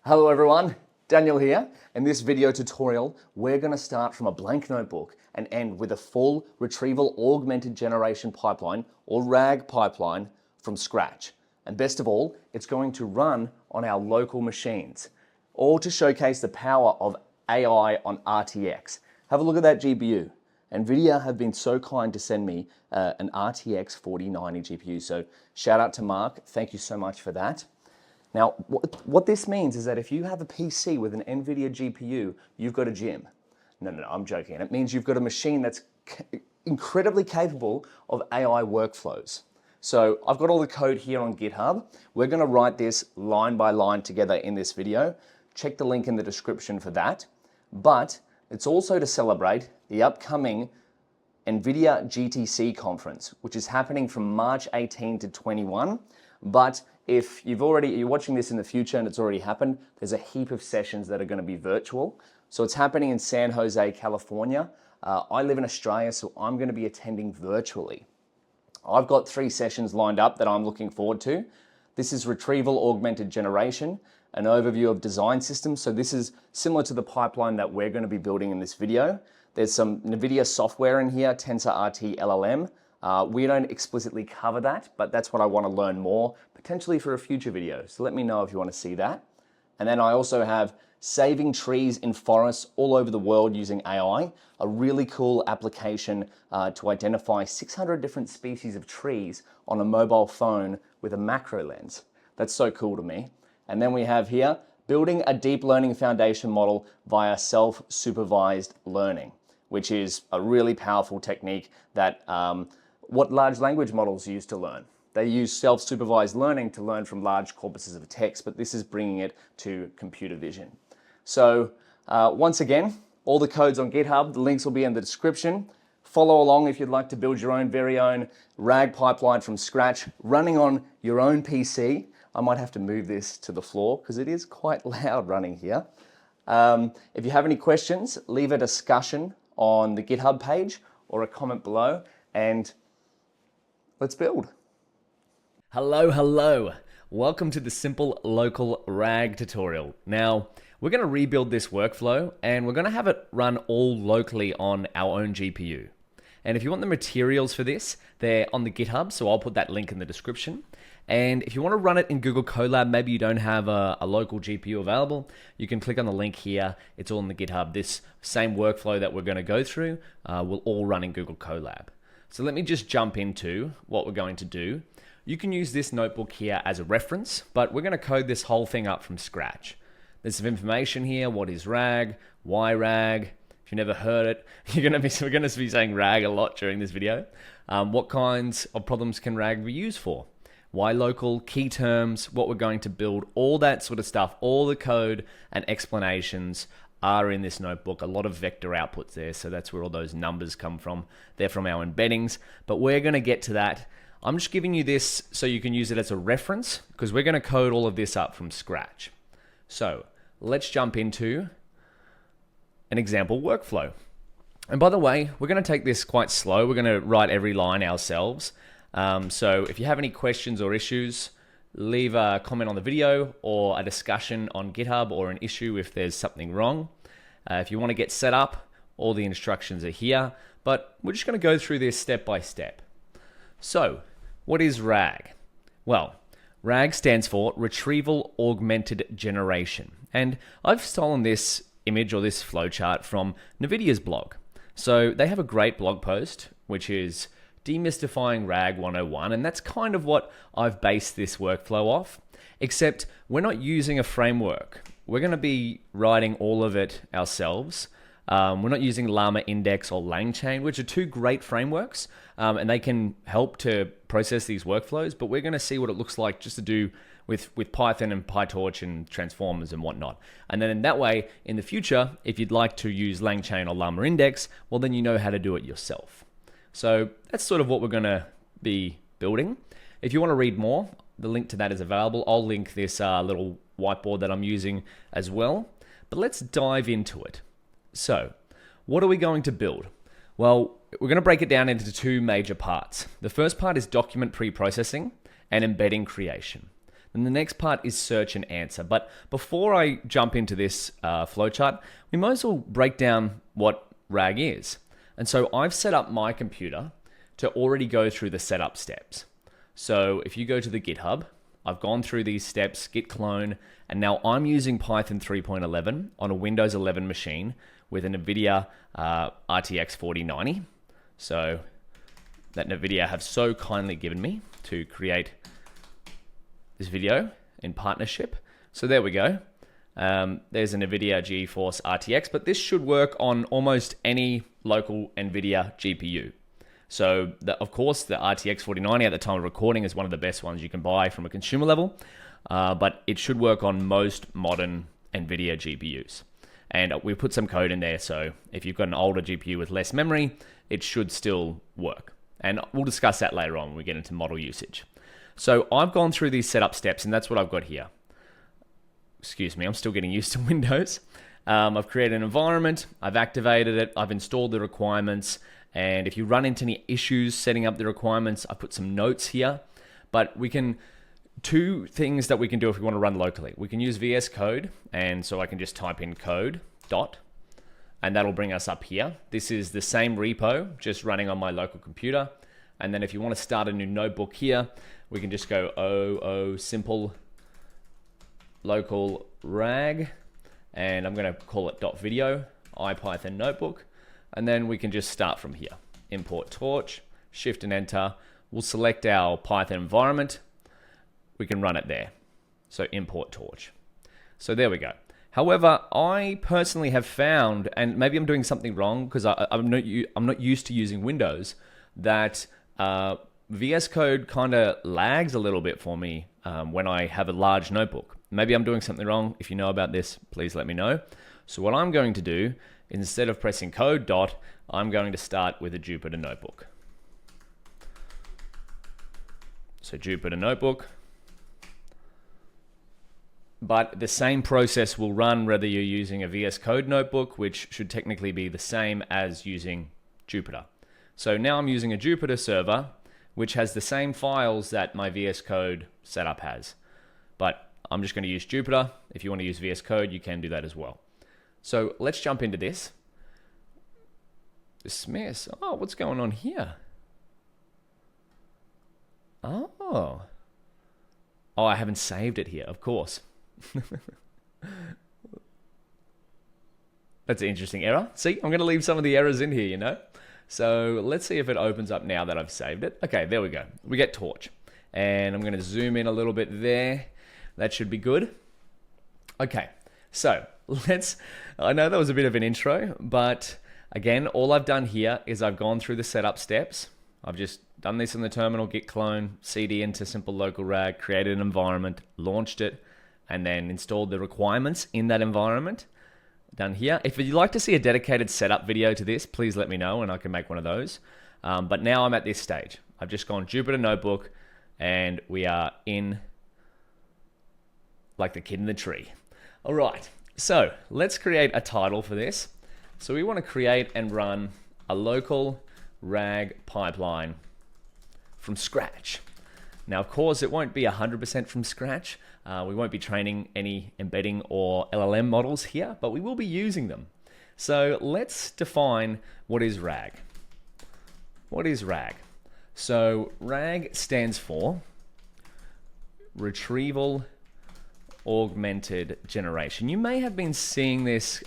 Hello everyone, Daniel here. In this video tutorial, we're going to start from a blank notebook and end with a full Retrieval Augmented Generation pipeline or RAG pipeline from scratch. And best of all, it's going to run on our local machines, all to showcase the power of AI on RTX. Have a look at that GPU. NVIDIA have been so kind to send me an RTX 4090 GPU, so shout out to Mark, thank you so much for that. Now, what this means is that if you have a PC with an NVIDIA GPU, you've got a gym. No, I'm joking. It means you've got a machine that's incredibly capable of AI workflows. So I've got all the code here on GitHub. We're going to write this line by line together in this video. Check the link in the description for that. But it's also to celebrate the upcoming NVIDIA GTC conference, which is happening from March 18 to 21. But if you're watching this in the future and it's already happened, there's a heap of sessions that are going to be virtual. So it's happening in San Jose, California. I live in Australia, so I'm going to be attending virtually. I've got 3 sessions lined up that I'm looking forward to. This is Retrieval Augmented Generation, an overview of design systems. So this is similar to the pipeline that we're going to be building in this video. There's some NVIDIA software in here, TensorRT LLM. We don't explicitly cover that, but that's what I want to learn more, potentially for a future video. So let me know if you want to see that. And then I also have saving trees in forests all over the world using AI, a really cool application to identify 600 different species of trees on a mobile phone with a macro lens. That's so cool to me. And then we have here, building a deep learning foundation model via self-supervised learning, which is a really powerful technique that what large language models use to learn. They use self-supervised learning to learn from large corpuses of text, but this is bringing it to computer vision. So once again, all the code's on GitHub. The links will be in the description. Follow along if you'd like to build your own very own RAG pipeline from scratch, running on your own PC. I might have to move this to the floor because it is quite loud running here. If you have any questions, leave a discussion on the GitHub page or a comment below, and let's build. Hello. Welcome to the simple local RAG tutorial. Now, we're going to rebuild this workflow and we're going to have it run all locally on our own GPU. And if you want the materials for this, they're on the GitHub, so I'll put that link in the description. And if you want to run it in Google Colab, maybe you don't have a local GPU available, you can click on the link here. It's all in the GitHub. This same workflow that we're going to go through will all run in Google Colab. So let me just jump into what we're going to do. You can use this notebook here as a reference, but we're going to code this whole thing up from scratch. There's some information here. What is RAG? Why RAG? If you've never heard it, we're going to be saying RAG a lot during this video. What kinds of problems can RAG be used for? Why local, key terms, what we're going to build, all that sort of stuff, all the code and explanations are in this notebook. A lot of vector outputs there, so that's where all those numbers come from. They're from our embeddings, but we're going to get to that. I'm just giving you this so you can use it as a reference because we're going to code all of this up from scratch. So let's jump into an example workflow. And by the way, we're going to take this quite slow. We're going to write every line ourselves. So if you have any questions or issues, leave a comment on the video or a discussion on GitHub or an issue if there's something wrong. If you want to get set up, all the instructions are here, but we're just going to go through this step by step. So what is RAG? Well, RAG stands for Retrieval Augmented Generation. And I've stolen this image or this flowchart from NVIDIA's blog. So they have a great blog post, which is Demystifying RAG 101, and that's kind of what I've based this workflow off, except we're not using a framework. We're going to be writing all of it ourselves. We're not using LlamaIndex or LangChain, which are 2 great frameworks, and they can help to process these workflows, but we're going to see what it looks like just to do with Python and PyTorch and transformers and whatnot. And then in that way, in the future, if you'd like to use LangChain or LlamaIndex, well, then you know how to do it yourself. So that's sort of what we're going to be building. If you want to read more, the link to that is available. I'll link this little whiteboard that I'm using as well. But let's dive into it. So what are we going to build? Well, we're going to break it down into 2 major parts. The first part is document preprocessing and embedding creation. And the next part is search and answer. But before I jump into this flowchart, we might as well break down what RAG is. And so I've set up my computer to already go through the setup steps. So if you go to the GitHub, I've gone through these steps, git clone, and now I'm using Python 3.11 on a Windows 11 machine with an NVIDIA RTX 4090. So that NVIDIA have so kindly given me to create this video in partnership. So there we go. There's an NVIDIA GeForce RTX, but this should work on almost any local NVIDIA GPU. So, of course, the RTX 4090 at the time of recording is one of the best ones you can buy from a consumer level, but it should work on most modern NVIDIA GPUs. And we put some code in there, so if you've got an older GPU with less memory, it should still work. And we'll discuss that later on when we get into model usage. So I've gone through these setup steps, and that's what I've got here. Excuse me, I'm still getting used to Windows. I've created an environment, I've activated it, I've installed the requirements, and if you run into any issues setting up the requirements, I put some notes here. But two things that we can do if we want to run locally. We can use VS Code, and so I can just type in code dot, and that'll bring us up here. This is the same repo, just running on my local computer. And then if you want to start a new notebook here, we can just go simple local rag, and I'm going to call it .video, IPython notebook, and then we can just start from here. Import torch, shift and enter. We'll select our Python environment. We can run it there. So import torch. So there we go. However, I personally have found, and maybe I'm doing something wrong because I'm not used to using Windows, that VS Code kind of lags a little bit for me when I have a large notebook. Maybe I'm doing something wrong. If you know about this, please let me know. So what I'm going to do, instead of pressing code dot, I'm going to start with a Jupyter notebook. So Jupyter notebook. But the same process will run whether you're using a VS Code notebook, which should technically be the same as using Jupyter. So now I'm using a Jupyter server, which has the same files that my VS Code setup has. But I'm just going to use Jupyter. If you want to use VS Code, you can do that as well. So let's jump into this. Dismiss. Oh, what's going on here? Oh, I haven't saved it here, of course. That's an interesting error. See, I'm going to leave some of the errors in here, you know. So let's see if it opens up now that I've saved it. Okay, there we go. We get torch. And I'm going to zoom in a little bit there. That should be good. Okay, so I know that was a bit of an intro, but again, all I've done here is I've gone through the setup steps. I've just done this in the terminal, git clone, cd into simple local rag, created an environment, launched it, and then installed the requirements in that environment. Done here. If you'd like to see a dedicated setup video to this, please let me know and I can make one of those. But now I'm at this stage. I've just gone Jupyter Notebook and we are in like the kid in the tree. All right, so let's create a title for this. So we want to create and run a local RAG pipeline from scratch. Now, of course, it won't be 100% from scratch. We won't be training any embedding or LLM models here, but we will be using them. So let's define what is RAG. What is RAG? So RAG stands for Retrieval Augmented Generation. You may have been seeing this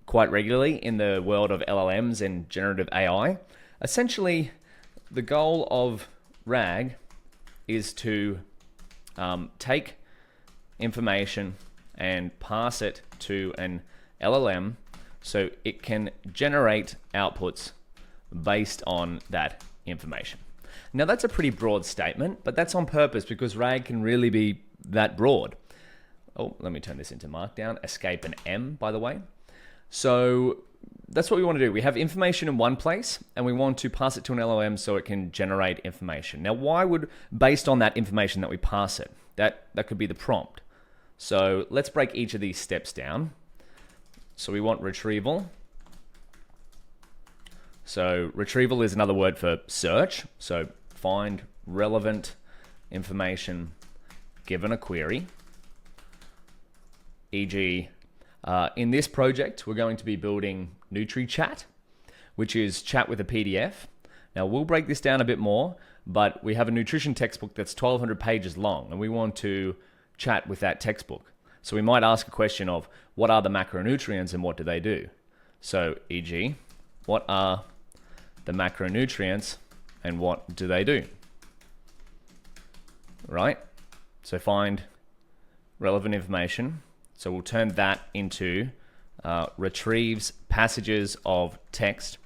quite regularly in the world of LLMs and generative AI. Essentially, the goal of RAG is to take information and pass it to an LLM so it can generate outputs based on that information. Now that's a pretty broad statement, but that's on purpose because RAG can really be that broad. Oh, let me turn this into Markdown. Escape an M, by the way. So that's what we want to do. We have information in one place and we want to pass it to an LLM so it can generate information. Now, why would, based on that information that we pass it, that could be the prompt. So let's break each of these steps down. So we want retrieval. So retrieval is another word for search. So find relevant information given a query, e.g., in this project, we're going to be building NutriChat, which is chat with a PDF. Now, we'll break this down a bit more, but we have a nutrition textbook that's 1,200 pages long, and we want to chat with that textbook. So we might ask a question of, what are the macronutrients and what do they do? So, e.g., what are the macronutrients and what do they do? Right? So find relevant information. So we'll turn that into retrieves passages of text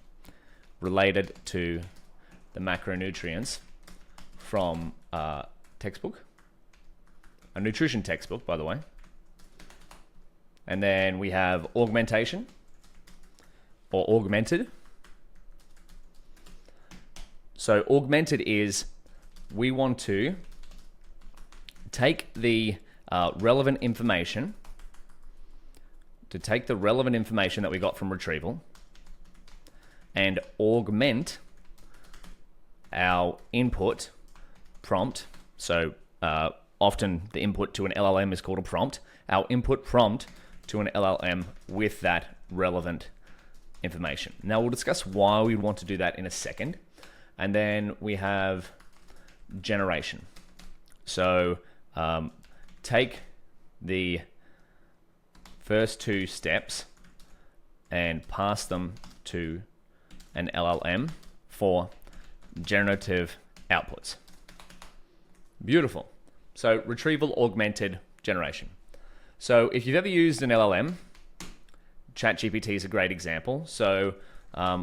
related to the macronutrients from a textbook, a nutrition textbook, by the way. And then we have augmentation or augmented. So augmented is, we want to take the relevant information, that we got from retrieval and augment our input prompt. So often the input to an LLM is called a prompt. Our input prompt to an LLM with that relevant information. Now we'll discuss why we want to do that in a second. And then we have generation. So take the first two steps and pass them to an LLM for generative outputs. Beautiful. So retrieval augmented generation. So if you've ever used an LLM, ChatGPT is a great example. So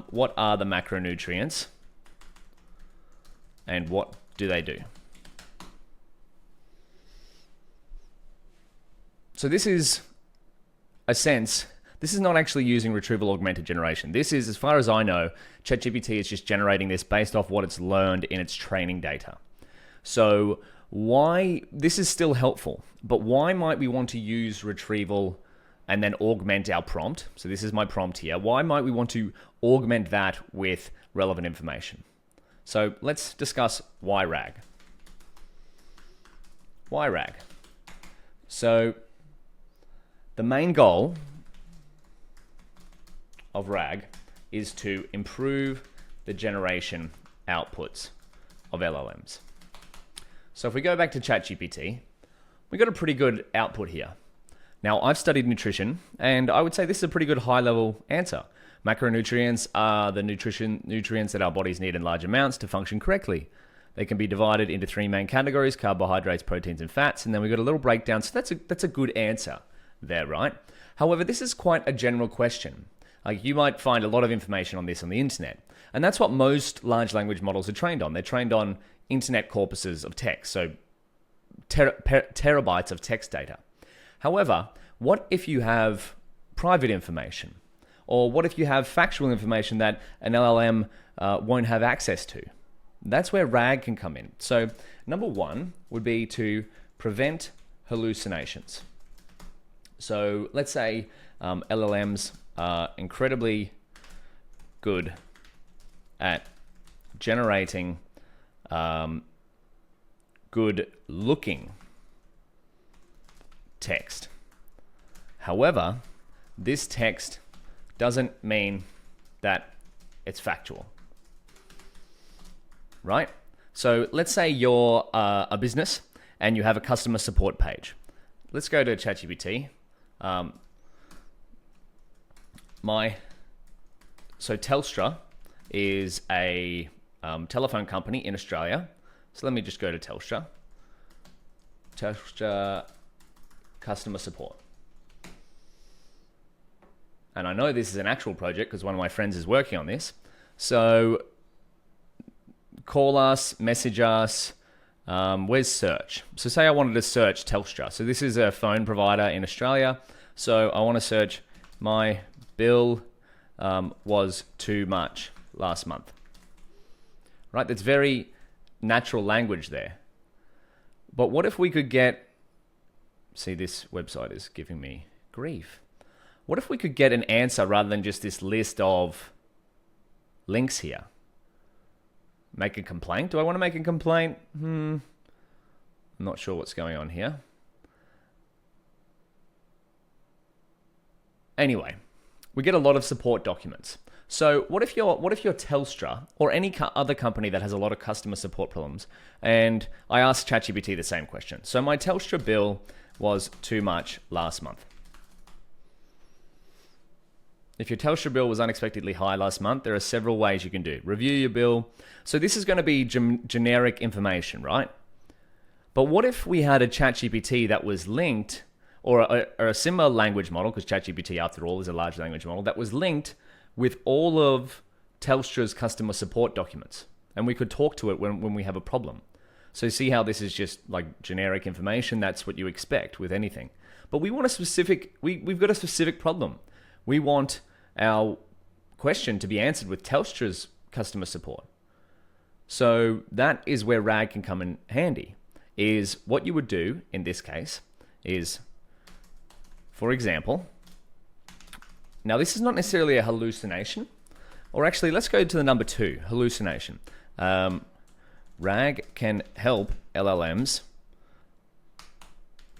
what are the macronutrients and what do they do? So this is this is not actually using retrieval augmented generation. This is, as far as I know, ChatGPT is just generating this based off what it's learned in its training data. So why, this is still helpful, but why might we want to use retrieval and then augment our prompt? So this is my prompt here. Why might we want to augment that with relevant information? So let's discuss why RAG. Why RAG? So the main goal of RAG is to improve the generation outputs of LLMs. So if we go back to ChatGPT, we got a pretty good output here. Now, I've studied nutrition, and I would say this is a pretty good high-level answer. Macronutrients are the nutrients that our bodies need in large amounts to function correctly. They can be divided into three main categories: carbohydrates, proteins, and fats. And then we got a little breakdown. So that's a good answer there, right? However, this is quite a general question. Like, you might find a lot of information on this on the internet. And that's what most large language models are trained on. They're trained on internet corpuses of text, so terabytes of text data. However, what if you have private information? Or what if you have factual information that an LLM won't have access to? That's where RAG can come in. So number one would be to prevent hallucinations. So let's say LLMs are incredibly good at generating good looking text. However, this text doesn't mean that it's factual, right? So let's say you're a business and you have a customer support page. Let's go to ChatGPT. So Telstra is a telephone company in Australia. So let me just go to Telstra. Telstra customer support. And I know this is an actual project because one of my friends is working on this. So call us, message us. Where's search? So say I wanted to search Telstra. So this is a phone provider in Australia. So I want to search, my bill was too much last month. Right? That's very natural language there. But what if we could get, see, this website is giving me grief. What if we could get an answer rather than just this list of links here? Make a complaint? Do I want to make a complaint? I'm not sure what's going on here. Anyway, we get a lot of support documents. So what if you're Telstra or any other company that has a lot of customer support problems? And I asked ChatGPT the same question. So my Telstra bill was too much last month. If your Telstra bill was unexpectedly high last month, there are several ways you can do. Review your bill. So this is going to be generic information, right? But what if we had a ChatGPT that was linked, or a similar language model, because ChatGPT, after all, is a large language model, that was linked with all of Telstra's customer support documents. And we could talk to it when we have a problem. So see how this is just like generic information? That's what you expect with anything. But we want a specific, we've got a specific problem. We want our question to be answered with Telstra's customer support. So that is where RAG can come in handy. Is what you would do in this case is, for example, now this is not necessarily a hallucination, or actually let's go to the number 2, hallucination. RAG can help LLMs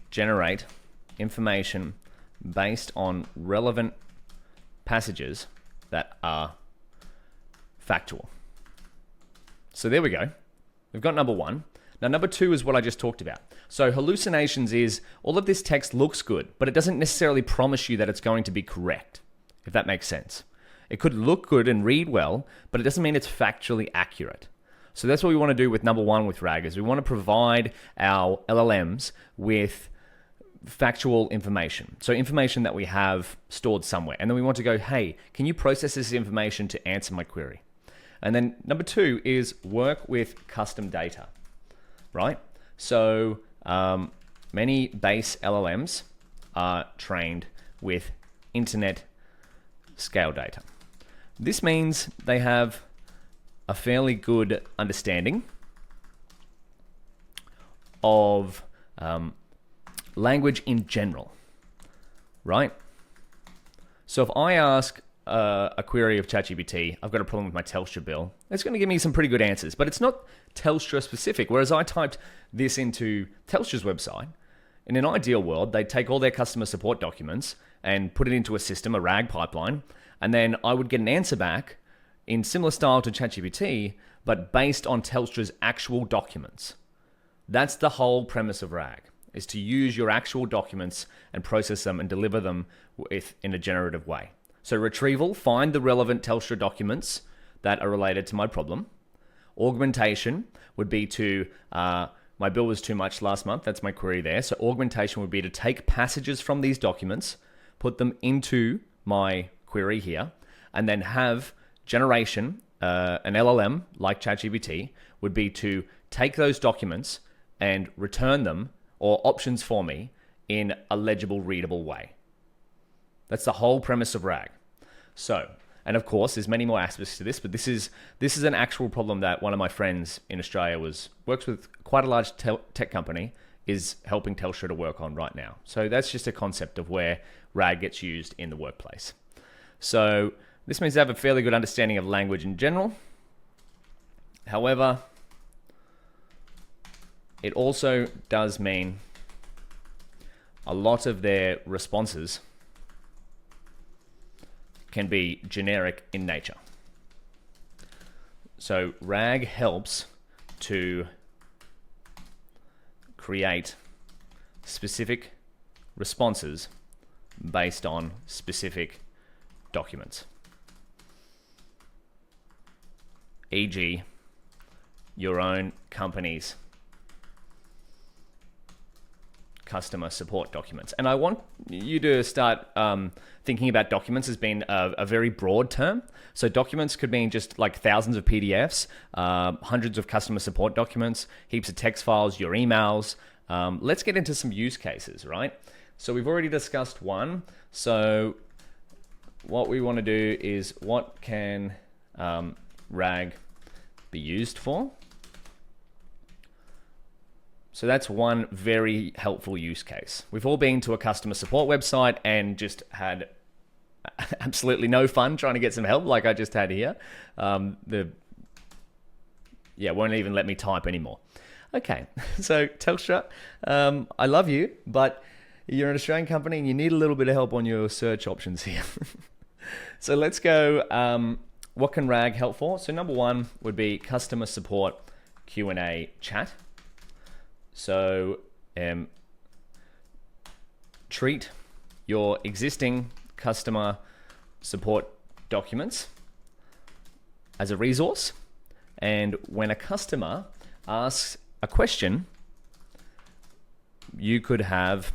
generate information based on relevant passages that are factual. So there we go. We've got number 1. Now number 2 is what I just talked about. So hallucinations is all of this text looks good, but it doesn't necessarily promise you that it's going to be correct, if that makes sense. It could look good and read well, but it doesn't mean it's factually accurate. So that's what we want to do with number 1 with RAG, is we want to provide our LLMs with factual information. So information that we have stored somewhere. And then we want to go, hey, can you process this information to answer my query? And then number 2 is work with custom data, right? So many base LLMs are trained with internet scale data. This means they have a fairly good understanding of language in general, right? So if I ask a query of ChatGPT, I've got a problem with my Telstra bill, it's going to give me some pretty good answers, but it's not Telstra specific. Whereas I typed this into Telstra's website, in an ideal world, they'd take all their customer support documents and put it into a system, a RAG pipeline, and then I would get an answer back in similar style to ChatGPT, but based on Telstra's actual documents. That's the whole premise of RAG, is to use your actual documents and process them and deliver them in a generative way. So retrieval, find the relevant Telstra documents that are related to my problem. Augmentation would be to, my bill was too much last month, that's my query there. So augmentation would be to take passages from these documents, put them into my query here, and then have generation, an LLM like ChatGPT, would be to take those documents and return them, or options for me, in a legible, readable way. That's the whole premise of RAG. So, and of course, there's many more aspects to this, but this is an actual problem that one of my friends in Australia works with quite a large tech company, is helping Telstra to work on right now. So that's just a concept of where RAG gets used in the workplace. So this means they have a fairly good understanding of language in general. However, it also does mean a lot of their responses can be generic in nature. So RAG helps to create specific responses based on specific documents. E.g., your own company's customer support documents. And I want you to start thinking about documents as being a very broad term. So documents could mean just like thousands of PDFs, hundreds of customer support documents, heaps of text files, your emails. Let's get into some use cases, right? So we've already discussed one. So what we want to do is, what can RAG be used for? So that's one very helpful use case. We've all been to a customer support website and just had absolutely no fun trying to get some help, like I just had here. Won't even let me type anymore. Okay, so Telstra, I love you, but you're an Australian company and you need a little bit of help on your search options here. So let's go, what can RAG help for? So number one would be customer support Q&A chat. So treat your existing customer support documents as a resource. And when a customer asks a question, you could have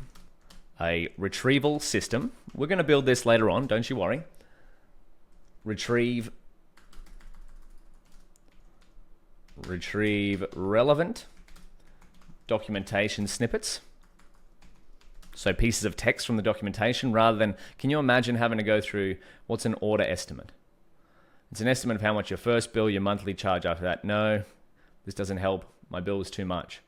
a retrieval system. We're going to build this later on, don't you worry. Retrieve relevant documentation snippets. So pieces of text from the documentation rather than, can you imagine having to go through what's an order estimate? It's an estimate of how much your first bill, your monthly charge after that. No, this doesn't help. My bill is too much.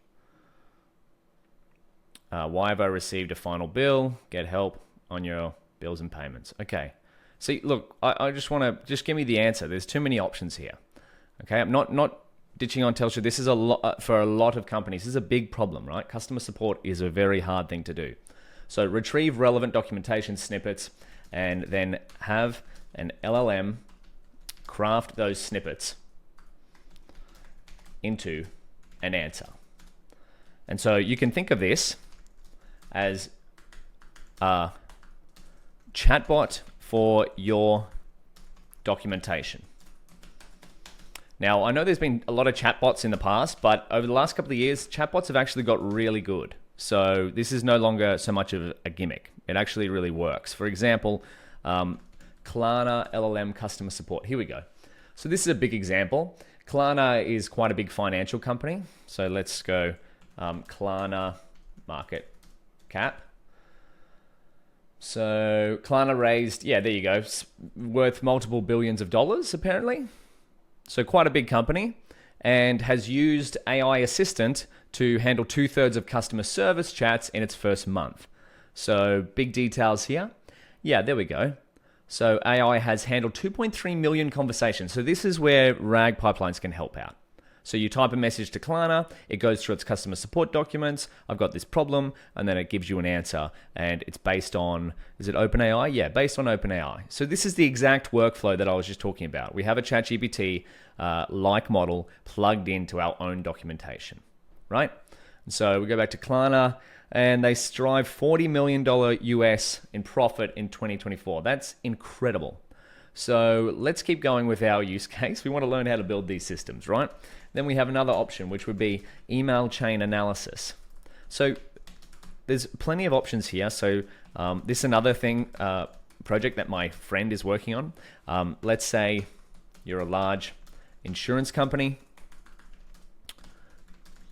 Why have I received a final bill? Get help on your bills and payments. Okay. See, look, I just want to give me the answer. There's too many options here. Okay, I'm not ditching on Telstra. This is a lot for a lot of companies. This is a big problem, right? Customer support is a very hard thing to do. So retrieve relevant documentation snippets and then have an LLM craft those snippets into an answer. And so you can think of this as a chatbot for your documentation. Now, I know there's been a lot of chatbots in the past, but over the last couple of years, chatbots have actually got really good. So this is no longer so much of a gimmick. It actually really works. For example, Klarna LLM customer support. Here we go. So this is a big example. Klarna is quite a big financial company. So let's go Klarna market cap. So Klarna raised, yeah, there you go, worth multiple billions of dollars apparently. So quite a big company and has used AI Assistant to handle 2/3 of customer service chats in its first month. So big details here. Yeah, there we go. So AI has handled 2.3 million conversations. So this is where RAG pipelines can help out. So you type a message to Klarna, it goes through its customer support documents, I've got this problem, and then it gives you an answer. And it's based on, is it OpenAI? Yeah, based on OpenAI. So this is the exact workflow that I was just talking about. We have a ChatGPT like model plugged into our own documentation, right? And so we go back to Klarna, and they strive $40 million US in profit in 2024. That's incredible. So let's keep going with our use case. We want to learn how to build these systems, right? Then we have another option, which would be email chain analysis. So there's plenty of options here. So this is another thing, project that my friend is working on. Let's say you're a large insurance company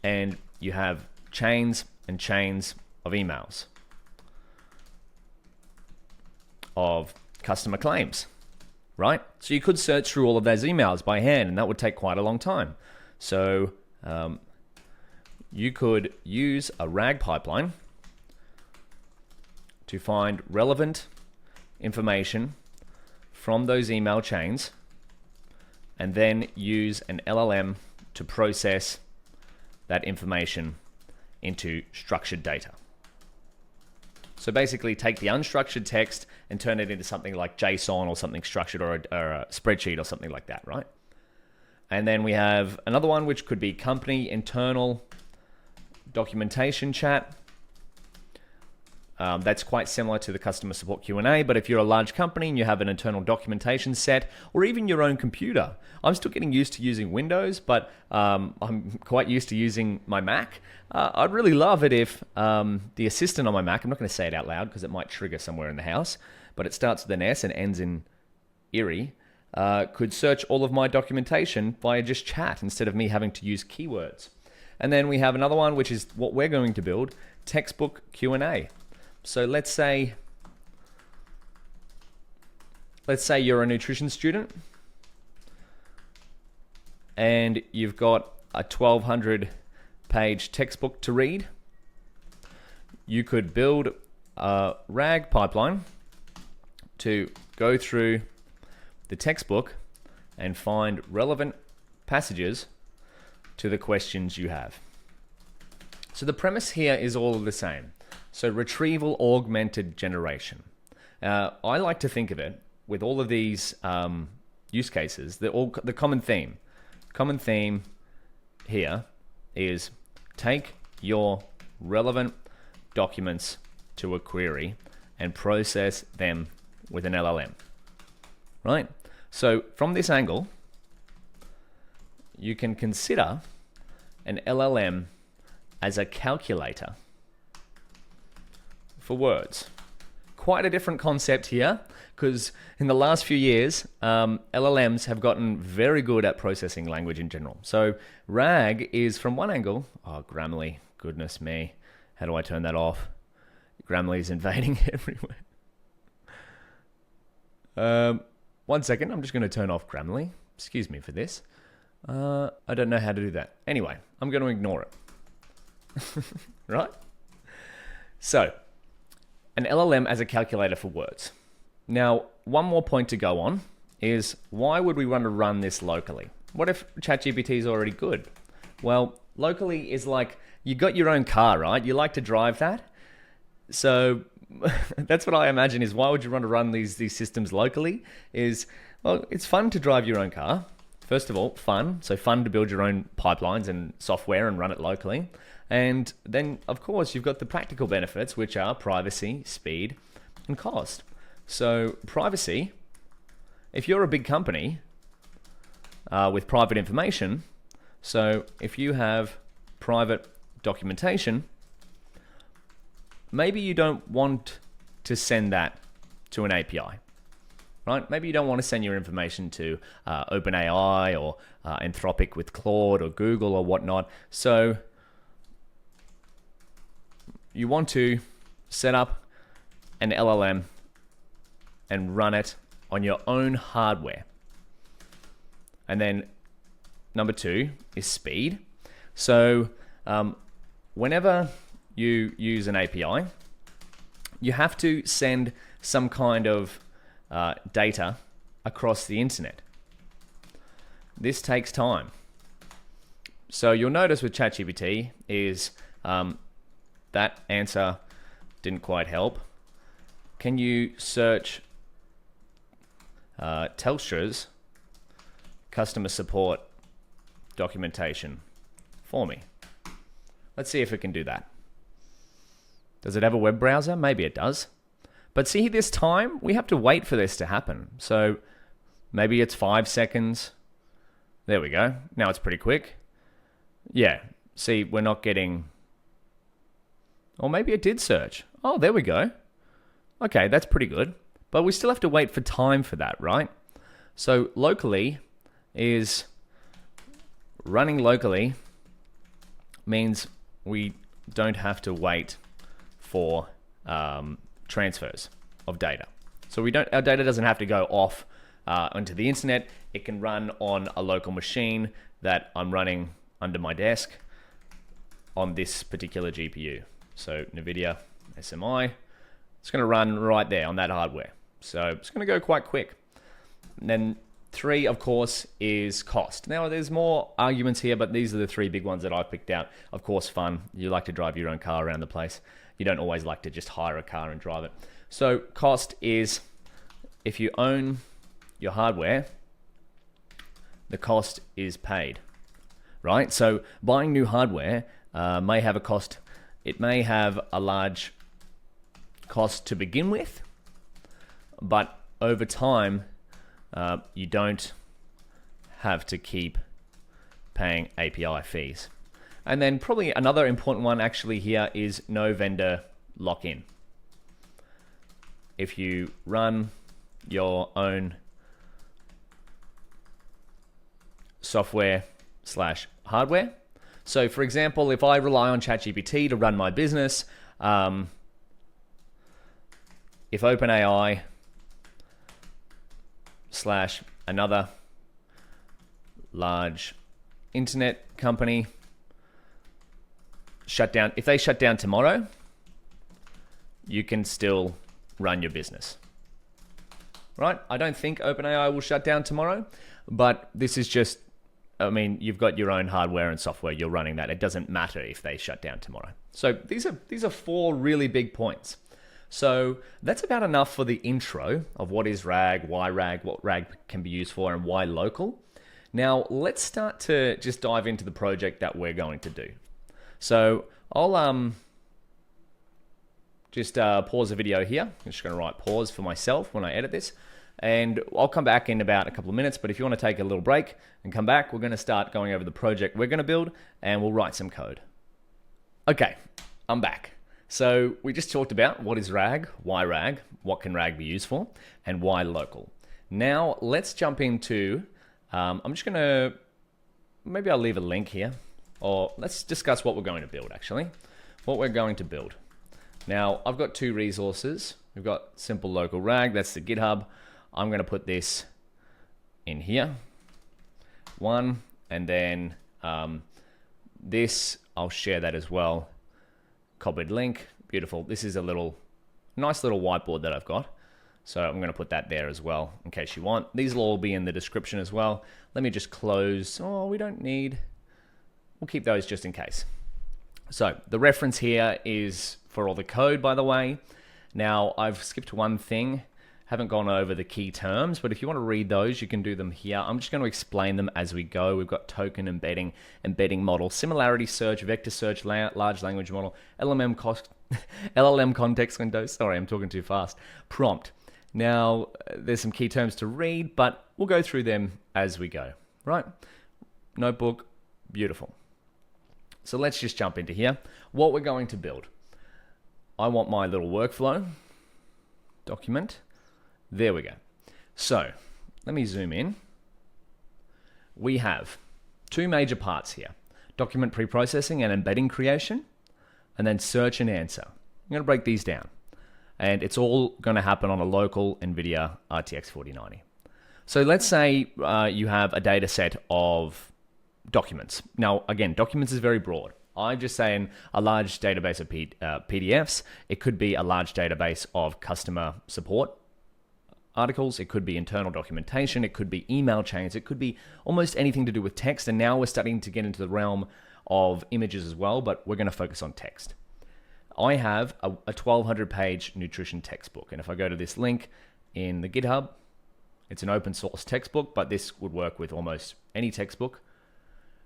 and you have chains and chains of emails of customer claims, right? So you could search through all of those emails by hand, and that would take quite a long time. So you could use a RAG pipeline to find relevant information from those email chains and then use an LLM to process that information into structured data. So basically take the unstructured text and turn it into something like JSON or something structured or a spreadsheet or something like that, right? And then we have another one which could be company internal documentation chat. That's quite similar to the customer support Q&A, but if you're a large company and you have an internal documentation set or even your own computer, I'm still getting used to using Windows, but I'm quite used to using my Mac. I'd really love it if the assistant on my Mac, I'm not going to say it out loud because it might trigger somewhere in the house, but it starts with an S and ends in Erie, could search all of my documentation via just chat instead of me having to use keywords. And then we have another one, which is what we're going to build, textbook Q&A. So let's say you're a nutrition student and you've got a 1,200 page textbook to read. You could build a RAG pipeline to go through the textbook and find relevant passages to the questions you have. So the premise here is all the same. So Retrieval Augmented Generation. I like to think of it with all of these use cases, the common theme here is take your relevant documents to a query and process them with an LLM, right? So from this angle, you can consider an LLM as a calculator for words. Quite a different concept here, because in the last few years, LLMs have gotten very good at processing language in general. So RAG is from one angle, oh, Grammarly, goodness me, how do I turn that off? Grammarly is invading everywhere. 1 second, I'm just going to turn off Grammarly. Excuse me for this. I don't know how to do that. Anyway, I'm going to ignore it. Right? So, an LLM as a calculator for words. Now, one more point to go on is why would we want to run this locally? What if ChatGPT is already good? Well, locally is like you got your own car, right? You like to drive that. So that's what I imagine is why would you want to run these systems locally? Is, well, it's fun to drive your own car. First of all, fun. So fun to build your own pipelines and software and run it locally. And then, of course, you've got the practical benefits, which are privacy, speed, and cost. So privacy, if you're a big company with private information, so if you have private documentation, maybe you don't want to send that to an API, right? Maybe you don't want to send your information to OpenAI or Anthropic with Claude or Google or whatnot. So you want to set up an LLM and run it on your own hardware. And then number 2 is speed. So whenever you use an API, you have to send some kind of data across the internet. This takes time. So you'll notice with ChatGPT is that answer didn't quite help. Can you search Telstra's customer support documentation for me? Let's see if it can do that. Does it have a web browser? Maybe it does. But see, this time, we have to wait for this to happen. So maybe it's 5 seconds. There we go. Now it's pretty quick. Yeah, see, we're not getting... Or maybe it did search. Oh, there we go. Okay, that's pretty good. But we still have to wait for time for that, right? So locally is... Running locally means we don't have to wait for transfers of data. So our data doesn't have to go off onto the internet. It can run on a local machine that I'm running under my desk on this particular GPU. So NVIDIA SMI, it's going to run right there on that hardware. So it's going to go quite quick. And then 3, of course, is cost. Now, there's more arguments here, but these are the 3 big ones that I've picked out. Of course, fun. You like to drive your own car around the place. You don't always like to just hire a car and drive it. So cost is, if you own your hardware, the cost is paid, right? So buying new hardware may have a cost. It may have a large cost to begin with, but over time, you don't have to keep paying API fees. And then probably another important one actually here is no vendor lock-in. If you run your own software / hardware. So for example, if I rely on ChatGPT to run my business, if OpenAI / another large internet company shut down, if they shut down tomorrow, you can still run your business, right? I don't think OpenAI will shut down tomorrow, but this is just I mean, you've got your own hardware and software, you're running that. It doesn't matter if they shut down tomorrow. So these are 4 really big points. So that's about enough for the intro of what is RAG, why RAG, what RAG can be used for, and why local. Now let's start to just dive into the project that we're going to do. So I'll just pause the video here. I'm just going to write pause for myself when I edit this. And I'll come back in about a couple of minutes, but if you want to take a little break and come back, we're going to start going over the project we're going to build, and we'll write some code. Okay, I'm back. So we just talked about what is RAG, why RAG, what can RAG be used for, and why local. Now let's jump into, I'm just going to, maybe I'll leave a link here, or let's discuss what we're going to build actually. What we're going to build. Now I've got 2 resources. We've got simple local RAG, that's the GitHub. I'm going to put this in here, 1, and then this, I'll share that as well. Copied link, beautiful. This is a nice little whiteboard that I've got. So I'm going to put that there as well in case you want. These will all be in the description as well. Let me just close. Oh, we don't need, we'll keep those just in case. So the reference here is for all the code, by the way. Now I've skipped one thing. Haven't gone over the key terms, but if you want to read those, you can do them here. I'm just going to explain them as we go. We've got token, embedding, embedding model, similarity search, vector search, large language model, LLM context window. Sorry, I'm talking too fast. Prompt. Now, there's some key terms to read, but we'll go through them as we go, right? Notebook, beautiful. So let's just jump into here. What we're going to build. I want my little workflow document. There we go. So let me zoom in. We have 2 major parts here. Document preprocessing and embedding creation, and then search and answer. I'm going to break these down. And it's all going to happen on a local NVIDIA RTX 4090. So let's say you have a data set of documents. Now, again, documents is very broad. I'm just saying a large database of PDFs. It could be a large database of customer support articles, it could be internal documentation, it could be email chains, it could be almost anything to do with text, and now we're starting to get into the realm of images as well, but we're going to focus on text. I have a 1200-page nutrition textbook, and if I go to this link in the GitHub, it's an open source textbook, but this would work with almost any textbook.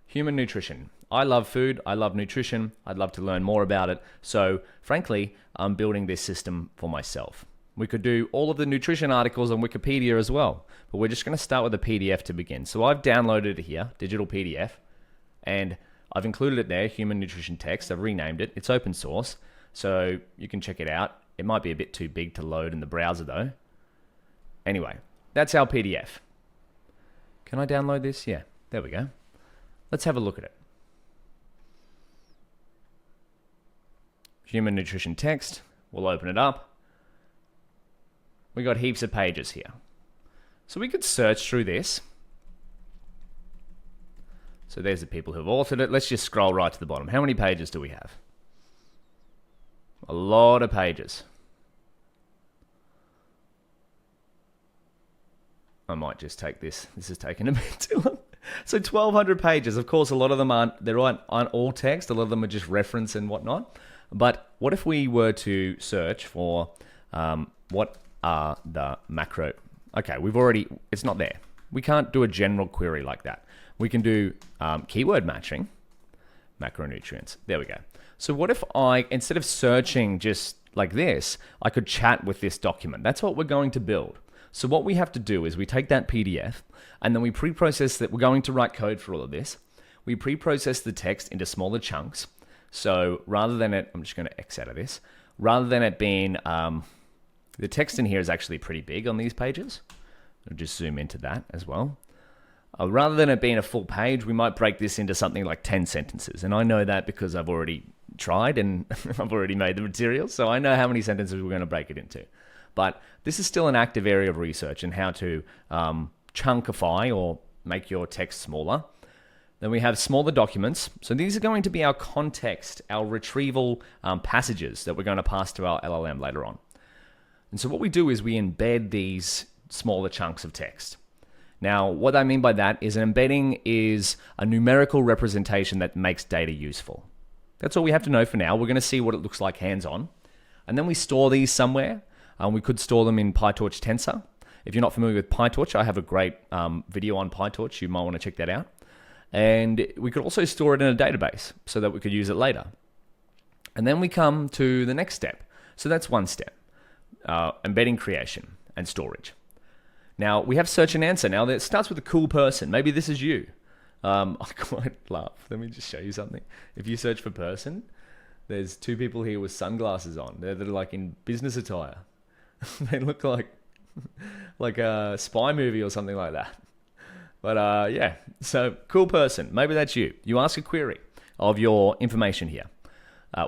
Human nutrition. I love food, I love nutrition, I'd love to learn more about it, so frankly, I'm building this system for myself. We could do all of the nutrition articles on Wikipedia as well, but we're just going to start with a PDF to begin. So I've downloaded it here, digital PDF, and I've included it there, human nutrition text. I've renamed it. It's open source, so you can check it out. It might be a bit too big to load in the browser though. Anyway, that's our PDF. Can I download this? Yeah, there we go. Let's have a look at it. Human nutrition text. We'll open it up. We got heaps of pages here. So we could search through this. So there's the people who've authored it. Let's just scroll right to the bottom. How many pages do we have? A lot of pages. I might just take this. This is taking a bit too long. So 1,200 pages. Of course, a lot of them aren't all text. A lot of them are just reference and whatnot. But what if we were to search for what are the macro? Okay, it's not there. We can't do a general query like that. We can do keyword matching, macronutrients. There we go. So what if instead of searching just like this, I could chat with this document? That's what we're going to build. So what we have to do is we take that PDF and then we pre-process that. We're going to write code for all of this. We pre-process the text into smaller chunks. So rather than I'm just going to X out of this. Rather than it being, the text in here is actually pretty big on these pages. I'll just zoom into that as well. Rather than it being a full page, we might break this into something like 10 sentences. And I know that because I've already tried and I've already made the material. So I know how many sentences we're going to break it into. But this is still an active area of research and how to chunkify or make your text smaller. Then we have smaller documents. So these are going to be our context, our retrieval passages that we're going to pass to our LLM later on. And so what we do is we embed these smaller chunks of text. Now, what I mean by that is an embedding is a numerical representation that makes data useful. That's all we have to know for now. We're going to see what it looks like hands-on. And then we store these somewhere. We could store them in PyTorch Tensor. If you're not familiar with PyTorch, I have a great video on PyTorch. You might want to check that out. And we could also store it in a database so that we could use it later. And then we come to the next step. So that's one step, embedding creation and storage. Now, we have search and answer. Now, that starts with a cool person. Maybe this is you. I quite laugh. Let me just show you something. If you search for person, there's two people here with sunglasses on. They're like in business attire. They look like a spy movie or something like that. But yeah, so cool person. Maybe that's you. You ask a query of your information here.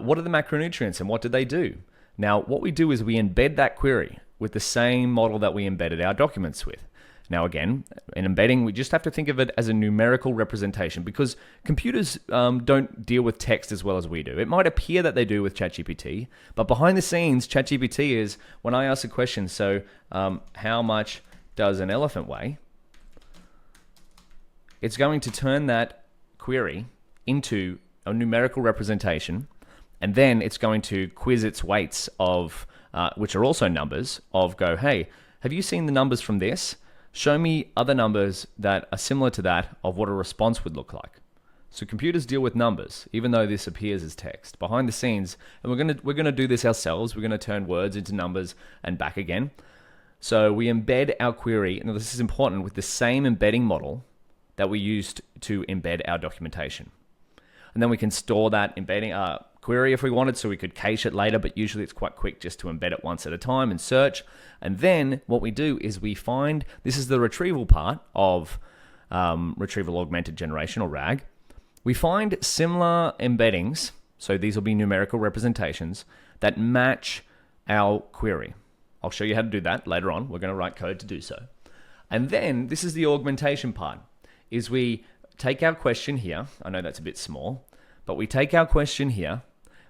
What are the macronutrients and what do they do? Now, what we do is we embed that query with the same model that we embedded our documents with. Now, again, in embedding, we just have to think of it as a numerical representation because computers don't deal with text as well as we do. It might appear that they do with ChatGPT, but behind the scenes, ChatGPT is when I ask a question, so how much does an elephant weigh? It's going to turn that query into a numerical representation, and then it's going to quiz its weights of, which are also numbers, of go, hey, have you seen the numbers from this? Show me other numbers that are similar to that of what a response would look like. So computers deal with numbers, even though this appears as text. Behind the scenes, and we're gonna do this ourselves. We're gonna turn words into numbers and back again. So we embed our query, and this is important, with the same embedding model that we used to embed our documentation. And then we can store that embedding query if we wanted, so we could cache it later, but usually it's quite quick just to embed it once at a time and search. And then what we do is we find, this is the retrieval part of Retrieval Augmented Generation, or RAG. We find similar embeddings, so these will be numerical representations, that match our query. I'll show you how to do that later on. We're going to write code to do so. And then this is the augmentation part, is we take our question here. I know that's a bit small, but we take our question here,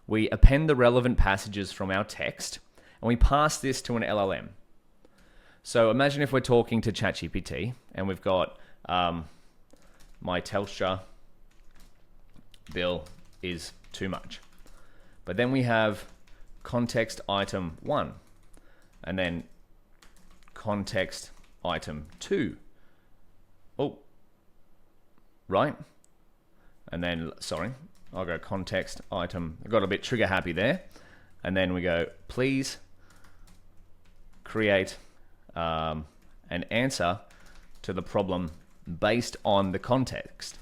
we append the relevant passages from our text, and we pass this to an LLM. So imagine if we're talking to ChatGPT, and we've got my Telstra bill is too much. But then we have context item 1, and then context item 2. Oh, right? And then, sorry, I'll go context item. I got a bit trigger happy there. And then we go, please create an answer to the problem based on the context.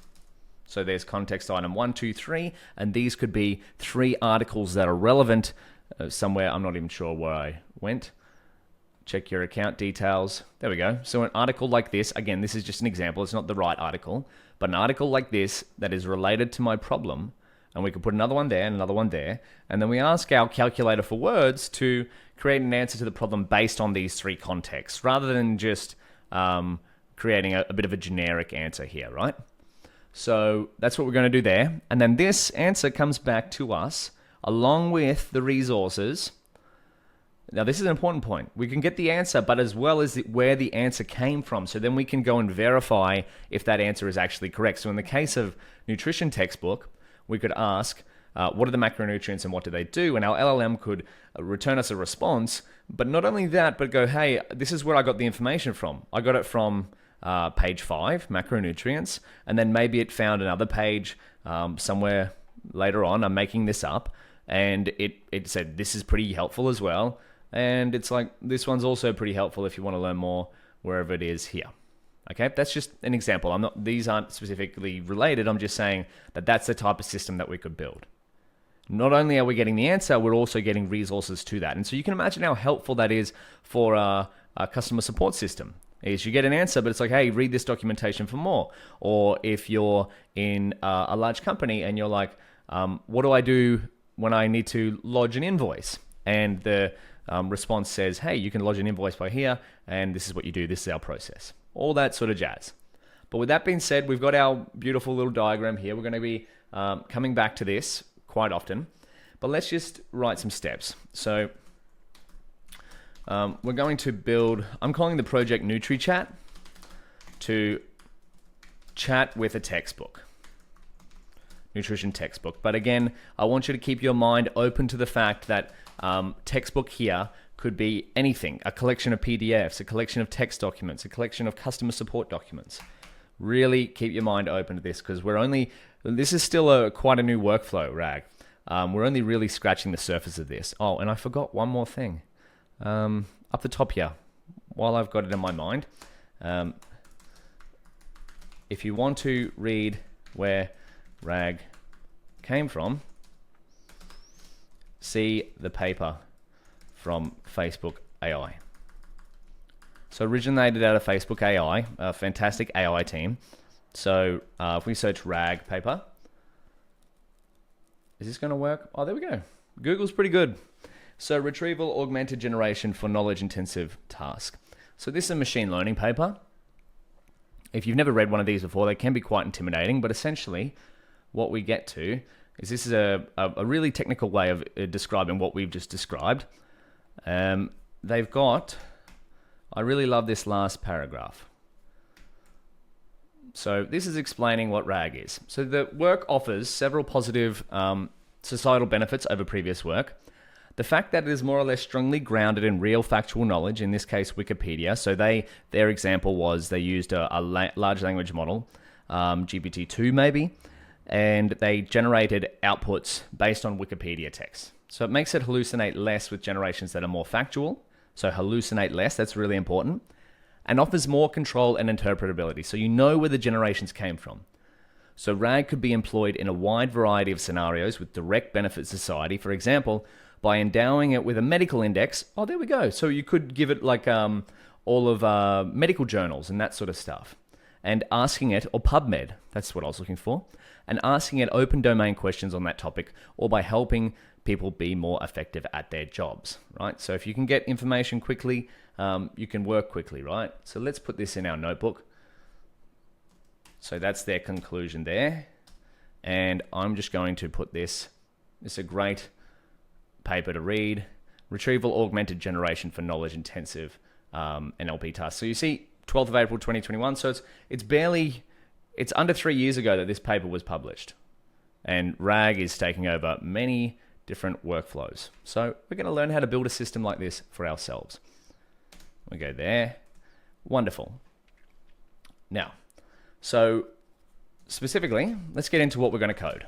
So there's context item 1, 2, 3, and these could be 3 articles that are relevant somewhere. I'm not even sure where I went. Check your account details. There we go. So an article like this, again, this is just an example. It's not the right article, but an article like this that is related to my problem, and we could put another one there and another one there, and then we ask our calculator for words to create an answer to the problem based on these 3 contexts, rather than just creating a bit of a generic answer here, right? So that's what we're going to do there. And then this answer comes back to us along with the resources. Now, this is an important point. We can get the answer, but as well as where the answer came from. So then we can go and verify if that answer is actually correct. So in the case of nutrition textbook, we could ask, what are the macronutrients and what do they do? And our LLM could return us a response. But not only that, but go, hey, this is where I got the information from. I got it from page 5, macronutrients, and then maybe it found another page somewhere later on. I'm making this up, and it said this is pretty helpful as well. And it's like, this one's also pretty helpful if you want to learn more wherever it is here. Okay, that's just an example. These aren't specifically related. I'm just saying that that's the type of system that we could build. Not only are we getting the answer, we're also getting resources to that. And so you can imagine how helpful that is for a customer support system. Is you get an answer, but it's like, hey, read this documentation for more. Or if you're in a large company and you're like, what do I do when I need to lodge an invoice? And the response says, hey, you can lodge an invoice by here, and this is what you do. This is our process. All that sort of jazz. But with that being said, we've got our beautiful little diagram here. We're going to be coming back to this quite often. But let's just write some steps. So we're going to build, I'm calling the project NutriChat to chat with a textbook, nutrition textbook. But again, I want you to keep your mind open to the fact that textbook here could be anything, a collection of PDFs, a collection of text documents, a collection of customer support documents. Really keep your mind open to this, because this is still quite a new workflow, RAG. We're only really scratching the surface of this. Oh, and I forgot one more thing. Up the top here, while I've got it in my mind, if you want to read where RAG came from, see the paper from Facebook AI. So originated out of Facebook AI, a fantastic AI team. So if we search RAG paper, is this going to work? Oh, there we go. Google's pretty good. So Retrieval Augmented Generation for knowledge-intensive task. So this is a machine learning paper. If you've never read one of these before, they can be quite intimidating, but essentially what we get to is this is a really technical way of describing what we've just described. They've got, I really love this last paragraph. So this is explaining what RAG is. So the work offers several positive societal benefits over previous work. The fact that it is more or less strongly grounded in real factual knowledge, in this case Wikipedia. So their example was they used a large language model, GPT-2 maybe, and they generated outputs based on Wikipedia text. So it makes it hallucinate less with generations that are more factual. So hallucinate less, that's really important. And offers more control and interpretability, so you know where the generations came from. So RAG could be employed in a wide variety of scenarios with direct benefit to society. For example, by endowing it with a medical index. Oh, there we go. So you could give it like all of medical journals and that sort of stuff. And asking it, or PubMed, that's what I was looking for, and asking it open domain questions on that topic, or by helping people be more effective at their jobs, right? So if you can get information quickly, you can work quickly, right? So let's put this in our notebook. So that's their conclusion there. And I'm just going to put this, it's a great paper to read, Retrieval Augmented Generation for knowledge-intensive NLP tasks. So you see, 12th of April 2021, so it's under 3 years ago that this paper was published. And RAG is taking over many different workflows. So we're going to learn how to build a system like this for ourselves. We go there. Wonderful. Now, so specifically, let's get into what we're going to code.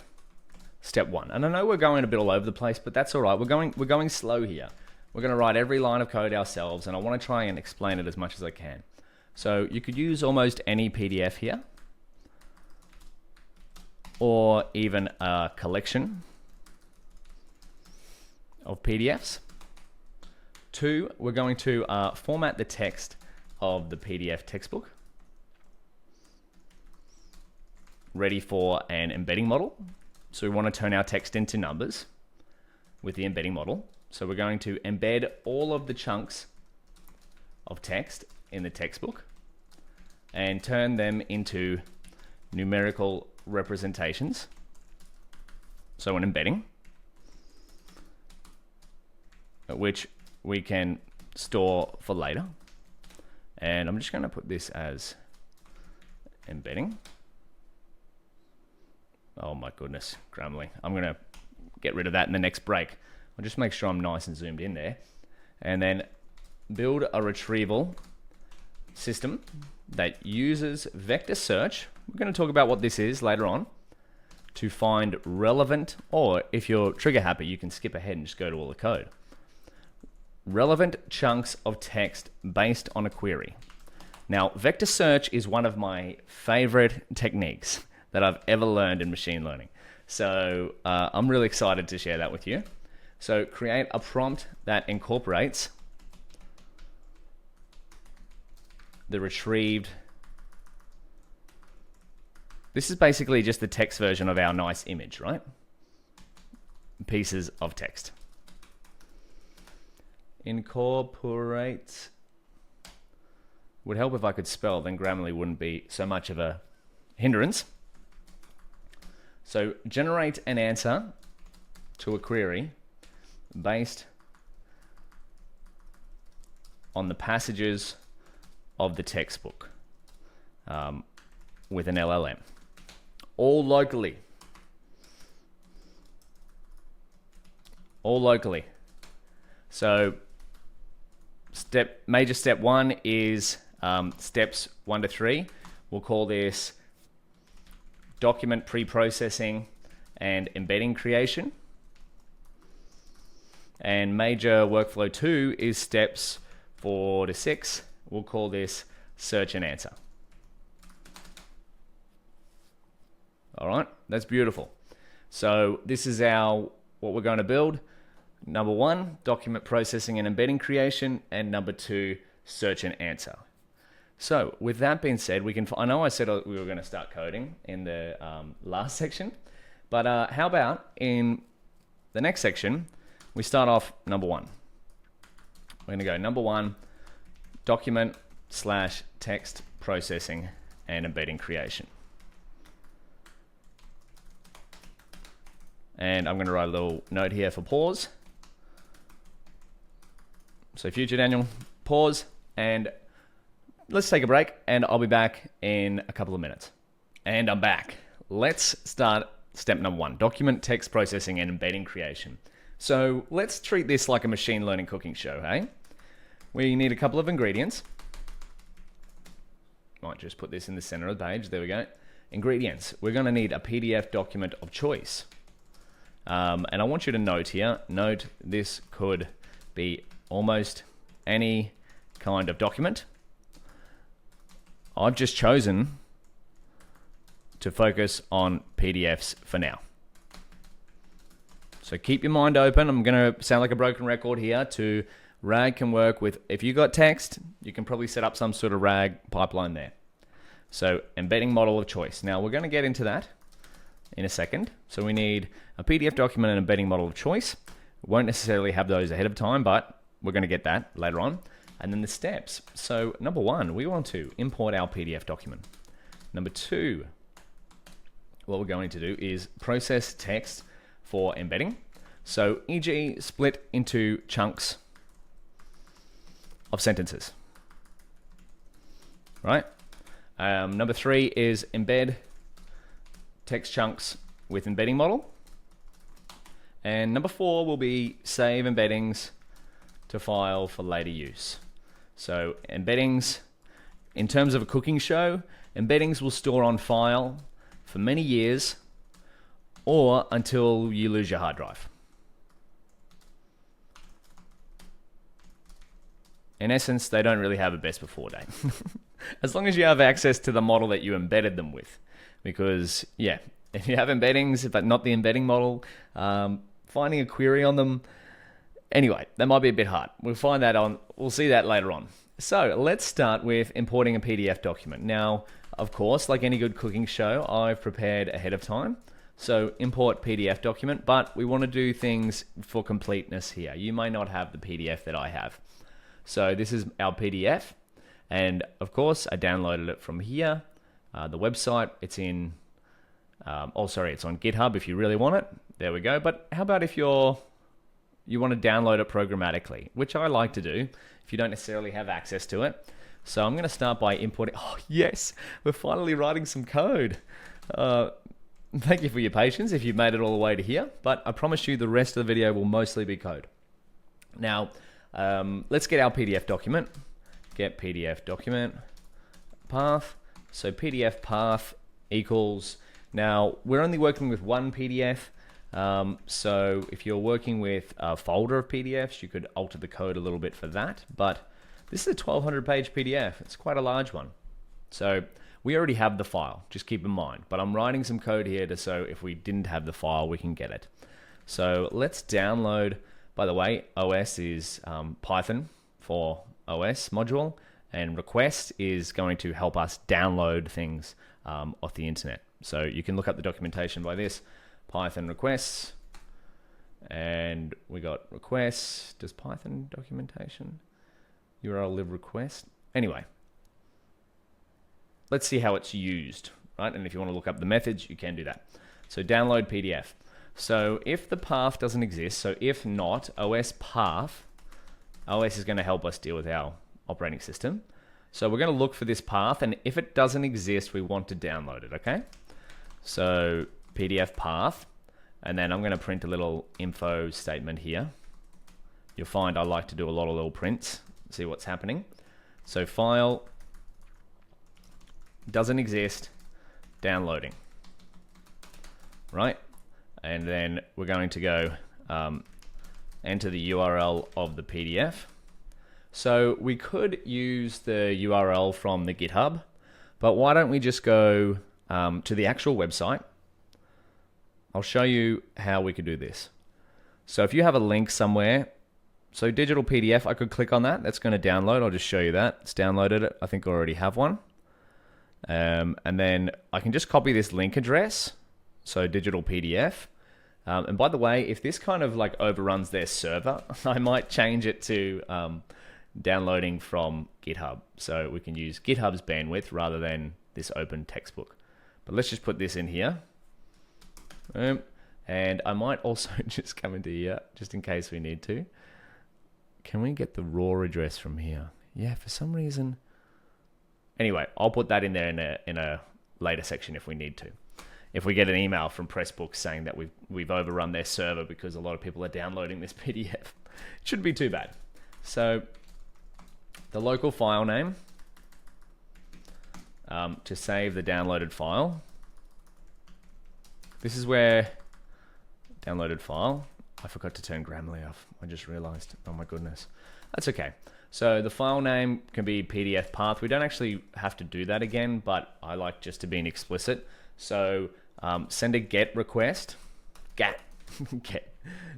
Step one. And I know we're going a bit all over the place, but that's all right. We're going slow here. We're going to write every line of code ourselves, and I want to try and explain it as much as I can. So you could use almost any PDF here, or even a collection of PDFs. Two, we're going to format the text of the PDF textbook, ready for an embedding model. So we want to turn our text into numbers with the embedding model. So we're going to embed all of the chunks of text in the textbook and turn them into numerical representations. So an embedding, which we can store for later. And I'm just going to put this as embedding. Oh my goodness, Grammarly. I'm going to get rid of that in the next break. I'll just make sure I'm nice and zoomed in there. And then build a retrieval system that uses vector search. We're going to talk about what this is later on, to find relevant, or if you're trigger happy, you can skip ahead and just go to all the code. Relevant chunks of text based on a query. Now, vector search is one of my favorite techniques that I've ever learned in machine learning. So I'm really excited to share that with you. So create a prompt that incorporates the retrieved. This is basically just the text version of our nice image, right? Pieces of text. Incorporate. Would help if I could spell, then Grammarly wouldn't be so much of a hindrance. So generate an answer to a query based on the passages of the textbook. with an LLM. All locally. All locally. So major step 1 is steps 1 to 3. We'll call this document pre-processing and embedding creation. And major workflow 2 is steps 4 to 6. We'll call this search and answer. All right, that's beautiful. So this is what we're going to build. Number 1, document processing and embedding creation, and number 2, search and answer. So with that being said, I know I said we were going to start coding in the last section, but how about in the next section, we start off number 1. We're going to go number 1, document/text processing and embedding creation. And I'm going to write a little note here for pause. So future Daniel, pause, and let's take a break, and I'll be back in a couple of minutes. And I'm back. Let's start step number 1, document text processing and embedding creation. So let's treat this like a machine learning cooking show, hey? We need a couple of ingredients. Might just put this in the center of the page. There we go. Ingredients. We're going to need a PDF document of choice. And I want you to note here, this could be almost any kind of document. I've just chosen to focus on PDFs for now. So keep your mind open. I'm going to sound like a broken record here. RAG can work with, if you got text, you can probably set up some sort of RAG pipeline there. So embedding model of choice. Now we're going to get into that in a second. So we need a PDF document and embedding model of choice. We won't necessarily have those ahead of time, but we're going to get that later on. And then the steps. So number 1, we want to import our PDF document. Number 2, what we're going to do is process text for embedding. So e.g. split into chunks of sentences. Right? Number 3 is embed text chunks with embedding model. And number 4 will be save embeddings to file for later use. So embeddings, in terms of a cooking show, embeddings will store on file for many years or until you lose your hard drive. In essence, they don't really have a best before date. As long as you have access to the model that you embedded them with. Because, yeah, if you have embeddings, but not the embedding model, finding a query on them, anyway, that might be a bit hard. We'll see that later on. So let's start with importing a PDF document. Now, of course, like any good cooking show, I've prepared ahead of time. So import PDF document, but we want to do things for completeness here. You may not have the PDF that I have. So this is our PDF. And of course, I downloaded it from here. The website, it's on GitHub if you really want it. There we go. But how about if you want to download it programmatically, which I like to do if you don't necessarily have access to it. So I'm going to start by importing. Oh, yes, we're finally writing some code. Thank you for your patience if you've made it all the way to here, but I promise you the rest of the video will mostly be code. Now, let's get our PDF document. Get PDF document path. So PDF path equals, now we're only working with one PDF. So if you're working with a folder of PDFs, you could alter the code a little bit for that. But this is a 1200 page PDF. It's quite a large one. So we already have the file, just keep in mind. But I'm writing some code here so if we didn't have the file, we can get it. So let's download, by the way, OS is Python for OS module, and request is going to help us download things off the internet. So you can look up the documentation by this. Python requests, and we got requests. Does Python documentation URL live request? Anyway, let's see how it's used, right? And if you want to look up the methods, you can do that. So download PDF. So if the path doesn't exist, so if not OS path, OS is going to help us deal with our operating system. So we're going to look for this path, and if it doesn't exist, we want to download it, okay? So PDF path, and then I'm going to print a little info statement here. You'll find I like to do a lot of little prints, see what's happening. So file doesn't exist, downloading, right? And then we're going to go enter the URL of the PDF. So we could use the URL from the GitHub, but why don't we just go to the actual website? I'll show you how we could do this. So if you have a link somewhere, so digital PDF, I could click on that. That's going to download. I'll just show you that. It's downloaded it. I think I already have one. And then I can just copy this link address. So digital PDF. And by the way, if this kind of like overruns their server, I might change it to downloading from GitHub. So we can use GitHub's bandwidth rather than this open textbook. But let's just put this in here. And I might also just come into here just in case we need to. Can we get the raw address from here? Yeah, for some reason. Anyway, I'll put that in there in a later section if we need to. If we get an email from Pressbooks saying that we've overrun their server because a lot of people are downloading this PDF, it shouldn't be too bad. So the local file name to save the downloaded file. This is where downloaded file. I forgot to turn Grammarly off. I just realized. Oh my goodness. That's okay. So the file name can be PDF path. We don't actually have to do that again, but I like just to be explicit. So send a get request. Get.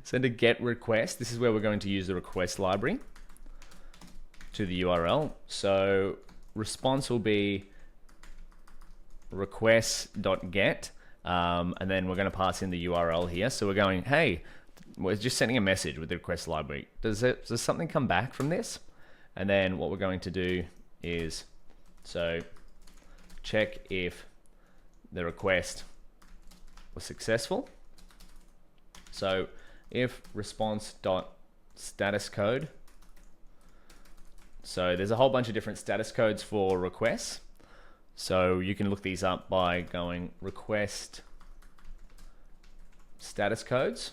Send a get request. This is where we're going to use the request library to the URL. So response will be request.get. And then we're going to pass in the URL here. So we're going, hey, we're just sending a message with the request library. Does something come back from this? And then what we're going to do is, so check if the request was successful. So if response.status code. So there's a whole bunch of different status codes for requests. So you can look these up by going request status codes.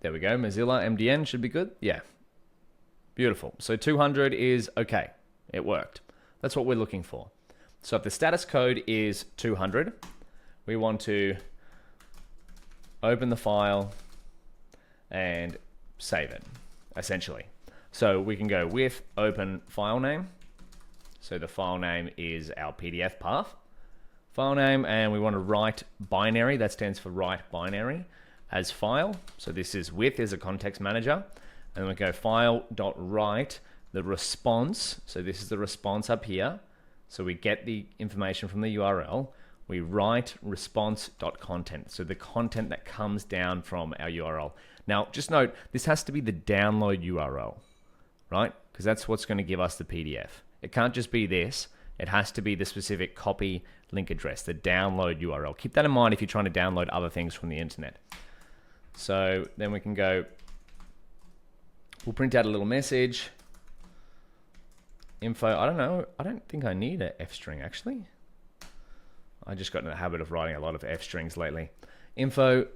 There we go. Mozilla MDN should be good. Yeah. Beautiful. So 200 is okay. It worked. That's what we're looking for. So if the status code is 200, we want to open the file and save it, essentially. So we can go with open file name. So the file name is our PDF path file name, and we want to write binary. That stands for write binary as file. So this is with is a context manager, and we go file.write the response. So this is the response up here. So we get the information from the URL. We write response.content. So the content that comes down from our URL. Now, just note, this has to be the download URL, right? Because that's what's going to give us the PDF. It can't just be this. It has to be the specific copy link address, the download URL. Keep that in mind if you're trying to download other things from the internet. So then we can go, we'll print out a little message. Info, I don't know. I don't think I need an F string actually. I just got in the habit of writing a lot of F strings lately. Info,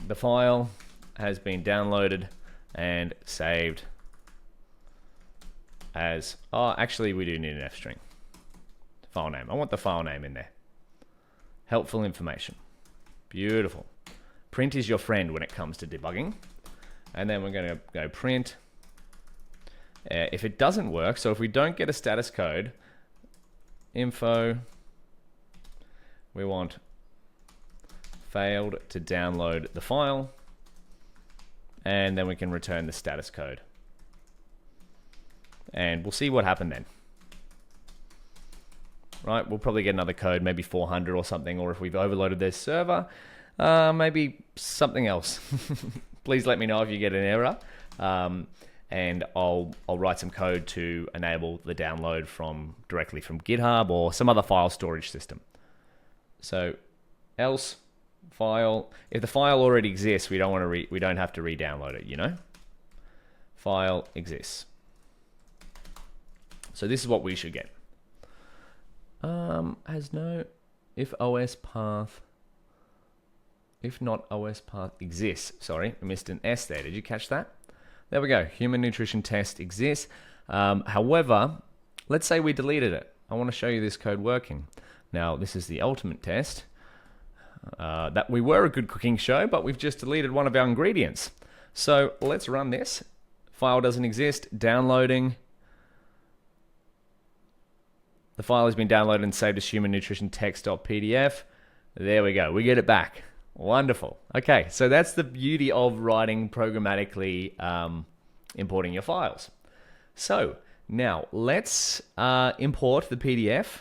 the file has been downloaded and saved as, oh, actually we do need an F string. File name. I want the file name in there. Helpful information. Beautiful. Print is your friend when it comes to debugging. And then we're going to go print. If it doesn't work, so if we don't get a status code, info, we want failed to download the file, and then we can return the status code. And we'll see what happened then. Right, we'll probably get another code, maybe 400 or something, or if we've overloaded their server, maybe something else. Please let me know if you get an error, and I'll write some code to enable the download directly from GitHub or some other file storage system. So else file, if the file already exists, we don't have to re-download it, you know? File exists. So this is what we should get. Has no, if OS path, if not OS path exists. Sorry, I missed an S there. Did you catch that? There we go. Human nutrition test exists. However, let's say we deleted it. I want to show you this code working. Now, this is the ultimate test. That we were a good cooking show, but we've just deleted one of our ingredients. So let's run this. File doesn't exist. Downloading. The file has been downloaded and saved as human nutrition text.pdf. There we go. We get it back. Wonderful. Okay, so that's the beauty of writing programmatically, importing your files. So now let's import the PDF.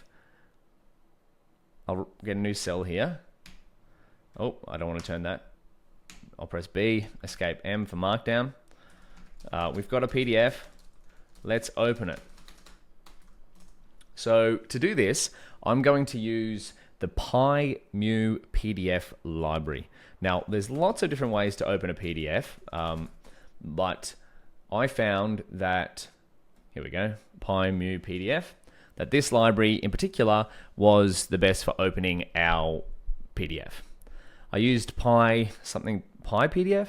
I'll get a new cell here. Oh, I don't want to turn that. I'll press B, escape M for markdown. We've got a PDF. Let's open it. So to do this, I'm going to use the PyMu PDF library. Now, there's lots of different ways to open a PDF, but I found that, here we go, PyMu PDF, that this library in particular was the best for opening our PDF. I used PyPDF,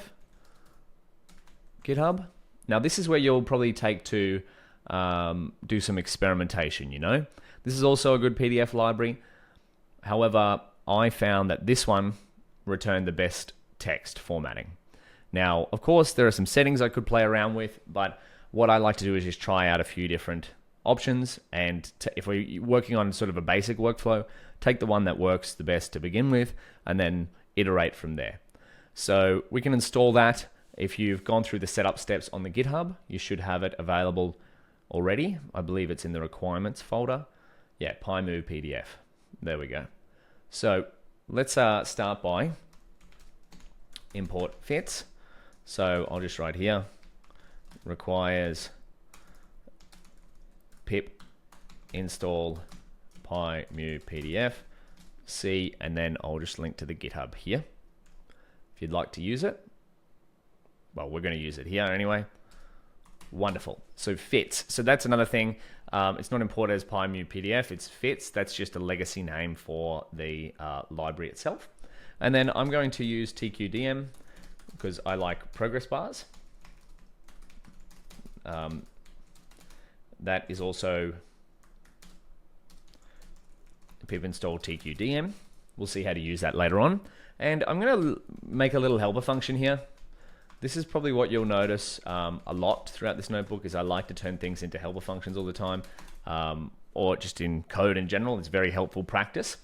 GitHub. Now, this is where you'll probably take to do some experimentation, you know. This is also a good PDF library. However, I found that this one returned the best text formatting. Now, of course, there are some settings I could play around with, but what I like to do is just try out a few different options, and if we're working on sort of a basic workflow, take the one that works the best to begin with, and then iterate from there. So we can install that. If you've gone through the setup steps on the GitHub, you should have it available already. I believe it's in the requirements folder. Yeah, PyMu PDF. There we go. So let's start by import fits. So I'll just write here, requires pip install PyMu PDF C, and then I'll just link to the GitHub here if you'd like to use it. Well, we're going to use it here anyway. Wonderful. So fits. So that's another thing. It's not imported as PyMu PDF. It's fits. That's just a legacy name for the library itself. And then I'm going to use TQDM because I like progress bars. That is also pip install TQDM. We'll see how to use that later on. And I'm going to make a little helper function here. This is probably what you'll notice a lot throughout this notebook, is I like to turn things into helper functions all the time, or just in code in general. It's very helpful practice.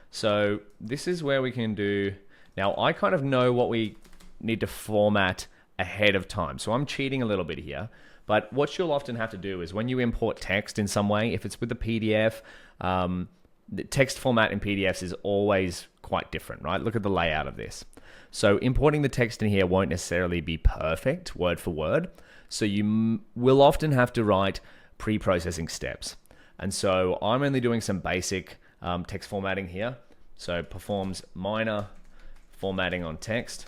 So this is where we can do, now I kind of know what we need to format ahead of time. So I'm cheating a little bit here, but what you'll often have to do is when you import text in some way, if it's with a PDF, the text format in PDFs is always quite different, right? Look at the layout of this. So importing the text in here won't necessarily be perfect word for word. So you will often have to write pre-processing steps. And so I'm only doing some basic text formatting here. So performs minor formatting on text.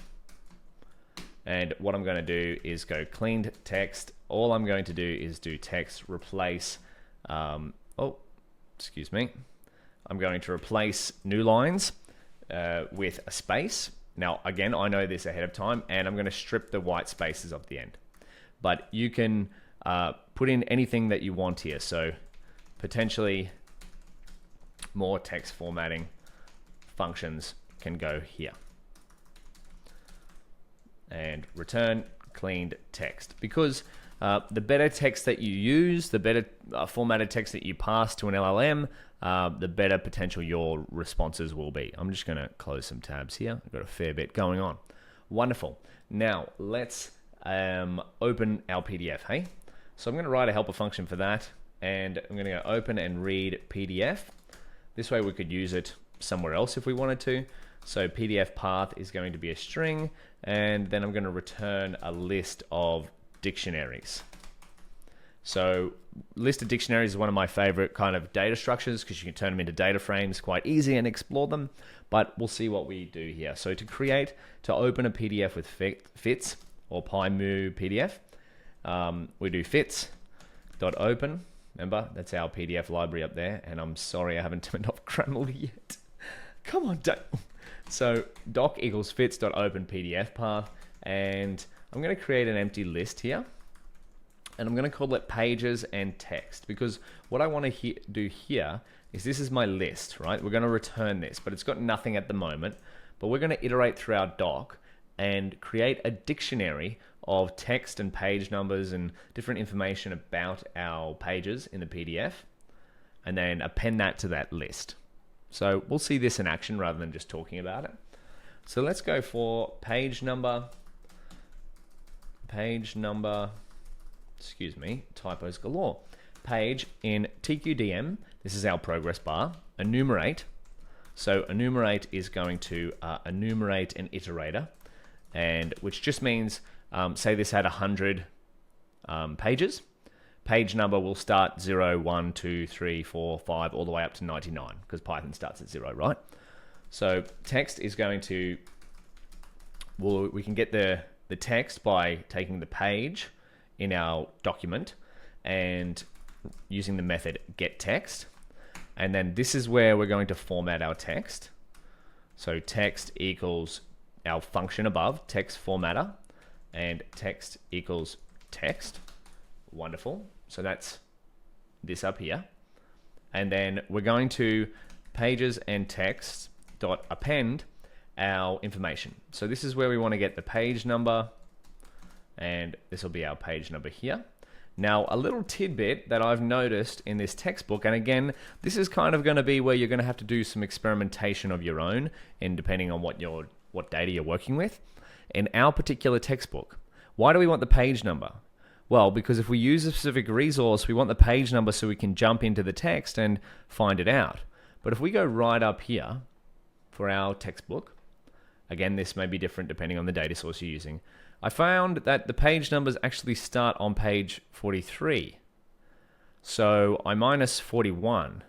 And what I'm going to do is go cleaned text. All I'm going to do is do text replace, excuse me. I'm going to replace new lines with a space. Now, again, I know this ahead of time, and I'm going to strip the white spaces off the end. But you can put in anything that you want here. So potentially more text formatting functions can go here. And return cleaned text. Because the better text that you use, the better formatted text that you pass to an LLM, the better potential your responses will be. I'm just going to close some tabs here. I've got a fair bit going on. Wonderful. Now let's open our PDF, hey? So I'm going to write a helper function for that, and I'm going to go open and read PDF. This way we could use it somewhere else if we wanted to. So PDF path is going to be a string, and then I'm going to return a list of dictionaries. So list of dictionaries is one of my favorite kind of data structures because you can turn them into data frames quite easy and explore them, but we'll see what we do here. So to open a PDF with fits or PyMu PDF, we do fits.open, Remember, that's our PDF library up there, and I'm sorry I haven't turned off Grammarly yet. Come on, Daniel. So doc equals fits.open PDF path, and I'm going to create an empty list here, and I'm going to call it pages and text, because what I want to do here is this is my list, right? We're going to return this, but it's got nothing at the moment, but we're going to iterate through our doc and create a dictionary of text and page numbers and different information about our pages in the PDF, and then append that to that list. So we'll see this in action rather than just talking about it. So let's go for page number, excuse me, typos galore. Page in TQDM, this is our progress bar, enumerate. So enumerate is going to enumerate an iterator, and which just means, say this had 100 pages. Page number will start 0, 1, 2, 3, 4, 5, all the way up to 99, because Python starts at 0, right? So text is going to, well, we can get the text by taking the page in our document and using the method getText. And then this is where we're going to format our text. So text equals our function above, text formatter, and text equals text. Wonderful. So that's this up here. And then we're going to pages and text dot append our information. So this is where we want to get the page number, and this will be our page number here. Now, a little tidbit that I've noticed in this textbook, and again, this is kind of going to be where you're going to have to do some experimentation of your own, and depending on what data you're working with. In our particular textbook, why do we want the page number? Well, because if we use a specific resource, we want the page number so we can jump into the text and find it out. But if we go right up here for our textbook, again, this may be different depending on the data source you're using. I found that the page numbers actually start on page 43. So I minus 41.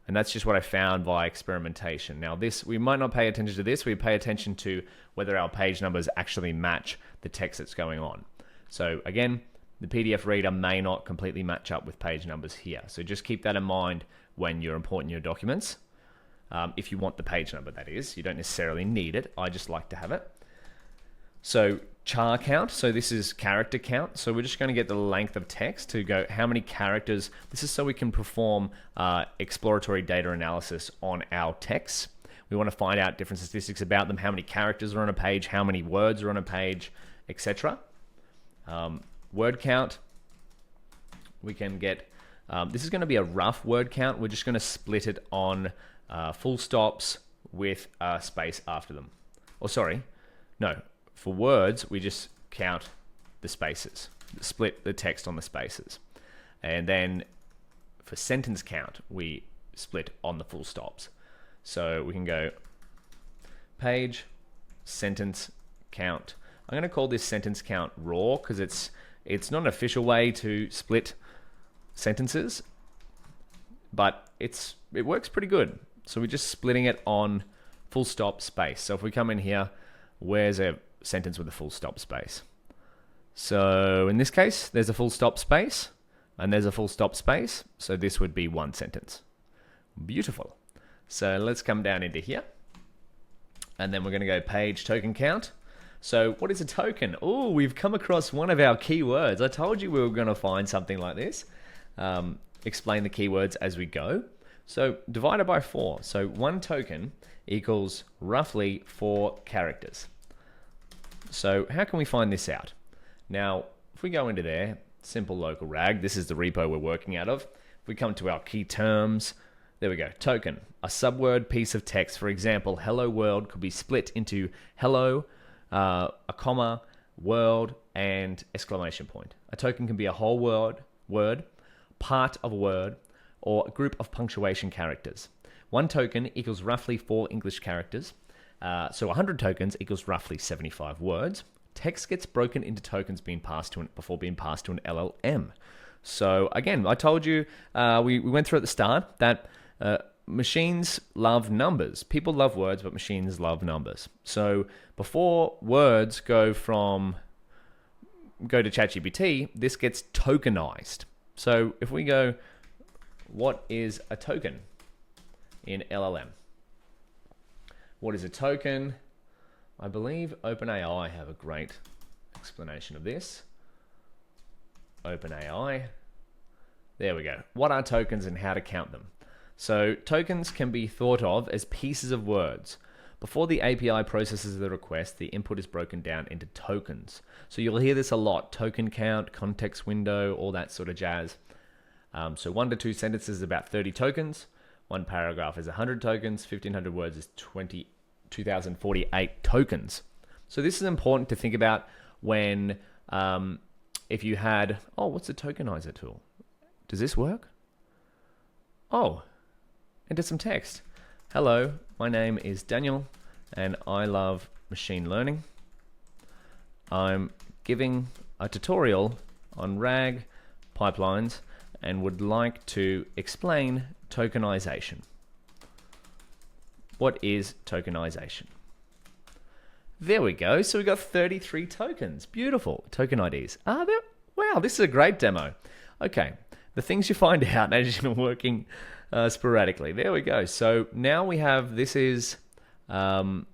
And that's just what I found via experimentation. Now this, we might not pay attention to this, we pay attention to whether our page numbers actually match the text that's going on. So again, the PDF reader may not completely match up with page numbers here. So just keep that in mind when you're importing your documents. If you want the page number, that is. You don't necessarily need it. I just like to have it. So char count, so this is character count. So we're just going to get the length of text to go how many characters. This is so we can perform exploratory data analysis on our texts. We want to find out different statistics about them, how many characters are on a page, how many words are on a page, etc. Word count, we can get, this is going to be a rough word count. We're just going to split it on full stops with a space after them. Or sorry, no, for words, we just count the spaces, split the text on the spaces. And then for sentence count, we split on the full stops. So we can go page, sentence, count. I'm going to call this sentence count raw because it's not an official way to split sentences, but it works pretty good. So we're just splitting it on full stop space. So if we come in here, where's a sentence with a full stop space? So in this case, there's a full stop space and there's a full stop space. So this would be one sentence. Beautiful. So let's come down into here and then we're going to go page token count. So what is a token? Oh, we've come across one of our keywords. I told you we were going to find something like this. Explain the keywords as we go. So divided by 4. So one token equals roughly 4 characters. So how can we find this out? Now, if we go into there, simple local rag, this is the repo we're working out of. If we come to our key terms, there we go, token, a subword piece of text. For example, hello world could be split into hello, a comma, world, and exclamation point. A token can be a whole word, part of a word, or a group of punctuation characters. One token equals roughly 4 English characters. So 100 tokens equals roughly 75 words. Text gets broken into tokens before being passed to an LLM. So again, I told you, we went through at the start that machines love numbers. People love words, but machines love numbers. So before words go to ChatGPT, this gets tokenized. So if we go, what is a token in LLM? What is a token? I believe OpenAI have a great explanation of this. OpenAI. There we go. What are tokens and how to count them? So tokens can be thought of as pieces of words. Before the API processes the request, the input is broken down into tokens. So you'll hear this a lot: token count, context window, all that sort of jazz. So 1 to 2 sentences is about 30 tokens. 1 paragraph is 100 tokens. 1500 words is 2048 tokens. So this is important to think about when, if you had, oh, what's a tokenizer tool? Does this work? Oh, enter some text. Hello, my name is Daniel and I love machine learning. I'm giving a tutorial on RAG pipelines and would like to explain tokenization. What is tokenization? There we go. So we got 33 tokens. Beautiful. Token IDs. Wow, this is a great demo. Okay, the things you find out as you're working sporadically. There we go. So now we have, this is the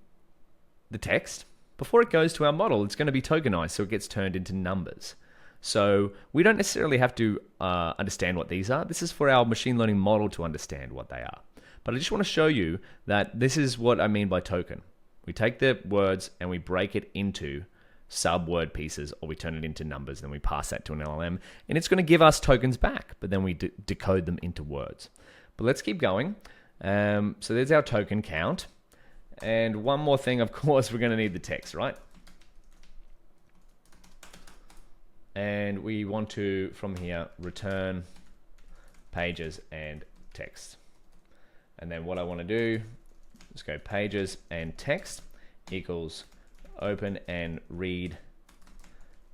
text. Before it goes to our model, it's going to be tokenized, so it gets turned into numbers. So we don't necessarily have to understand what these are. This is for our machine learning model to understand what they are. But I just want to show you that this is what I mean by token. We take the words and we break it into sub-word pieces, or we turn it into numbers, then we pass that to an LLM, and it's going to give us tokens back, but then we decode them into words. But let's keep going. So there's our token count. And one more thing, of course, we're going to need the text, right? And we want to, from here, return pages and text. And then what I want to do, let's go pages and text equals open and read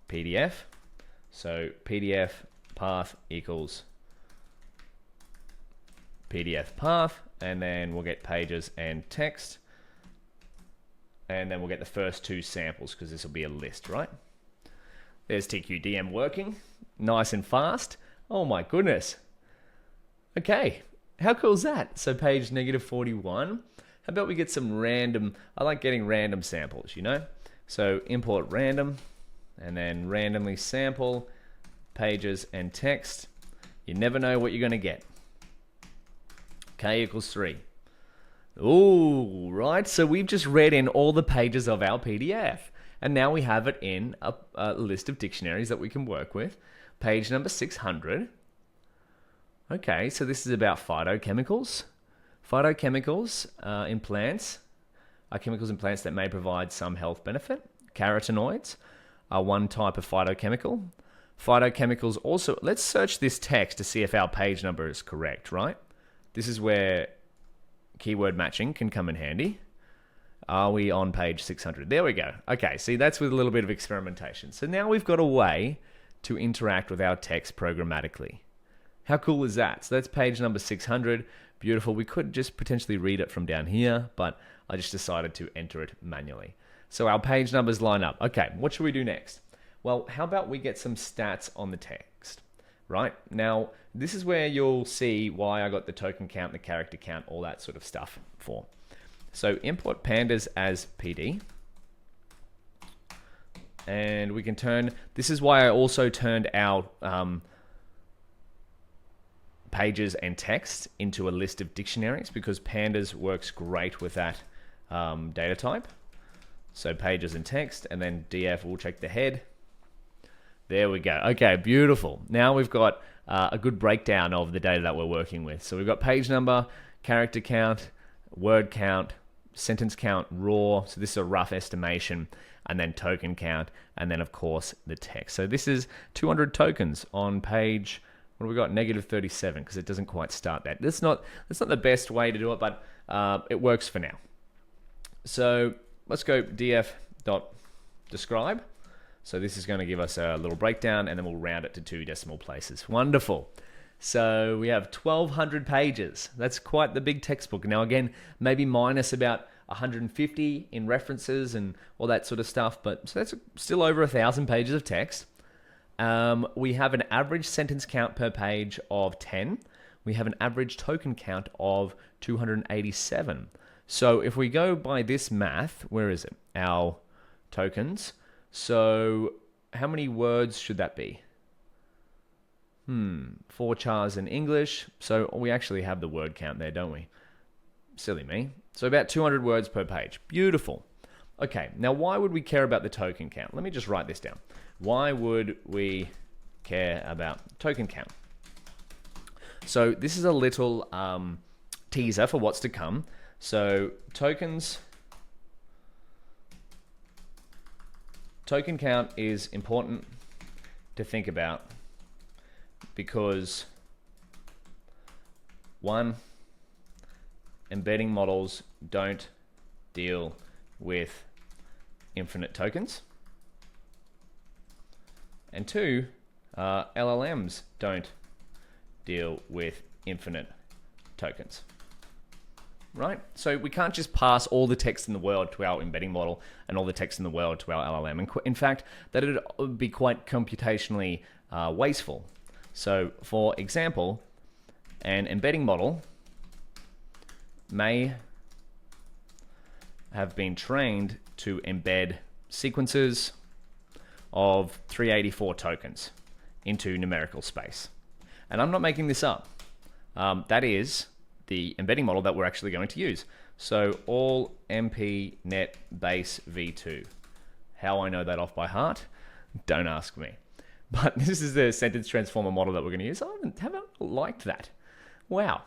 PDF. So PDF path equals PDF path, and then we'll get pages and text. And then we'll get the first 2 samples because this will be a list, right? There's TQDM working, nice and fast. Oh my goodness. Okay, how cool is that? So page -41. How about we get some random, I like getting random samples, you know? So import random, and then randomly sample pages and text. You never know what you're going to get. K equals 3. Ooh, right. So we've just read in all the pages of our PDF. And now we have it in a list of dictionaries that we can work with. Page number 600. Okay, so this is about phytochemicals. Phytochemicals in plants are chemicals in plants that may provide some health benefit. Carotenoids are one type of phytochemical. Phytochemicals also, let's search this text to see if our page number is correct, right? This is where keyword matching can come in handy. Are we on page 600? There we go. Okay, see, that's with a little bit of experimentation. So now we've got a way to interact with our text programmatically. How cool is that? So that's page number 600. Beautiful. We could just potentially read it from down here, but I just decided to enter it manually. So our page numbers line up. Okay, what should we do next? Well, how about we get some stats on the text, right? Now, this is where you'll see why I got the token count, the character count, all that sort of stuff for. So import pandas as PD. And we can turn, this is why I also turned our pages and text into a list of dictionaries, because pandas works great with that data type. So pages and text, and then df, we'll check the head. There we go. Okay, beautiful. Now we've got a good breakdown of the data that we're working with. So we've got page number, character count, word count, sentence count, raw. So this is a rough estimation, and then token count, and then of course the text. So this is 200 tokens on page, what have we got? -37, because it doesn't quite start that. That's not the best way to do it, but it works for now. So let's go df.describe. So this is going to give us a little breakdown, and then we'll round it to 2 decimal places. Wonderful. So we have 1,200 pages. That's quite the big textbook. Now again, maybe minus about 150 in references and all that sort of stuff, but so that's still over 1,000 pages of text. We have an average sentence count per page of 10. We have an average token count of 287. So if we go by this math, where is it? Our tokens. So how many words should that be? 4 chars in English. So we actually have the word count there, don't we? Silly me. So about 200 words per page. Beautiful. Okay, now why would we care about the token count? Let me just write this down. Why would we care about token count? So this is a little teaser for what's to come. So token count is important to think about because, one, embedding models don't deal with infinite tokens. And two, LLMs don't deal with infinite tokens. Right? So we can't just pass all the text in the world to our embedding model and all the text in the world to our LLM. And in fact, that would be quite computationally wasteful. So for example, an embedding model may have been trained to embed sequences of 384 tokens into numerical space. And I'm not making this up. That is the embedding model that we're actually going to use. So all np net base v2. How I know that off by heart? Don't ask me. But this is the sentence transformer model that we're going to use. I haven't liked that. Wow.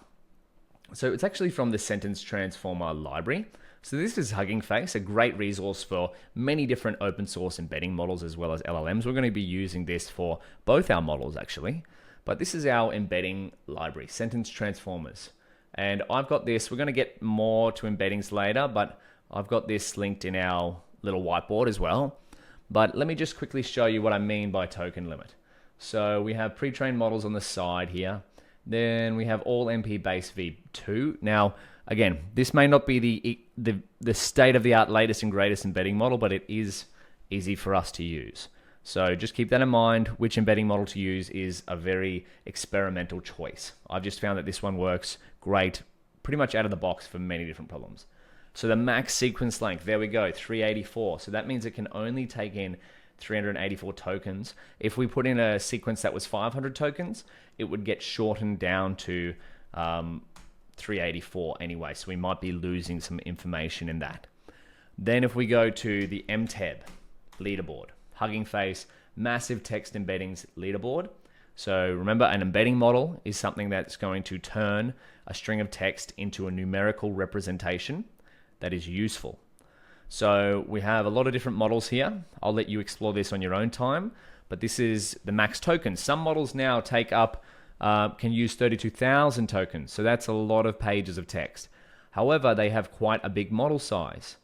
So it's actually from the sentence transformer library. So this is Hugging Face, a great resource for many different open source embedding models as well as LLMs. We're going to be using this for both our models actually. But this is our embedding library, sentence transformers. And I've got this, we're going to get more to embeddings later, but I've got this linked in our little whiteboard as well. But let me just quickly show you what I mean by token limit. So we have pre-trained models on the side here. Then we have all MP base v2. Now, again, this may not be the state-of-the-art latest and greatest embedding model, but it is easy for us to use. So just keep that in mind. Which embedding model to use is a very experimental choice. I've just found that this one works great, pretty much out of the box for many different problems. So the max sequence length, there we go, 384. So that means it can only take in 384 tokens. If we put in a sequence that was 500 tokens, it would get shortened down to 384 anyway. So we might be losing some information in that. Then if we go to the MTEB leaderboard, Hugging Face, massive text embeddings leaderboard. So remember, an embedding model is something that's going to turn a string of text into a numerical representation that is useful. So we have a lot of different models here. I'll let you explore this on your own time, but this is the max tokens. Some models now take up, can use 32,000 tokens. So that's a lot of pages of text. However, they have quite a big model size.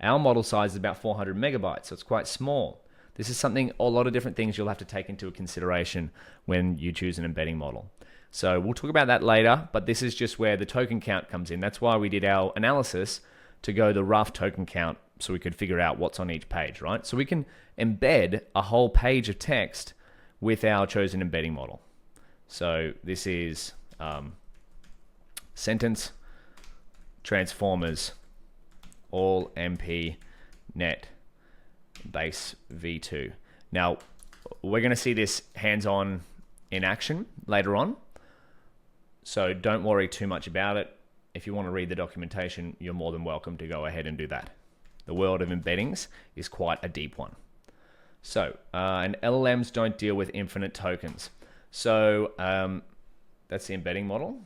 Our model size is about 400 megabytes, so it's quite small. This is something, a lot of different things you'll have to take into consideration when you choose an embedding model. So we'll talk about that later, but this is just where the token count comes in. That's why we did our analysis to go the rough token count so we could figure out what's on each page, right? So we can embed a whole page of text with our chosen embedding model. So this is sentence transformers, all MP net base v2. Now, we're going to see this hands-on in action later on. So don't worry too much about it. If you want to read the documentation, you're more than welcome to go ahead and do that. The world of embeddings is quite a deep one. So, and LLMs don't deal with infinite tokens. So that's the embedding model.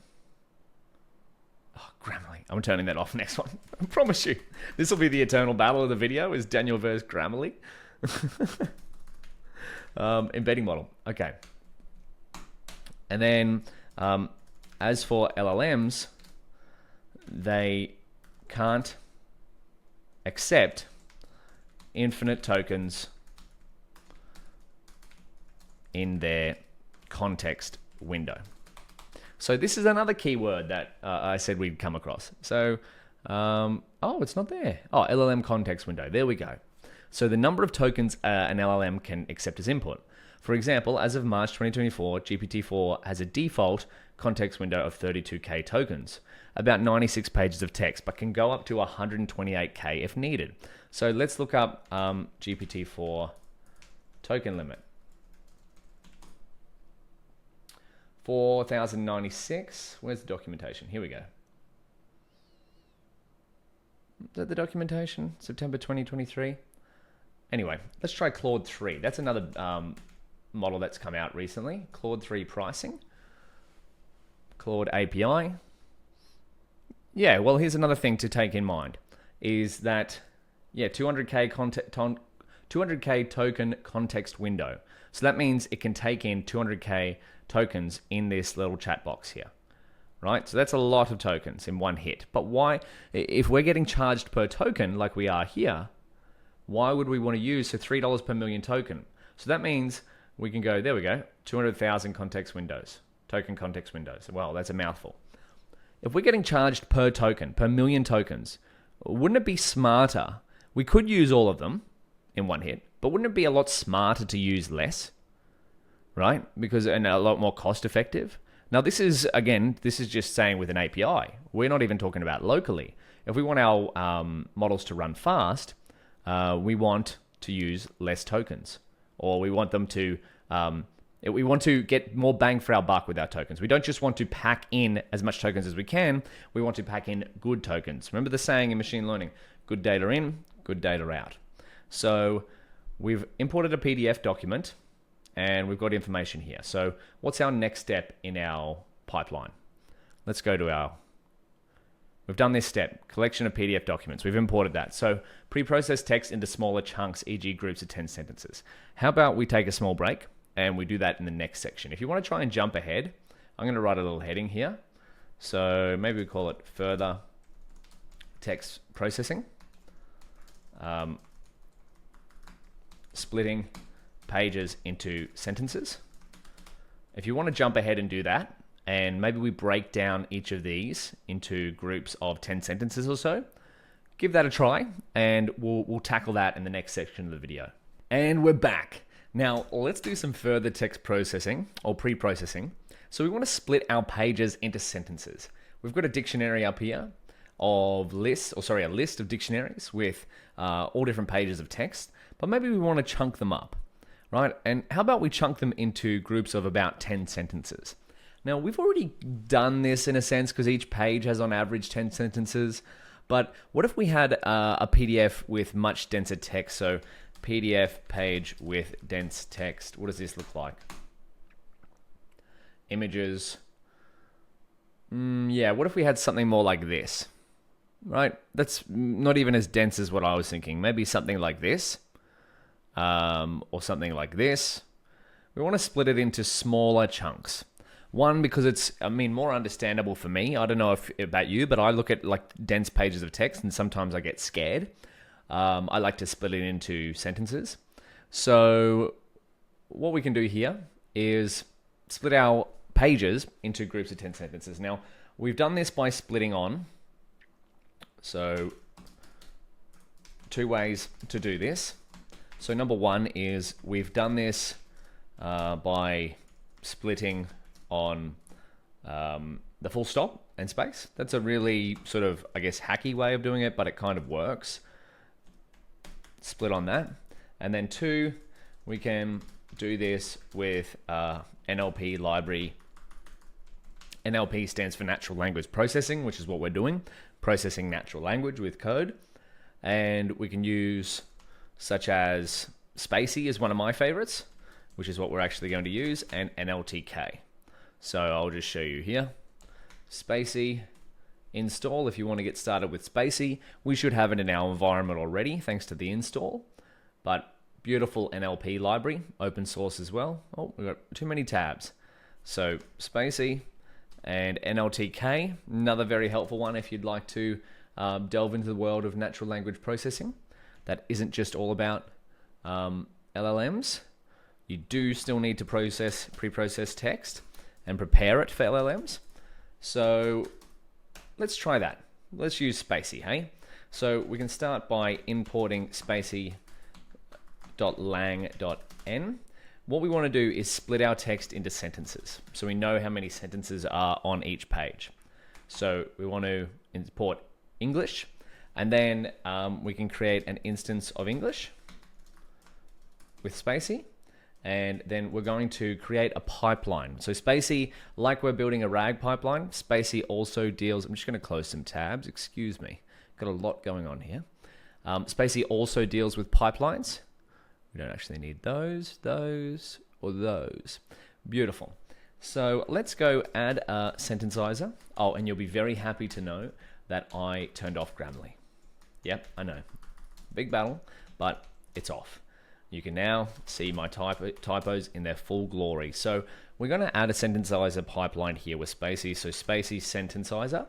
Oh, Grammarly. I'm turning that off next one. I promise you. This will be the eternal battle of the video, is Daniel versus Grammarly. Embedding model. Okay. And then as for LLMs, they can't accept infinite tokens in their context window. So this is another keyword that I said we'd come across. So, oh, it's not there. Oh, LLM context window. There we go. So the number of tokens an LLM can accept as input. For example, as of March 2024, GPT-4 has a default context window of 32K tokens, about 96 pages of text, but can go up to 128K if needed. So let's look up GPT-4 token limit. 4,096. Where's the documentation? Here we go. Is that the documentation? September 2023. Anyway, let's try Claude 3. That's another model that's come out recently. Claude 3 pricing. Claude API. Yeah, well, here's another thing to take in mind is that, yeah, 200K token context window. So that means it can take in 200K tokens in this little chat box here, right? So that's a lot of tokens in one hit. But why, if we're getting charged per token like we are here, why would we want to use $3 per million token? So that means we can go, there we go, 200,000 context windows, token context windows. Well, that's a mouthful. If we're getting charged per token, per million tokens, wouldn't it be smarter? We could use all of them in one hit, but wouldn't it be a lot smarter to use less? Right? Because, and a lot more cost effective. Now this is, again, this is just saying with an API. We're not even talking about locally. If we want our models to run fast, we want to use less tokens, or we want them to, we want to get more bang for our buck with our tokens. We don't just want to pack in as much tokens as we can. We want to pack in good tokens. Remember the saying in machine learning, good data in, good data out. So we've imported a PDF document and we've got information here. So what's our next step in our pipeline? Let's go to we've done this step, collection of PDF documents. We've imported that. So pre-process text into smaller chunks, e.g. groups of 10 sentences. How about we take a small break and we do that in the next section? If you want to try and jump ahead, I'm going to write a little heading here. So maybe we call it further text processing, splitting pages into sentences. If you want to jump ahead and do that, and maybe we break down each of these into groups of 10 sentences or so, give that a try, and we'll tackle that in the next section of the video. And we're back. Now, let's do some further text processing or pre-processing. So we want to split our pages into sentences. We've got a dictionary up here of lists, a list of dictionaries with all different pages of text, but maybe we want to chunk them up. Right? And how about we chunk them into groups of about 10 sentences? Now, we've already done this in a sense because each page has on average 10 sentences. But what if we had a PDF with much denser text? So PDF page with dense text. What does this look like? Images. Yeah, what if we had something more like this? Right? That's not even as dense as what I was thinking. Maybe something like this. Or something like this. We want to split it into smaller chunks. One, because it's, more understandable for me. I don't know about you, but I look at like dense pages of text and sometimes I get scared. I like to split it into sentences. So what we can do here is split our pages into groups of 10 sentences. Now, we've done this by splitting on. So 2 ways to do this. So number one is we've done this by splitting on the full stop and space. That's a really sort of, I guess, hacky way of doing it, but it kind of works. Split on that. And then 2, we can do this with NLP library. NLP stands for natural language processing, which is what we're doing, processing natural language with code. And we can use such as Spacey is one of my favorites, which is what we're actually going to use, and NLTK. So I'll just show you here. Spacey install. If you want to get started with Spacey, we should have it in our environment already, thanks to the install. But beautiful NLP library, open source as well. Oh, we've got too many tabs. So Spacey and NLTK, another very helpful one if you'd like to delve into the world of natural language processing. That isn't just all about LLMs. You do still need to pre-process text and prepare it for LLMs. So let's try that. Let's use Spacey, hey? So we can start by importing spacey.lang.n. what we want to do is split our text into sentences. So we know how many sentences are on each page. So we want to import English, and then we can create an instance of English with Spacey. And then we're going to create a pipeline. So Spacey, like we're building a RAG pipeline, Spacey also deals, I'm just going to close some tabs, excuse me. Got a lot going on here. Spacey also deals with pipelines. We don't actually need those, or those. Beautiful. So let's go add a sententizer. Oh, and you'll be very happy to know that I turned off Grammarly. Yep, I know. Big battle, but it's off. You can now see my typos in their full glory. So we're going to add a sententizer pipeline here with Spacey. So Spacey sententizer.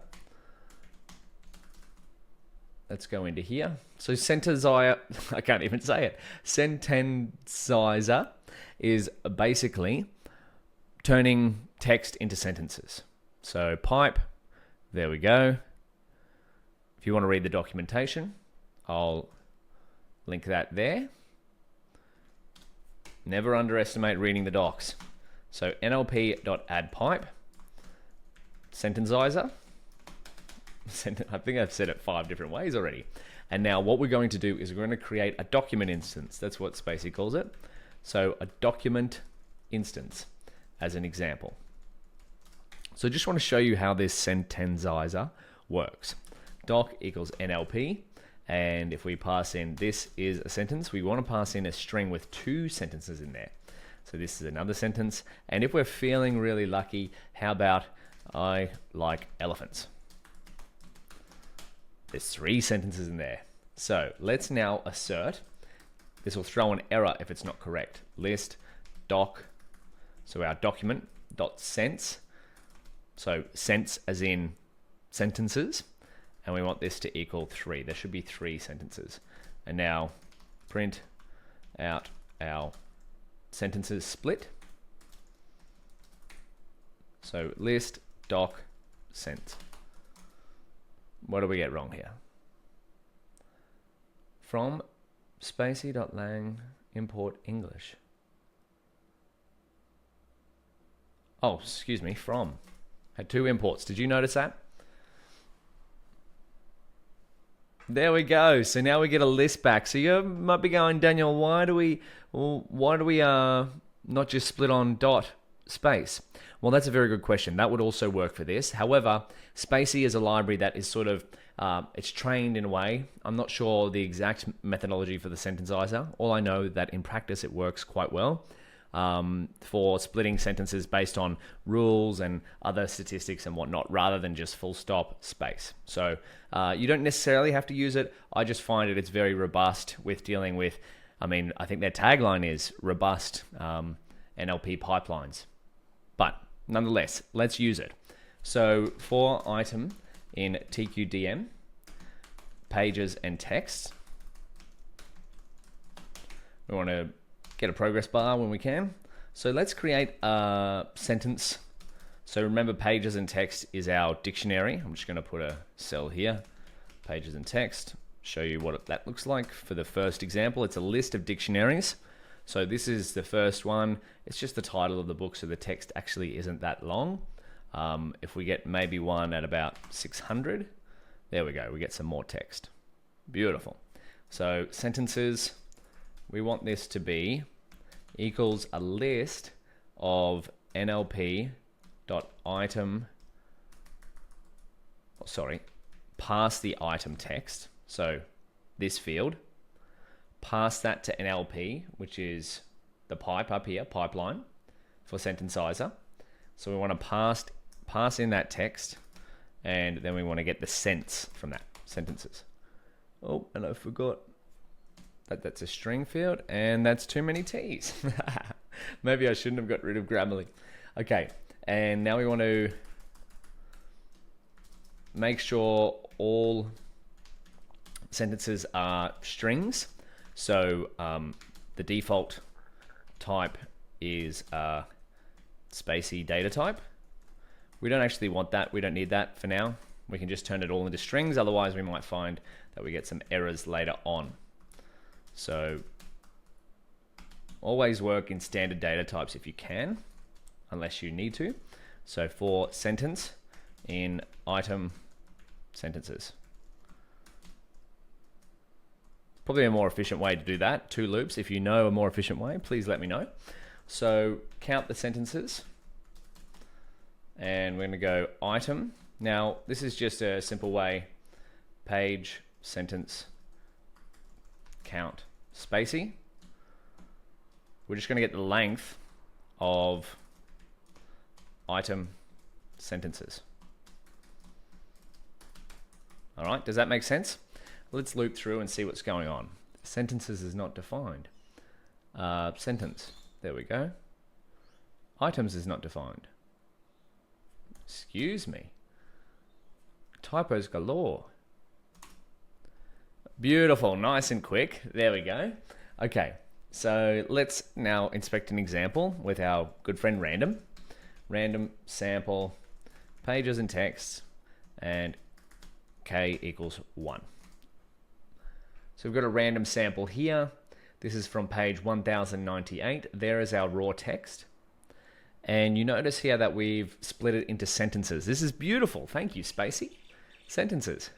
Let's go into here. So sententizer, I can't even say it. Sententizer is basically turning text into sentences. So pipe, there we go. If you want to read the documentation, I'll link that there. Never underestimate reading the docs. So nlp.addPipe, sententizer. I think I've said it 5 different ways already. And now what we're going to do is we're going to create a document instance. That's what Spacey calls it. So a document instance as an example. So I just want to show you how this sententizer works. Doc equals NLP. And if we pass in, this is a sentence, we want to pass in a string with 2 sentences in there. So this is another sentence. And if we're feeling really lucky, how about I like elephants? There's 3 sentences in there. So let's now assert. This will throw an error if it's not correct. List doc, so our document dot sense. So sense as in sentences. And we want this to equal 3. There should be 3 sentences. And now print out our sentences split. So list doc sent. What do we get wrong here? From Spacey.lang import English. Oh, excuse me, from. Had 2 imports. Did you notice that? There we go. So now we get a list back. So you might be going, Daniel, why do we not just split on dot space? Well, that's a very good question. That would also work for this. However, Spacey is a library that is sort of, it's trained in a way. I'm not sure the exact methodology for the sententizer. All I know that in practice it works quite well for splitting sentences based on rules and other statistics and whatnot, rather than just full stop space. So you don't necessarily have to use it. I just find it's very robust with dealing with, I think their tagline is robust NLP pipelines. But nonetheless, let's use it. So for item in TQDM, pages and text, we want to get a progress bar when we can. So let's create a sentence. So remember, pages and text is our dictionary. I'm just going to put a cell here, pages and text, show you what that looks like. For the first example, it's a list of dictionaries. So this is the first one. It's just the title of the book, so the text actually isn't that long. If we get maybe one at about 600, there we go, we get some more text. Beautiful. So sentences, we want this to be equals a list of NLP.item, pass the item text. So this field, pass that to NLP, which is the pipe up here, pipeline for sententizer. So we want to pass in that text, and then we want to get the sense from that, sentences. Oh, and I forgot that that's a string field, and that's too many T's. Maybe I shouldn't have got rid of Grammarly. Okay, and now we want to make sure all sentences are strings. So the default type is Spacey data type. We don't actually want that. We don't need that for now. We can just turn it all into strings. Otherwise, we might find that we get some errors later on. So always work in standard data types if you can, unless you need to. So for sentence in item sentences. Probably a more efficient way to do that, 2 loops. If you know a more efficient way, please let me know. So count the sentences, and we're going to go item. Now, this is just a simple way, page, sentence, count, spacey. We're just going to get the length of item sentences. All right, does that make sense? Let's loop through and see what's going on. Sentences is not defined. Sentence, there we go. Items is not defined. Excuse me. Typos galore. Beautiful, nice and quick. There we go. Okay, so let's now inspect an example with our good friend random. Random sample pages and texts, and k equals 1. So we've got a random sample here. This is from page 1098. There is our raw text. And you notice here that we've split it into sentences. This is beautiful. Thank you, Spacey. Sentences.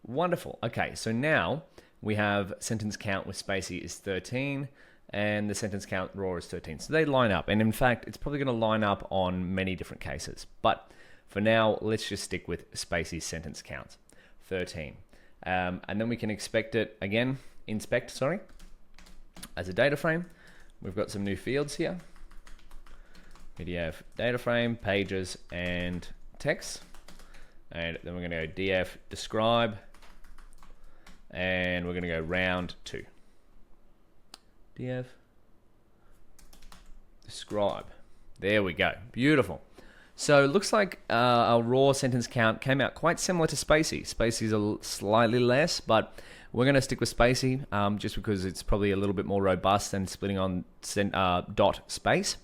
Wonderful. Okay, so now we have sentence count with Spacey is 13, and the sentence count raw is 13. So they line up. And in fact, it's probably going to line up on many different cases. But for now, let's just stick with Spacey's sentence count, 13. And then we can inspect it again, as a data frame. We've got some new fields here. PDF data frame, pages, and text. And then we're going to go df describe, and we're going to go round 2. df describe. There we go. Beautiful. So it looks like our raw sentence count came out quite similar to Spacey. Spacey's slightly less, but we're going to stick with Spacey just because it's probably a little bit more robust than splitting on dot space.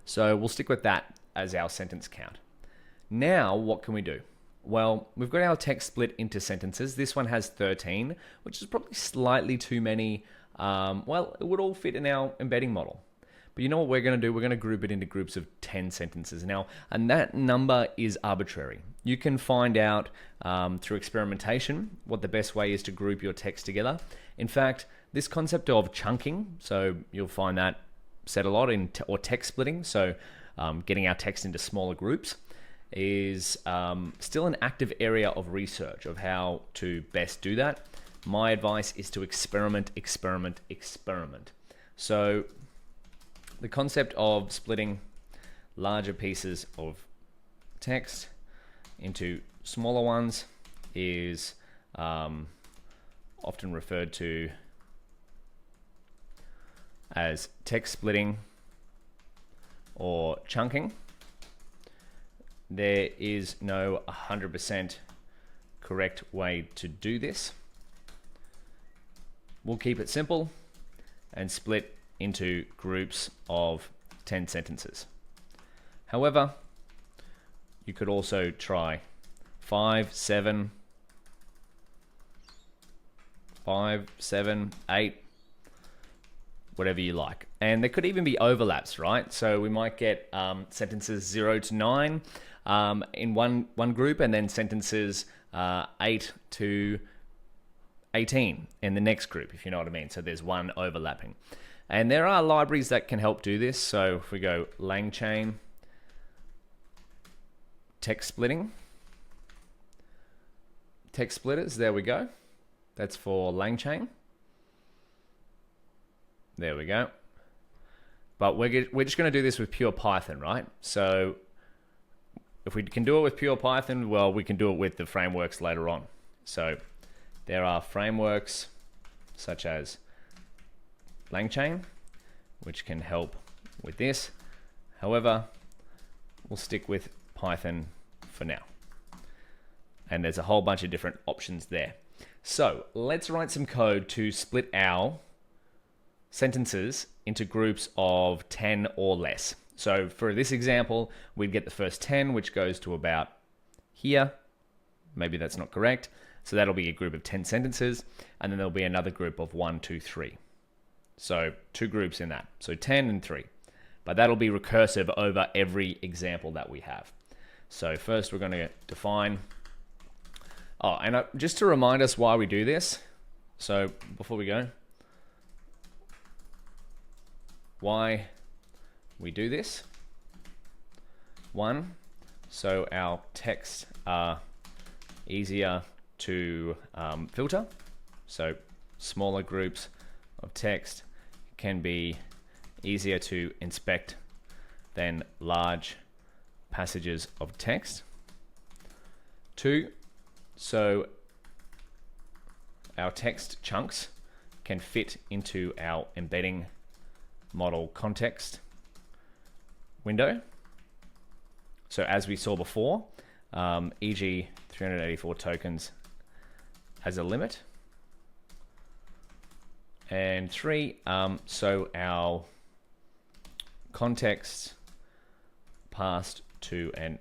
So we'll stick with that as our sentence count. Now, what can we do? Well, we've got our text split into sentences. This one has 13, which is probably slightly too many. Well, it would all fit in our embedding model. But you know what we're going to do? We're going to group it into groups of 10 sentences now, and that number is arbitrary. You can find out through experimentation what the best way is to group your text together. In fact, this concept of chunking, so you'll find that said a lot in or text splitting, so getting our text into smaller groups, is still an active area of research of how to best do that. My advice is to experiment. So the concept of splitting larger pieces of text into smaller ones is often referred to as text splitting or chunking. There is no 100% correct way to do this. We'll keep it simple and split into groups of 10 sentences. However, you could also try 5, 7, 8, whatever you like. And there could even be overlaps, right? So we might get sentences 0 to 9 in one group, and then sentences 8 to 18 in the next group, if you know what I mean. So there's one overlapping. And there are libraries that can help do this. So if we go LangChain, text splitting, text splitters, there we go. That's for LangChain. There we go. But we're just going to do this with pure Python, right? So if we can do it with pure Python, well, we can do it with the frameworks later on. So there are frameworks such as LangChain, which can help with this. However, we'll stick with Python for now. And there's a whole bunch of different options there. So let's write some code to split our sentences into groups of 10 or less. So for this example, we'd get the first 10, which goes to about here. Maybe that's not correct. So that'll be a group of 10 sentences. And then there'll be another group of 1, 2, 3. So 2 groups in that. So 10 and 3. But that'll be recursive over every example that we have. So first we're going to define. Oh, and just to remind us why we do this. So before we go, why we do this. 1, so our texts are easier to filter. So smaller groups of text can be easier to inspect than large passages of text. 2, so our text chunks can fit into our embedding model context window. So as we saw before, e.g. 384 tokens has a limit. And 3, so our context passed to an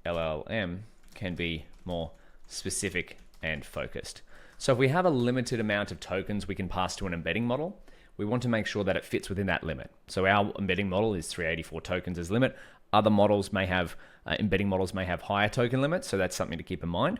LLM can be more specific and focused. So if we have a limited amount of tokens we can pass to an embedding model, we want to make sure that it fits within that limit. So our embedding model is 384 tokens as limit. Other models may have, embedding models may have higher token limits, so that's something to keep in mind.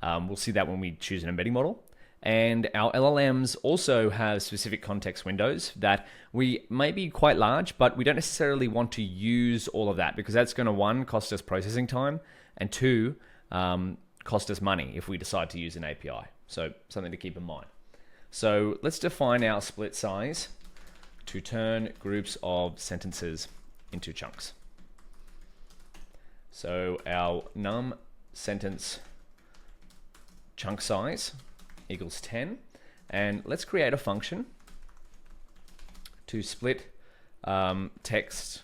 We'll see that when we choose an embedding model. And our LLMs also have specific context windows that we may be quite large, but we don't necessarily want to use all of that because that's going to, 1, cost us processing time, and 2, cost us money if we decide to use an API. So something to keep in mind. So let's define our split size to turn groups of sentences into chunks. So our num sentence chunk size equals 10. And let's create a function to split text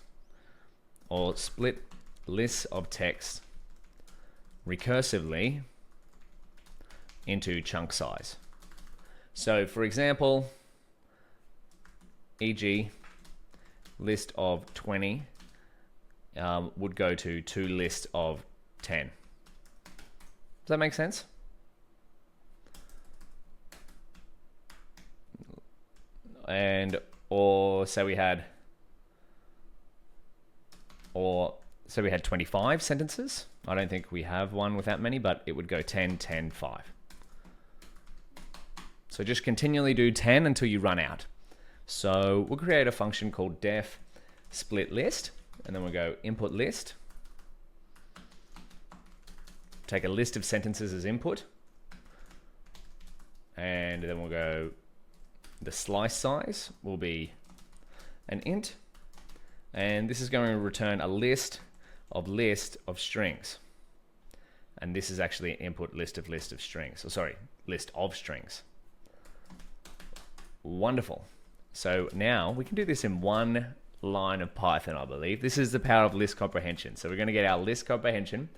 or split lists of text recursively into chunk size. So for example, e.g. list of 20 would go to 2 lists of 10. Does that make sense? And or say we had 25 sentences. I don't think we have one with that many, but it would go 10, 10, 5. So just continually do 10 until you run out. So we'll create a function called def split list, and then we'll go input list. Take a list of sentences as input, and then we'll go the slice size will be an int, and this is going to return a list of strings, and this is actually an input list of strings. So sorry, list of strings. Wonderful. So now we can do this in one line of Python, I believe. This is the power of list comprehension. So we're going to get our list comprehension,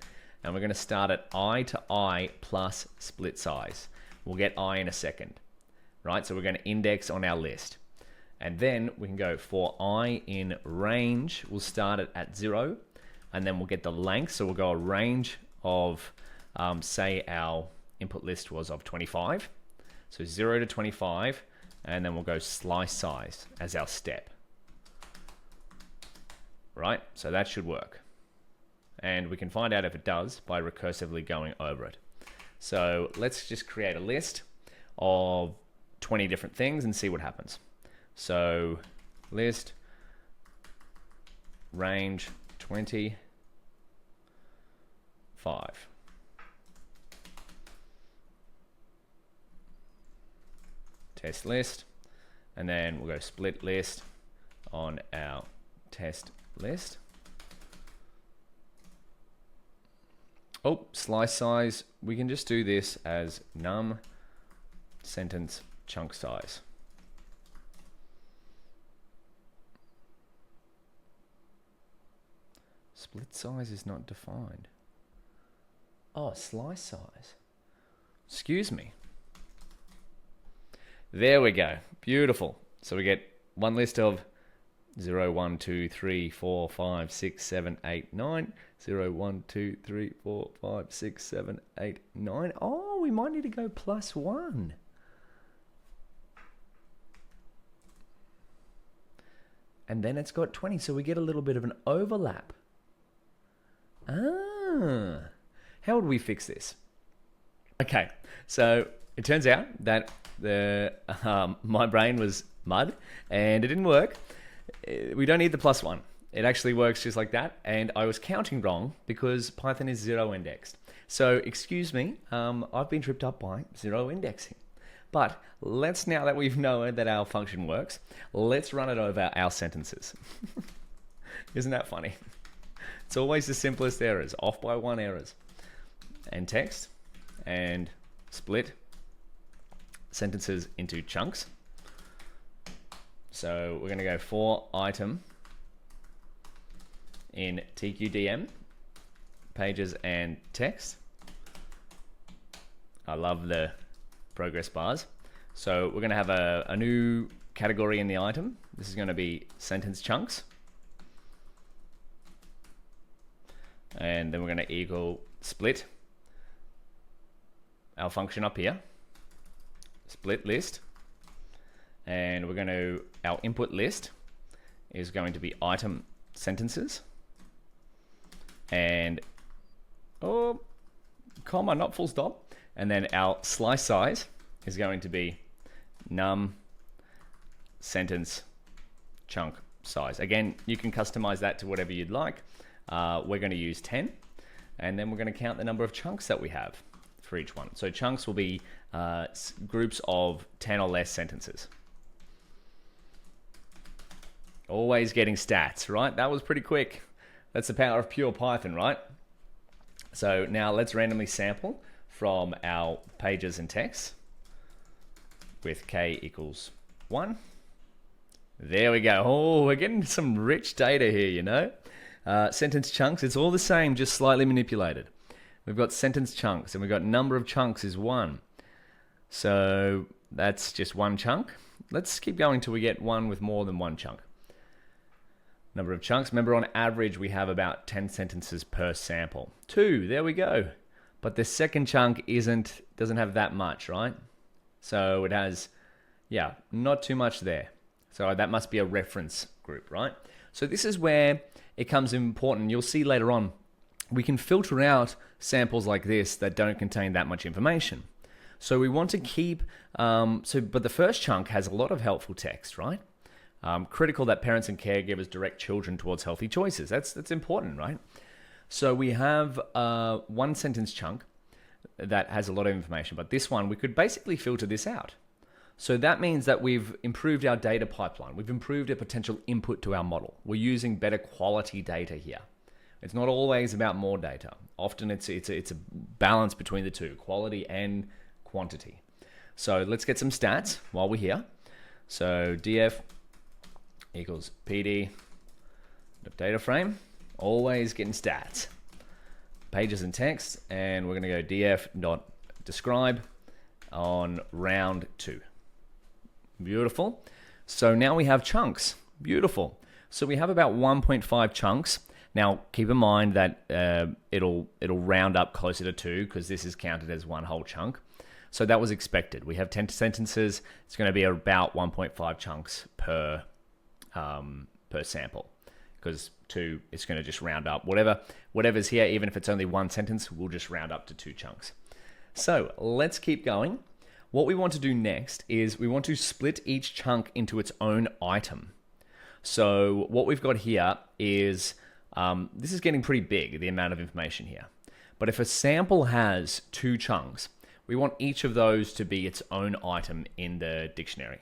and we're going to start at I to I plus split size. We'll get I in a second, right? So we're going to index on our list. And then we can go for I in range. We'll start it at 0, and then we'll get the length. So we'll go a range of, say our input list was of 25. So 0 to 25, and then we'll go slice size as our step. Right, so that should work. And we can find out if it does by recursively going over it. So let's just create a list of 20 different things and see what happens. So list range 25. Test list, and then we'll go split list on our test list. Oh, slice size, we can just do this as num sentence chunk size. Split size is not defined. Oh, slice size. Excuse me. There we go. Beautiful. So we get one list of 0, 1, 2, 3, 4, 5, 6, 7, 8, 9. 0, 1, 2, 3, 4, 5, 6, 7, 8, 9. Oh, we might need to go +1. and then it's got 20. So we get a little bit of an overlap. How would we fix this? Okay, so it turns out that my brain was mud and it didn't work. We don't need the +1. It actually works just like that. And I was counting wrong because Python is 0 indexed. So excuse me, I've been tripped up by 0 indexing. But let's, now that we've known that our function works, let's run it over our sentences. Isn't that funny? It's always the simplest errors, off by 1 errors. And text, and split sentences into chunks. So we're going to go for item in TQDM, pages and text. I love the progress bars. So we're going to have a new category in the item. This is going to be sentence chunks. And then we're going to equal split our function up here, split list, and we're going to, our input list is going to be item sentences, and comma, not full stop, and then our slice size is going to be num sentence chunk size. Again, you can customize that to whatever you'd like. We're going to use 10, and then we're going to count the number of chunks that we have for each one. So chunks will be groups of 10 or less sentences. Always getting stats, right? That was pretty quick. That's the power of pure Python, right? So now let's randomly sample from our pages and text with k equals 1. There we go. Oh, we're getting some rich data here, you know? Sentence chunks, it's all the same, just slightly manipulated. We've got sentence chunks, and we've got number of chunks is 1. So that's just 1 chunk. Let's keep going till we get one with more than 1 chunk. Number of chunks, remember on average we have about 10 sentences per sample. 2, there we go. But the second chunk doesn't have that much, right? So it has, yeah, not too much there. So that must be a reference group, right? So this is where it comes important. You'll see later on, we can filter out samples like this that don't contain that much information. So we want to keep, but the first chunk has a lot of helpful text, right? Critical that parents and caregivers direct children towards healthy choices. That's important, right? So we have 1 sentence chunk that has a lot of information, but this one, we could basically filter this out. So that means that we've improved our data pipeline. We've improved a potential input to our model. We're using better quality data here. It's not always about more data. Often it's a balance between the two, quality and quantity. So let's get some stats while we're here. So df equals pd data frame, always getting stats. Pages and text, and we're going to go df.describe on round 2. Beautiful. So now we have chunks. Beautiful. So we have about 1.5 chunks. Now keep in mind that it'll round up closer to 2 because this is counted as one whole chunk. So that was expected. We have 10 sentences. It's going to be about 1.5 chunks per sample, because 2, it's going to just round up. Whatever's here, even if it's only 1 sentence, we'll just round up to 2 chunks. So let's keep going. What we want to do next is we want to split each chunk into its own item. So what we've got here is, this is getting pretty big, the amount of information here. But if a sample has 2 chunks, we want each of those to be its own item in the dictionary.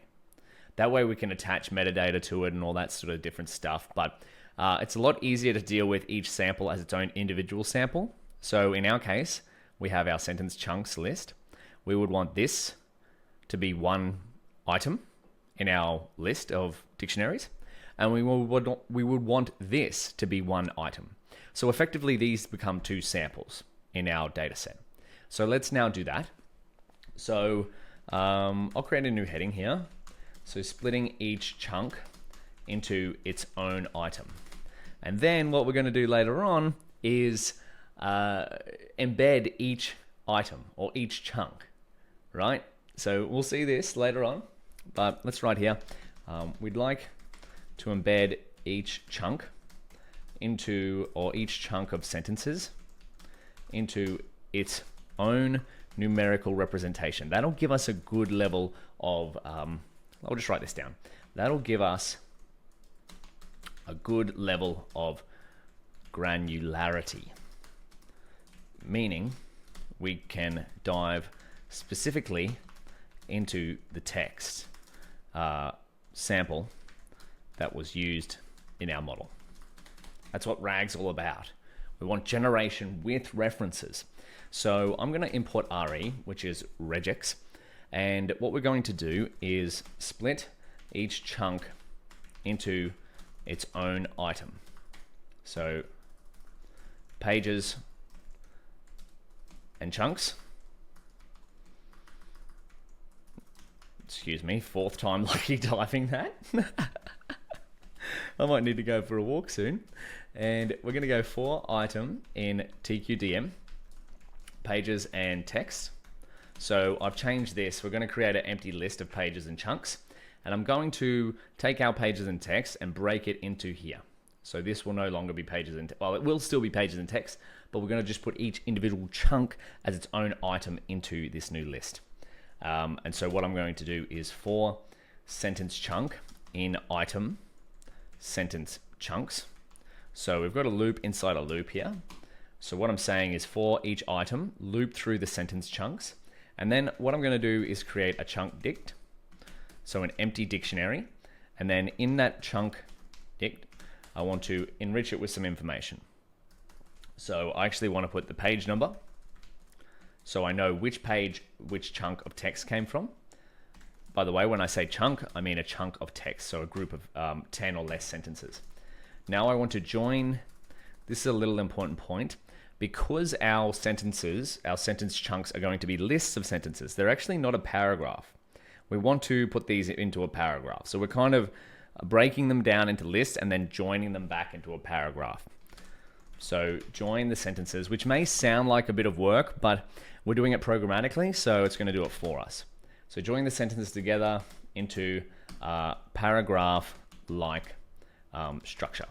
That way we can attach metadata to it and all that sort of different stuff. But it's a lot easier to deal with each sample as its own individual sample. So in our case, we have our sentence chunks list. We would want this to be 1 item in our list of dictionaries. And we would want this to be 1 item. So effectively, these become 2 samples in our data set. So let's now do that. So I'll create a new heading here. So splitting each chunk into its own item. And then what we're going to do later on is embed each item or each chunk, right? So we'll see this later on, but let's write here. We'd like to embed each chunk into, or each chunk of sentences into its own numerical representation. That'll give us a good level of, I'll just write this down. That'll give us a good level of granularity, meaning we can dive specifically into the text sample that was used in our model. That's what RAG's all about. We want generation with references. So I'm going to import RE, which is regex, and what we're going to do is split each chunk into its own item. So pages and chunks. Excuse me, fourth time lucky typing that. I might need to go for a walk soon. And we're going to go for item in TQDM, pages and text. So I've changed this. We're going to create an empty list of pages and chunks. And I'm going to take our pages and text and break it into here. So this will no longer be pages and text. Well, it will still be pages and text, but we're going to just put each individual chunk as its own item into this new list. And so what I'm going to do is for sentence chunk in item sentence chunks. So we've got a loop inside a loop here. So what I'm saying is for each item, loop through the sentence chunks. And then what I'm going to do is create a chunk dict. So an empty dictionary. And then in that chunk dict, I want to enrich it with some information. So I actually want to put the page number, so I know which page, which chunk of text came from. By the way, when I say chunk, I mean a chunk of text, so a group of 10 or less sentences. Now I want to join, this is a little important point, because our sentences, our sentence chunks are going to be lists of sentences. They're actually not a paragraph. We want to put these into a paragraph. So we're kind of breaking them down into lists and then joining them back into a paragraph. So join the sentences, which may sound like a bit of work, but we're doing it programmatically, so it's going to do it for us. So join the sentences together into a paragraph-like structure,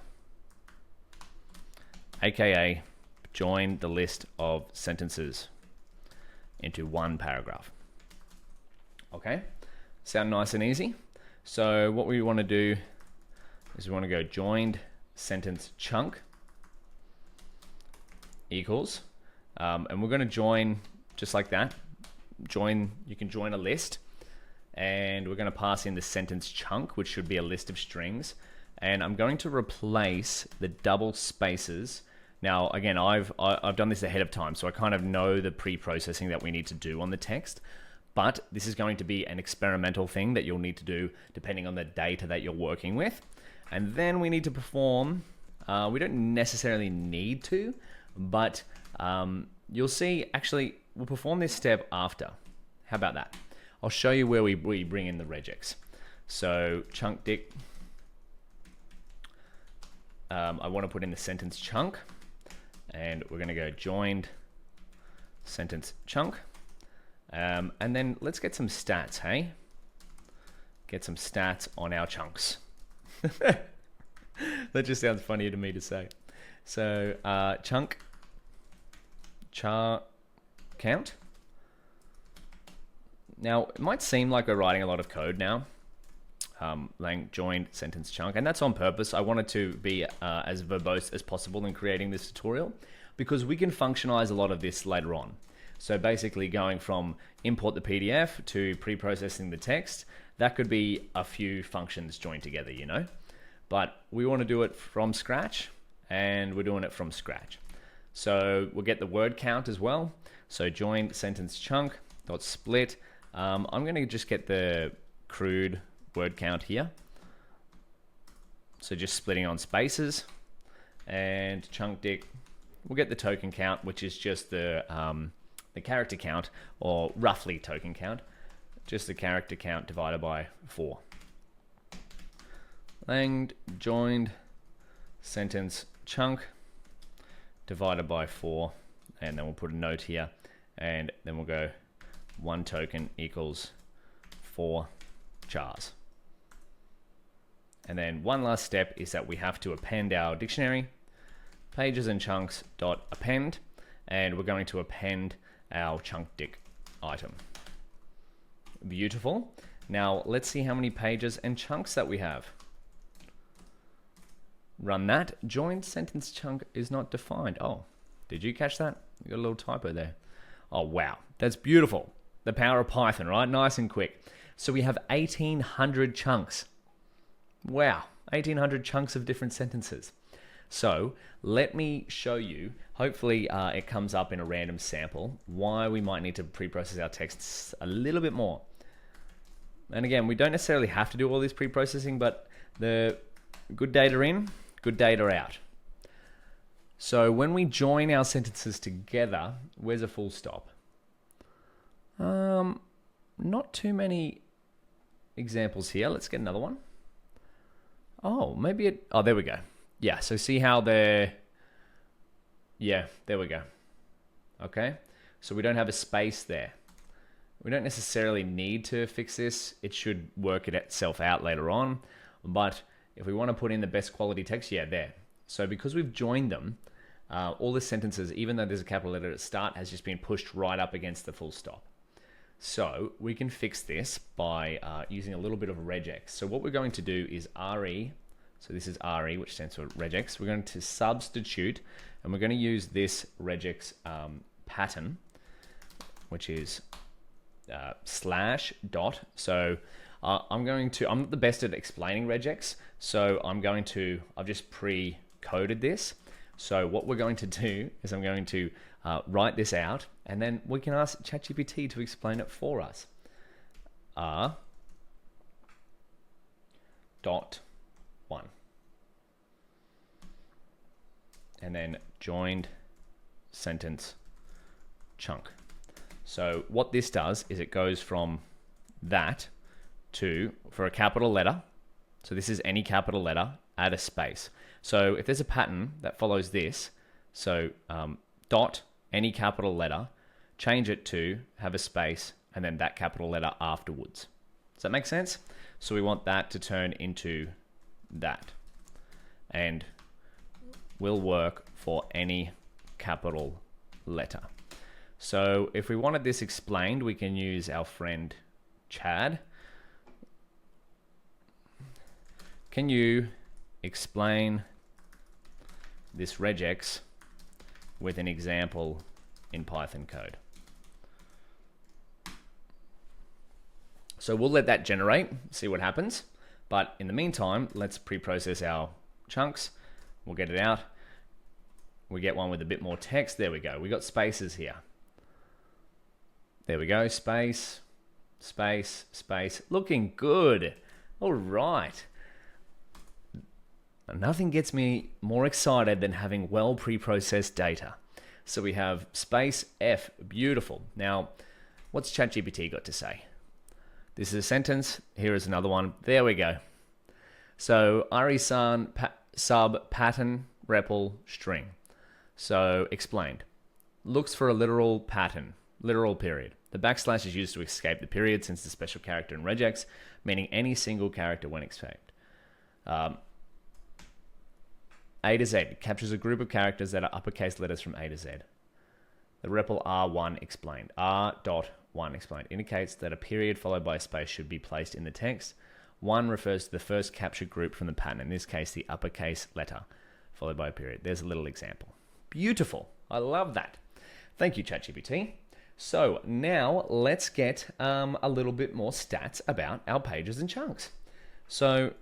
aka join the list of sentences into one paragraph. Okay, sound nice and easy? So what we want to do is we want to go joined sentence chunk equals, and we're going to join just like that. Join, you can join a list, and we're going to pass in the sentence chunk, which should be a list of strings, and I'm going to replace the double spaces. Now again, I've done this ahead of time, so I kind of know the pre-processing that we need to do on the text, but this is going to be an experimental thing that you'll need to do depending on the data that you're working with. And then we need to perform, we don't necessarily need to, but you'll see, actually, we'll perform this step after. How about that? I'll show you where we bring in the regex. So chunk dict, I want to put in the sentence chunk, and we're going to go joined sentence chunk. And then let's get some stats, hey? Get some stats on our chunks. That just sounds funny to me to say. So chunk char count. Now it might seem like we're writing a lot of code now. Lang joined sentence chunk, and that's on purpose. I wanted to be as verbose as possible in creating this tutorial because we can functionize a lot of this later on. So basically going from import the PDF to pre-processing the text, that could be a few functions joined together, you know? But we want to do it from scratch, and we're doing it from scratch. So we'll get the word count as well. So join sentence chunk dot split. I'm going to just get the crude word count here. So just splitting on spaces, and chunk dict. We'll get the token count, which is just the character count, or roughly token count, just the character count divided by 4. Lang joined sentence chunk divided by 4, and then we'll put a note here, and then we'll go 1 token equals 4 chars. And then one last step is that we have to append our dictionary, pages and chunks dot append, and we're going to append our chunk dic item. Beautiful. Now let's see how many pages and chunks that we have. Run that. Joined sentence chunk is not defined. Oh, did you catch that? You got a little typo there. Oh, wow. That's beautiful. The power of Python, right? Nice and quick. So we have 1,800 chunks. Wow. 1,800 chunks of different sentences. So let me show you, hopefully it comes up in a random sample, why we might need to pre-process our texts a little bit more. And again, we don't necessarily have to do all this pre-processing, but the good data in, good data out. So when we join our sentences together, where's a full stop? Not too many examples here. Let's get another one. Oh, maybe it, oh, there we go. Yeah, so see how they're, yeah, there we go. Okay, so we don't have a space there. We don't necessarily need to fix this. It should work itself out later on. But if we want to put in the best quality text, yeah, there. So because we've joined them, all the sentences, even though there's a capital letter at the start, has just been pushed right up against the full stop. So we can fix this by using a little bit of regex. So what we're going to do is RE, so this is RE, which stands for regex. We're going to substitute, and we're going to use this regex pattern, which is slash dot. So I'm not the best at explaining regex, so I've just pre-coded this. So what we're going to do is I'm going to write this out, and then we can ask ChatGPT to explain it for us. Dot 1. And then joined sentence chunk. So what this does is it goes from that to, for a capital letter, so this is any capital letter, add a space. So if there's a pattern that follows this, so dot, any capital letter, change it to have a space, and then that capital letter afterwards. Does that make sense? So we want that to turn into that. And will work for any capital letter. So if we wanted this explained, we can use our friend Chad. Can you explain this regex with an example in Python code? So we'll let that generate, see what happens. But in the meantime, let's pre-process our chunks. We'll get it out. We get one with a bit more text. There we go. We got spaces here. There we go. Space, space, space. Looking good. All right. Nothing gets me more excited than having well pre-processed data. So we have space F. Beautiful. Now, what's ChatGPT got to say? This is a sentence. Here is another one. There we go. So Arisan sub pattern REPL string. So explained. Looks for a literal pattern, literal period. The backslash is used to escape the period since the special character in regex, meaning any single character when escaped. A to Z captures a group of characters that are uppercase letters from A to Z. The REPL R1 explained. R.1 explained indicates that a period followed by a space should be placed in the text. 1 refers to the first captured group from the pattern, in this case the uppercase letter, followed by a period. There's a little example. Beautiful. I love that. Thank you, ChatGPT. So now let's get a little bit more stats about our pages and chunks. So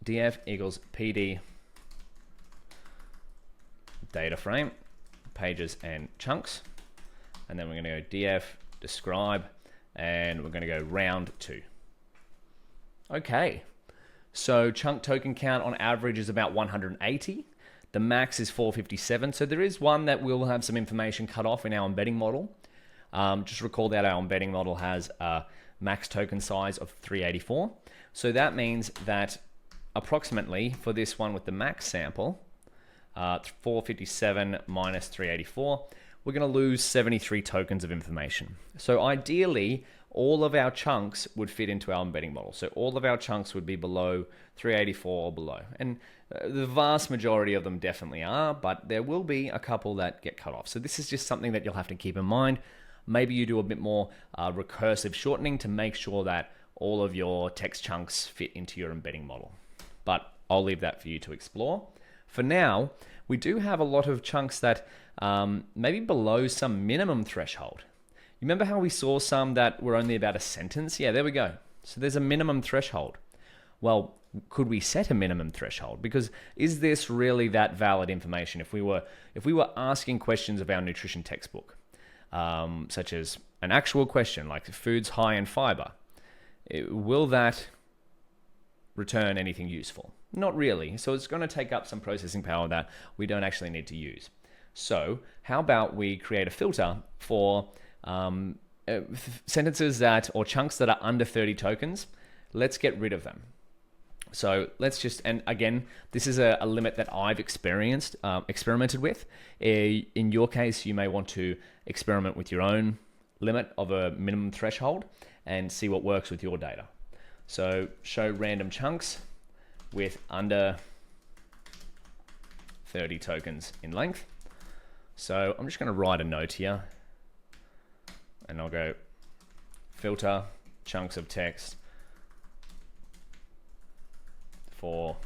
df equals pd data frame, pages and chunks. And then we're going to go df describe, and we're going to go round 2. Okay, so chunk token count on average is about 180. The max is 457. So there is one that will have some information cut off in our embedding model. Just recall that our embedding model has a max token size of 384. So that means that approximately for this one with the max sample, 457 minus 384, we're going to lose 73 tokens of information. So ideally, all of our chunks would fit into our embedding model. So all of our chunks would be below 384 or below. And the vast majority of them definitely are, but there will be a couple that get cut off. So this is just something that you'll have to keep in mind. Maybe you do a bit more recursive shortening to make sure that all of your text chunks fit into your embedding model. But I'll leave that for you to explore. For now, we do have a lot of chunks that maybe below some minimum threshold. You remember how we saw some that were only about a sentence? Yeah, there we go. So there's a minimum threshold. Well, could we set a minimum threshold? Because is this really that valid information? If we were asking questions of our nutrition textbook, such as an actual question like foods high in fiber, will that return anything useful? Not really. So it's going to take up some processing power that we don't actually need to use. So how about we create a filter for sentences that, or chunks that are under 30 tokens? Let's get rid of them. So let's just, and again, this is a limit that I've experimented with. In your case, you may want to experiment with your own limit of a minimum threshold and see what works with your data. So show random chunks with under 30 tokens in length. So I'm just going to write a note here, and I'll go filter chunks of text for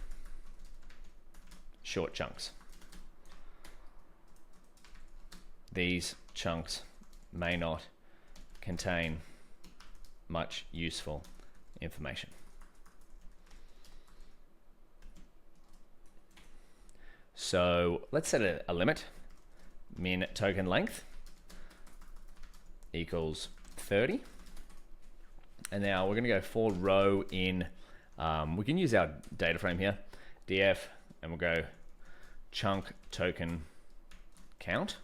short chunks. These chunks may not contain much useful information. So let's set a limit. Min token length equals 30. And now we're going to go for row in, we can use our data frame here, df, and we'll go chunk token count.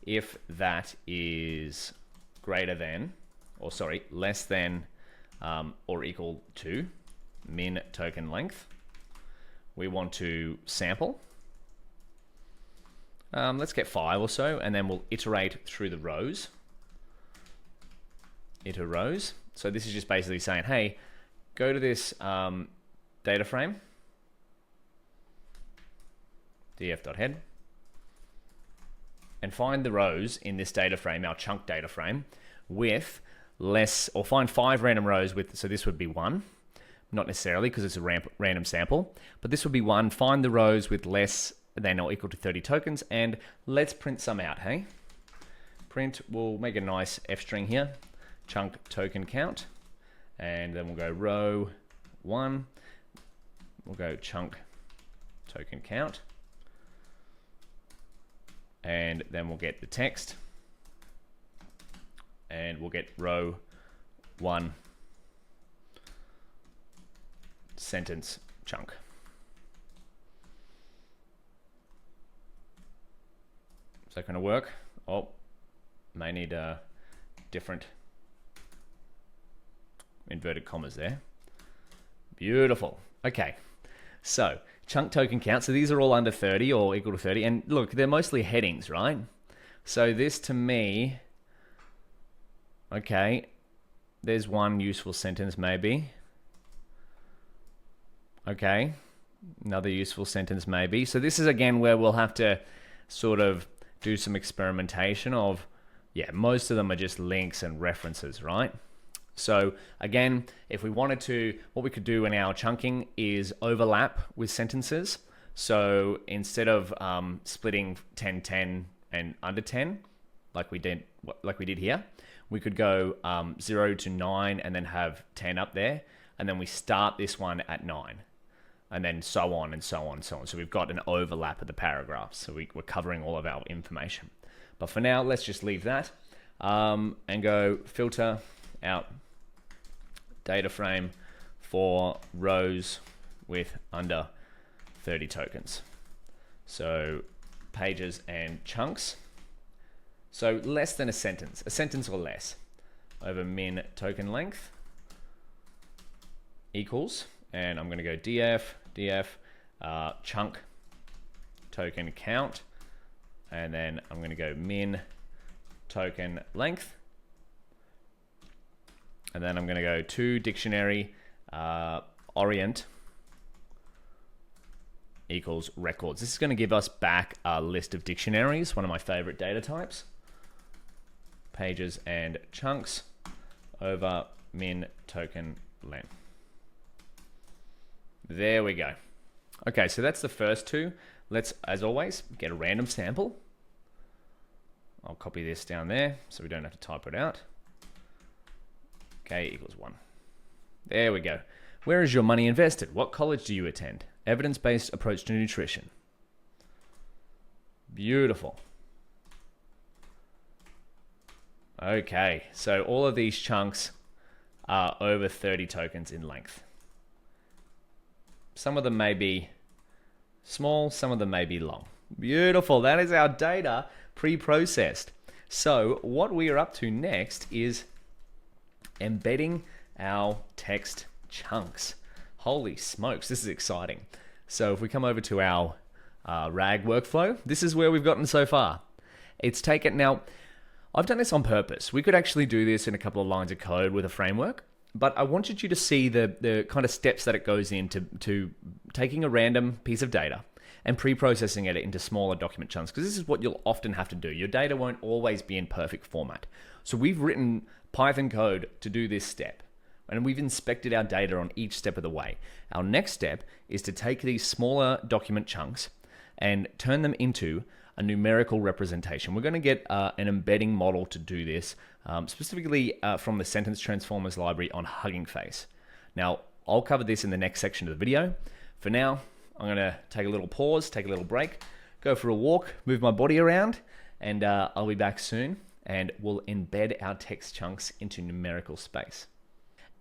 If that is greater than, or sorry, less than or equal to min token length, we want to sample. Let's get 5 or so, and then we'll iterate through the rows. Iter rows. So this is just basically saying, hey, go to this data frame, df.head, and find the rows in this data frame, our chunk data frame, with less, or find 5 random rows with, so this would be 1, not necessarily because it's a random sample, but this would be 1. Find the rows with less than or equal to 30 tokens, and let's print some out, hey? Print, we'll make a nice F string here, chunk token count, and then we'll go row 1, we'll go chunk token count, and then we'll get the text, and we'll get row 1 sentence chunk. Is that going to work? Oh, may need a different inverted commas there. Beautiful. Okay, so chunk token count. So these are all under 30 or equal to 30. And look, they're mostly headings, right? So this to me, okay, there's one useful sentence maybe. Okay, another useful sentence maybe. So this is again where we'll have to sort of do some experimentation of, yeah, most of them are just links and references, right? So again, if we wanted to, what we could do in our chunking is overlap with sentences. So instead of splitting 10, 10 and under 10, like we did here, we could go 0 to 9 and then have 10 up there. And then we start this one at 9. And then so on and so on and so on. So we've got an overlap of the paragraphs. So we're covering all of our information. But for now, let's just leave that and go filter out data frame for rows with under 30 tokens. So pages and chunks. So less than a sentence or less over min token length equals, and I'm going to go df chunk token count, and then I'm going to go min token length And then I'm going to go to dictionary orient equals records. This is going to give us back a list of dictionaries, one of my favorite data types. Pages and chunks over min token len. There we go. Okay, so that's the first two. Let's, as always, get a random sample. I'll copy this down there so we don't have to type it out. K equals 1. There we go. Where is your money invested? What college do you attend? Evidence-based approach to nutrition. Beautiful. Okay, so all of these chunks are over 30 tokens in length. Some of them may be small, some of them may be long. Beautiful, that is our data pre-processed. So what we are up to next is embedding our text chunks. Holy smokes, this is exciting. So if we come over to our RAG workflow, this is where we've gotten so far. It's taken, now, I've done this on purpose. We could actually do this in a couple of lines of code with a framework, but I wanted you to see the kind of steps that it goes into taking a random piece of data and pre-processing it into smaller document chunks, because this is what you'll often have to do. Your data won't always be in perfect format. So we've written Python code to do this step, and we've inspected our data on each step of the way. Our next step is to take these smaller document chunks and turn them into a numerical representation. We're going to get an embedding model to do this, specifically from the sentence transformers library on Hugging Face. Now, I'll cover this in the next section of the video. For now, I'm going to take a little pause, take a little break, go for a walk, move my body around, and I'll be back soon, and we'll embed our text chunks into numerical space.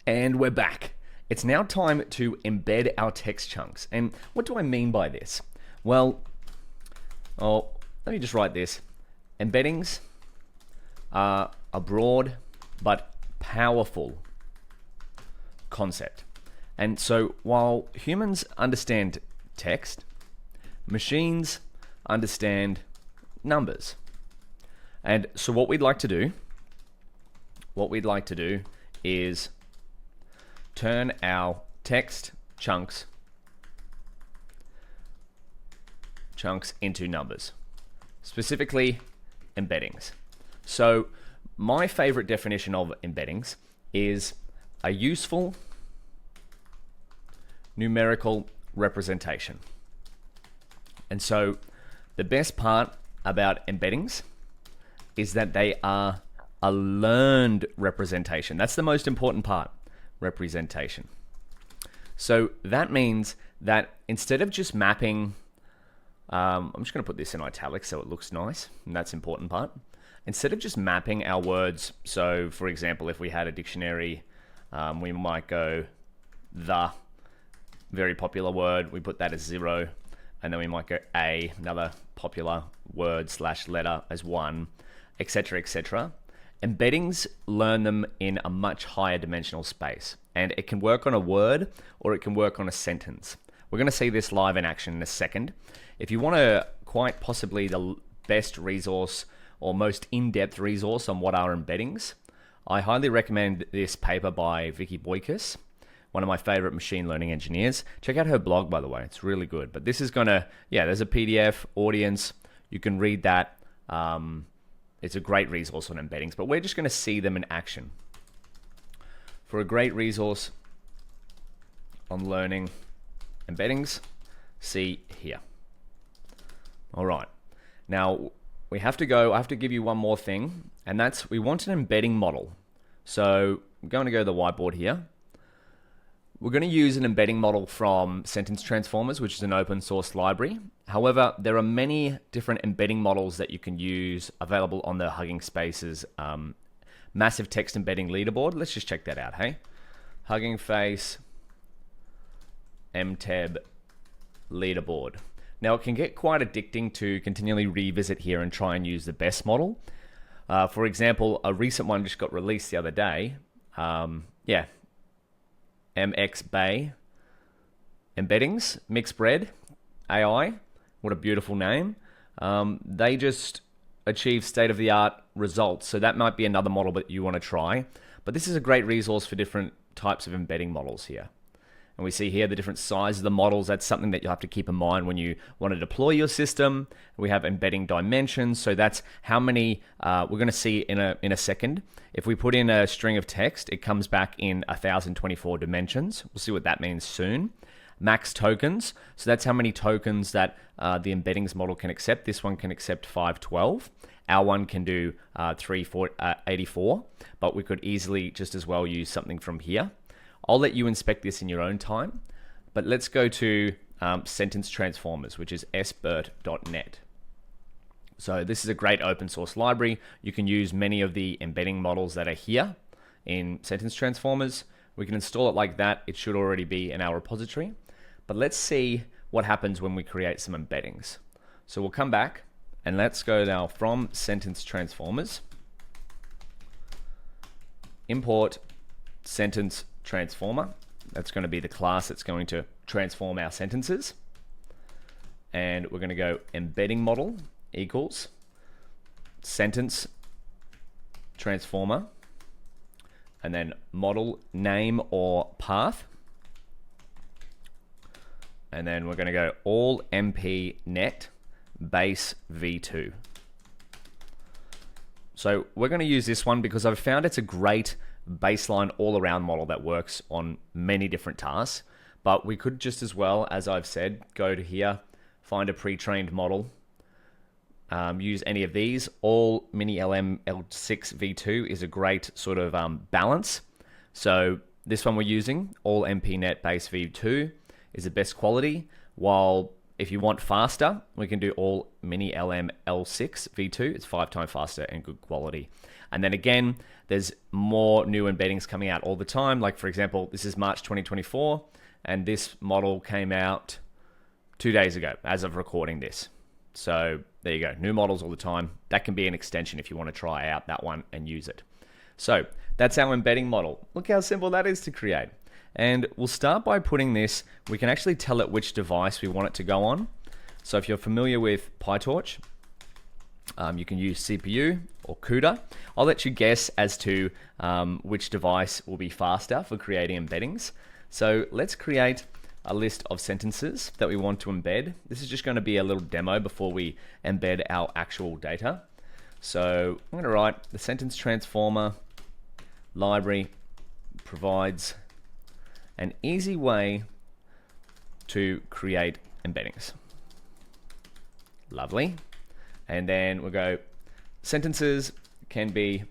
And we're back. It's now time to embed our text chunks. And what do I mean by this? Well, let me just write this. Embeddings are a broad but powerful concept. And so while humans understand text, machines understand numbers. And so what we'd like to do is turn our text chunks into numbers, specifically embeddings. So my favorite definition of embeddings is a useful numerical representation. And so the best part about embeddings is that they are a learned representation. That's the most important part, representation. So that means that instead of just mapping, I'm just going to put this in italics so it looks nice, and that's the important part. Instead of just mapping our words, so for example, if we had a dictionary, we might go the, very popular word, we put that as 0, and then we might go a, another popular word / letter as 1, etc., etc. Embeddings learn them in a much higher dimensional space, and it can work on a word or it can work on a sentence. We're going to see this live in action in a second. If you want to quite possibly the best resource or most in-depth resource on what are embeddings, I highly recommend this paper by Vicky Boykis, one of my favorite machine learning engineers. Check out her blog, by the way. It's really good. But this is going to, there's a PDF, audience. You can read that. It's a great resource on embeddings, but we're just going to see them in action. For a great resource on learning embeddings, see here. All right. Now, I have to give you one more thing, and that's we want an embedding model. So I'm going to go to the whiteboard here. We're going to use an embedding model from Sentence Transformers, which is an open source library. However, there are many different embedding models that you can use available on the Hugging Space's massive text embedding leaderboard. Let's just check that out, hey? Hugging Face MTEB leaderboard. Now, it can get quite addicting to continually revisit here and try and use the best model. For example, a recent one just got released the other day. MX Bay Embeddings, Mixed Bread AI. What a beautiful name. They just achieved state-of-the-art results, so that might be another model that you want to try. But this is a great resource for different types of embedding models here. And we see here the different sizes of the models. That's something that you'll have to keep in mind when you want to deploy your system. We have embedding dimensions. So that's how many, we're going to see in a second. If we put in a string of text, it comes back in 1024 dimensions. We'll see what that means soon. Max tokens. So that's how many tokens that the embeddings model can accept. This one can accept 512. Our one can do 384, but we could easily just as well use something from here. I'll let you inspect this in your own time, but let's go to sentence transformers, which is sbert.net. So this is a great open source library. You can use many of the embedding models that are here in sentence transformers. We can install it like that. It should already be in our repository, but let's see what happens when we create some embeddings. So we'll come back and let's go now from sentence transformers, import sentence transformer. That's going to be the class that's going to transform our sentences. And we're going to go embedding model equals sentence transformer, and then model name or path. And then we're going to go all MP net base v2. So we're going to use this one because I've found it's a great baseline all-around model that works on many different tasks. But we could just as well, as I've said, go to here, find a pre-trained model, use any of these. All mini LM L6 v2 is a great sort of balance. So this one we're using, all MP-net base v2, is the best quality, while if you want faster, we can do all mini LM L6 v2. It's 5 times faster and good quality. And then again, there's more new embeddings coming out all the time. Like for example, this is March 2024, and this model came out 2 days ago as of recording this. So there you go, new models all the time. That can be an extension if you want to try out that one and use it. So that's our embedding model. Look how simple that is to create. And we'll start by putting this, we can actually tell it which device we want it to go on. So if you're familiar with PyTorch, you can use CPU or CUDA. I'll let you guess as to which device will be faster for creating embeddings. So let's create a list of sentences that we want to embed. This is just going to be a little demo before we embed our actual data. So I'm going to write the sentence transformer library provides an easy way to create embeddings. Lovely. And then we'll go, sentences can be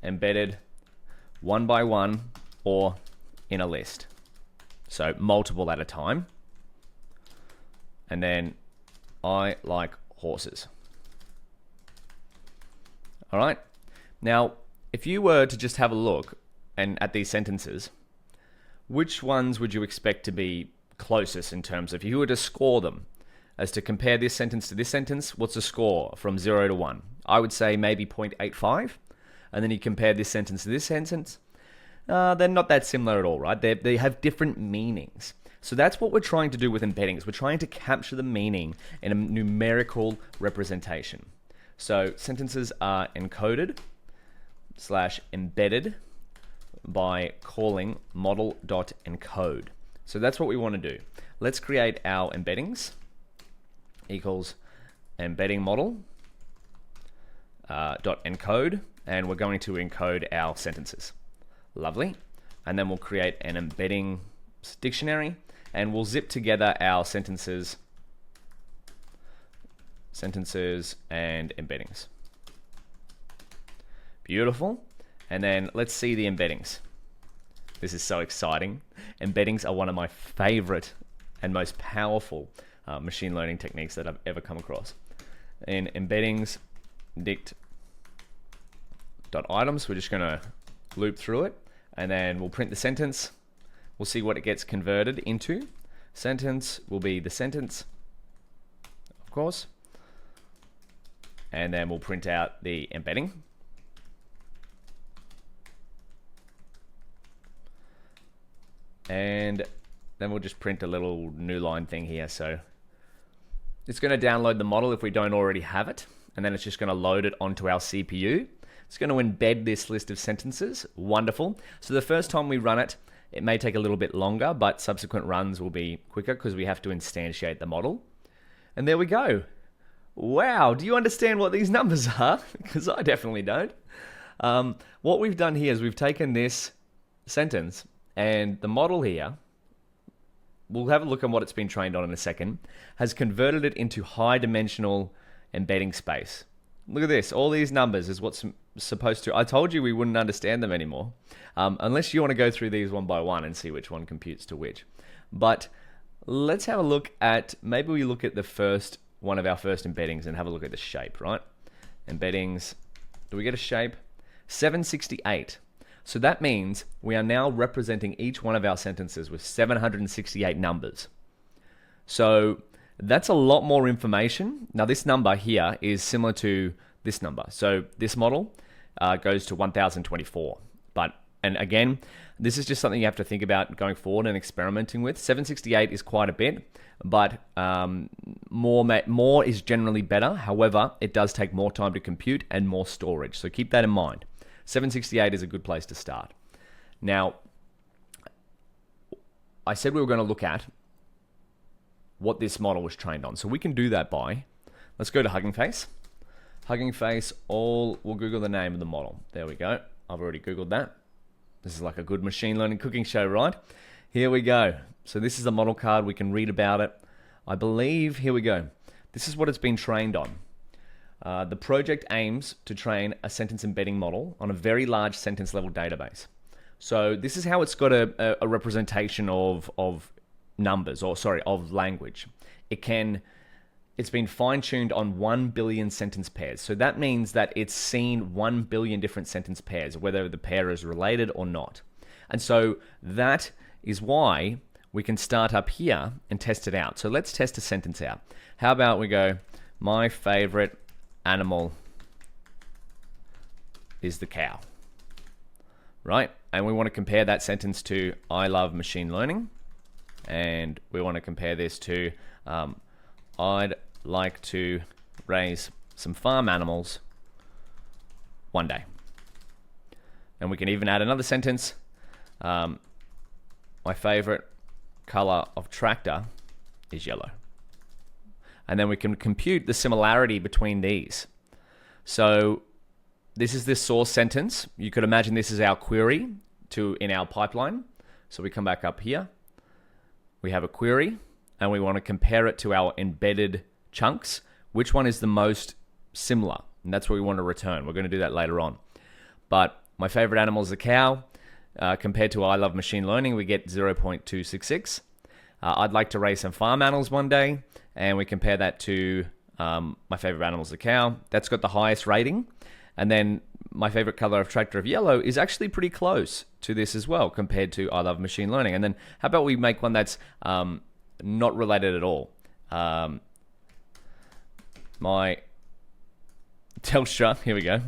embedded one by one or in a list. So multiple at a time. And then I like horses. All right. Now, if you were to just have a look and at these sentences, which ones would you expect to be closest in terms of, if you were to score them, as to compare this sentence to this sentence, what's the score from 0 to 1? I would say maybe 0.85. And then you compare this sentence to this sentence, they're not that similar at all, right? They have different meanings. So that's what we're trying to do with embeddings. We're trying to capture the meaning in a numerical representation. So sentences are encoded / embedded by calling model.encode. So that's what we want to do. Let's create our embeddings equals embedding model .encode, and we're going to encode our sentences. Lovely. And then we'll create an embedding dictionary, and we'll zip together our sentences and embeddings. Beautiful. And then let's see the embeddings. This is so exciting. Embeddings are one of my favorite and most powerful machine learning techniques that I've ever come across. In embeddings dict.items, we're just going to loop through it, and then we'll print the sentence. We'll see what it gets converted into. Sentence will be the sentence, of course. And then we'll print out the embedding. And then we'll just print a little new line thing here. So it's going to download the model if we don't already have it. And then it's just going to load it onto our CPU. It's going to embed this list of sentences. Wonderful. So the first time we run it, it may take a little bit longer, but subsequent runs will be quicker because we have to instantiate the model. And there we go. Wow, do you understand what these numbers are? Because I definitely don't. What we've done here is we've taken this sentence and the model here, we'll have a look at what it's been trained on in a second, has converted it into high dimensional embedding space. Look at this, all these numbers is what's supposed to, I told you we wouldn't understand them anymore, unless you want to go through these one by one and see which one computes to which. But let's have a look at, maybe we look at the first one of our first embeddings and have a look at the shape, right? Embeddings, do we get a shape? 768. So that means we are now representing each one of our sentences with 768 numbers. So that's a lot more information. Now this number here is similar to this number. So this model goes to 1024. And again, this is just something you have to think about going forward and experimenting with. 768 is quite a bit, but more is generally better. However, it does take more time to compute and more storage. So keep that in mind. 768 is a good place to start. Now, I said we were going to look at what this model was trained on. So we can do that by, let's go to Hugging Face. Hugging Face, we'll Google the name of the model. There we go. I've already Googled that. This is like a good machine learning cooking show, right? Here we go. So this is the model card. We can read about it. I believe, here we go. This is what it's been trained on. The project aims to train a sentence embedding model on a very large sentence level database. So this is how it's got a representation of numbers, of language. It's been fine-tuned on 1 billion sentence pairs. So that means that it's seen 1 billion different sentence pairs, whether the pair is related or not. And so that is why we can start up here and test it out. So let's test a sentence out. How about we go, my favorite animal is the cow, right? And we want to compare that sentence to I love machine learning. And we want to compare this to I'd like to raise some farm animals one day. And we can even add another sentence. My favorite color of tractor is yellow. And then we can compute the similarity between these. So this is this source sentence. You could imagine this is our query in our pipeline. So we come back up here. We have a query and we want to compare it to our embedded chunks. Which one is the most similar? And that's what we want to return. We're going to do that later on. But my favorite animal is a cow. Compared to I love machine learning, we get 0.266. I'd like to raise some farm animals one day. And we compare that to my favorite animal is a cow. That's got the highest rating. And then my favorite color of tractor of yellow is actually pretty close to this as well compared to I love machine learning. And then how about we make one that's not related at all? My Telstra, here we go.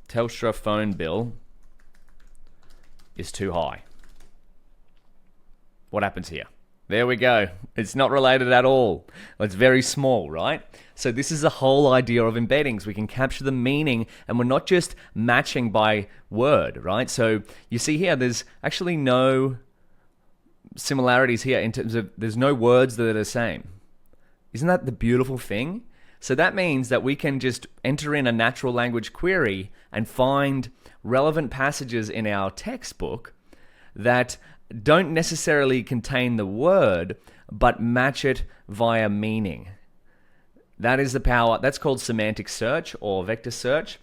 Telstra phone bill is too high. What happens here? There we go. It's not related at all. It's very small, right? So this is the whole idea of embeddings. We can capture the meaning and we're not just matching by word, right? So you see here, there's actually no similarities here in terms of there's no words that are the same. Isn't that the beautiful thing? So that means that we can just enter in a natural language query and find relevant passages in our textbook that don't necessarily contain the word, but match it via meaning. That is the power. That's called semantic search or vector search.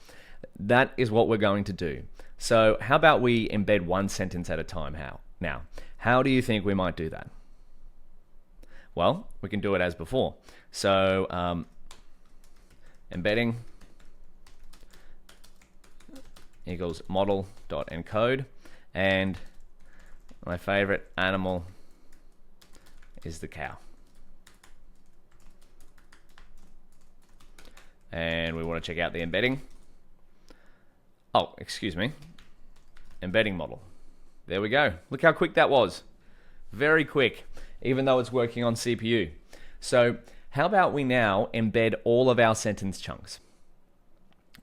That is what we're going to do. So how about we embed one sentence at a time? How do you think we might do that? Well, we can do it as before. So embedding equals model.encode, and my favorite animal is the cow. And we want to check out the embedding. Oh, excuse me. Embedding model. There we go. Look how quick that was. Very quick, even though it's working on CPU. So how about we now embed all of our sentence chunks?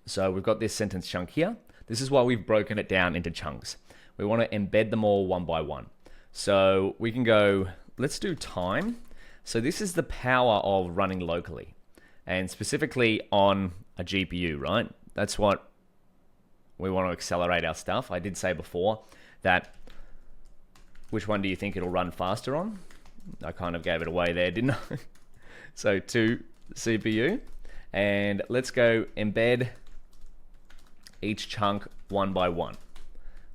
So we've got this sentence chunk here. This is why we've broken it down into chunks. We want to embed them all one by one. So we can go, let's do time. So this is the power of running locally and specifically on a GPU, right? That's what we want to accelerate our stuff. I did say before that, which one do you think it'll run faster on? I kind of gave it away there, didn't I? So to CPU, and let's go embed each chunk one by one.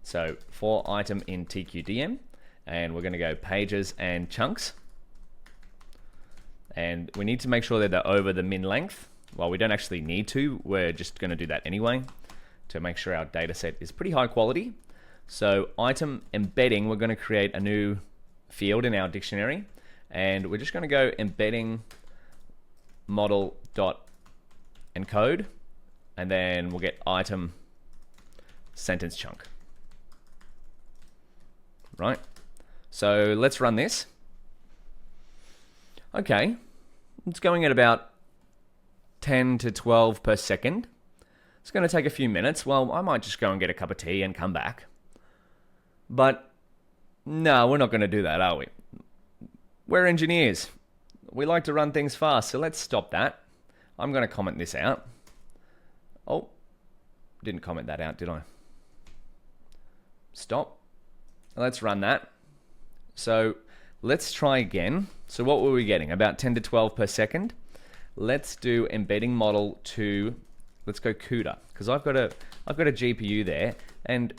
So for item in TQDM, and we're going to go pages and chunks. And we need to make sure that they're over the min length. Well, we don't actually need to. We're just going to do that anyway to make sure our data set is pretty high quality. So item embedding, we're going to create a new field in our dictionary. And we're just going to go embedding model dot encode, and then we'll get item sentence chunk. Right? So let's run this. Okay, it's going at about 10 to 12 per second. It's going to take a few minutes. Well, I might just go and get a cup of tea and come back. But no, we're not going to do that, are we? We're engineers. We like to run things fast, so let's stop that. I'm going to comment this out. Oh, didn't comment that out, did I? Stop. Let's run that. So let's try again. So what were we getting? About 10 to 12 per second. Let's do embedding model to, let's go CUDA, because I've got a GPU there, and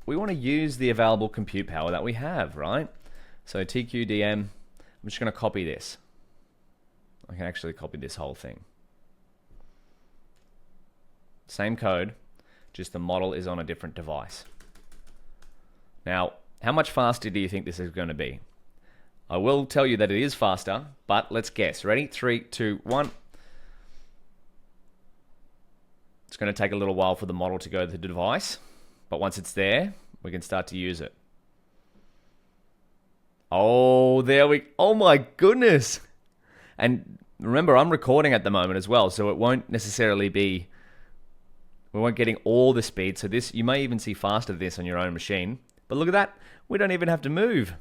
we want to use the available compute power that we have, right? So TQDM, I'm just going to copy this. I can actually copy this whole thing. Same code, just the model is on a different device. Now, how much faster do you think this is going to be? I will tell you that it is faster, but let's guess. Ready? 3, 2, 1. It's going to take a little while for the model to go to the device, but once it's there, we can start to use it. Oh, oh my goodness. And remember, I'm recording at the moment as well, so it won't necessarily be, we won't getting all the speed. So this, you may even see faster this on your own machine. But look at that, we don't even have to move.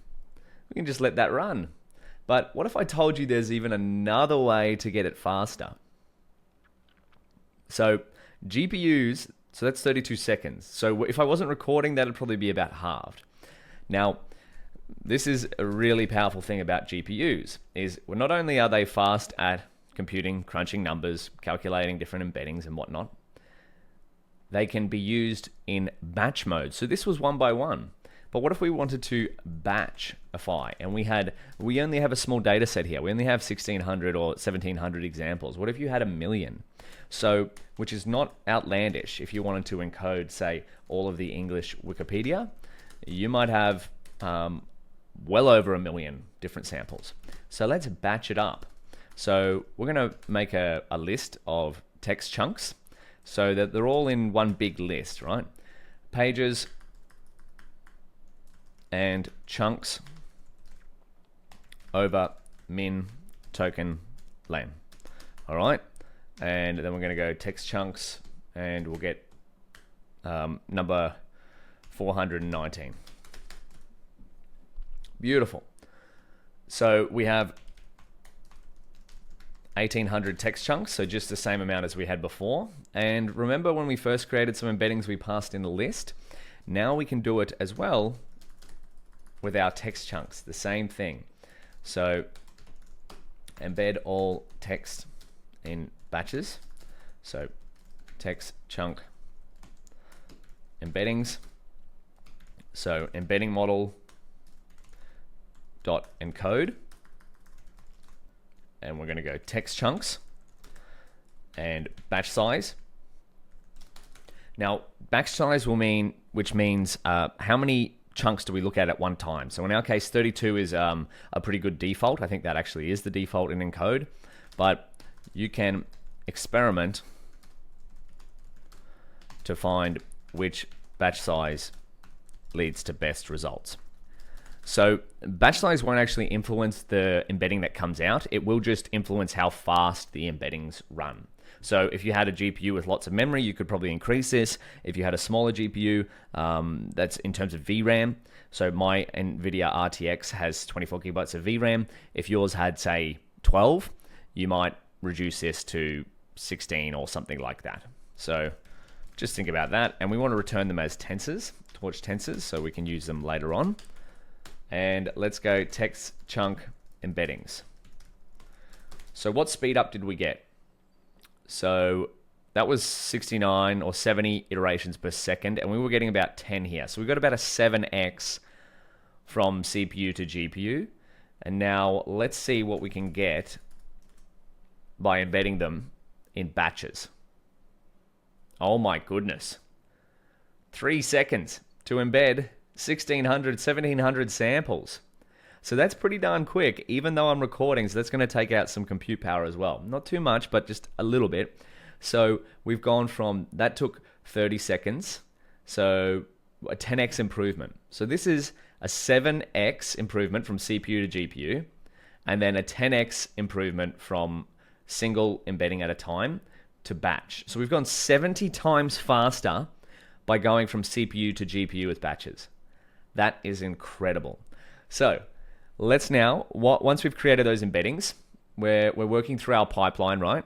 We can just let that run. But what if I told you there's even another way to get it faster? So GPUs, so that's 32 seconds. So if I wasn't recording, that'd probably be about halved. Now, this is a really powerful thing about GPUs, is well, not only are they fast at computing, crunching numbers, calculating different embeddings and whatnot, they can be used in batch mode. So this was one by one. But what if we wanted to batchify and we only have a small data set here. We only have 1600 or 1700 examples. What if you had 1 million? So, which is not outlandish. If you wanted to encode, say, all of the English Wikipedia, you might have well over 1 million different samples. So let's batch it up. So we're going to make a list of text chunks so that they're all in one big list, right? Pages and chunks over min token len. All right. And then we're going to go text chunks and we'll get number 419. Beautiful. So we have 1800 text chunks, so just the same amount as we had before. And remember when we first created some embeddings, we passed in a list. Now we can do it as well with our text chunks, the same thing. So embed all text in batches. So text chunk embeddings. So embedding model dot encode, and we're going to go text chunks and batch size. Now batch size which means how many chunks do we look at one time. So in our case 32 is a pretty good default. I think that actually is the default in encode, but you can experiment to find which batch size leads to best results. So batch size won't actually influence the embedding that comes out. It will just influence how fast the embeddings run. So if you had a GPU with lots of memory, you could probably increase this. If you had a smaller GPU, that's in terms of VRAM. So my NVIDIA RTX has 24 gigabytes of VRAM. If yours had, say, 12, you might reduce this to 16 or something like that. So just think about that. And we want to return them as tensors, torch tensors, so we can use them later on. And let's go text chunk embeddings. So what speed up did we get? So that was 69 or 70 iterations per second, and we were getting about 10 here. So we got about a 7x from CPU to GPU. And now let's see what we can get by embedding them in batches. Oh my goodness. 3 seconds to embed 1,600, 1,700 samples. So that's pretty darn quick, even though I'm recording, so that's going to take out some compute power as well. Not too much, but just a little bit. So we've gone from, that took 30 seconds, so a 10x improvement. So this is a 7x improvement from CPU to GPU, and then a 10x improvement from single embedding at a time to batch. So we've gone 70 times faster by going from CPU to GPU with batches. That is incredible. So let's now, once we've created those embeddings, we're working through our pipeline, right?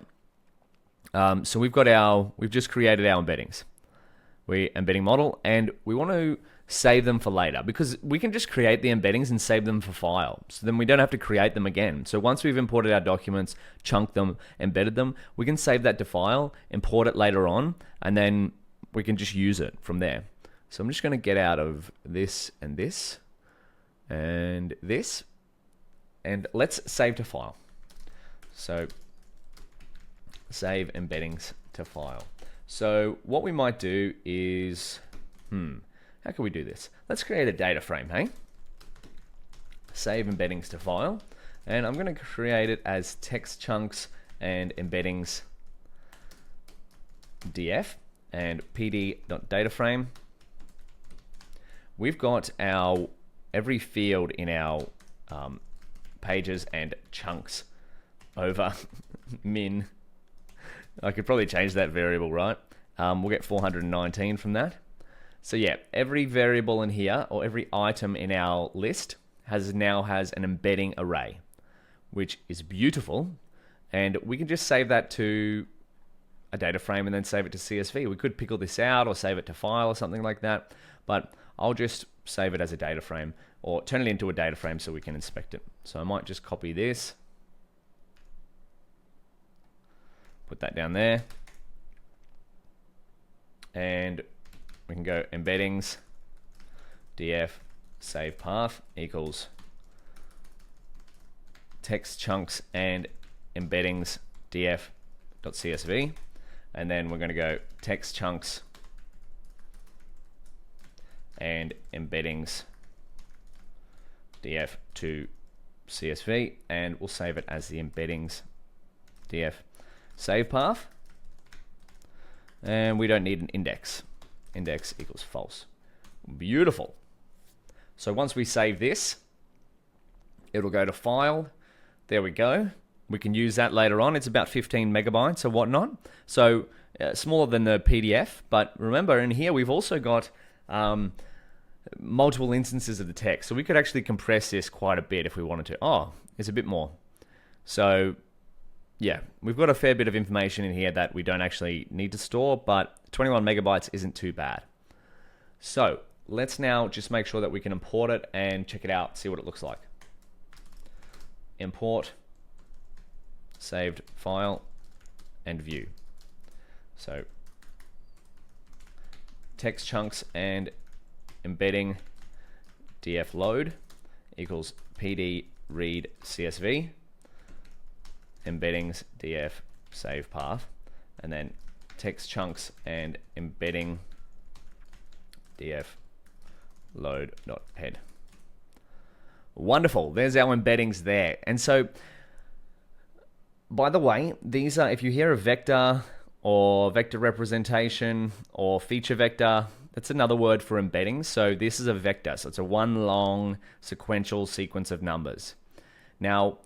So we've just created our embeddings. We're embedding model, and we want to save them for later, because we can just create the embeddings and save them for file. So then we don't have to create them again. So once we've imported our documents, chunked them, embedded them, we can save that to file, import it later on, and then we can just use it from there. So I'm just going to get out of this and this and this, and let's save to file. So save embeddings to file. So what we might do is, how can we do this? Let's create a data frame, hey? Save embeddings to file, and I'm going to create it as text chunks and embeddings df and pd.dataframe. We've got our every field in our pages and chunks over min. I could probably change that variable, right? We'll get 419 from that. So yeah, every variable in here, or every item in our list, now has an embedding array, which is beautiful. And we can just save that to a data frame and then save it to CSV. We could pickle this out or save it to file or something like that, but I'll just save it as a data frame or turn it into a data frame so we can inspect it. So I might just copy this, put that down there, and we can go embeddings df save path equals text chunks and embeddings df.csv, and then we're going to go text chunks and embeddings df to CSV, and we'll save it as the embeddings df save path, and we don't need an index. Index equals false. Beautiful. So once we save this, it'll go to file. There we go. We can use that later on. It's about 15 megabytes or whatnot. So smaller than the PDF, but remember in here we've also got multiple instances of the text. So we could actually compress this quite a bit if we wanted to. Oh, it's a bit more. So yeah, we've got a fair bit of information in here that we don't actually need to store, but 21 megabytes isn't too bad. So let's now just make sure that we can import it and check it out, see what it looks like. Import, saved file, and view. So text chunks and embedding df load equals pd read CSV, embeddings df save path, and then text chunks and embedding df load.head. Wonderful. There's our embeddings there. And so, by the way, these are, if you hear a vector or vector representation or feature vector, that's another word for embeddings. So this is a vector. So it's a one long sequential sequence of numbers. Now,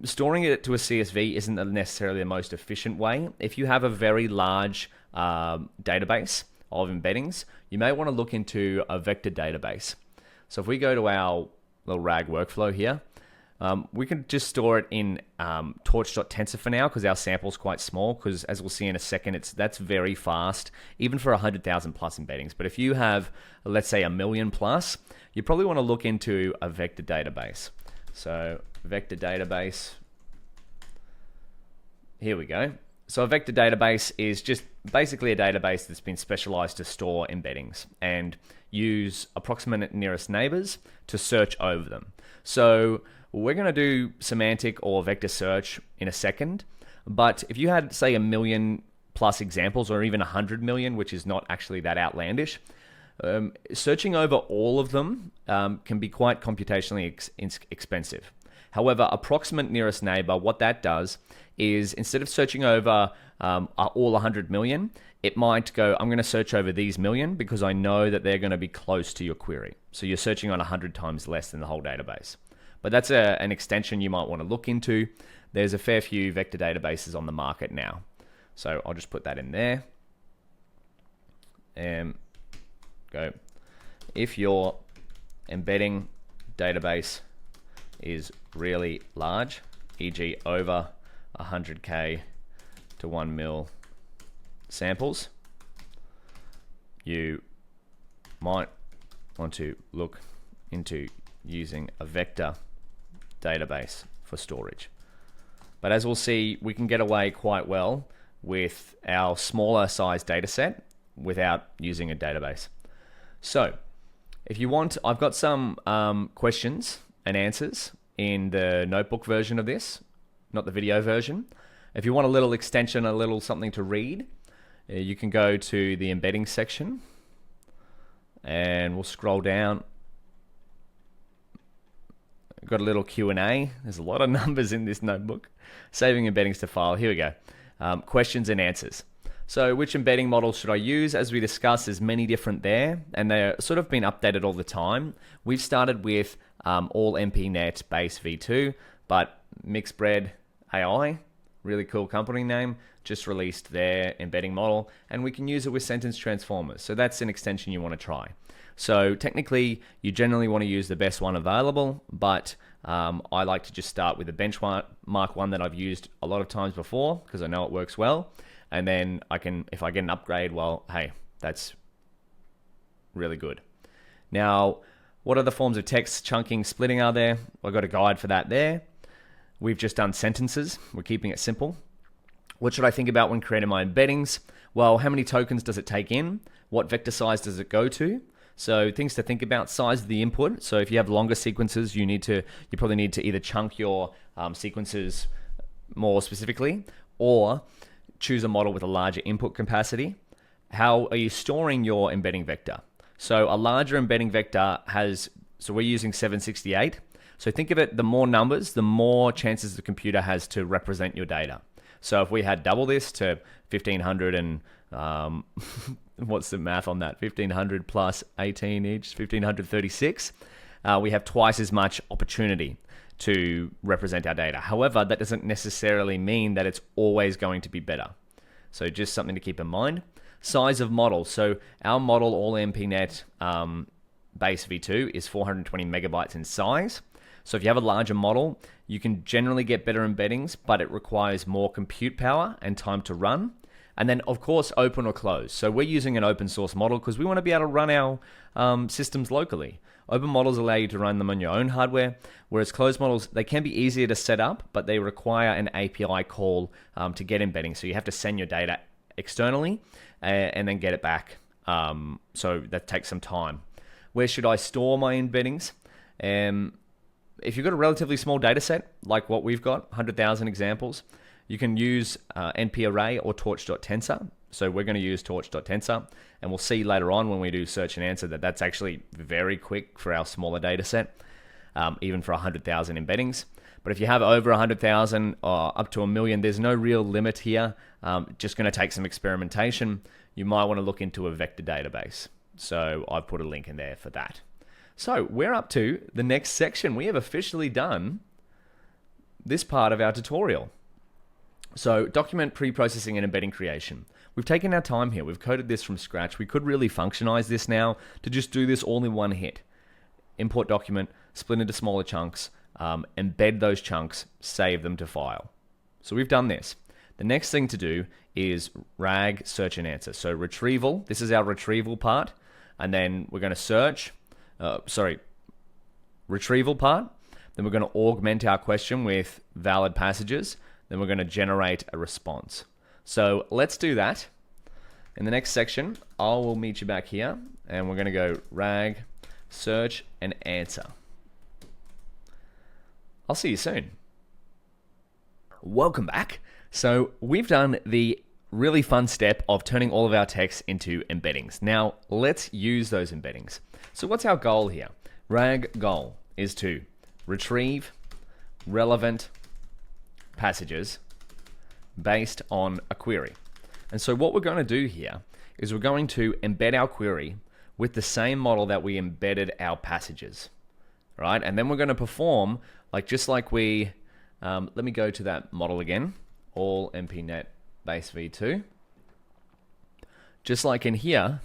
storing it to a CSV isn't necessarily the most efficient way. If you have a very large database of embeddings, you may want to look into a vector database. So if we go to our little RAG workflow here, we can just store it in torch.tensor for now because our sample's quite small, because as we'll see in a second, that's very fast, even for 100,000 plus embeddings. But if you have, let's say, 1 million plus, you probably want to look into a vector database. So vector database, here we go. So a vector database is just basically a database that's been specialized to store embeddings and use approximate nearest neighbors to search over them. So we're going to do semantic or vector search in a second, but if you had, say, 1 million plus examples, or even 100 million, which is not actually that outlandish, searching over all of them can be quite computationally expensive. However, approximate nearest neighbor, what that does is, instead of searching over all 100 million, it might go, I'm going to search over these million because I know that they're going to be close to your query. So you're searching on 100 times less than the whole database. But that's an extension you might want to look into. There's a fair few vector databases on the market now. So I'll just put that in there. And go. If your embedding database is really large, e.g. over 100K to 1 mil samples, you might want to look into using a vector database for storage. But as we'll see, we can get away quite well with our smaller size data set without using a database. So if you want, I've got some questions and answers in the notebook version of this, not the video version. If you want a little extension, a little something to read, you can go to the embedding section and we'll scroll down. Got a little Q&A. There's a lot of numbers in this notebook. Saving embeddings to file. Here we go. Questions and answers. So which embedding model should I use? As we discussed, there's many different there, and they're sort of been updated all the time. We've started with all MPNet base v2, but Mixbred AI, really cool company name, just released their embedding model, and we can use it with sentence transformers. So that's an extension you want to try. So technically, you generally want to use the best one available, but I like to just start with the benchmark one that I've used a lot of times before because I know it works well. And then I can, if I get an upgrade, well, hey, that's really good. Now, what other forms of text chunking, splitting are there? I've got a guide for that there. We've just done sentences. We're keeping it simple. What should I think about when creating my embeddings? Well, how many tokens does it take in? What vector size does it go to? So things to think about: size of the input. So if you have longer sequences, you probably need to either chunk your sequences more specifically, or choose a model with a larger input capacity. How are you storing your embedding vector? So a larger embedding vector so we're using 768. So think of it, the more numbers, the more chances the computer has to represent your data. So if we had double this to 1500 and what's the math on that? 1500 plus 18 each, 1536. We have twice as much opportunity to represent our data. However, that doesn't necessarily mean that it's always going to be better. So just something to keep in mind. Size of model. So our model, all MPNet base v2, is 420 megabytes in size. So if you have a larger model, you can generally get better embeddings, but it requires more compute power and time to run. And then, of course, open or close. So we're using an open source model because we want to be able to run our systems locally. Open models allow you to run them on your own hardware, whereas closed models, they can be easier to set up, but they require an API call to get embedding. So you have to send your data externally and then get it back. So that takes some time. Where should I store my embeddings? If you've got a relatively small data set, like what we've got, 100,000 examples, you can use NP array or torch.tensor. So we're going to use torch.tensor, and we'll see later on when we do search and answer that that's actually very quick for our smaller data set, even for 100,000 embeddings. But if you have over 100,000 or up to 1 million, there's no real limit here. Just going to take some experimentation. You might want to look into a vector database. So I've put a link in there for that. So we're up to the next section. We have officially done this part of our tutorial. So document preprocessing and embedding creation. We've taken our time here. We've coded this from scratch. We could really functionize this now to just do this all in one hit. Import document, split into smaller chunks, embed those chunks, save them to file. So we've done this. The next thing to do is RAG search and answer. So retrieval, this is our retrieval part, and then we're going to search, retrieval part, then we're going to augment our question with valid passages, then we're going to generate a response. So let's do that. In the next section, I will meet you back here, and we're going to go RAG search and answer. I'll see you soon. Welcome back. So we've done the really fun step of turning all of our text into embeddings. Now let's use those embeddings. So what's our goal here? RAG goal is to retrieve relevant passages based on a query. And so what we're going to do here is we're going to embed our query with the same model that we embedded our passages, right? And then we're going to perform just like we, let me go to that model again, all mpnet base v2. Just like in here,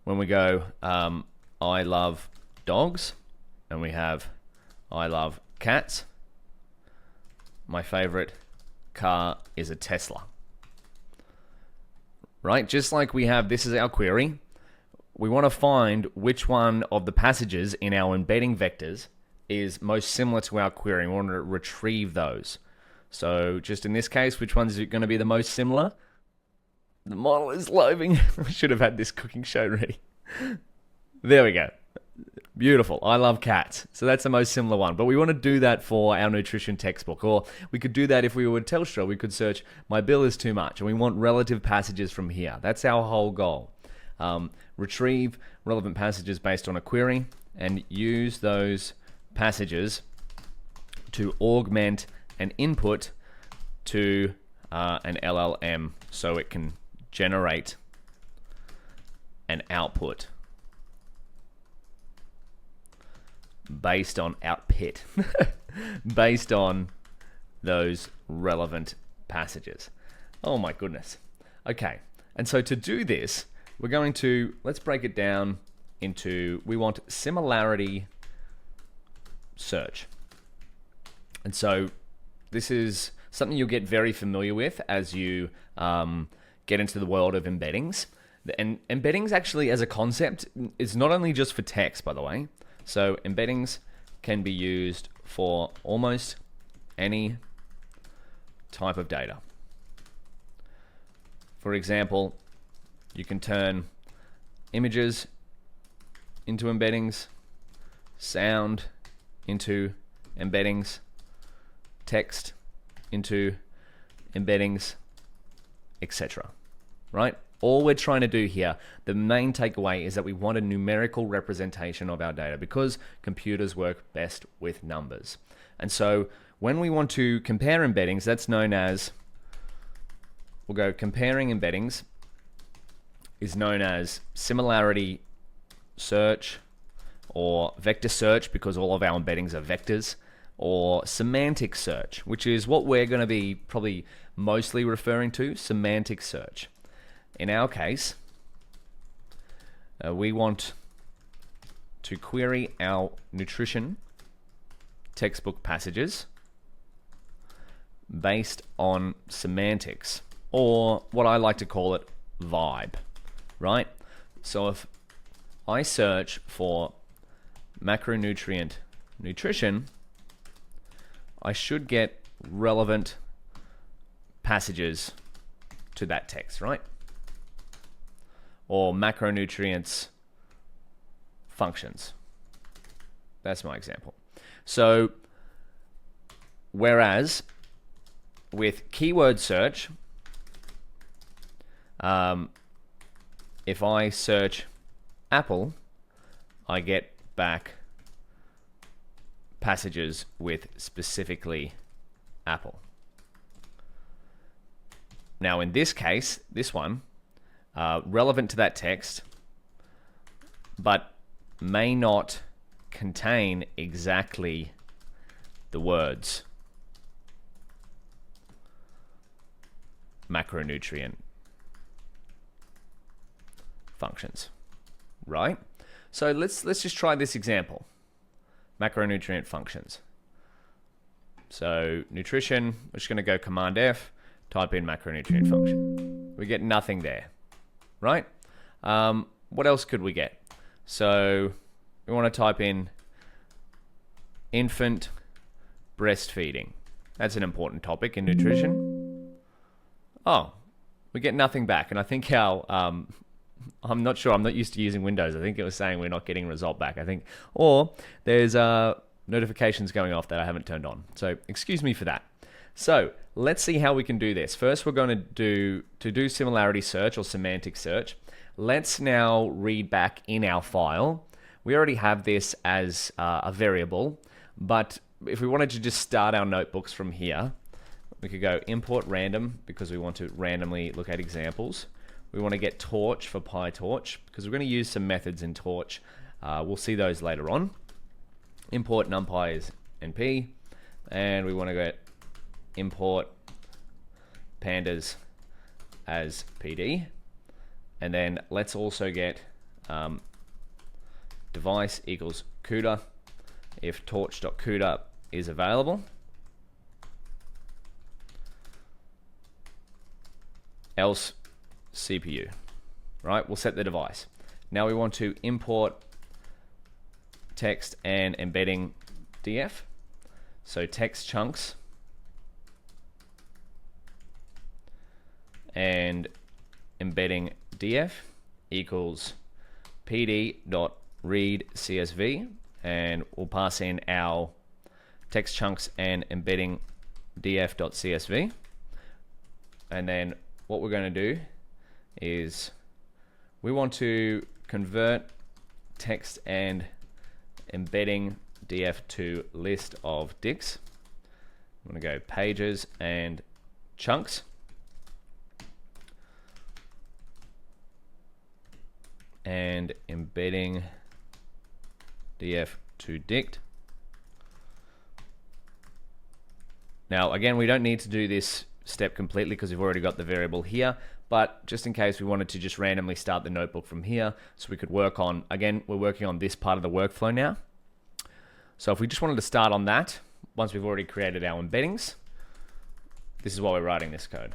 when we go, I love dogs, and we have, I love cats. My favorite car is a Tesla. Right? Just like we have, this is our query. We want to find which one of the passages in our embedding vectors is most similar to our query. We want to retrieve those. So just in this case, which one's going to be the most similar? The model is loading. We should have had this cooking show ready. There we go. Beautiful. I love cats. So that's the most similar one. But we want to do that for our nutrition textbook. Or we could do that if we were Telstra. We could search, my bill is too much. And we want relative passages from here. That's our whole goal. Retrieve relevant passages based on a query and use those passages to augment an input to an LLM so it can generate an output based on based on those relevant passages. Oh my goodness. Okay, and so to do this, we're going to, let's break it down into, we want similarity search. And so this is something you'll get very familiar with as you get into the world of embeddings. And embeddings actually as a concept is not only just for text, by the way. So embeddings can be used for almost any type of data. For example, you can turn images into embeddings, sound into embeddings, text into embeddings, etc. Right? All we're trying to do here, the main takeaway is that we want a numerical representation of our data because computers work best with numbers. And so when we want to compare embeddings, that's known as, we'll go comparing embeddings is known as similarity search or vector search because all of our embeddings are vectors, or semantic search, which is what we're going to be probably mostly referring to, semantic search. In our case, we want to query our nutrition textbook passages based on semantics, or what I like to call it, vibe, right? So if I search for macronutrient nutrition, I should get relevant passages to that text, right? Or macronutrients functions. That's my example. So, whereas with keyword search, if I search Apple, I get back passages with specifically Apple. Now in this case, this one, relevant to that text, but may not contain exactly the words macronutrient functions, right? So let's just try this example. Macronutrient functions. So nutrition, we're just going to go Command F, type in macronutrient function. We get nothing there, right? What else could we get? So we want to type in infant breastfeeding. That's an important topic in nutrition. Oh, we get nothing back. And I think our, I'm not sure, I'm not used to using Windows. I think it was saying we're not getting a result back, I think. Or there's notifications going off that I haven't turned on. So excuse me for that. So let's see how we can do this. First, we're going to do similarity search or semantic search. Let's now read back in our file. We already have this as a variable, but if we wanted to just start our notebooks from here, we could go import random because we want to randomly look at examples. We want to get torch for PyTorch because we're going to use some methods in torch. We'll see those later on. Import numpy as np, and we want to get import pandas as pd, and then let's also get device equals CUDA if torch.CUDA is available, else CPU, right? We'll set the device. Now we want to import text and embedding df. So text chunks and embedding df equals pd.readCSV, and we'll pass in our text chunks and embedding df.csv. And then what we're going to do is we want to convert text and embedding df to list of dicts. I'm going to go pages and chunks. And embedding df to dict. Now again, we don't need to do this step completely because we've already got the variable here, but just in case we wanted to just randomly start the notebook from here, so we could work on, again, we're working on this part of the workflow now. So if we just wanted to start on that, once we've already created our embeddings, this is why we're writing this code.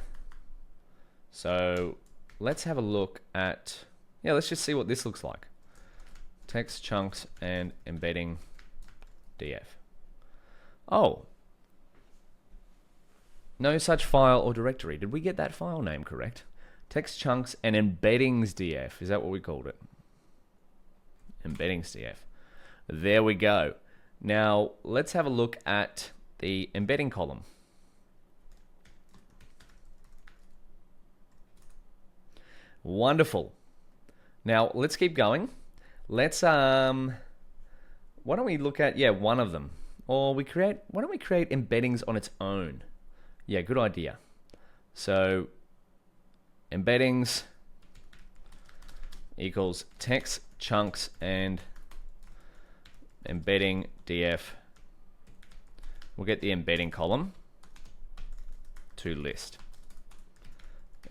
So let's have a look at, let's just see what this looks like. Text chunks and embedding df. Oh, no such file or directory. Did we get that file name correct? Text chunks and embeddings df. Is that what we called it? Embeddings df. There we go. Now let's have a look at the embedding column. Wonderful. Now let's keep going. Let's why don't we look at one of them, or why don't we create embeddings on its own? Yeah, good idea. So embeddings equals text chunks and embedding df. We'll get the embedding column to list.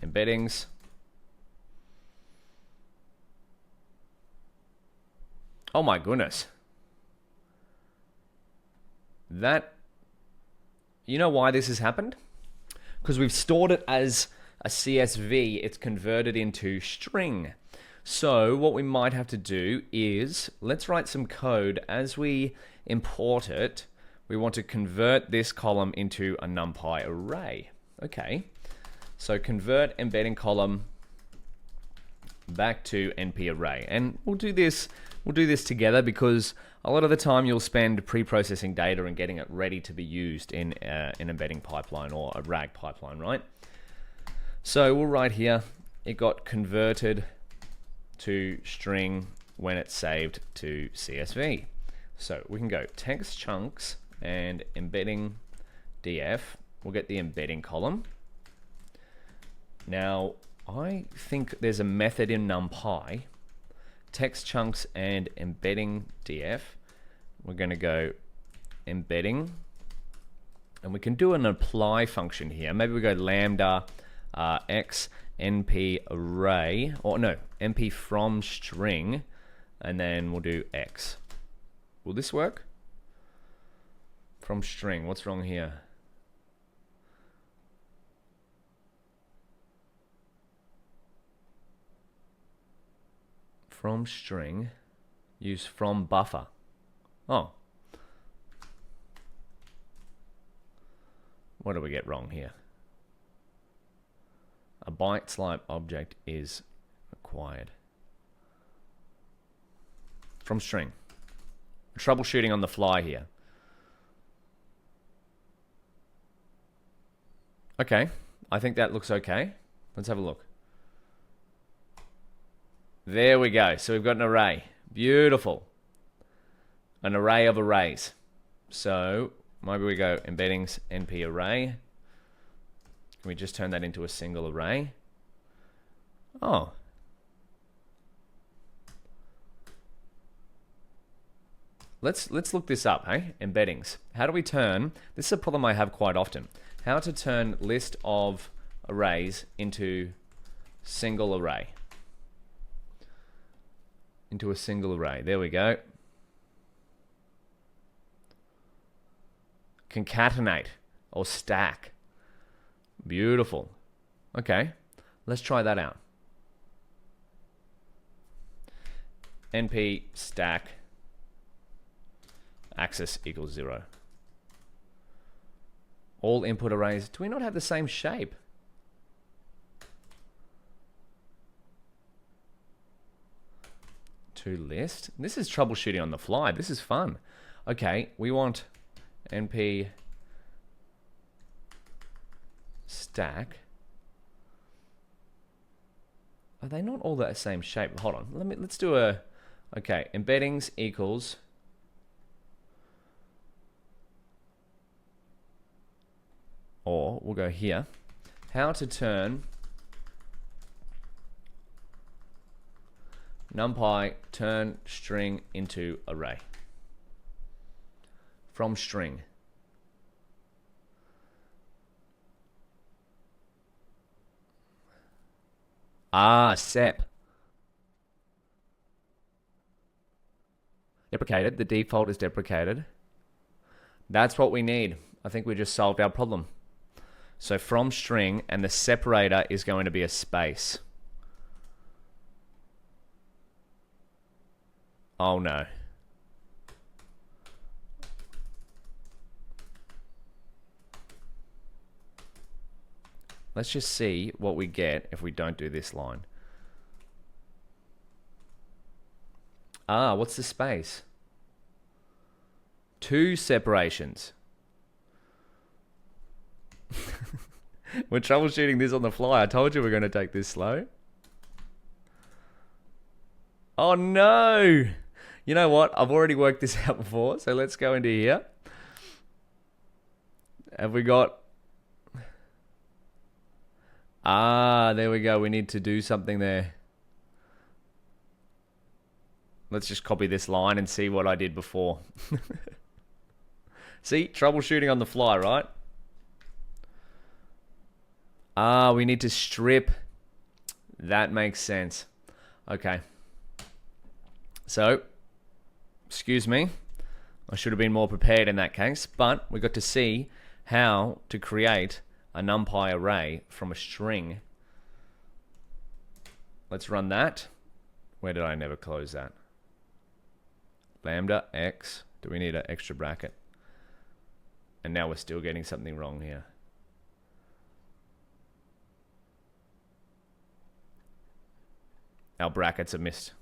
Embeddings oh my goodness. That, you know why this has happened? Because we've stored it as a CSV, it's converted into string. So what we might have to do is, let's write some code as we import it. We want to convert this column into a NumPy array. Okay, so convert embedding column back to NP array, and we'll do this together because a lot of the time you'll spend pre-processing data and getting it ready to be used in an embedding pipeline or a RAG pipeline, right? So we'll write here, it got converted to string when it's saved to CSV. So we can go text chunks and embedding df. We'll get the embedding column. Now, I think there's a method in NumPy, text chunks and embedding df. We're going to go embedding, and we can do an apply function here. Maybe we go lambda x np array, or no, np from string, and then we'll do x. Will this work? From string, what's wrong here? From string, use from buffer. Oh. What do we get wrong here? A byte type object is required. From string. Troubleshooting on the fly here. Okay, I think that looks okay. Let's have a look. There we go. So we've got an array. Beautiful. An array of arrays. So maybe we go embeddings np array. Can we just turn that into a single array? Oh. Let's look this up, hey? Embeddings. How do we turn, this is a problem I have quite often. How to turn list of arrays into single array. Into a single array. There we go. Concatenate or stack. Beautiful. Okay, let's try that out. np stack axis equals 0. All input arrays. Do we not have the same shape? To list. This is troubleshooting on the fly. This is fun. Okay, we want np stack. Are they not all the same shape? Hold on. Let's do a. Okay, embeddings equals. Or we'll go here. How to turn NumPy turn string into array. From string. Ah, SEP. Deprecated. The default is deprecated. That's what we need. I think we just solved our problem. So from string, and the separator is going to be a space. Oh no. Let's just see what we get if we don't do this line. Ah, what's the space? 2 separations. We're troubleshooting this on the fly. I told you we're going to take this slow. Oh no! You know what? I've already worked this out before, so let's go into here. Have we got... Ah, there we go. We need to do something there. Let's just copy this line and see what I did before. See? Troubleshooting on the fly, right? Ah, we need to strip. That makes sense. Okay. So, excuse me. I should have been more prepared in that case, but we got to see how to create a NumPy array from a string. Let's run that. Where did I never close that? Lambda x. Do we need an extra bracket? And now we're still getting something wrong here. Our brackets are missed.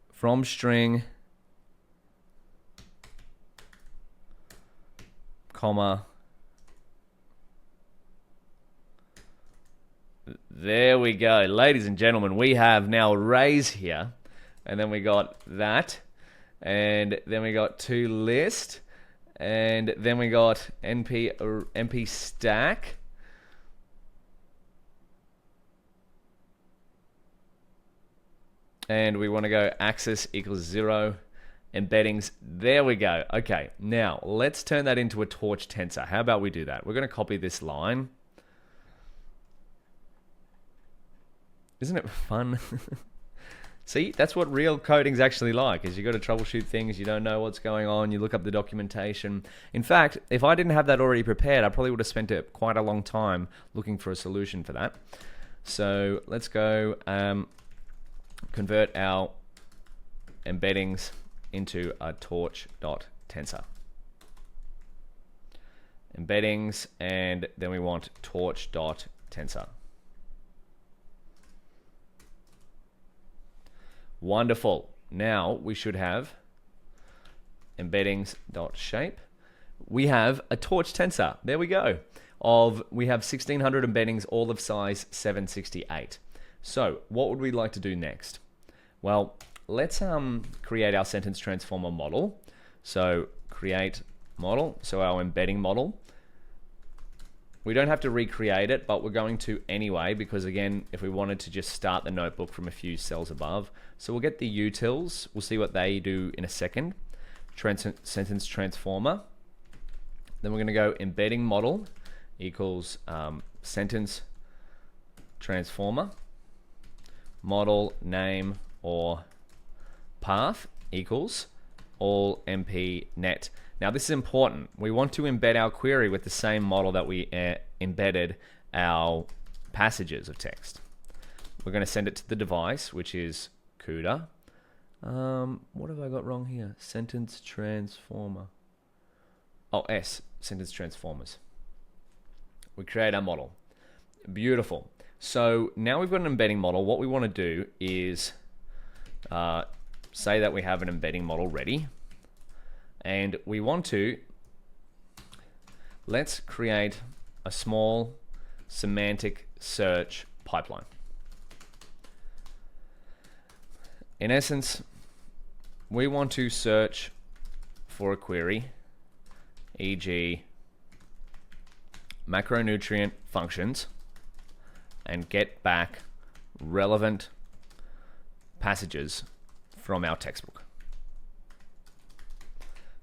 From string, comma. There we go. Ladies and gentlemen, we have now arrays here. And then we got that. And then we got to list. And then we got np stack. And we want to go axis equals 0. Embeddings. There we go. Okay, now let's turn that into a torch tensor. How about we do that? We're going to copy this line. Isn't it fun? See, that's what real coding's actually like, is you got to troubleshoot things, you don't know what's going on, you look up the documentation. In fact, if I didn't have that already prepared, I probably would have spent quite a long time looking for a solution for that. So let's go convert our embeddings into a torch.tensor. Embeddings, and then we want torch.tensor. Wonderful. Now we should have embeddings.shape. We have a torch tensor. There we go. We have 1600 embeddings, all of size 768. So what would we like to do next? Well, let's create our sentence transformer model. So create model, so our embedding model. We don't have to recreate it, but we're going to anyway, because again, if we wanted to just start the notebook from a few cells above. So we'll get the utils, we'll see what they do in a second. Sentence transformer. Then we're gonna go embedding model equals sentence transformer, model name or path equals all np net. Now this is important. We want to embed our query with the same model that we embedded our passages of text. We're going to send it to the device, which is CUDA. What have I got wrong here? Sentence transformer. Oh, sentence transformers. We create our model. Beautiful. So now we've got an embedding model. What we want to do is say that we have an embedding model ready. And we want to, let's create a small semantic search pipeline. In essence, we want to search for a query, e.g. macronutrient functions, and get back relevant passages from our textbook.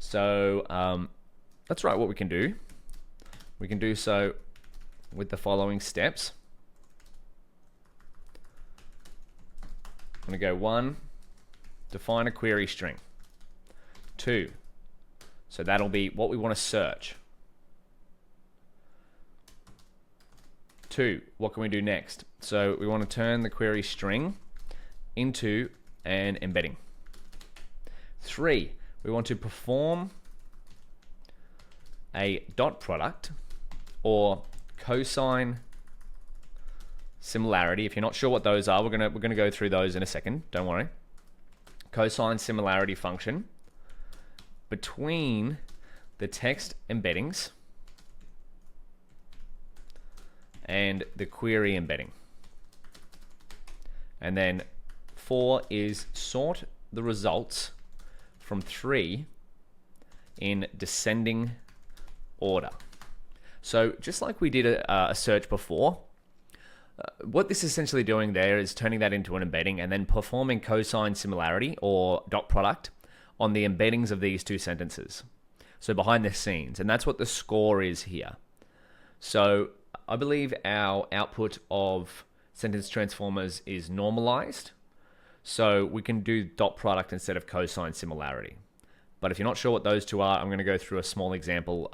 So let's write what we can do. We can do so with the following steps. I'm going to go 1, define a query string. 2, so that'll be what we want to search. 2, what can we do next? So we want to turn the query string into an embedding. 3, we want to perform a dot product or cosine similarity. If you're not sure what those are, we're gonna go through those in a second. Don't worry. Cosine similarity function between the text embeddings and the query embedding. And then 4 is sort the results from 3 in descending order. So just like we did a search before, what this is essentially doing there is turning that into an embedding and then performing cosine similarity or dot product on the embeddings of these two sentences. So behind the scenes, and that's what the score is here. So I believe our output of sentence transformers is normalized. So we can do dot product instead of cosine similarity. But if you're not sure what those two are, I'm going to go through a small example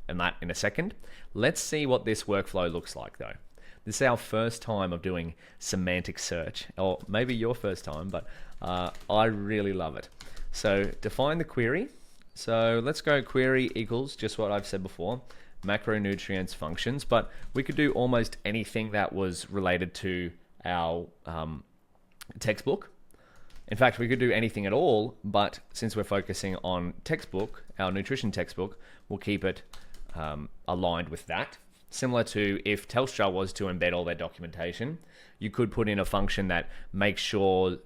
and that in a second. Let's see what this workflow looks like though. This is our first time of doing semantic search, or maybe your first time, but I really love it. So define the query. So let's go query equals just what I've said before, macronutrients functions, but we could do almost anything that was related to our textbook. In fact, we could do anything at all, but since we're focusing on textbook, our nutrition textbook, we'll keep it aligned with that. Similar to if Telstra was to embed all their documentation, you could put in a function that makes sure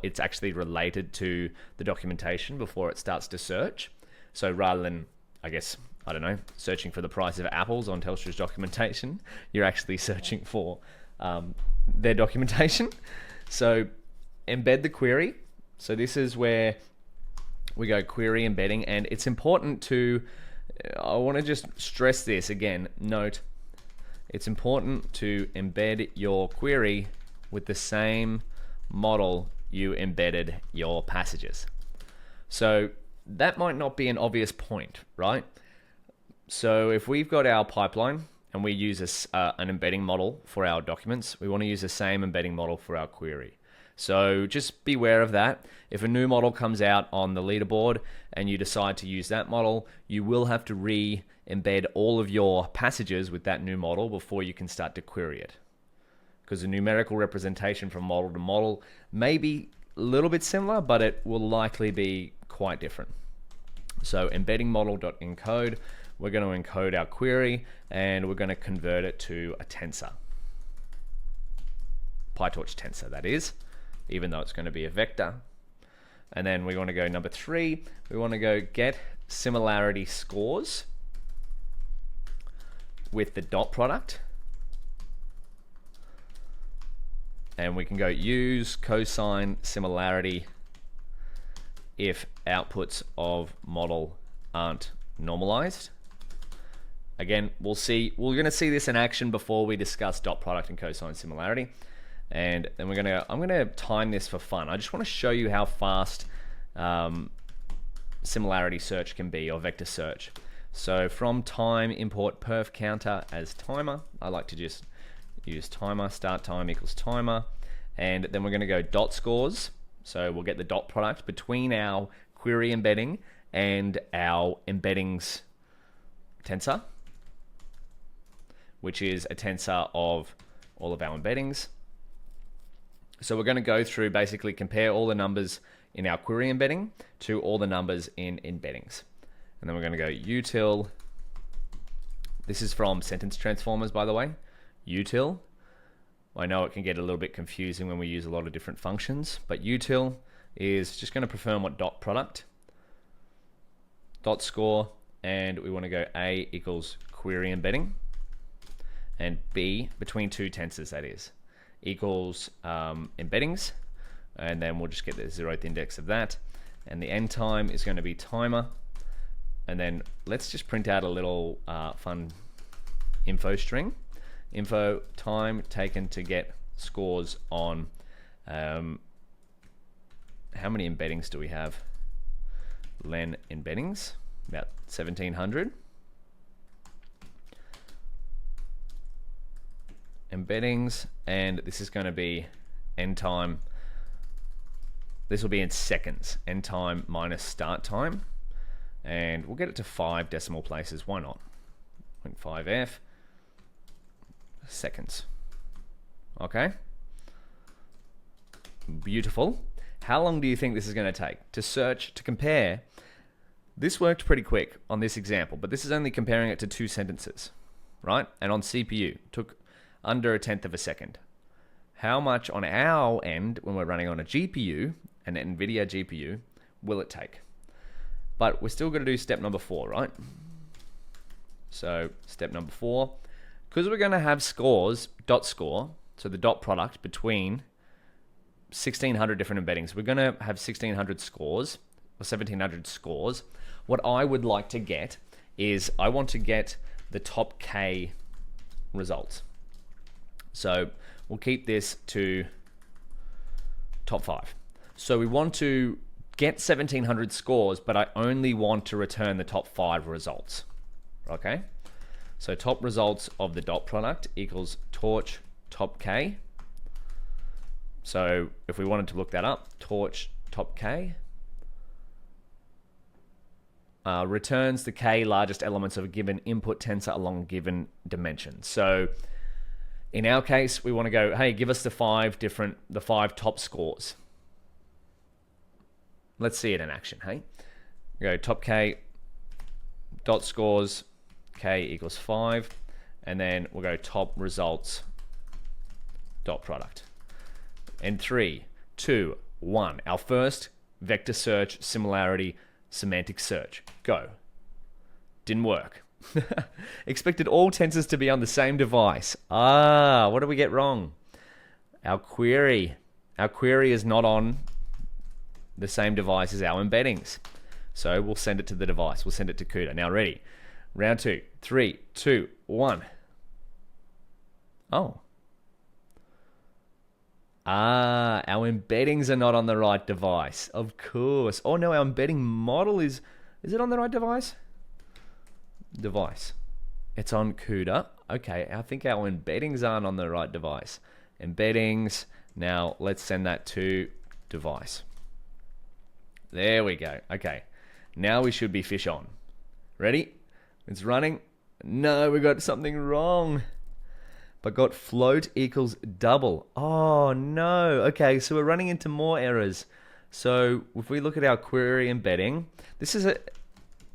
it's actually related to the documentation before it starts to search. So rather than, I guess, I don't know, searching for the price of apples on Telstra's documentation, you're actually searching for their documentation. So embed the query. So this is where we go query embedding, and it's important to, I want to just stress this again, note, it's important to embed your query with the same model you embedded your passages. So that might not be an obvious point, right? So if we've got our pipeline and we use an embedding model for our documents, we want to use the same embedding model for our query. So just beware of that. If a new model comes out on the leaderboard and you decide to use that model, you will have to re-embed all of your passages with that new model before you can start to query it. Because the numerical representation from model to model may be a little bit similar, but it will likely be quite different. So embedding model.encode, we're going to encode our query and we're going to convert it to a tensor. PyTorch tensor, that is, even though it's going to be a vector. And then we want to go number 3, we want to go get similarity scores with the dot product. And we can go use cosine similarity if outputs of model aren't normalized. Again, we're going to see this in action before we discuss dot product and cosine similarity. And then I'm going to time this for fun. I just want to show you how fast similarity search can be, or vector search. So from time, import perf counter as timer. I like to just use timer, start time equals timer. And then we're going to go dot scores. So we'll get the dot product between our query embedding and our embeddings tensor, which is a tensor of all of our embeddings. So we're going to go through, basically compare all the numbers in our query embedding to all the numbers in embeddings. And then we're going to go util. This is from sentence transformers, by the way. Util. I know it can get a little bit confusing when we use a lot of different functions, but util is just going to confirm what dot product, dot score, and we want to go A equals query embedding, and B, between two tensors, that is, equals embeddings, and then we'll just get the 0th index of that, and the end time is going to be timer, and then let's just print out a little fun info string. Info time taken to get scores on how many embeddings do we have? Len embeddings, about 1700. Embeddings, and this is going to be end time. This will be in seconds, end time minus start time, and we'll get it to 5 decimal places. Why not? 0.5f seconds. Okay, beautiful. How long do you think this is going to take to search, to compare? This worked pretty quick on this example, but this is only comparing it to 2 sentences, right? And on CPU, took under 1/10 of a second. How much on our end, when we're running on a GPU, an NVIDIA GPU, will it take? But we're still going to do step number 4, right? So step number 4, because we're going to have scores, dot score, so the dot product between 1600 different embeddings. We're going to have 1600 scores, or 1700 scores. What I would like to get is, I want to get the top K results. So we'll keep this to top 5. So we want to get 1700 scores, but I only want to return the top 5 results. Okay? So top results of the dot product equals torch top K. So if we wanted to look that up, torch top K returns the K largest elements of a given input tensor along given dimension. So in our case, we want to go, hey, give us the 5 top scores. Let's see it in action, hey? Go top K, dot scores, K equals 5, and then we'll go top results, dot product. And 3, 2, 1. Our first vector search, similarity, semantic search. Go. Didn't work. Expected all tensors to be on the same device. What did we get wrong? Our query is not on the same device as our embeddings. So we'll send it to the device. We'll send it to CUDA. Now ready. Round 2. 3, 2, 1. Oh. Ah, our embeddings are not on the right device. Of course. Oh no, our embedding model is it on the right device? Device. It's on CUDA. Okay, I think our embeddings aren't on the right device. Embeddings. Now let's send that to device. There we go. Okay. Now we should be fish on. Ready? It's running. No, we got something wrong. But got float equals double. Oh no. Okay, so we're running into more errors. So if we look at our query embedding, this is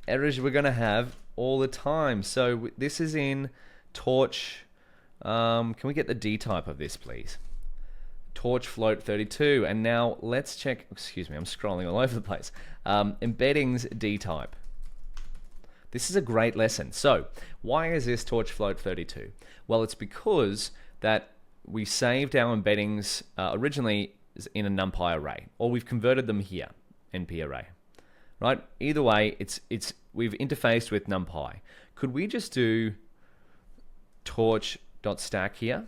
errors we're going to have all the time. So this is in torch. Can we get the D type of this, please? Torch float 32. And now let's check. Excuse me, I'm scrolling all over the place. Embeddings D type. This is a great lesson. So why is this torch float 32? Well, it's because that we saved our embeddings originally in a NumPy array, or we've converted them here, NP array, right? Either way, we've interfaced with NumPy. Could we just do torch.stack here?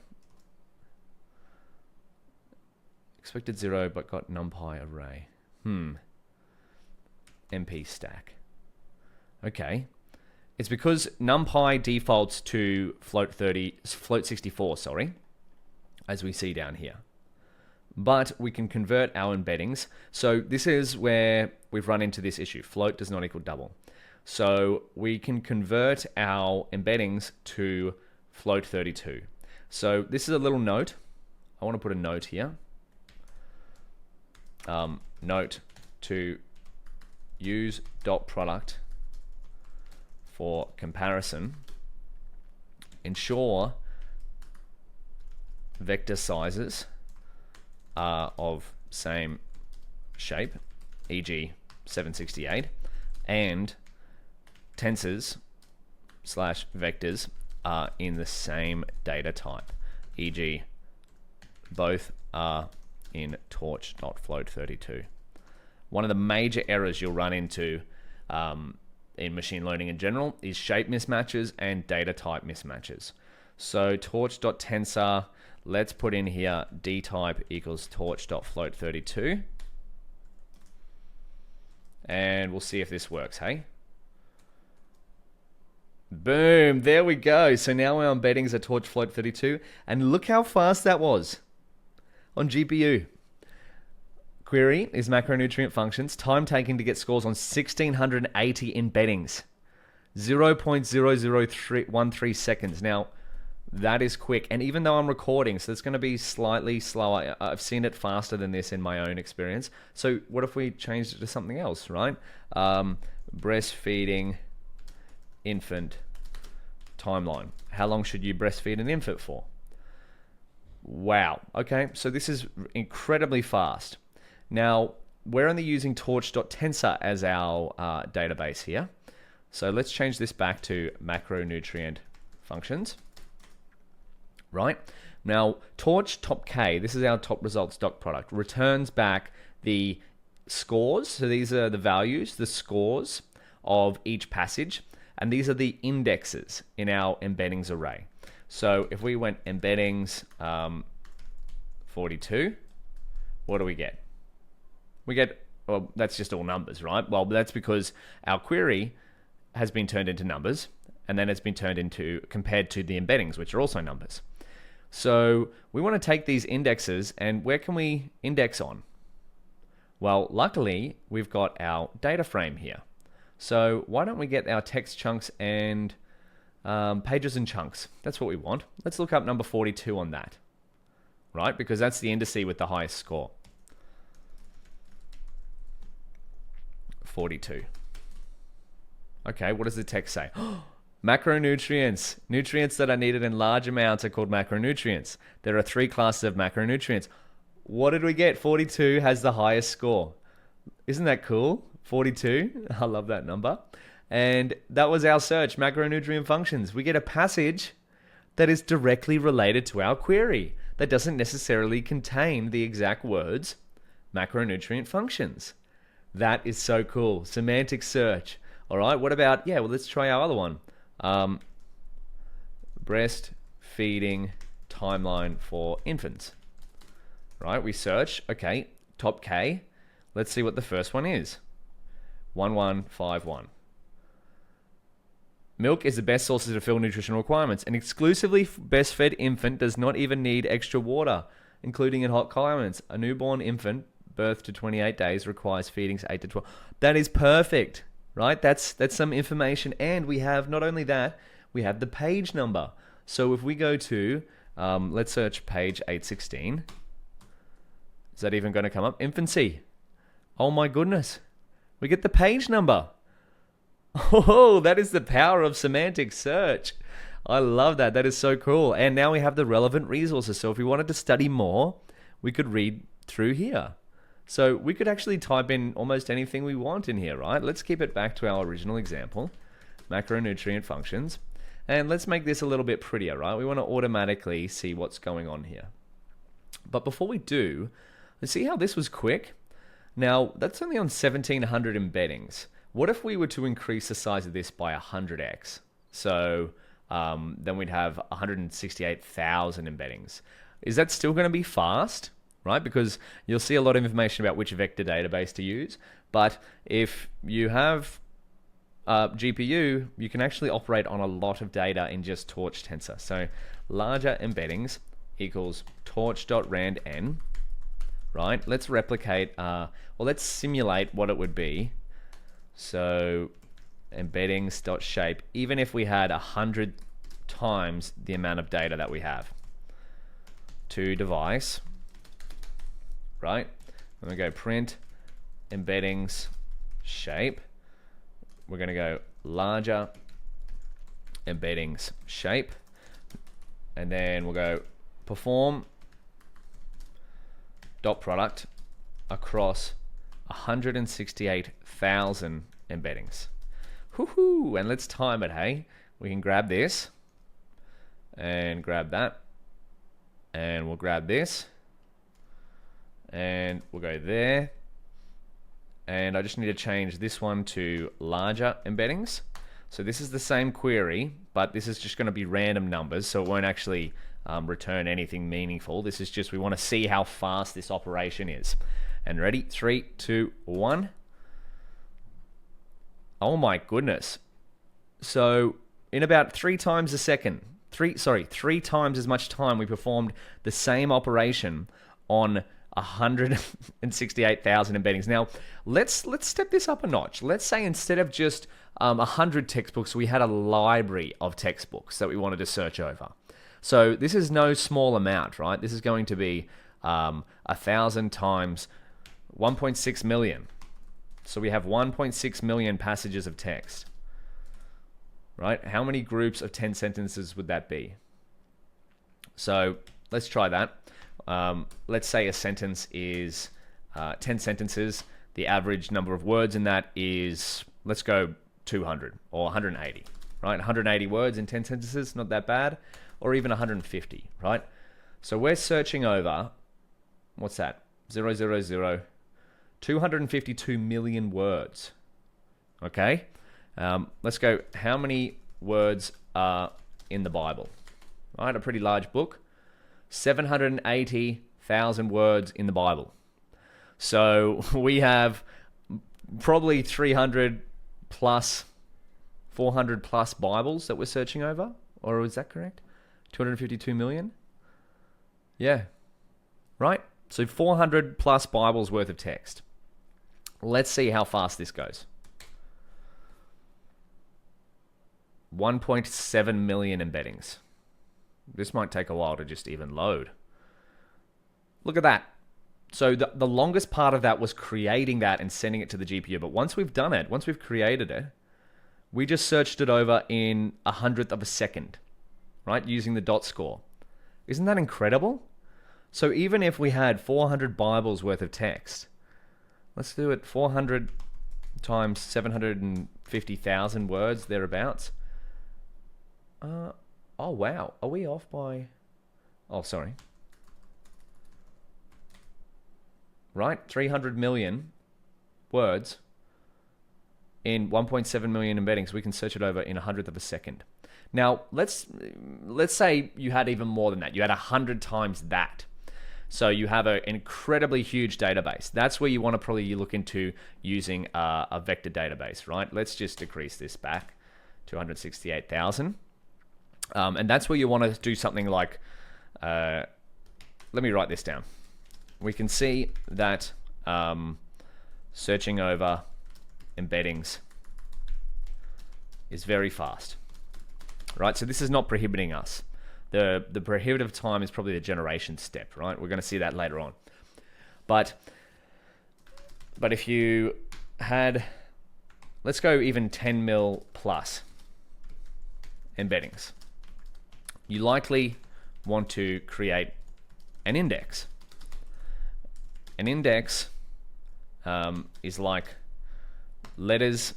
Expected 0, but got NumPy array. NP stack. Okay. It's because NumPy defaults to float 64, sorry, as we see down here. But we can convert our embeddings. So this is where we've run into this issue. Float does not equal double. So we can convert our embeddings to float 32. So this is a little note. I want to put a note here. Note to use dot product for comparison. Ensure vector sizes are of same shape, e.g. 768, and tensors / vectors are in the same data type, e.g. both are in torch.float32. One of the major errors you'll run into in machine learning in general is shape mismatches and data type mismatches. So torch.tensor, let's put in here dtype equals torch.float32. And we'll see if this works, hey? Boom, there we go. So now our embeddings are torch.float32. And look how fast that was on GPU. Query is macronutrient functions. Time taken to get scores on 1680 embeddings. 0.00313 seconds. Now, that is quick. And even though I'm recording, so it's going to be slightly slower. I've seen it faster than this in my own experience. So what if we changed it to something else, right? Breastfeeding infant timeline. How long should you breastfeed an infant for? Wow. Okay, so this is incredibly fast. Now, we're only using torch.tensor as our database here. So let's change this back to macronutrient functions. Right? Now, torch top K, this is our top results dot product, returns back the scores. So these are the values, the scores of each passage. And these are the indexes in our embeddings array. So if we went embeddings 42, what do we get? We get, well, that's just all numbers, right? Well, that's because our query has been turned into numbers, and then it's been turned into, compared to the embeddings, which are also numbers. So we want to take these indexes, and where can we index on? Well, luckily, we've got our data frame here. So why don't we get our text chunks and pages and chunks? That's what we want. Let's look up number 42 on that, right? Because that's the indice with the highest score. 42. Okay, what does the text say? Macronutrients. Nutrients that are needed in large amounts are called macronutrients. There are 3 classes of macronutrients. What did we get? 42 has the highest score. Isn't that cool? 42. I love that number. And that was our search, macronutrient functions. We get a passage that is directly related to our query that doesn't necessarily contain the exact words macronutrient functions. That is so cool. Semantic search. All right, what about, well, let's try our other one. Breastfeeding timeline for infants. right? We search, okay, top K. Let's see what the first one is. 1151. Milk is the best source to fill nutritional requirements. An exclusively best-fed infant does not even need extra water, including in hot climates. A newborn infant, birth to 28 days, requires feedings 8 to 12. That is perfect, right? That's some information. And we have, not only that, we have the page number. So if we go to, let's search page 816. Is that even going to come up? Infancy. Oh my goodness. We get the page number. Oh, that is the power of semantic search. I love that. That is so cool. And now we have the relevant resources. So if we wanted to study more, we could read through here. So we could actually type in almost anything we want in here, right? Let's keep it back to our original example, macronutrient functions. And let's make this a little bit prettier, right? We want to automatically see what's going on here. But before we do, let's see how this was quick. Now, that's only on 1700 embeddings. What if we were to increase the size of this by 100x? So then we'd have 168,000 embeddings. Is that still going to be fast, right? Because you'll see a lot of information about which vector database to use. But if you have GPU, you can actually operate on a lot of data in just torch tensor. So larger embeddings equals torch.randn, right? Let's replicate, well, let's simulate what it would be. So embeddings.shape, even if we had 100 times the amount of data that we have, to device, right? I'm going to go print embeddings shape. We're going to go larger embeddings shape, and then we'll go perform dot product across 168,000 embeddings. Woohoo! And let's time it, hey? We can grab this and grab that, and we'll grab this and we'll go there. And I just need to change this one to larger embeddings. So this is the same query, but this is just going to be random numbers, so it won't actually return anything meaningful. This is just, we want to see how fast this operation is. And ready? 3, 2, 1. Oh my goodness. So in about 3 times a second, 3 times as much time, we performed the same operation on 168,000 embeddings. Now, let's step this up a notch. Let's say instead of just 100 textbooks, we had a library of textbooks that we wanted to search over. So this is no small amount, right? This is going to be 1,000 times 1.6 million. So we have 1.6 million passages of text, right? How many groups of 10 sentences would that be? So let's try that. Let's say a sentence is 10 sentences. The average number of words in that is, let's go 200 or 180, right? 180 words in 10 sentences, not that bad. Or even 150, right? So we're searching over, what's that? 252 million words. Okay? Let's go, how many words are in the Bible? Right, a pretty large book. 780,000 words in the Bible. So we have probably 300 plus, 400 plus Bibles that we're searching over. Or is that correct? 252 million? Yeah. Right? So 400 plus Bibles worth of text. Let's see how fast this goes. 1.7 million embeddings. This might take a while to just even load. Look at that. So the longest part of that was creating that and sending it to the GPU. But once we've done it, once we've created it, we just searched it over in 1/100th of a second, right? Using the dot score. Isn't that incredible? So even if we had 400 Bibles worth of text, let's do it 400 times 750,000 words, thereabouts. Oh, wow. Are we off by... Oh, sorry. Right? 300 million words in 1.7 million embeddings. We can search it over in 1/100th of a second. Now, let's say you had even more than that. You had 100 times that. So you have an incredibly huge database. That's where you want to probably look into using a vector database, right? Let's just decrease this back to 168,000. And that's where you want to do something like, let me write this down. We can see that searching over embeddings is very fast, right? So this is not prohibiting us. The prohibitive time is probably the generation step, right? We're going to see that later on. But if you had, let's go even 10 mil plus embeddings, you likely want to create an index. An index is like letters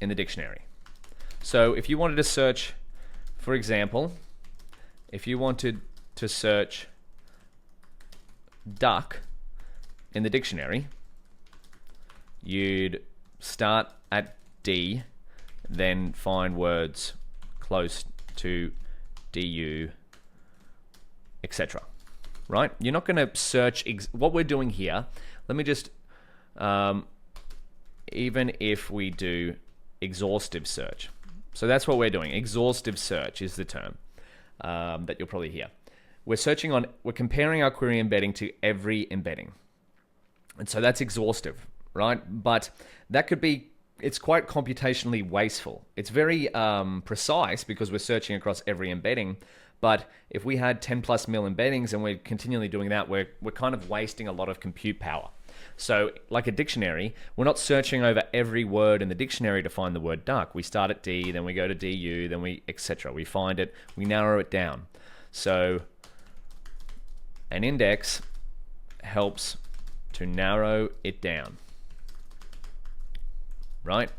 in the dictionary. So if you wanted to search, for example, if you wanted to search duck in the dictionary, you'd start at D, then find words close to DU, etc. Right? You're not going to search what we're doing here. Let me just, even if we do exhaustive search. So that's what we're doing. Exhaustive search is the term that you'll probably hear. We're comparing our query embedding to every embedding. And so that's exhaustive, right? But that could be, it's quite computationally wasteful. It's very precise because we're searching across every embedding. But if we had 10 plus mil embeddings and we're continually doing that, we're kind of wasting a lot of compute power. So like a dictionary, we're not searching over every word in the dictionary to find the word duck. We start at D, then we go to DU, then we etc. We find it, we narrow it down. So an index helps to narrow it down, right?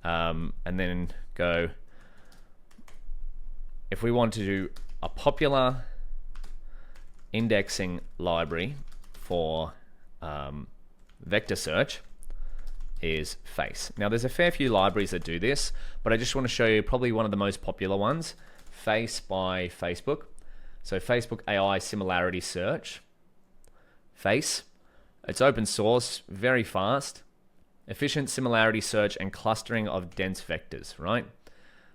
And then go, if we want to do a popular indexing library for vector search is Face. Now there's a fair few libraries that do this, but I just want to show you probably one of the most popular ones, Face by Facebook. So Facebook AI Similarity Search. Face. It's open source, very fast, efficient similarity search and clustering of dense vectors, right?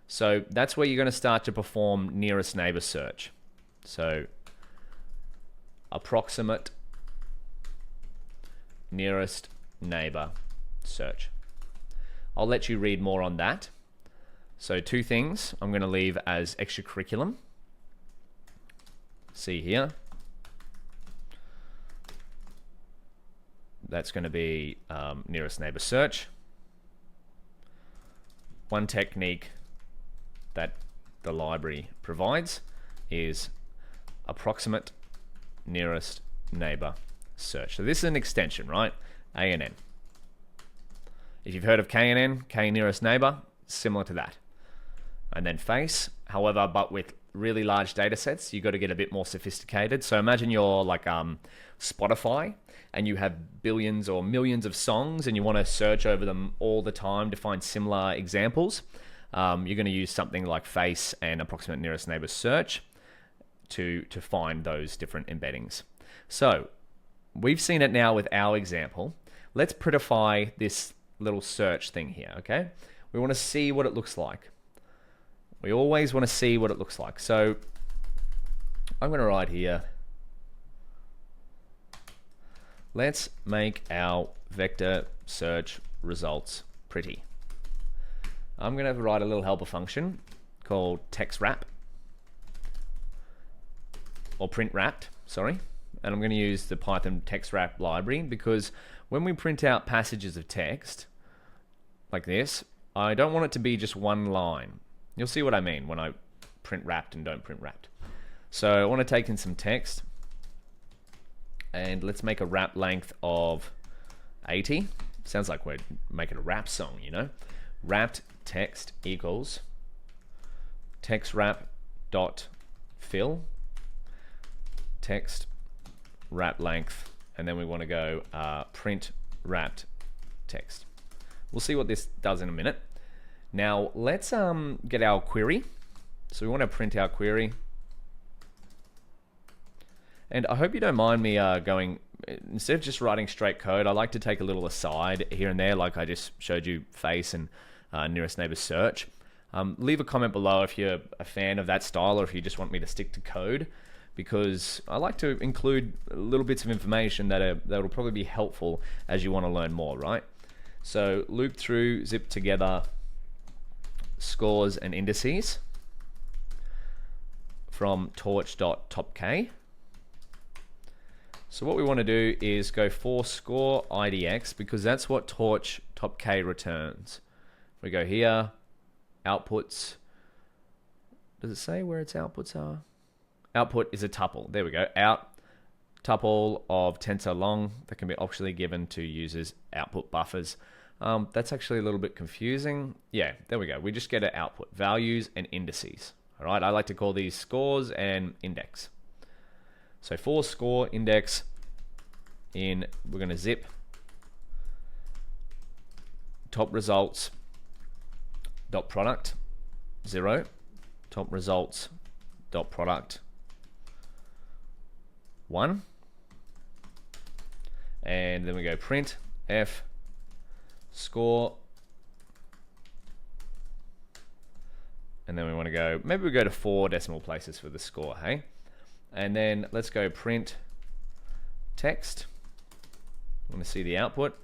So that's where you're going to start to perform nearest neighbor search. So approximate nearest neighbor search. I'll let you read more on that. So two things I'm going to leave as extra curriculum. See here. That's going to be nearest neighbor search. One technique that the library provides is approximate nearest neighbor search. So this is an extension, right? ANN. If you've heard of KNN, K nearest neighbor, similar to that. And then Face, however, but with really large data sets, you've got to get a bit more sophisticated. So imagine you're like Spotify and you have billions or millions of songs and you want to search over them all the time to find similar examples. You're going to use something like Face and approximate nearest neighbor search to find those different embeddings. So we've seen it now with our example. Let's prettify this little search thing here, okay? We want to see what it looks like. We always want to see what it looks like. So I'm going to write here, let's make our vector search results pretty. I'm going to write a little helper function called text wrap, or print wrapped, sorry. And I'm going to use the Python text wrap library because when we print out passages of text like this, I don't want it to be just one line. You'll see what I mean when I print wrapped and don't print wrapped. So I want to take in some text and let's make a wrap length of 80. Sounds like we're making a rap song, you know? Wrapped text equals text wrap dot fill text wrap length, and then we want to go print wrapped text. We'll see what this does in a minute. Now let's get our query. So we want to print our query, And I hope you don't mind me going, instead of just writing straight code, I like to take a little aside here and there, like I just showed you face and nearest neighbor search. Leave a comment below if you're a fan of that style or if you just want me to stick to code, because I like to include little bits of information that will probably be helpful as you want to learn more, right? So loop through, zip together scores and indices from torch.topk. So what we want to do is go for score IDX, because that's what torch top K returns. We go here, outputs. Does it say where its outputs are? Output is a tuple. There we go. Out tuple of tensor long that can be optionally given to users' output buffers. That's actually a little bit confusing. Yeah, there we go. We just get an output, values and indices. All right, I like to call these scores and index. So for score index in, we're going to zip top results dot product 0, top results dot product 1, and then we go print f score, and then we want to go, maybe we go to 4 decimal places for the score, hey? And then let's go print text. I want to see the output,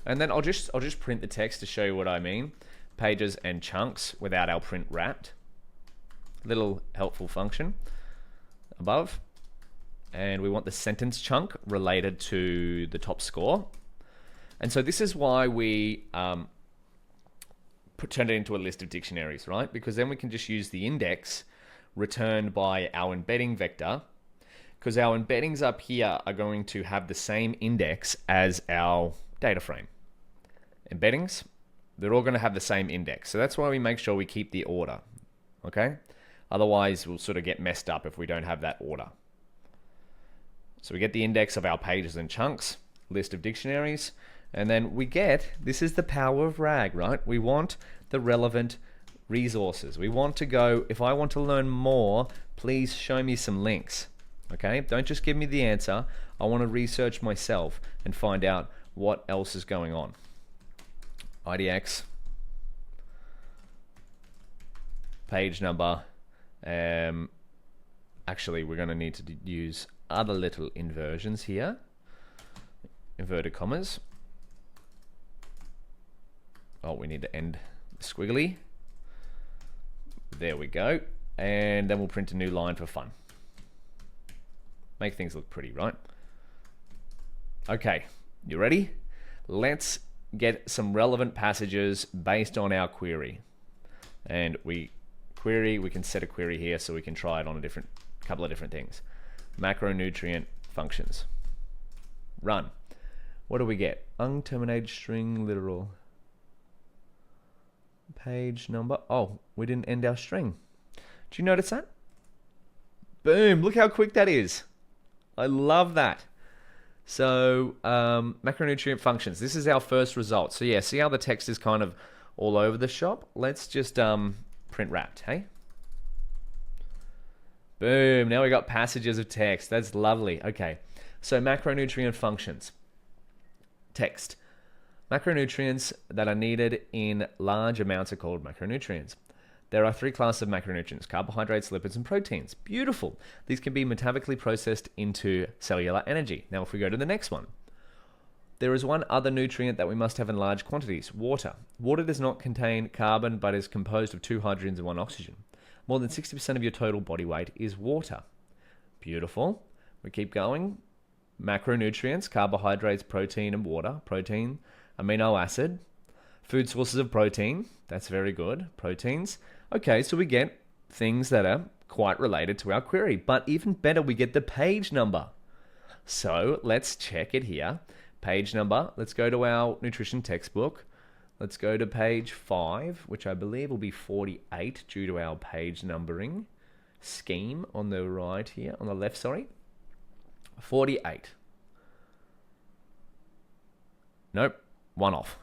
and then I'll just print the text to show you what I mean. Pages and chunks without our print wrapped. Little helpful function above, and we want the sentence chunk related to the top score. And so this is why we turn it into a list of dictionaries, right? Because then we can just use the index returned by our embedding vector, because our embeddings up here are going to have the same index as our data frame. Embeddings, they're all going to have the same index. So that's why we make sure we keep the order, okay? Otherwise, we'll sort of get messed up if we don't have that order. So we get the index of our pages and chunks, list of dictionaries, and then we get, this is the power of RAG, right? We want the relevant resources. We want to go, if I want to learn more, please show me some links, okay? Don't just give me the answer. I want to research myself and find out what else is going on. IDX, page number. Actually, we're going to need to use other little inversions here. Inverted commas. Oh, we need to end the squiggly. There we go. And then we'll print a new line for fun. Make things look pretty, right? Okay, you ready? Let's get some relevant passages based on our query. And we can set a query here so we can try it on a couple of different things. Macronutrient functions. Run. What do we get? Unterminated string literal. Page number. Oh, we didn't end our string. Do you notice that? Boom, look how quick that is. I love that. So macronutrient functions, this is our first result. So yeah, see how the text is kind of all over the shop? Let's just print wrapped, hey? Boom, now we got passages of text. That's lovely. Okay, so macronutrient functions. Text. Macronutrients that are needed in large amounts are called macronutrients. There are 3 classes of macronutrients: carbohydrates, lipids, and proteins. Beautiful. These can be metabolically processed into cellular energy. Now, if we go to the next one, there is one other nutrient that we must have in large quantities: water. Water does not contain carbon, but is composed of 2 hydrogens and 1 oxygen. More than 60% of your total body weight is water. Beautiful. We keep going. Macronutrients, carbohydrates, protein, and water. Protein, amino acid. Food sources of protein. That's very good. Proteins. Okay, so we get things that are quite related to our query. But even better, we get the page number. So let's check it here. Page number. Let's go to our nutrition textbook. Let's go to page 5, which I believe will be 48 due to our page numbering scheme on the right here, on the left, sorry. 48. Nope, one off.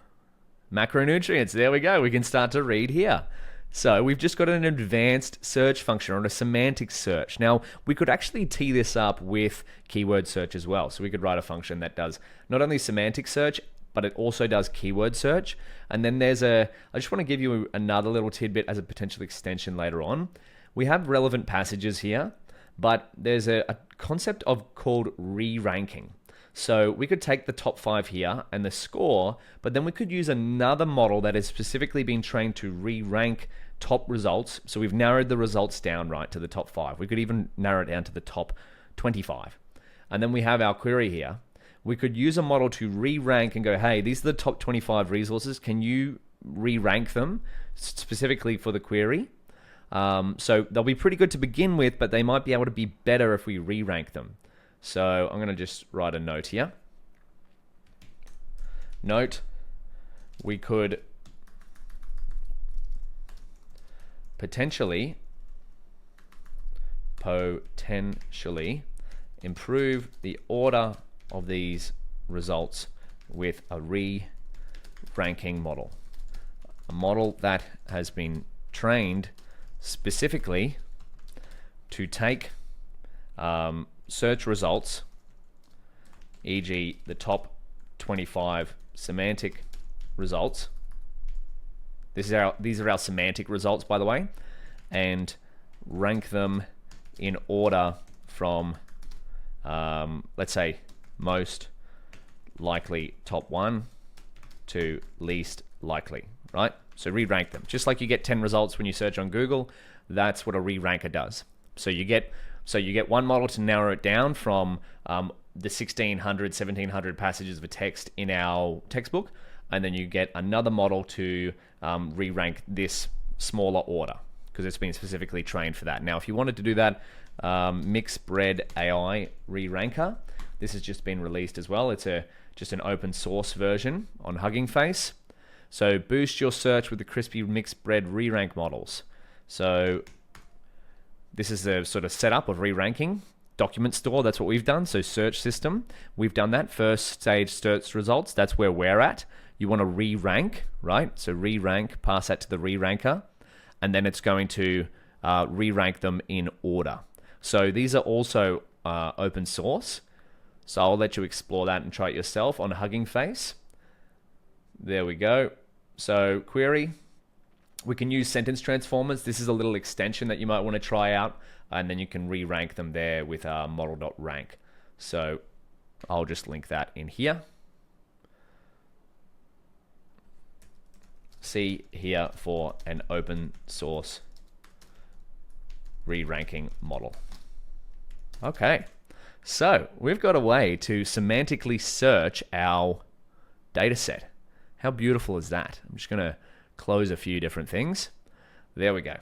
Macronutrients, there we go. We can start to read here. So we've just got an advanced search function or a semantic search. Now, we could actually tee this up with keyword search as well. So we could write a function that does not only semantic search, but it also does keyword search. And then I just want to give you another little tidbit as a potential extension later on. We have relevant passages here, but there's a concept called re-ranking. So we could take the top 5 here and the score, but then we could use another model that has specifically been trained to re-rank top results. So we've narrowed the results down right to the top 5. We could even narrow it down to the top 25. And then we have our query here. We could use a model to re-rank and go, hey, these are the top 25 resources. Can you re-rank them specifically for the query? So they'll be pretty good to begin with, but they might be able to be better if we re-rank them. So I'm going to just write a note here. Note, we could potentially improve the order of these results with a re-ranking model. A model that has been trained specifically to take search results, e.g. the top 25 semantic results. These are our semantic results, by the way, and rank them in order from, let's say, most likely top 1 to least likely, right? So re-rank them. Just like you get 10 results when you search on Google, that's what a re-ranker does. So you get one model to narrow it down from the 1,600, 1,700 passages of a text in our textbook, and then you get another model to re-rank this smaller order because it's been specifically trained for that. Now, if you wanted to do that, Mixbred AI re-ranker, this has just been released as well. It's just an open source version on Hugging Face. So boost your search with the crispy Mixbred re-rank models. So this is the sort of setup of re-ranking. Document store, that's what we've done. So search system, we've done that. First stage search results, that's where we're at. You want to re-rank, right? So re-rank, pass that to the re-ranker, and then it's going to re-rank them in order. So these are also open source. So I'll let you explore that and try it yourself on Hugging Face. There we go. So query, we can use sentence transformers. This is a little extension that you might want to try out, and then you can re-rank them there with model.rank. So I'll just link that in here. See here for an open source re-ranking model. Okay, so we've got a way to semantically search our data set. How beautiful is that? I'm just going to close a few different things. There we go.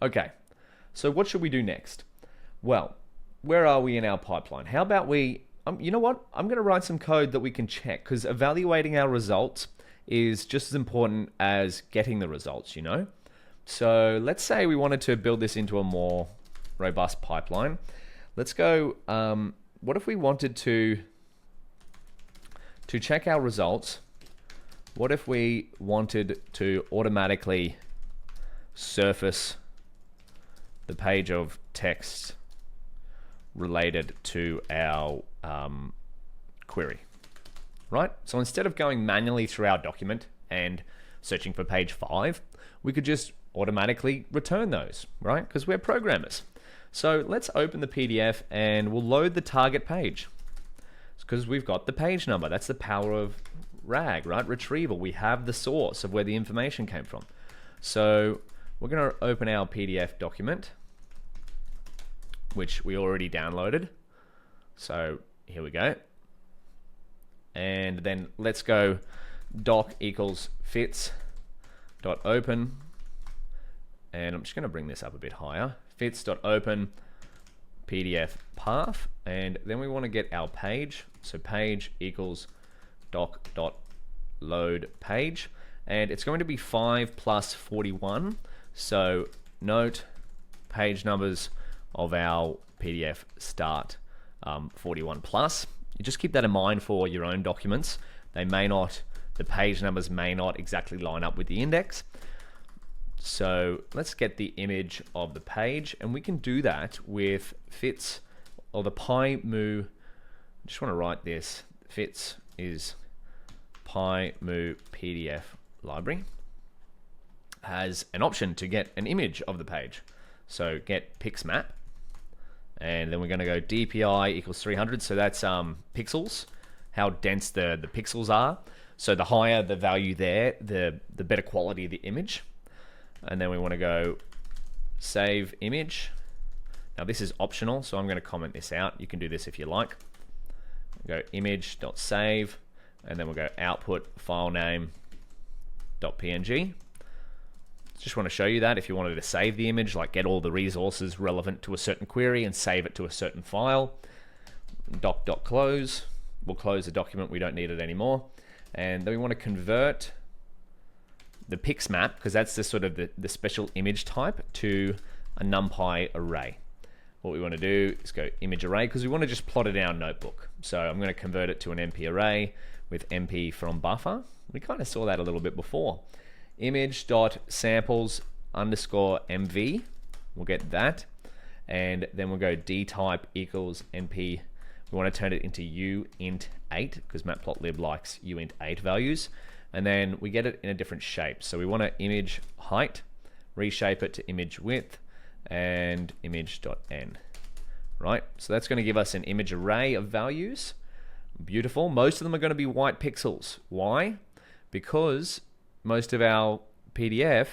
Okay, so what should we do next? Well, where are we in our pipeline? How about we, you know what? I'm going to write some code that we can check, because evaluating our results is just as important as getting the results, you know? So let's say we wanted to build this into a more robust pipeline. Let's go, what if we wanted to check our results? What if we wanted to automatically surface the page of text related to our query, right? So instead of going manually through our document and searching for page 5, we could just automatically return those, right? Because we're programmers. So let's open the PDF and we'll load the target page. Because we've got the page number. That's the power of RAG, right? Retrieval. We have the source of where the information came from. So we're going to open our PDF document, which we already downloaded. So here we go. And then let's go doc equals fits.open. And I'm just going to bring this up a bit higher. Fits.open PDF path. And then we want to get our page. So page equals doc.load page. And it's going to be 5 plus 41. So note page numbers of our PDF start 41 plus. You just keep that in mind for your own documents. They may not, the page numbers may not exactly line up with the index. So let's get the image of the page, and we can do that with fits or the PyMu. I just want to write this. Fits is PyMu PDF library has an option to get an image of the page. So get pixmap, and then we're going to go DPI equals 300. So that's pixels, how dense the pixels are. So the higher the value there, the better quality of the image. And then we want to go save image. Now this is optional, so I'm going to comment this out. You can do this if you like. Go image.save, and then we'll go output file name.png. Just want to show you that if you wanted to save the image, like get all the resources relevant to a certain query and save it to a certain file. Doc.close. We'll close the document. We don't need it anymore. And then we want to convert the pixmap, because that's the sort of the special image type, to a NumPy array. What we want to do is go image array, because we want to just plot it in our notebook. So I'm going to convert it to an NP array with np from buffer. We kind of saw that a little bit before. Image.samples underscore mv. We'll get that. And then we'll go dtype equals np. We want to turn it into uint8, because matplotlib likes uint8 values. And then we get it in a different shape. So we want to image height, reshape it to image width, and image.n. Right? So that's going to give us an image array of values. Beautiful. Most of them are going to be white pixels. Why? Because most of our PDF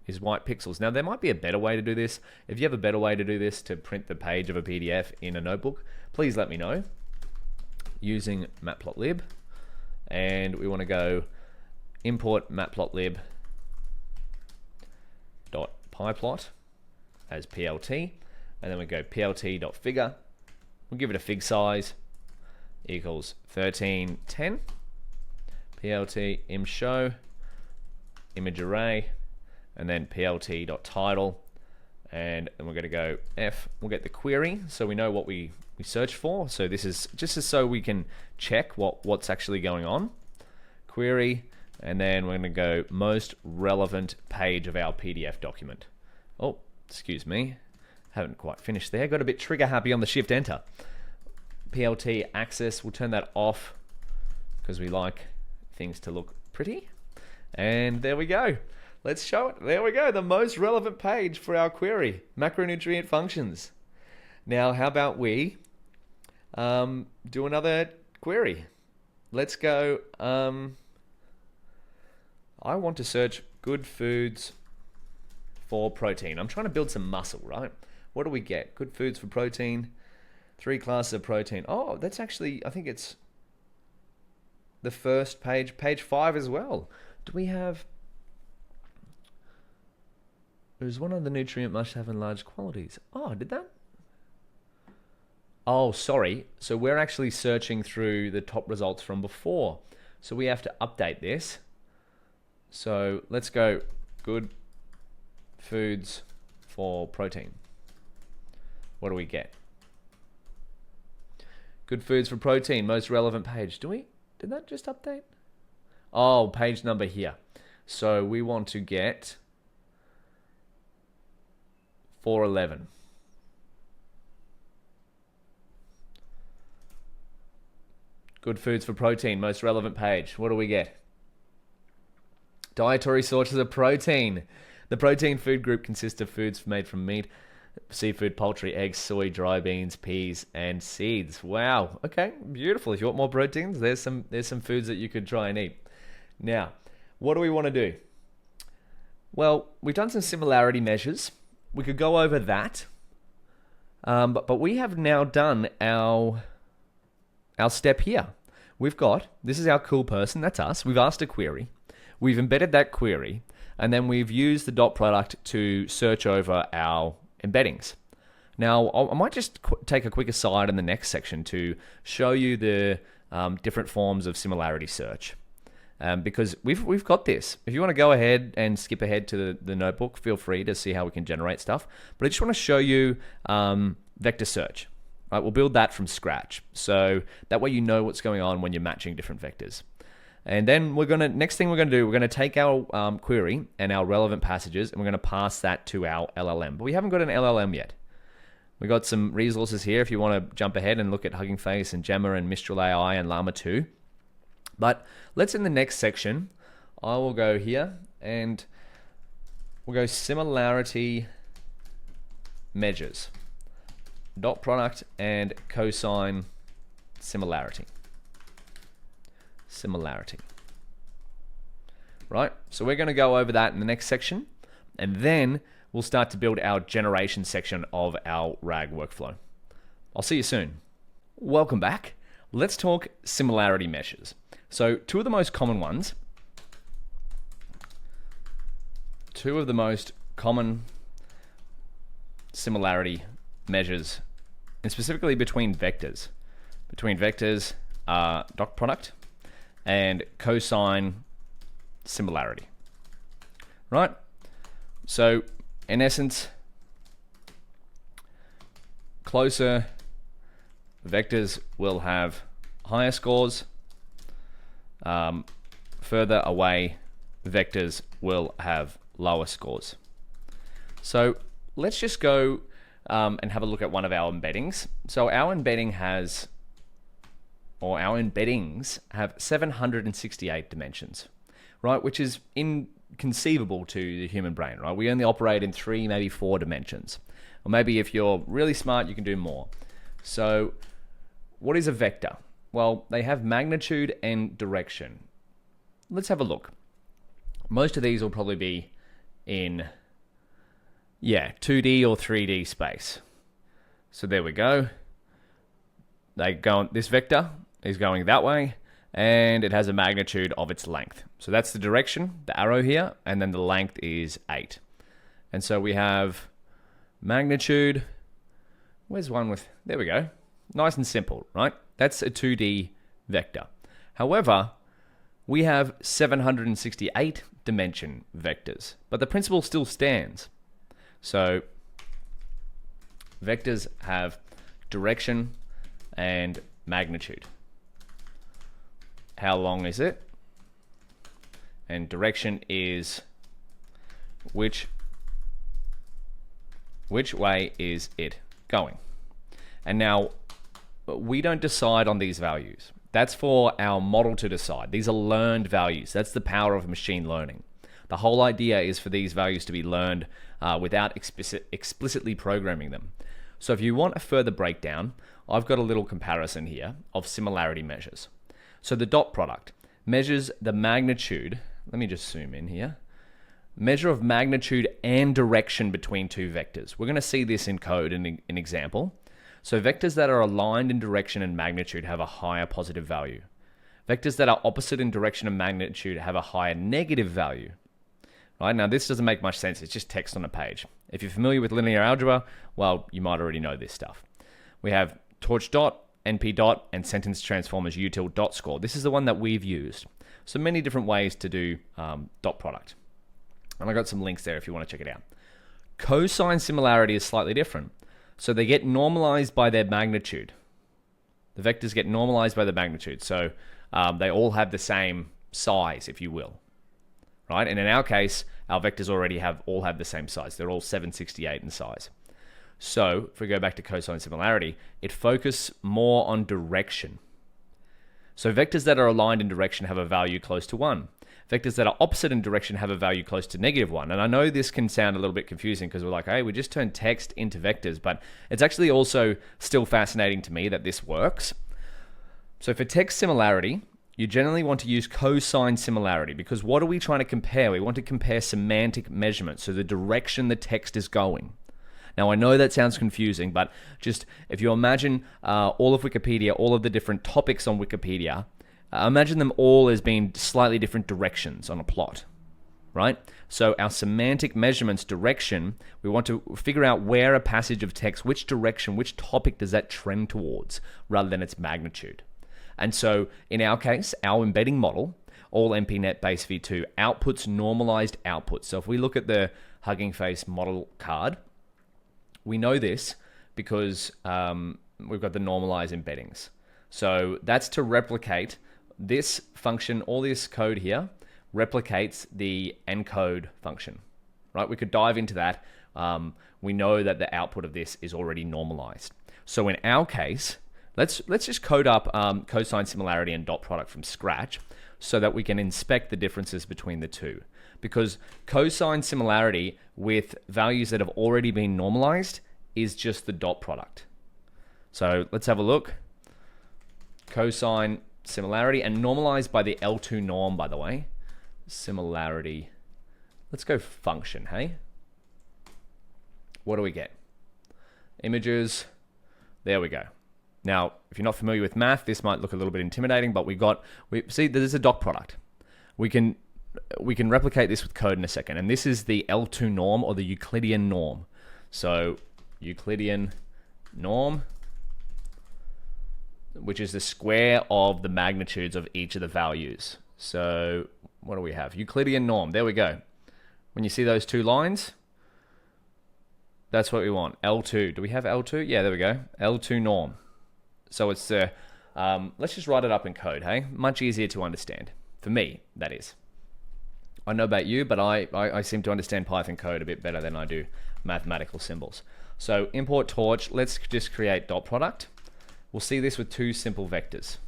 is white pixels. Now, there might be a better way to do this. If you have a better way to do this to print the page of a PDF in a notebook, please let me know using matplotlib. And we want to go import matplotlib.pyplot as plt, and then we go plt.figure. We'll give it a fig size equals 1310. plt imshow image array, and then plt.title, and then we're going to go f. We'll get the query, so we know what we search for. So this is just so we can check what's actually going on. Query, and then we're going to go most relevant page of our PDF document. Oh, excuse me, haven't quite finished there. Got a bit trigger happy on the shift enter. PLT access, we'll turn that off because we like things to look pretty. And there we go. Let's show it. There we go. The most relevant page for our query, macronutrient functions. Now, how about we do another query? Let's go. I want to search good foods for protein. I'm trying to build some muscle, right? What do we get? Good foods for protein. 3 classes of protein. Oh, that's actually, I think it's the first page, page 5 as well. Do we have... There's one of the nutrient must have in large quantities. Oh, did that? Oh, sorry. So we're actually searching through the top results from before. So we have to update this. So let's go good foods for protein. What do we get? Good foods for protein, most relevant page. Did that just update? Oh, page number here. So we want to get 411. Good foods for protein, most relevant page. What do we get? Dietary sources of protein. The protein food group consists of foods made from meat, seafood, poultry, eggs, soy, dry beans, peas, and seeds. Wow. Okay, beautiful. If you want more proteins, there's some foods that you could try and eat. Now, what do we want to do? Well, we've done some similarity measures. We could go over that. But we have now done our step here. This is our cool person, that's us. We've asked a query. We've embedded that query, and then we've used the dot product to search over our embeddings. Now, I might just take a quick aside in the next section to show you the different forms of similarity search. Because we've got this. If you want to go ahead and skip ahead to the notebook, feel free to see how we can generate stuff. But I just want to show you vector search. Right, we'll build that from scratch. So that way you know what's going on when you're matching different vectors. And then next thing we're gonna do, we're gonna take our query and our relevant passages, and we're gonna pass that to our LLM. But we haven't got an LLM yet. We got some resources here if you want to jump ahead and look at Hugging Face and Gemma and Mistral AI and Llama 2. But let's, in the next section, I will go here and we'll go similarity measures, dot product and cosine similarity. Right, so we're going to go over that in the next section, and then we'll start to build our generation section of our RAG workflow. I'll see you soon. Welcome back. Let's talk similarity measures. So two of the most common similarity measures, and specifically between vectors. Dot product and cosine similarity. Right? So in essence, closer vectors will have higher scores. Further away vectors will have lower scores. So let's just go and have a look at one of our embeddings. So our embeddings have 768 dimensions, right? Which is inconceivable to the human brain, right? We only operate in 3, maybe 4 dimensions. Or maybe if you're really smart, you can do more. So what is a vector? Well, they have magnitude and direction. Let's have a look. Most of these will probably be in 2D or 3D space. So there we go. This vector is going that way, and it has a magnitude of its length. So that's the direction, the arrow here, and then the length is 8. And so we have magnitude. Where's one with, there we go. Nice and simple, right? That's a 2D vector. However, we have 768 dimension vectors, but the principle still stands. So vectors have direction and magnitude. How long is it? And direction is which way is it going? And now we don't decide on these values. That's for our model to decide. These are learned values. That's the power of machine learning. The whole idea is for these values to be learned without explicitly programming them. So if you want a further breakdown, I've got a little comparison here of similarity measures. So the dot product measures the magnitude. Let me just zoom in here. Measure of magnitude and direction between two vectors. We're going to see this in code in an example. So vectors that are aligned in direction and magnitude have a higher positive value. Vectors that are opposite in direction and magnitude have a higher negative value. Right, now this doesn't make much sense. It's just text on a page. If you're familiar with linear algebra, well, you might already know this stuff. We have torch dot, np dot, and sentence transformers util dot score. This is the one that we've used. So many different ways to do dot product. And I got some links there if you want to check it out. Cosine similarity is slightly different. So they get normalized by their magnitude. The vectors get normalized by the magnitude. So they all have the same size, if you will. Right? And in our case, our vectors already all have the same size. They're all 768 in size. So if we go back to cosine similarity, it focuses more on direction. So vectors that are aligned in direction have a value close to 1. Vectors that are opposite in direction have a value close to -1. And I know this can sound a little bit confusing because we're like, hey, we just turned text into vectors, but it's actually also still fascinating to me that this works. So for text similarity, you generally want to use cosine similarity because what are we trying to compare? We want to compare semantic measurements, so the direction the text is going. Now, I know that sounds confusing, but just if you imagine all of Wikipedia, all of the different topics on Wikipedia, imagine them all as being slightly different directions on a plot, right? So our semantic measurements direction, we want to figure out where a passage of text, which direction, which topic does that trend towards, rather than its magnitude. And so in our case, our embedding model, all MPNet base v2, outputs normalized outputs. So if we look at the Hugging Face model card, we know this because we've got the normalized embeddings. So that's to replicate this function, all this code here, replicates the encode function, right? We could dive into that. We know that the output of this is already normalized. So in our case, let's just code up cosine similarity and dot product from scratch so that we can inspect the differences between the two. Because cosine similarity with values that have already been normalized is just the dot product. So let's have a look. Cosine similarity, and normalized by the L2 norm, by the way. Similarity. Let's go function, hey? What do we get? Images. There we go. Now, if you're not familiar with math, this might look a little bit intimidating, but we see there's a dot product. We can replicate this with code in a second, and this is the L2 norm, or the Euclidean norm. So Euclidean norm, which is the square of the magnitudes of each of the values. So what do we have? Euclidean norm. There we go. When you see those two lines, that's what we want. L2. Do we have L2? Yeah, there we go. L2 norm. So it's let's just write it up in code, hey? Much easier to understand. For me, that is. I know about you, but I seem to understand Python code a bit better than I do mathematical symbols. So import torch. Let's just create dot product. We'll see this with two simple vectors.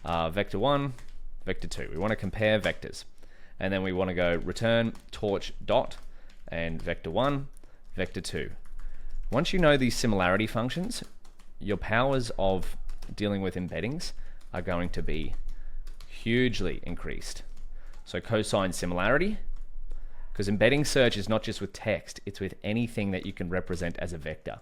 Vector 1, vector 2. We want to compare vectors. And then we want to go return torch dot and vector 1, vector 2. Once you know these similarity functions, your powers of dealing with embeddings are going to be hugely increased. So cosine similarity, because embedding search is not just with text, it's with anything that you can represent as a vector,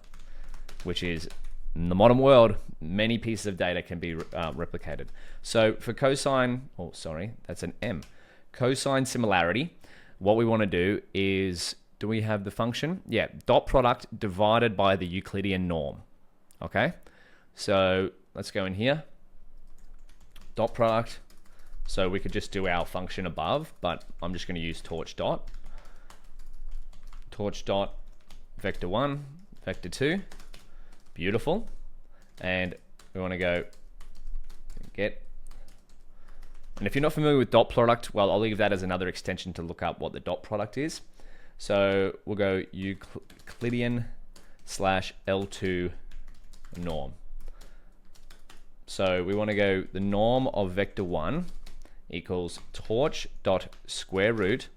which is, in the modern world, many pieces of data can be replicated. So for cosine, oh sorry, that's an M. Cosine similarity, what we want to do is, do we have the function? Yeah, dot product divided by the Euclidean norm. Okay, so let's go in here. Dot product. So we could just do our function above, but I'm just going to use torch dot. Torch dot vector 1, vector 2. Beautiful. And we want to go get. And if you're not familiar with dot product, well, I'll leave that as another extension to look up what the dot product is. So we'll go Euclidean slash L2 norm. So we want to go the norm of vector 1 equals torch dot square root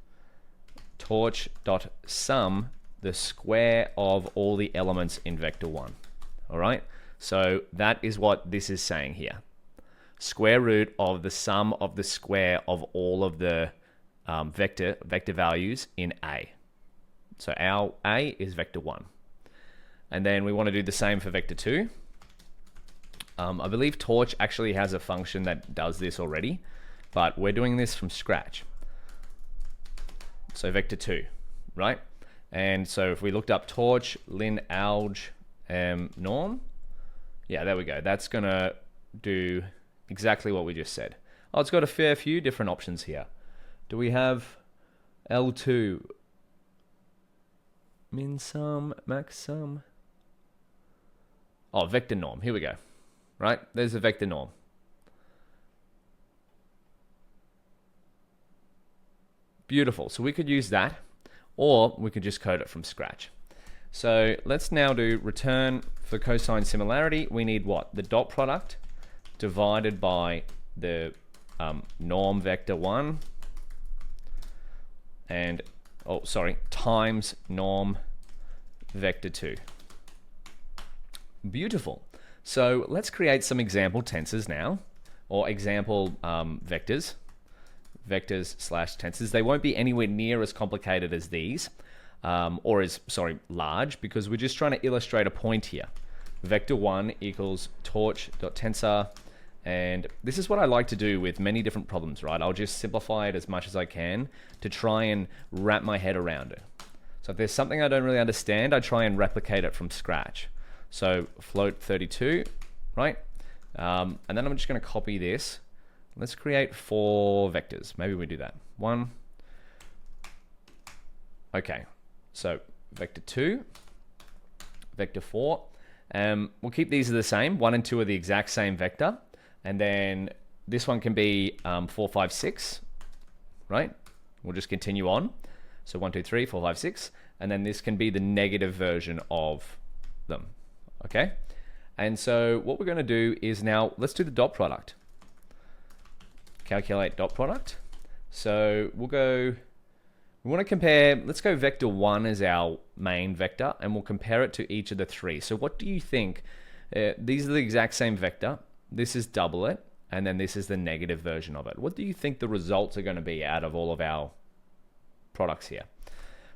torch dot sum the square of all the elements in vector 1. All right, so that is what this is saying here. Square root of the sum of the square of all of the vector values in A. So our A is vector 1. And then we want to do the same for vector 2. I believe torch actually has a function that does this already, but we're doing this from scratch. So vector 2, right? And so if we looked up torch, lin alg norm, yeah, there we go. That's going to do exactly what we just said. Oh, it's got a fair few different options here. Do we have L2? Min sum, max sum. Oh, vector norm. Here we go. Right? There's a vector norm. Beautiful. So we could use that, or we could just code it from scratch. So let's now do return for cosine similarity. We need what? The dot product divided by the norm vector 1 and, oh, sorry, times norm vector 2. Beautiful. So let's create some example tensors now, or example vectors slash tensors. They won't be anywhere near as complicated as these, or as, sorry, large, because we're just trying to illustrate a point here. Vector 1 equals torch.tensor, and this is what I like to do with many different problems, right? I'll just simplify it as much as I can to try and wrap my head around it. So if there's something I don't really understand, I try and replicate it from scratch. So float 32, right? And then I'm just going to copy this. Let's create 4 vectors. Maybe we do that. 1. Okay. So vector 2, vector 4. We'll keep these the same. 1 and 2 are the exact same vector. And then this one can be 4, 5, 6, right? We'll just continue on. So 1, 2, 3, 4, 5, 6, and then this can be the negative version of them, okay? And so what we're going to do is now, let's do the dot product. Calculate dot product. So we'll go, we want to compare, let's go vector 1 as our main vector, and we'll compare it to each of the 3. So what do you think? These are the exact same vector. This is double it, and then this is the negative version of it. What do you think the results are going to be out of all of our products here?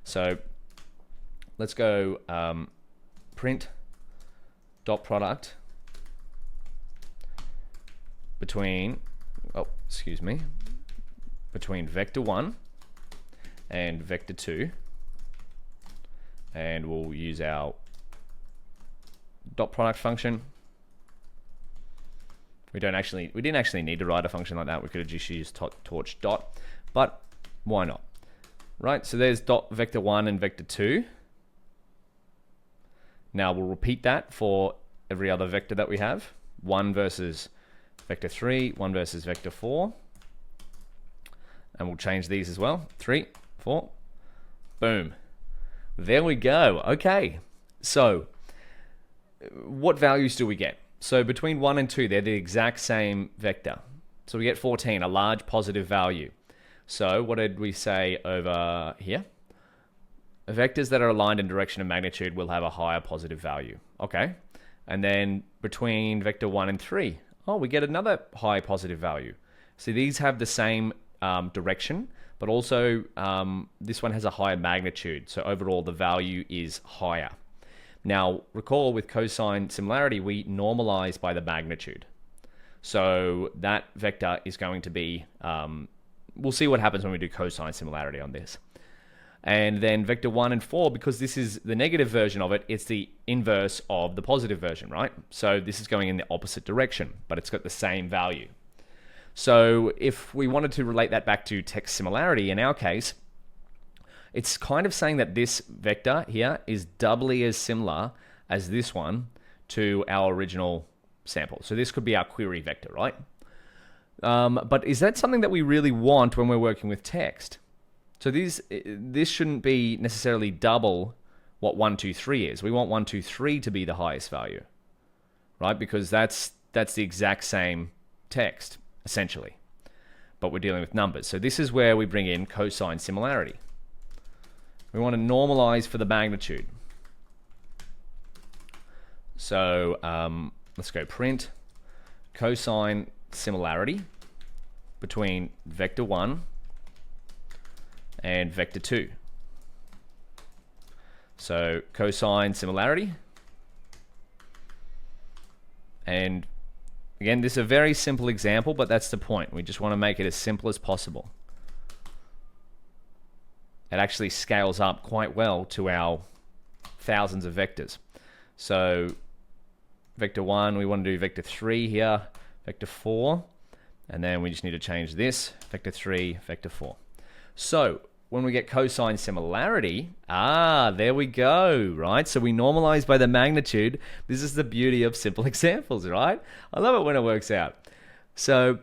So let's go print dot product between, between vector 1 and vector 2, and we'll use our dot product function. We didn't actually need to write a function like that. We could have just used torch dot, but why not? Right, so there's dot vector 1 and vector 2. Now we'll repeat that for every other vector that we have. 1 versus vector 3, 1 versus vector 4. And we'll change these as well. 3, 4, boom. There we go. Okay, so what values do we get? So between 1 and 2, they're the exact same vector. So we get 14, a large positive value. So what did we say over here? Vectors that are aligned in direction and magnitude will have a higher positive value. Okay. And then between vector 1 and 3, oh, we get another high positive value. So these have the same direction, but also this one has a higher magnitude. So overall, the value is higher. Now, recall with cosine similarity, we normalize by the magnitude. So that vector is going to be, we'll see what happens when we do cosine similarity on this. And then vector 1 and 4, because this is the negative version of it, it's the inverse of the positive version, right? So this is going in the opposite direction, but it's got the same value. So if we wanted to relate that back to text similarity, in our case, it's kind of saying that this vector here is doubly as similar as this one to our original sample. So this could be our query vector, right? But is that something that we really want when we're working with text? So this shouldn't be necessarily double what 1, 2, 3 is. We want 1, 2, 3 to be the highest value, right? Because that's the exact same text, essentially. But we're dealing with numbers. So this is where we bring in cosine similarity. We want to normalize for the magnitude. So let's go print cosine similarity between vector 1 and vector 2. So cosine similarity. And again, this is a very simple example, but that's the point. We just want to make it as simple as possible. It actually scales up quite well to our thousands of vectors. So vector 1, we want to do vector 3 here, vector 4, and then we just need to change this, vector 3, vector 4. So when we get cosine similarity, there we go, right? So we normalize by the magnitude. This is the beauty of simple examples, right? I love it when it works out. So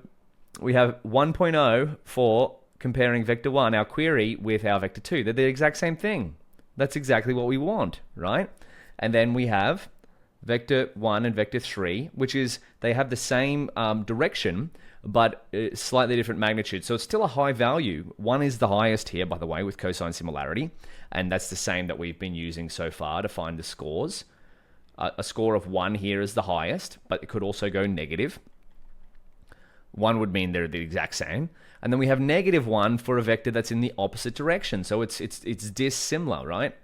we have 1.0 for comparing vector 1, our query, with our vector 2. They're the exact same thing. That's exactly what we want, right? And then we have vector 1 and vector 3, which is they have the same direction, but slightly different magnitude. So it's still a high value. 1 is the highest here, by the way, with cosine similarity. And that's the same that we've been using so far to find the scores. A score of 1 here is the highest, but it could also go negative. 1 would mean they're the exact same. And then we have -1 for a vector that's in the opposite direction. So it's dissimilar, right?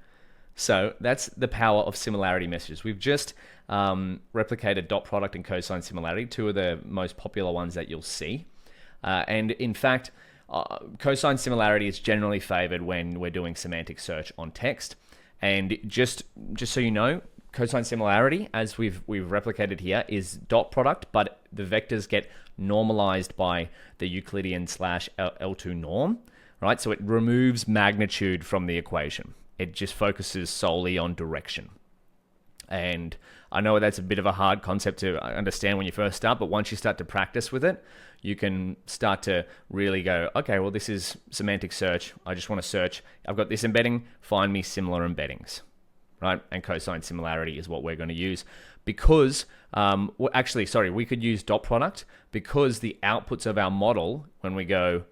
So that's the power of similarity messages. We've just replicated dot product and cosine similarity, two of the most popular ones that you'll see. And in fact, cosine similarity is generally favored when we're doing semantic search on text. And just so you know, cosine similarity, as we've replicated here, is dot product, but the vectors get normalized by the Euclidean /L2 norm, right? So it removes magnitude from the equation. It just focuses solely on direction. And I know that's a bit of a hard concept to understand when you first start, but once you start to practice with it, you can start to really go, okay, well, this is semantic search. I just want to search. I've got this embedding, find me similar embeddings, right? And cosine similarity is what we're going to use because, we could use dot product because the outputs of our model, when we go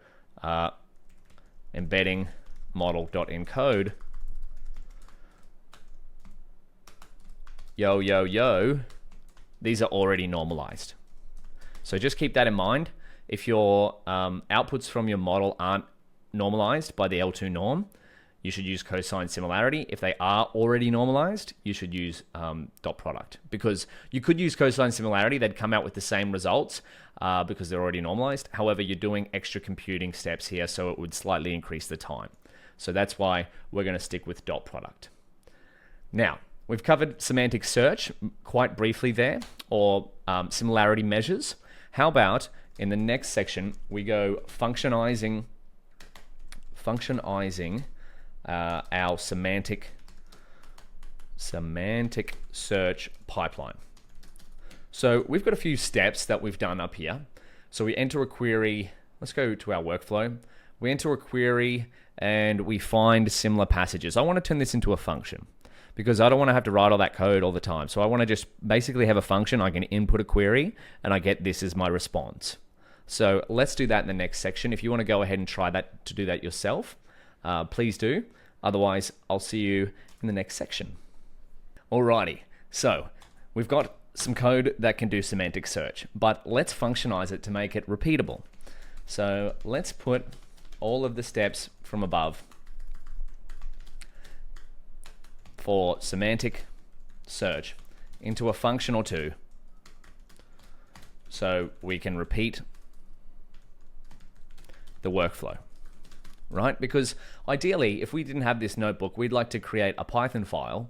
embedding model.encode, yo, these are already normalized. So just keep that in mind. If your outputs from your model aren't normalized by the L2 norm, you should use cosine similarity. If they are already normalized, you should use dot product, because you could use cosine similarity. They'd come out with the same results because they're already normalized. However, you're doing extra computing steps here, so it would slightly increase the time. So that's why we're going to stick with dot product. Now, we've covered semantic search quite briefly there, or similarity measures. How about in the next section, we go functionizing our semantic search pipeline. So we've got a few steps that we've done up here. So we enter a query. Let's go to our workflow. We enter a query and we find similar passages. I want to turn this into a function because I don't want to have to write all that code all the time. So I want to just basically have a function. I can input a query and I get this as my response. So let's do that in the next section. If you want to go ahead and try that to do that yourself, please do. Otherwise, I'll see you in the next section. Alrighty, so we've got some code that can do semantic search, but let's functionize it to make it repeatable. So let's put all of the steps from above for semantic search into a function or two so we can repeat the workflow, right? Because ideally, if we didn't have this notebook, we'd like to create a Python file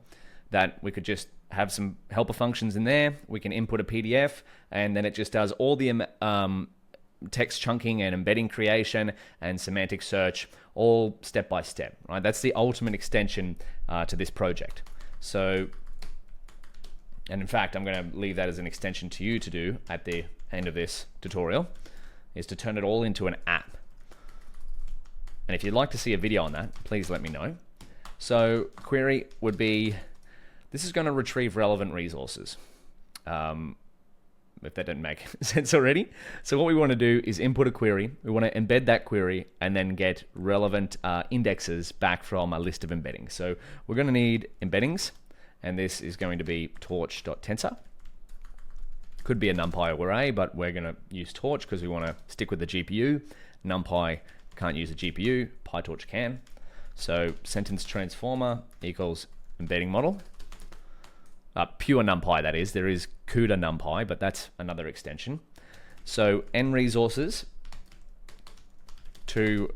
that we could just have some helper functions in there. We can input a PDF, and then it just does all the text chunking and embedding creation and semantic search, all step by step, right? That's the ultimate extension to this project. So, and in fact, I'm going to leave that as an extension to you to do at the end of this tutorial, is to turn it all into an app. And if you'd like to see a video on that, please let me know. So query would be, this is going to retrieve relevant resources. If that didn't make sense already. So what we want to do is input a query. We want to embed that query and then get relevant indexes back from a list of embeddings. So we're going to need embeddings, and this is going to be torch.tensor. Could be a NumPy array, but we're going to use torch because we want to stick with the GPU. NumPy can't use a GPU, PyTorch can. So sentence transformer equals embedding model. Pure NumPy, that is. There is CUDA NumPy, but that's another extension. So n resources to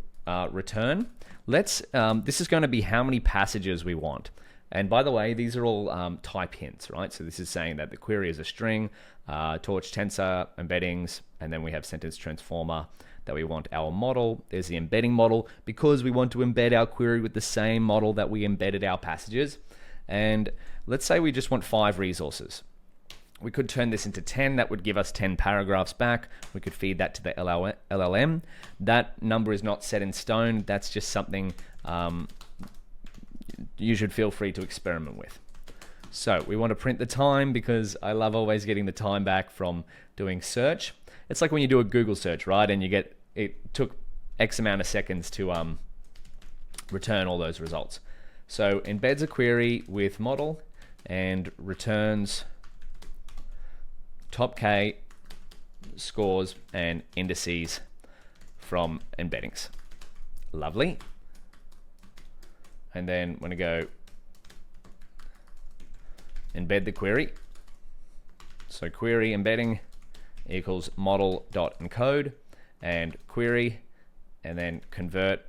return. This is going to be how many passages we want. And by the way, these are all type hints, right? So this is saying that the query is a string, torch tensor, embeddings, and then we have sentence transformer that we want our model. There's the embedding model because we want to embed our query with the same model that we embedded our passages. And let's say we just want 5 resources. We could turn this into 10. That would give us 10 paragraphs back. We could feed that to the LLM. That number is not set in stone. That's just something you should feel free to experiment with. So we want to print the time because I love always getting the time back from doing search. It's like when you do a Google search, right? And you get, it took X amount of seconds to return all those results. So embeds a query with model and returns top K scores and indices from embeddings. Lovely. And then when I go embed the query, so query embedding equals model.encode and query, and then convert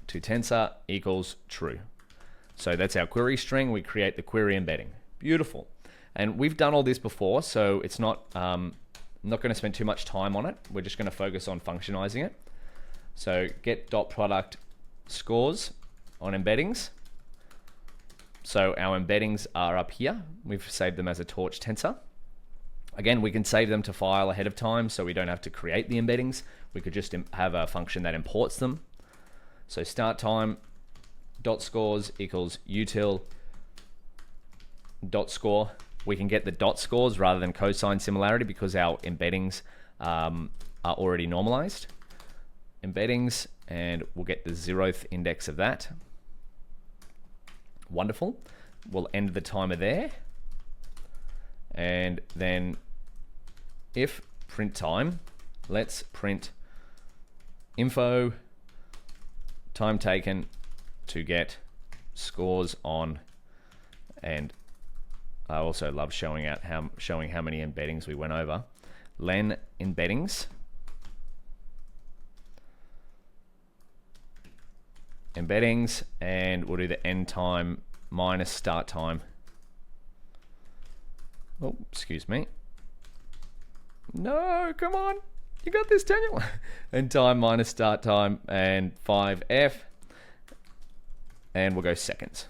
to tensor equals true. So that's our query string. We create the query embedding. Beautiful. And we've done all this before, so it's not, I'm not going to spend too much time on it. We're just going to focus on functionizing it. So get dot product scores on embeddings. So our embeddings are up here. We've saved them as a torch tensor. Again, we can save them to file ahead of time so we don't have to create the embeddings. We could just have a function that imports them. So start time dot scores equals util dot score. We can get the dot scores rather than cosine similarity because our embeddings are already normalized. Embeddings, and we'll get the 0th index of that. Wonderful. We'll end the timer there. And then if print time, let's print info time taken to get scores on, and I also love showing how many embeddings we went over. Len embeddings. Embeddings, and we'll do the end time minus start time. Oh, excuse me. No, come on. You got this, Daniel. End time minus start time, and 5F. And we'll go seconds.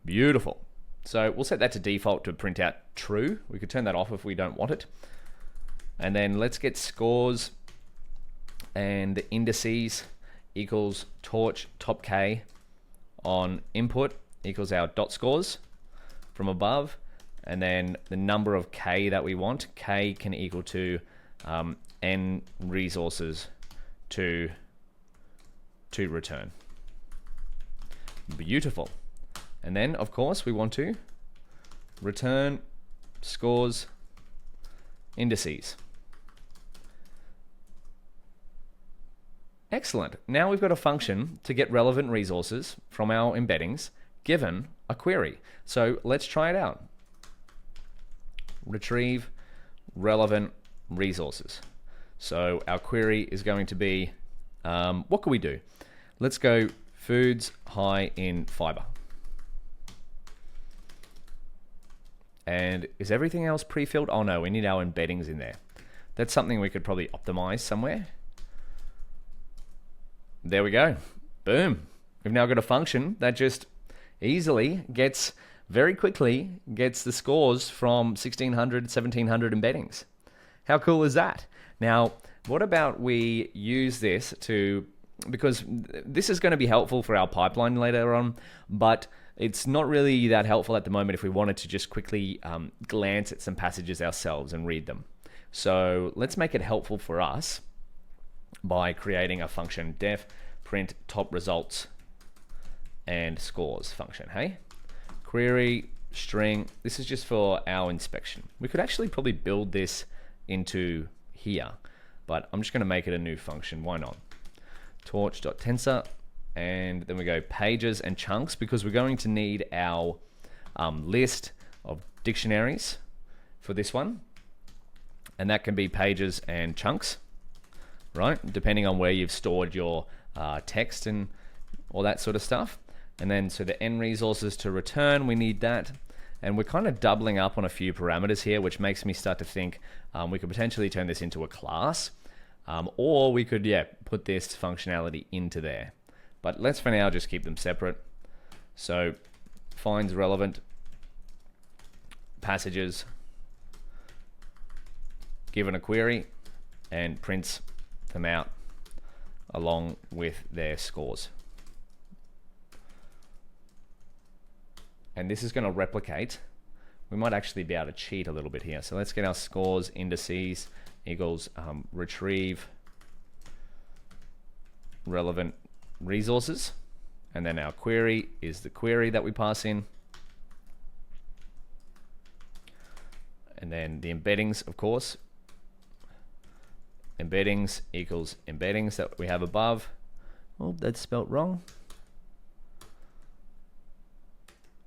Beautiful. So we'll set that to default to print out true. We could turn that off if we don't want it. And then let's get scores, and the indices equals torch top K on input equals our dot scores from above, and then the number of K that we want. K can equal to n resources to return. Beautiful. And then of course we want to return scores indices. Excellent. Now we've got a function to get relevant resources from our embeddings given a query. So let's try it out. Retrieve relevant resources. So our query is going to be, what can we do? Let's go foods high in fiber. And is everything else pre-filled? Oh no, we need our embeddings in there. That's something we could probably optimize somewhere. There we go. Boom. We've now got a function that just easily very quickly gets the scores from 1600, 1700 embeddings. How cool is that? Now, what about we use this because this is going to be helpful for our pipeline later on, but it's not really that helpful at the moment if we wanted to just quickly glance at some passages ourselves and read them. So let's make it helpful for us by creating a function def print top results and scores function. Hey, query string. This is just for our inspection. We could actually probably build this into here, but I'm just going to make it a new function. Why not? Torch.tensor, and then we go pages and chunks because we're going to need our list of dictionaries for this one, and that can be pages and chunks, right? Depending on where you've stored your text and all that sort of stuff. And then so the n resources to return, we need that. And we're kind of doubling up on a few parameters here, which makes me start to think we could potentially turn this into a class, or we could, put this functionality into there. But let's for now just keep them separate. So finds relevant passages given a query and prints them out along with their scores. And this is going to replicate. We might actually be able to cheat a little bit here. So let's get our scores indices equals retrieve relevant resources, and then our query is the query that we pass in, and then the embeddings, of course. Embeddings equals embeddings that we have above. Oh, that's spelt wrong.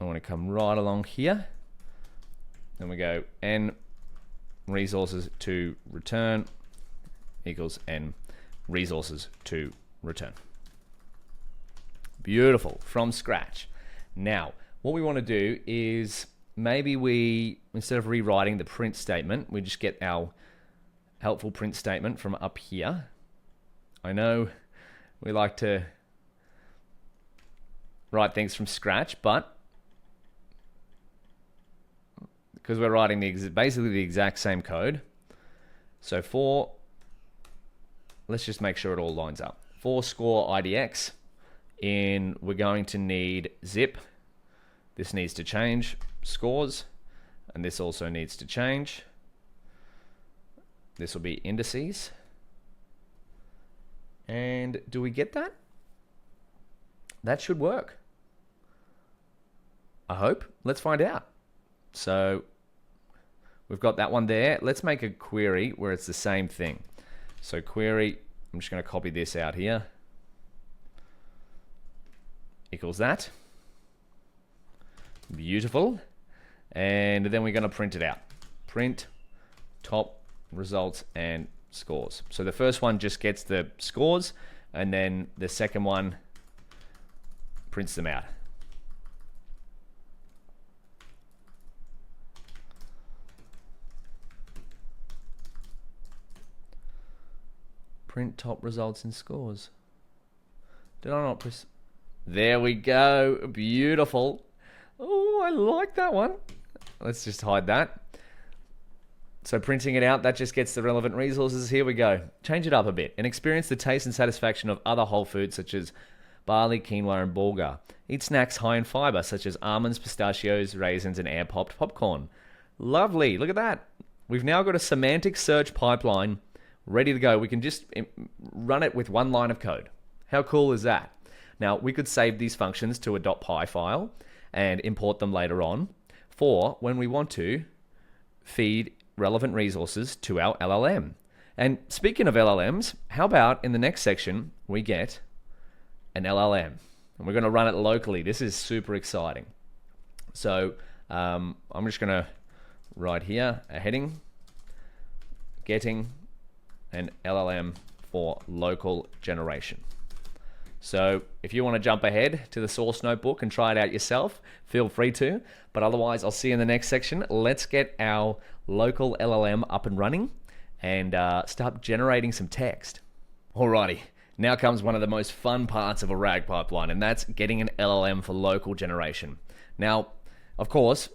I want to come right along here. Then we go n resources to return equals n resources to return. Beautiful, from scratch. Now, what we want to do is maybe we, instead of rewriting the print statement, we just get our helpful print statement from up here. I know we like to write things from scratch, but because we're writing basically the exact same code. So let's just make sure it all lines up. For score IDX, we're going to need zip. This needs to change scores, and this also needs to change. This will be indices. And do we get that? That should work. I hope. Let's find out. So we've got that one there. Let's make a query where it's the same thing. So query, I'm just going to copy this out here. Equals that. Beautiful. And then we're going to print it out. Print top results and scores. So the first one just gets the scores, and then the second one prints them out. Print top results and scores. Did I not press? There we go. Beautiful. Oh, I like that one. Let's just hide that. So printing it out, that just gets the relevant resources. Here we go. Change it up a bit and experience the taste and satisfaction of other whole foods such as barley, quinoa, and bulgur. Eat snacks high in fiber such as almonds, pistachios, raisins, and air-popped popcorn. Lovely. Look at that. We've now got a semantic search pipeline ready to go. We can just run it with one line of code. How cool is that? Now, we could save these functions to a .py file and import them later on for when we want to feed relevant resources to our LLM. And speaking of LLMs, how about in the next section, we get an LLM and we're going to run it locally. This is super exciting. So I'm just going to write here a heading, getting an LLM for local generation. So if you want to jump ahead to the source notebook and try it out yourself, feel free to. But otherwise, I'll see you in the next section. Let's get our local LLM up and running and start generating some text. Alrighty, now comes one of the most fun parts of a RAG pipeline, and that's getting an LLM for local generation. Now, of course,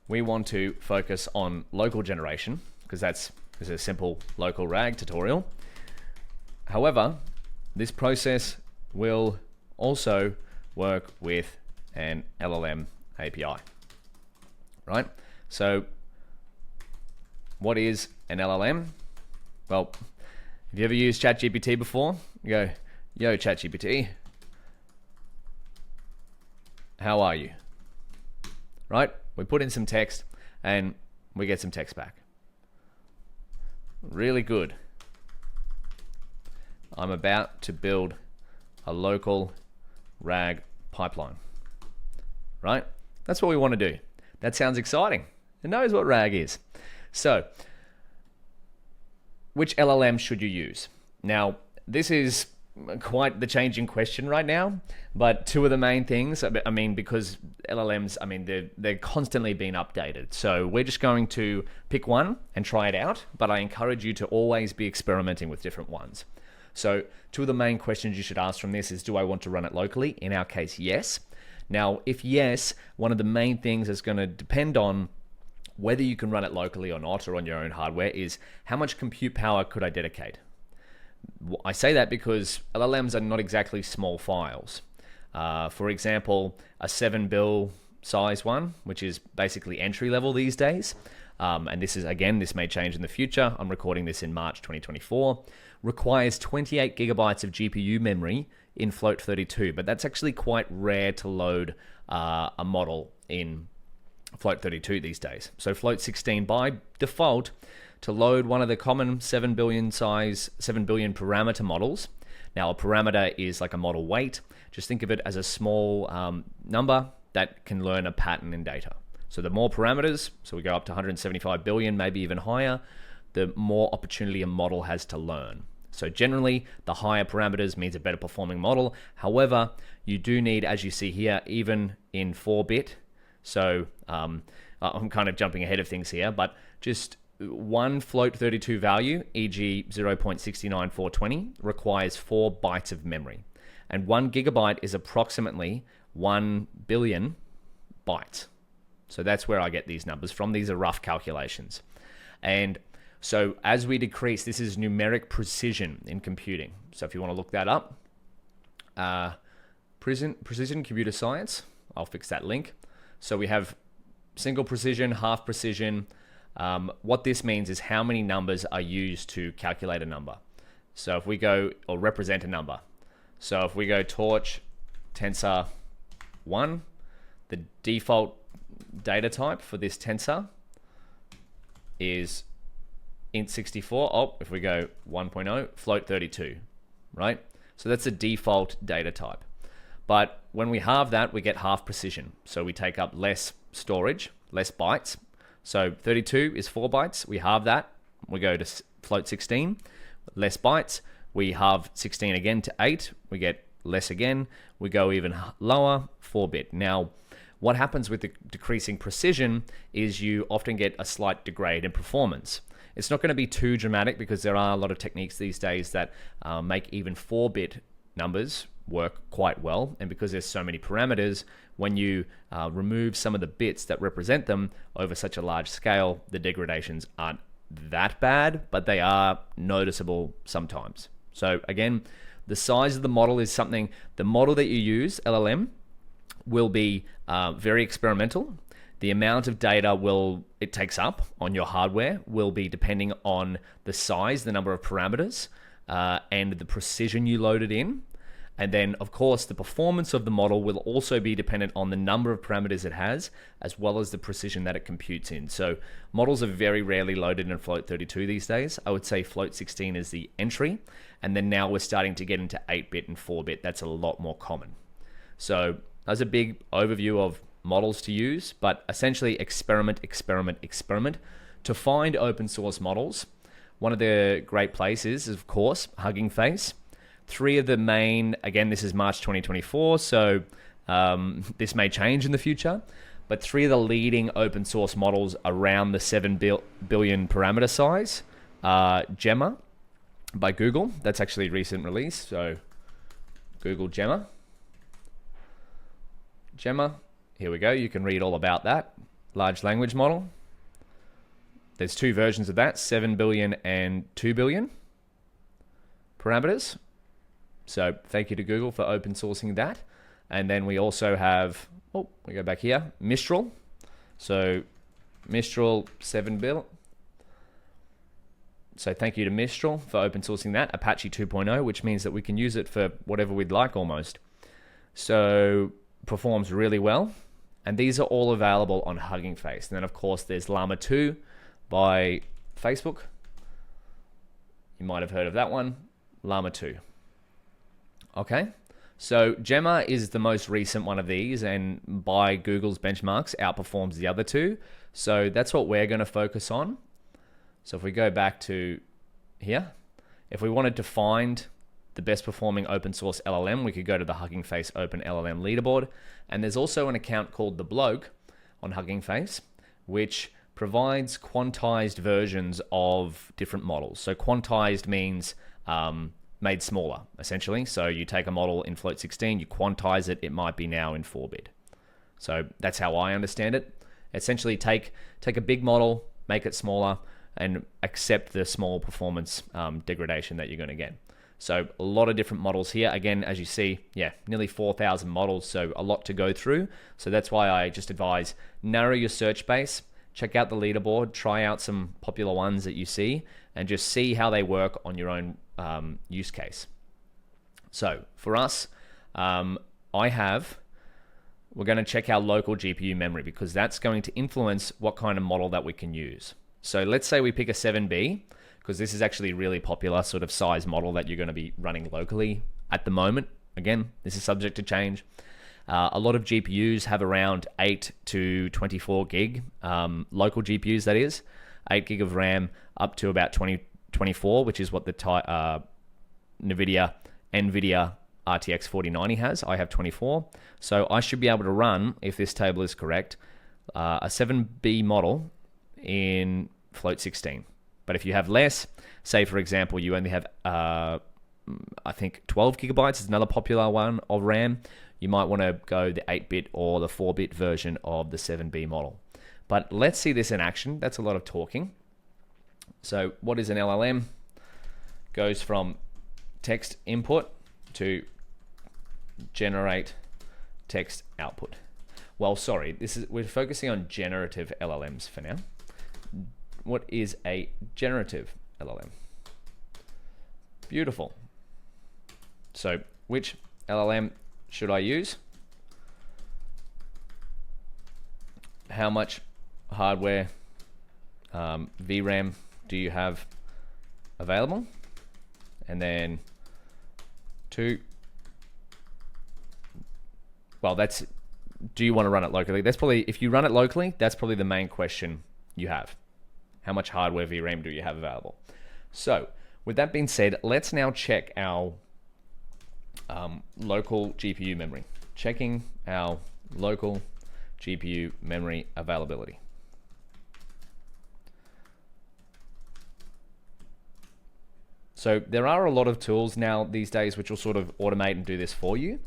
we want to focus on local generation because this is a simple local RAG tutorial. However, this process will also work with an LLM API, right? So what is an LLM? Well, have you ever used ChatGPT before? You go, yo, ChatGPT, how are you? Right? We put in some text and we get some text back. Really good. I'm about to build a local RAG pipeline, right? That's what we want to do. That sounds exciting. It knows what RAG is. So, which LLM should you use? Now, this is quite the changing question right now, but two of the main things, I mean, because LLMs, I mean, they're constantly being updated. So we're just going to pick one and try it out, but I encourage you to always be experimenting with different ones. So two of the main questions you should ask from this is, do I want to run it locally? In our case, yes. Now, if yes, one of the main things that's going to depend on whether you can run it locally or not, or on your own hardware, is how much compute power could I dedicate? I say that because LLMs are not exactly small files. For example, a 7 bil size one, which is basically entry level these days, and this may change in the future. I'm recording this in March 2024. Requires 28 gigabytes of GPU memory in Float32, but that's actually quite rare to load a model in Float32 these days. So Float16 by default, to load one of the common 7 billion parameter models. Now a parameter is like a model weight. Just think of it as a small number that can learn a pattern in data. So the more parameters, so we go up to 175 billion, maybe even higher, the more opportunity a model has to learn. So generally, the higher parameters means a better performing model. However, you do need, as you see here, even in 4-bit. So I'm kind of jumping ahead of things here, but just one Float32 value, e.g. 0.69420, requires 4 bytes of memory. And 1 gigabyte is approximately 1 billion bytes. So that's where I get these numbers from. These are rough calculations. And so as we decrease, this is numeric precision in computing. So if you want to look that up, precision computer science, I'll fix that link. So we have single precision, half precision. What this means is how many numbers are used to calculate a number. So if we go, or represent a number. So if we go torch tensor 1, the default data type for this tensor is int64. Oh, if we go 1.0, float 32, right? So that's a default data type. But when we halve that, we get half precision. So we take up less storage, less bytes. So 32 is 4 bytes. We halve that. We go to float 16, less bytes. We halve 16 again to 8. We get less again. We go even lower, 4-bit. Now, what happens with the decreasing precision is you often get a slight degrade in performance. It's not going to be too dramatic because there are a lot of techniques these days that make even 4-bit numbers work quite well. And because there's so many parameters, when you remove some of the bits that represent them over such a large scale, the degradations aren't that bad, but they are noticeable sometimes. So again, the size of the model is something, the model that you use, LLM, will be very experimental. The amount of data it takes up on your hardware will be depending on the size, the number of parameters, and the precision you loaded in. And then, of course, the performance of the model will also be dependent on the number of parameters it has, as well as the precision that it computes in. So models are very rarely loaded in float 32 these days. I would say float 16 is the entry. And then now we're starting to get into 8-bit and 4-bit. That's a lot more common. So that's a big overview of models to use, but essentially experiment to find open source models. One of the great places is, of course, Hugging Face. 3 of the main, again, this is March 2024, so this may change in the future, but 3 of the leading open source models around the 7 billion parameter size are Gemma by Google. That's actually a recent release, so Google Gemma. Here we go. You can read all about that. Large language model. There's 2 versions of that, 7 billion and 2 billion parameters. So thank you to Google for open sourcing that. And then we also have, we go back here, Mistral. So Mistral 7 billion. So thank you to Mistral for open sourcing that. Apache 2.0, which means that we can use it for whatever we'd like almost. So performs really well. And these are all available on Hugging Face. And then, of course, there's Llama 2 by Facebook. You might have heard of that one, Llama 2. Okay, so Gemma is the most recent one of these, and by Google's benchmarks, outperforms the other 2. So that's what we're going to focus on. So if we go back to here, if we wanted to find the best performing open source LLM, we could go to the Hugging Face Open LLM leaderboard. And there's also an account called The Bloke on Hugging Face, which provides quantized versions of different models. So quantized means made smaller, essentially. So you take a model in float 16, you quantize it, it might be now in 4-bit. So that's how I understand it. Essentially take a big model, make it smaller, and accept the small performance degradation that you're going to get. So a lot of different models here. Again, as you see, nearly 4,000 models, so a lot to go through. So that's why I just advise narrow your search base, check out the leaderboard, try out some popular ones that you see, and just see how they work on your own use case. So for us, we're going to check our local GPU memory because that's going to influence what kind of model that we can use. So let's say we pick a 7B, because this is actually a really popular sort of size model that you're going to be running locally at the moment. Again, this is subject to change. A lot of GPUs have around 8 to 24 gig, local GPUs that is, 8 gig of RAM up to about 24, which is what the NVIDIA RTX 4090 has. I have 24. So I should be able to run, if this table is correct, a 7B model in float 16. But if you have less, say for example, you only have I think 12 gigabytes is another popular one of RAM. You might want to go the 8-bit or the 4-bit version of the 7B model. But let's see this in action. That's a lot of talking. So what is an LLM? Goes from text input to generate text output. Well, sorry, we're focusing on generative LLMs for now. What is a generative LLM? Beautiful. So which LLM should I use? How much hardware VRAM do you have available? And then do you want to run it locally? That's probably, if you run it locally, that's probably the main question you have. How much hardware VRAM do you have available? So with that being said, let's now check our local GPU memory. Checking our local GPU memory availability. So there are a lot of tools now these days which will sort of automate and do this for you.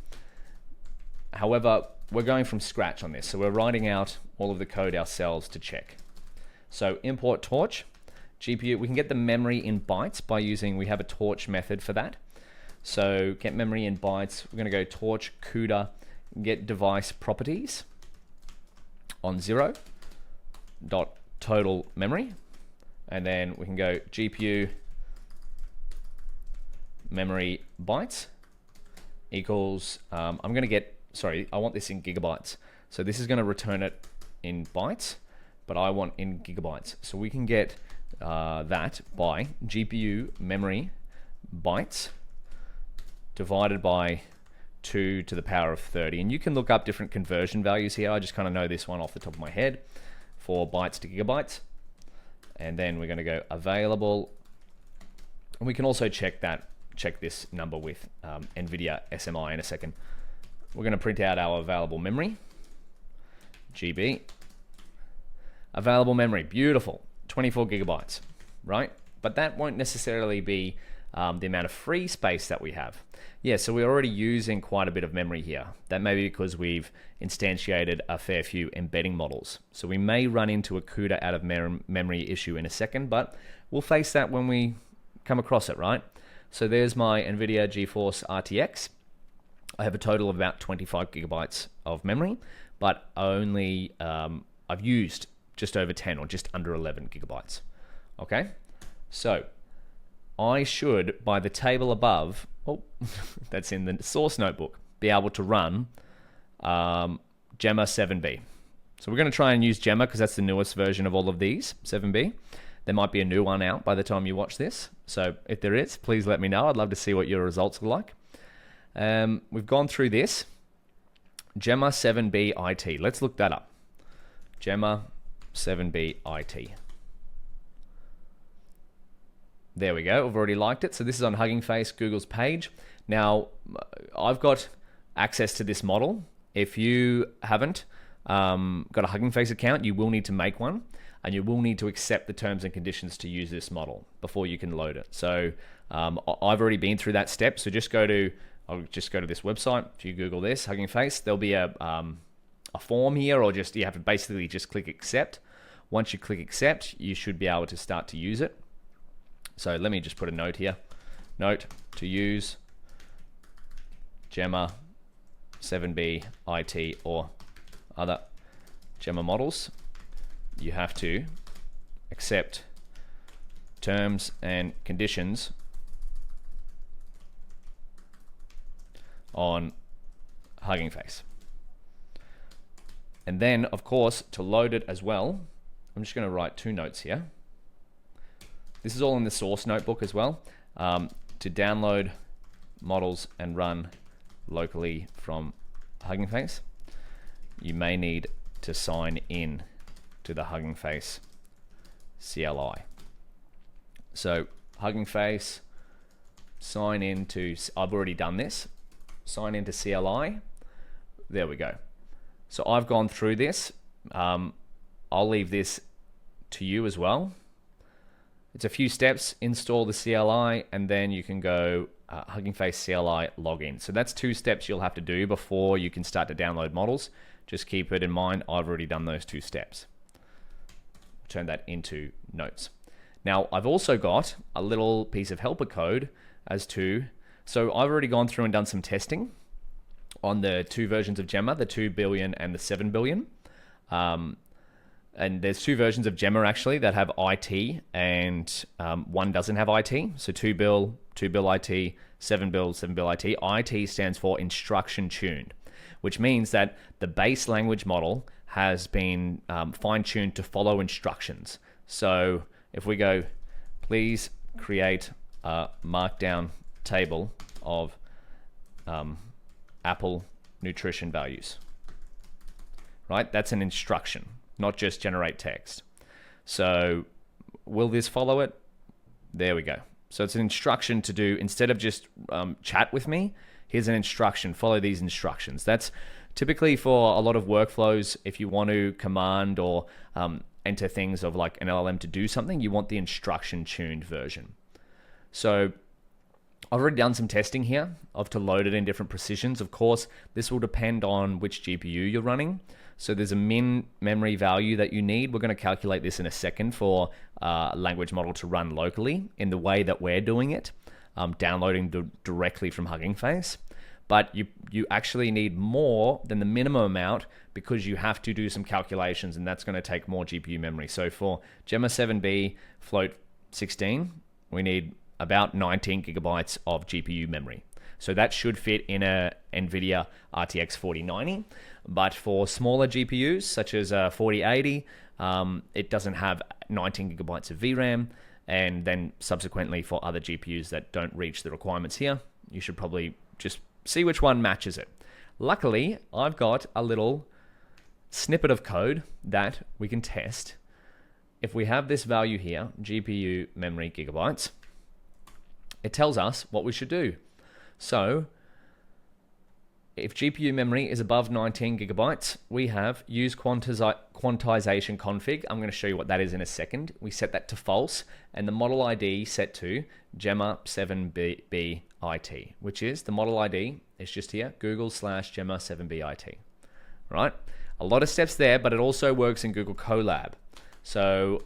However, we're going from scratch on this. So we're writing out all of the code ourselves to check. So import torch, GPU, we can get the memory in bytes by using, we have a torch method for that. So get memory in bytes, we're gonna go torch CUDA, get device properties on 0 dot total memory. And then we can go GPU memory bytes equals, I'm gonna get, sorry, I want this in gigabytes. So this is gonna return it in bytes, but I want in gigabytes. So we can get that by GPU memory bytes divided by 2 to the power of 30. And you can look up different conversion values here. I just kind of know this one off the top of my head for bytes to gigabytes. And then we're gonna go available. And we can also check this number with NVIDIA SMI in a second. We're gonna print out our available memory, GB. Available memory, beautiful, 24 gigabytes, right? But that won't necessarily be the amount of free space that we have. Yeah, so we're already using quite a bit of memory here. That may be because we've instantiated a fair few embedding models. So we may run into a CUDA out of memory issue in a second, but we'll face that when we come across it, right? So there's my NVIDIA GeForce RTX. I have a total of about 25 gigabytes of memory, but only I've used just over 10 or just under 11 gigabytes. Okay, so I should, by the table above, that's in the source notebook, be able to run Gemma 7B. So we're going to try and use Gemma because that's the newest version of all of these, 7B. There might be a new one out by the time you watch this. So if there is, please let me know. I'd love to see what your results are like. We've gone through this. Gemma 7B IT. Let's look that up. Gemma 7B IT. There we go. I've already liked it. So this is on Hugging Face, Google's page. Now, I've got access to this model. If you haven't got a Hugging Face account, you will need to make one, and you will need to accept the terms and conditions to use this model before you can load it. So I've already been through that step. So I'll just go to this website. If you Google this, Hugging Face, there'll be a form here, or just you have to basically just click accept. Once you click accept, you should be able to start to use it. So let me just put a note here. Note to use Gemma 7B IT or other Gemma models. You have to accept terms and conditions on Hugging Face. And then, of course, to load it as well, I'm just going to write 2 notes here. This is all in the source notebook as well. To download models and run locally from Hugging Face, you may need to sign in to the Hugging Face CLI. So Hugging Face, sign in to, I've already done this, sign into CLI. There we go. So I've gone through this. I'll leave this to you as well. It's a few steps. Install the CLI, and then you can go Hugging Face CLI login. So that's 2 steps you'll have to do before you can start to download models. Just keep it in mind, I've already done those 2 steps. Turn that into notes. Now, I've also got a little piece of helper code as to, so I've already gone through and done some testing on the 2 versions of Gemma, the 2 billion and the 7 billion. And there's 2 versions of Gemma actually that have IT, and one doesn't have IT. So 2 bill IT, 7 bill IT. IT stands for instruction tuned, which means that the base language model has been fine-tuned to follow instructions. So if we go, please create a markdown table of apple nutrition values, right? That's an instruction, not just generate text. So will this follow it? There we go. So it's an instruction to do, instead of just chat with me, here's an instruction, follow these instructions. That's typically for a lot of workflows. If you want to command or enter things of like an LLM to do something, you want the instruction tuned version. So I've already done some testing here of to load it in different precisions. Of course, this will depend on which GPU you're running. So there's a min memory value that you need. We're going to calculate this in a second for a language model to run locally in the way that we're doing it, downloading directly from Hugging Face. But you actually need more than the minimum amount because you have to do some calculations, and that's going to take more GPU memory. So for Gemma 7B float 16, we need about 19 gigabytes of GPU memory. So that should fit in a NVIDIA RTX 4090. But for smaller GPUs, such as 4080, it doesn't have 19 gigabytes of VRAM. And then subsequently for other GPUs that don't reach the requirements here, you should probably just see which one matches it. Luckily, I've got a little snippet of code that we can test. If we have this value here, GPU memory gigabytes, it tells us what we should do. So if GPU memory is above 19 gigabytes, we have use quantization config. I'm going to show you what that is in a second. We set that to false, and the model ID set to Gemma 7B IT, which is the model ID is just here, Google/Gemma 7B IT. Right? A lot of steps there, but it also works in Google Colab. So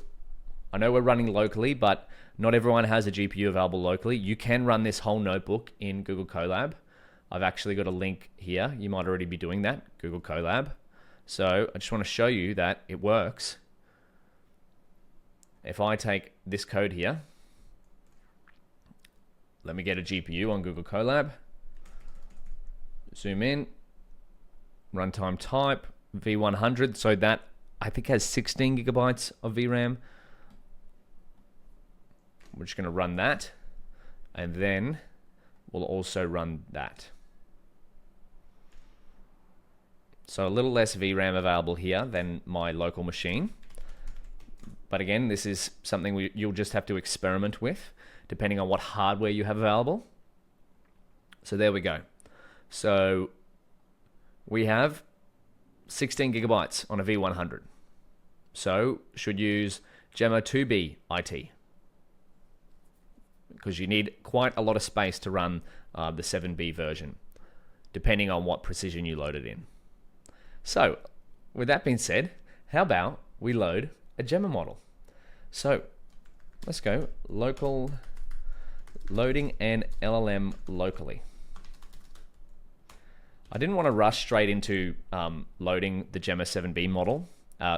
I know we're running locally, but not everyone has a GPU available locally. You can run this whole notebook in Google Colab. I've actually got a link here. You might already be doing that, Google Colab. So I just want to show you that it works. If I take this code here, let me get a GPU on Google Colab, zoom in, runtime type, V100, so that I think has 16 gigabytes of VRAM. We're just going to run that, and then we'll also run that. So a little less VRAM available here than my local machine. But again, this is something you'll just have to experiment with, depending on what hardware you have available. So there we go. So we have 16 gigabytes on a V100. So should use Gemma 2B IT, because you need quite a lot of space to run the 7B version, depending on what precision you load it in. So with that being said, how about we load a Gemma model? So let's go local loading an LLM locally. I didn't want to rush straight into loading the Gemma 7B model,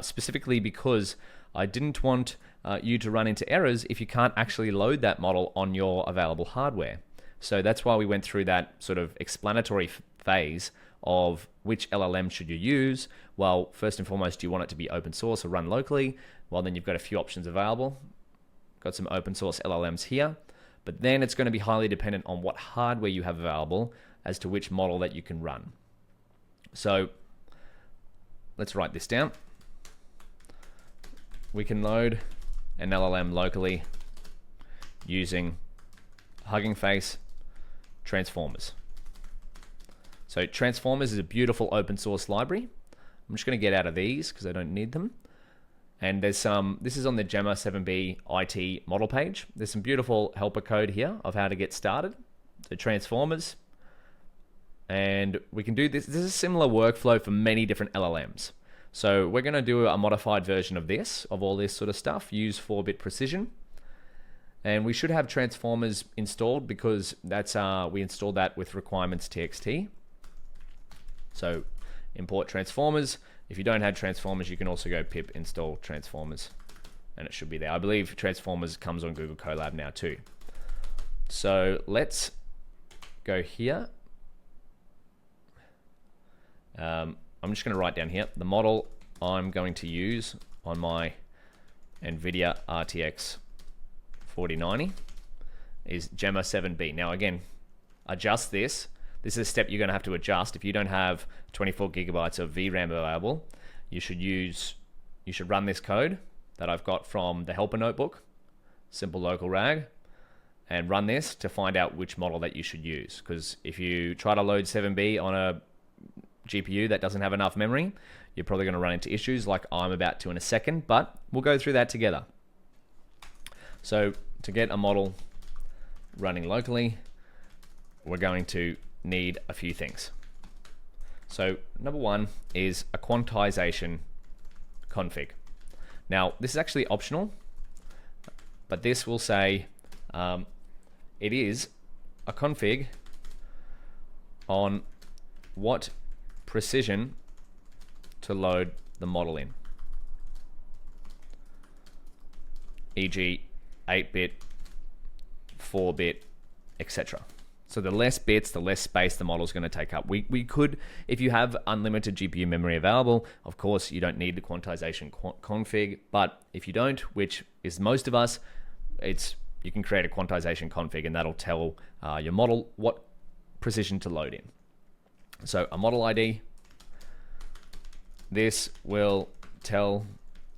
specifically because I didn't want you to run into errors if you can't actually load that model on your available hardware. So that's why we went through that sort of explanatory phase of which LLM should you use. Well, first and foremost, do you want it to be open source or run locally? Well, then you've got a few options available. Got some open source LLMs here, but then it's going to be highly dependent on what hardware you have available as to which model that you can run. So let's write this down. We can load an LLM locally using Hugging Face transformers. So transformers is a beautiful open source library. I'm just going to get out of these because I don't need them. And there's this is on the Gemma 7B IT model page. There's some beautiful helper code here of how to get started. the transformers. And we can do this. This is a similar workflow for many different LLMs. So we're going to do a modified version of this, of all this sort of stuff, use 4-bit precision. And we should have transformers installed because that's we installed that with requirements.txt. So import transformers. If you don't have transformers, you can also go pip install transformers, and it should be there. I believe transformers comes on Google Colab now too. So let's go here. I'm just going to write down here the model I'm going to use on my NVIDIA RTX 4090 is Gemma 7B. Now again, adjust this. This is a step you're going to have to adjust. If you don't have 24 gigabytes of VRAM available, you should run this code that I've got from the helper notebook, simple local rag, and run this to find out which model that you should use. Because if you try to load 7B on a GPU that doesn't have enough memory, you're probably going to run into issues like I'm about to in a second, but we'll go through that together. So to get a model running locally, we're going to need a few things. So number one is a quantization config. Now this is actually optional, but this will say it is a config on what precision to load the model in, e.g. 8-bit, 4-bit, etc. So the less bits, the less space the model is going to take up. We could, if you have unlimited GPU memory available, of course you don't need the quantization config, but if you don't, which is most of us, you can create a quantization config and that'll tell your model what precision to load in. So a model ID, this will tell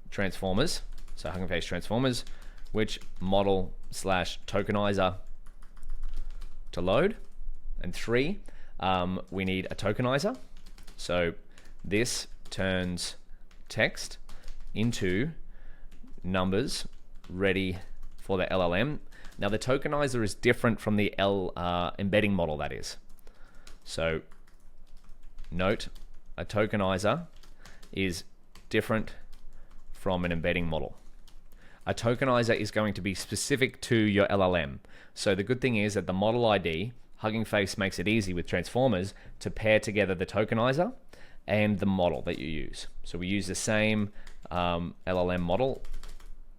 transformers, so Hugging Face transformers, which model / tokenizer to load. And 3, we need a tokenizer. So this turns text into numbers ready for the LLM. Now the tokenizer is different from the embedding model, that is. So note, a tokenizer is different from an embedding model. A tokenizer is going to be specific to your LLM. So the good thing is that the model ID, Hugging Face makes it easy with transformers to pair together the tokenizer and the model that you use. So we use the same LLM model.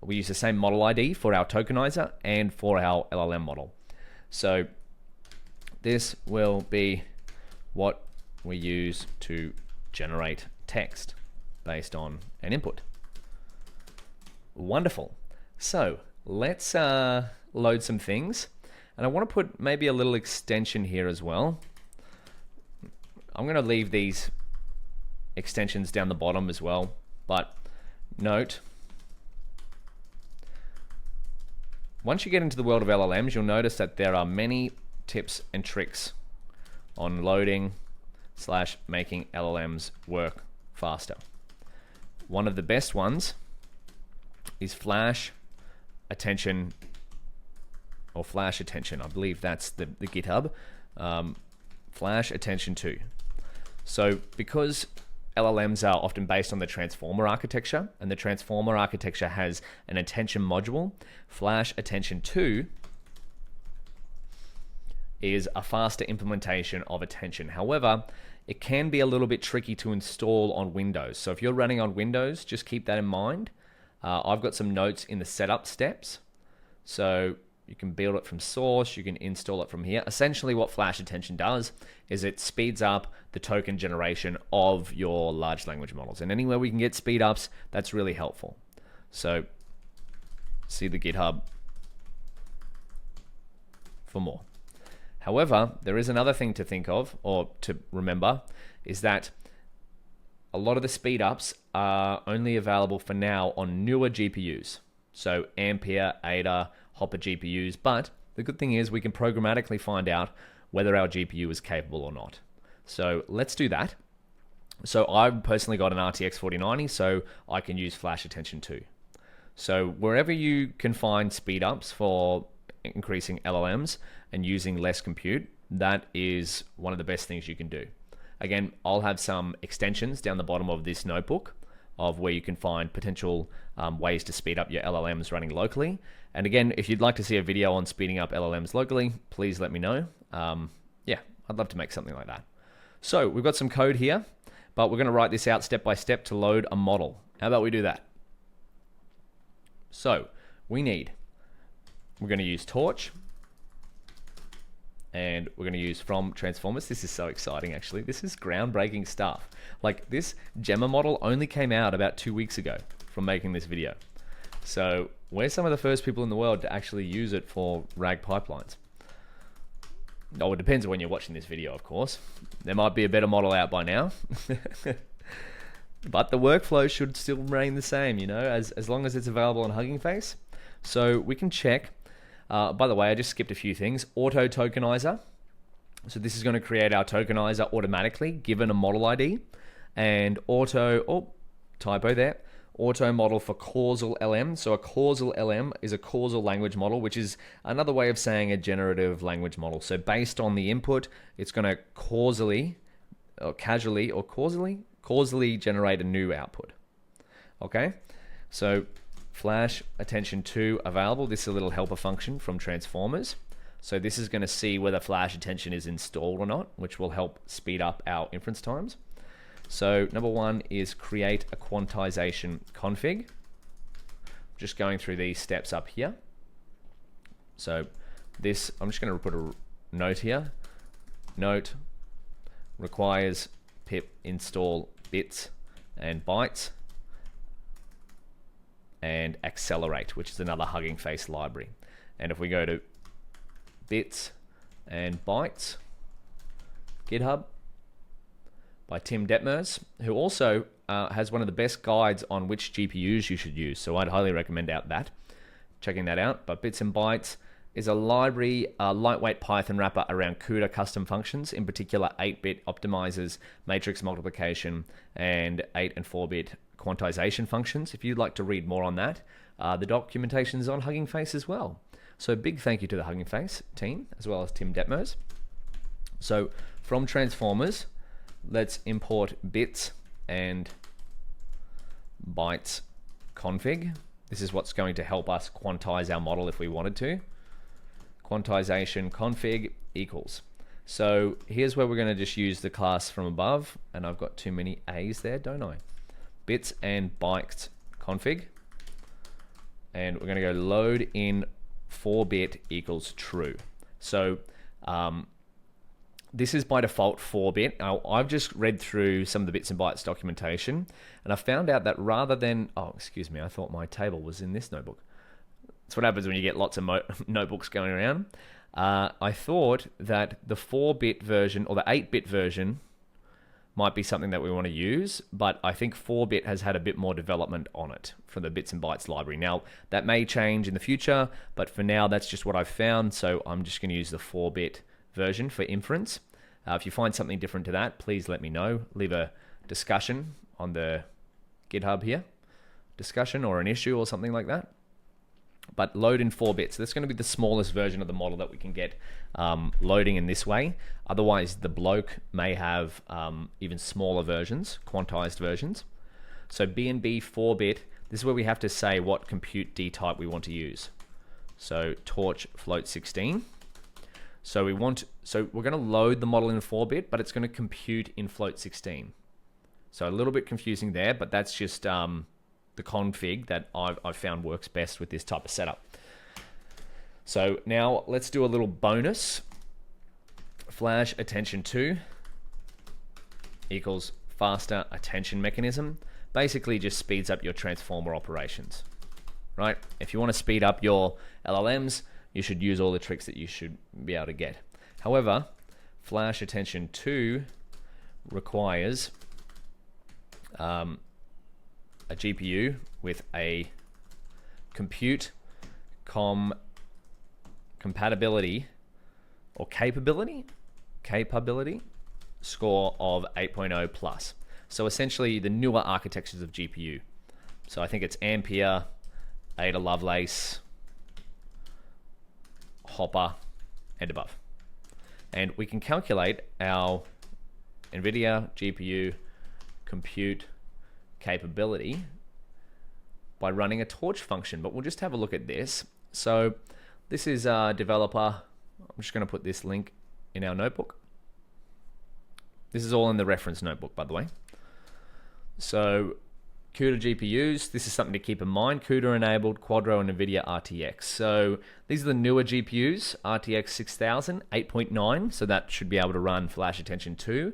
We use the same model ID for our tokenizer and for our LLM model. So this will be what we use to generate text based on an input. Wonderful. So let's load some things. And I want to put maybe a little extension here as well. I'm going to leave these extensions down the bottom as well. But note, once you get into the world of LLMs, you'll notice that there are many tips and tricks on loading / making LLMs work faster. One of the best ones is flash attention, or flash attention. I believe that's the GitHub. Flash attention 2. So because LLMs are often based on the transformer architecture, and the transformer architecture has an attention module, flash attention 2 is a faster implementation of attention. However, it can be a little bit tricky to install on Windows. So if you're running on Windows, just keep that in mind. I've got some notes in the setup steps. So you can build it from source, you can install it from here. Essentially what flash attention does is it speeds up the token generation of your large language models. And anywhere we can get speed ups, that's really helpful. So see the GitHub for more. However, there is another thing to think of, or to remember, is that a lot of the speed ups are only available for now on newer GPUs. So Ampere, Ada, Hopper GPUs, but the good thing is we can programmatically find out whether our GPU is capable or not. So let's do that. So I've personally got an RTX 4090, so I can use flash attention 2. So wherever you can find speed ups for increasing LLMs and using less compute, that is one of the best things you can do. Again, I'll have some extensions down the bottom of this notebook of where you can find potential ways to speed up your LLMs running locally. And again, if you'd like to see a video on speeding up LLMs locally, please let me know. Yeah, I'd love to make something like that. So we've got some code here, but we're going to write this out step by step to load a model. How about we do that? So we're going to use torch, and we're going to use from transformers. This is so exciting, actually. This is groundbreaking stuff. Like, this Gemma model only came out about 2 weeks ago from making this video. So we're some of the first people in the world to actually use it for RAG pipelines. Oh, it depends on when you're watching this video, of course. There might be a better model out by now. But the workflow should still remain the same, you know, as long as it's available on Hugging Face. So we can check. By the way, I just skipped a few things. Auto tokenizer. So this is going to create our tokenizer automatically given a model ID. And typo there. Auto model for causal LM. So a causal LM is a causal language model, which is another way of saying a generative language model. So based on the input, it's going to causally generate a new output. Okay, so flash attention to available. This is a little helper function from transformers. So this is going to see whether flash attention is installed or not, which will help speed up our inference times. So number one is create a quantization config. Just going through these steps up here. So this, I'm just going to put a note here. Note requires pip install bits and bytes and accelerate, which is another Hugging Face library. And if we go to bits and bytes, GitHub by Tim Detmers, who also has one of the best guides on which GPUs you should use. So I'd highly recommend checking that out. But bits and bytes is a library, lightweight Python wrapper around CUDA custom functions, in particular 8-bit optimizers, matrix multiplication, and 8 and 4-bit quantization functions. If you'd like to read more on that, the documentation is on Hugging Face as well. So big thank you to the Hugging Face team, as well as Tim Detmers. So from transformers, let's import bits and bytes config. This is what's going to help us quantize our model if we wanted to. Quantization config equals. So here's where we're going to just use the class from above, and I've got too many A's there, don't I? Bits and bytes config, and we're going to go load in 4-bit equals true. So this is by default 4-bit. Now, I've just read through some of the bits and bytes documentation, and I found out that rather than, I thought my table was in this notebook. That's what happens when you get lots of notebooks going around. I thought that the 4-bit version or the 8-bit version might be something that we want to use, but I think 4-bit has had a bit more development on it for the bits and bytes library. Now, that may change in the future, but for now, that's just what I've found, so I'm just going to use the 4-bit version for inference. If you find something different to that, please let me know. Leave a discussion on the GitHub here, discussion or an issue or something like that. But load in 4 bits. That's going to be the smallest version of the model that we can get loading in this way. Otherwise, the bloke may have even smaller versions, quantized versions. So BNB 4-bit, this is where we have to say what compute D type we want to use. So torch float 16. So we're going to load the model in 4-bit, but it's going to compute in float 16. So a little bit confusing there, but that's just the config that I've found works best with this type of setup. So now let's do a little bonus. Flash attention to equals faster attention mechanism. Basically just speeds up your transformer operations, right? If you want to speed up your LLMs, you should use all the tricks that you should be able to get. However, flash attention to requires a GPU with a compute compatibility or capability score of 8.0 plus. So essentially the newer architectures of GPU. So I think it's Ampere, Ada Lovelace, hopper, and above. And we can calculate our NVIDIA GPU compute capability by running a torch function, but we'll just have a look at this. So this is a developer. I'm just going to put this link in our notebook. This is all in the reference notebook, by the way. So CUDA GPUs, this is something to keep in mind. CUDA enabled Quadro and NVIDIA RTX. So these are the newer GPUs, RTX 6000, 8.9, so that should be able to run Flash Attention 2.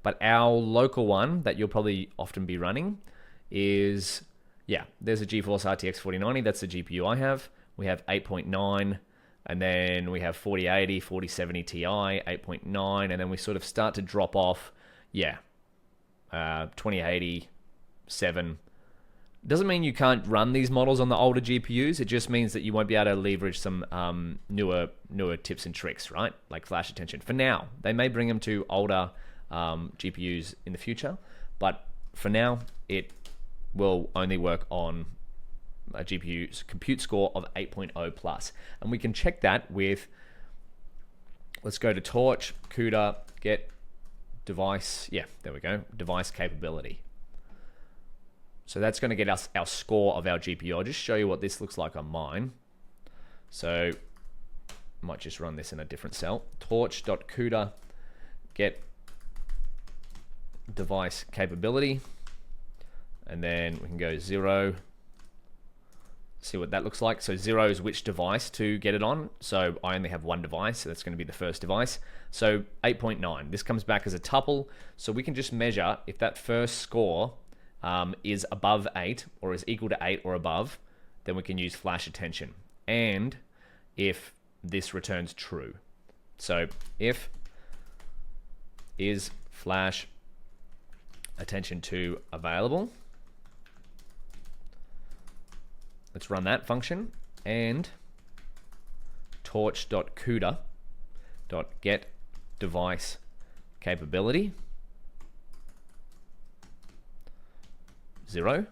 But our local one that you'll probably often be running is, yeah, there's a GeForce RTX 4090, that's the GPU I have. We have 8.9, and then we have 4080, 4070 Ti, 8.9, and then we sort of start to drop off, 2080, 7. Doesn't mean you can't run these models on the older GPUs, it just means that you won't be able to leverage some newer tips and tricks, right? Like Flash Attention. For now, they may bring them to older GPUs in the future, but for now, it will only work on a GPU's compute score of 8.0 plus. And we can check that with, let's go to Torch, CUDA, get device, there we go, device capability. So that's going to get us our score of our GPU. I'll just show you what this looks like on mine. So I might just run this in a different cell. Torch.CUDA, get device capability. And then we can go 0, see what that looks like. So 0 is which device to get it on. So I only have one device, so that's going to be the first device. So 8.9, this comes back as a tuple. So we can just measure if that first score is above 8 or is equal to 8 or above, then we can use Flash Attention. And if this returns true. So if is Flash Attention 2 available, let's run that function, and torch.CUDA.get device capability 0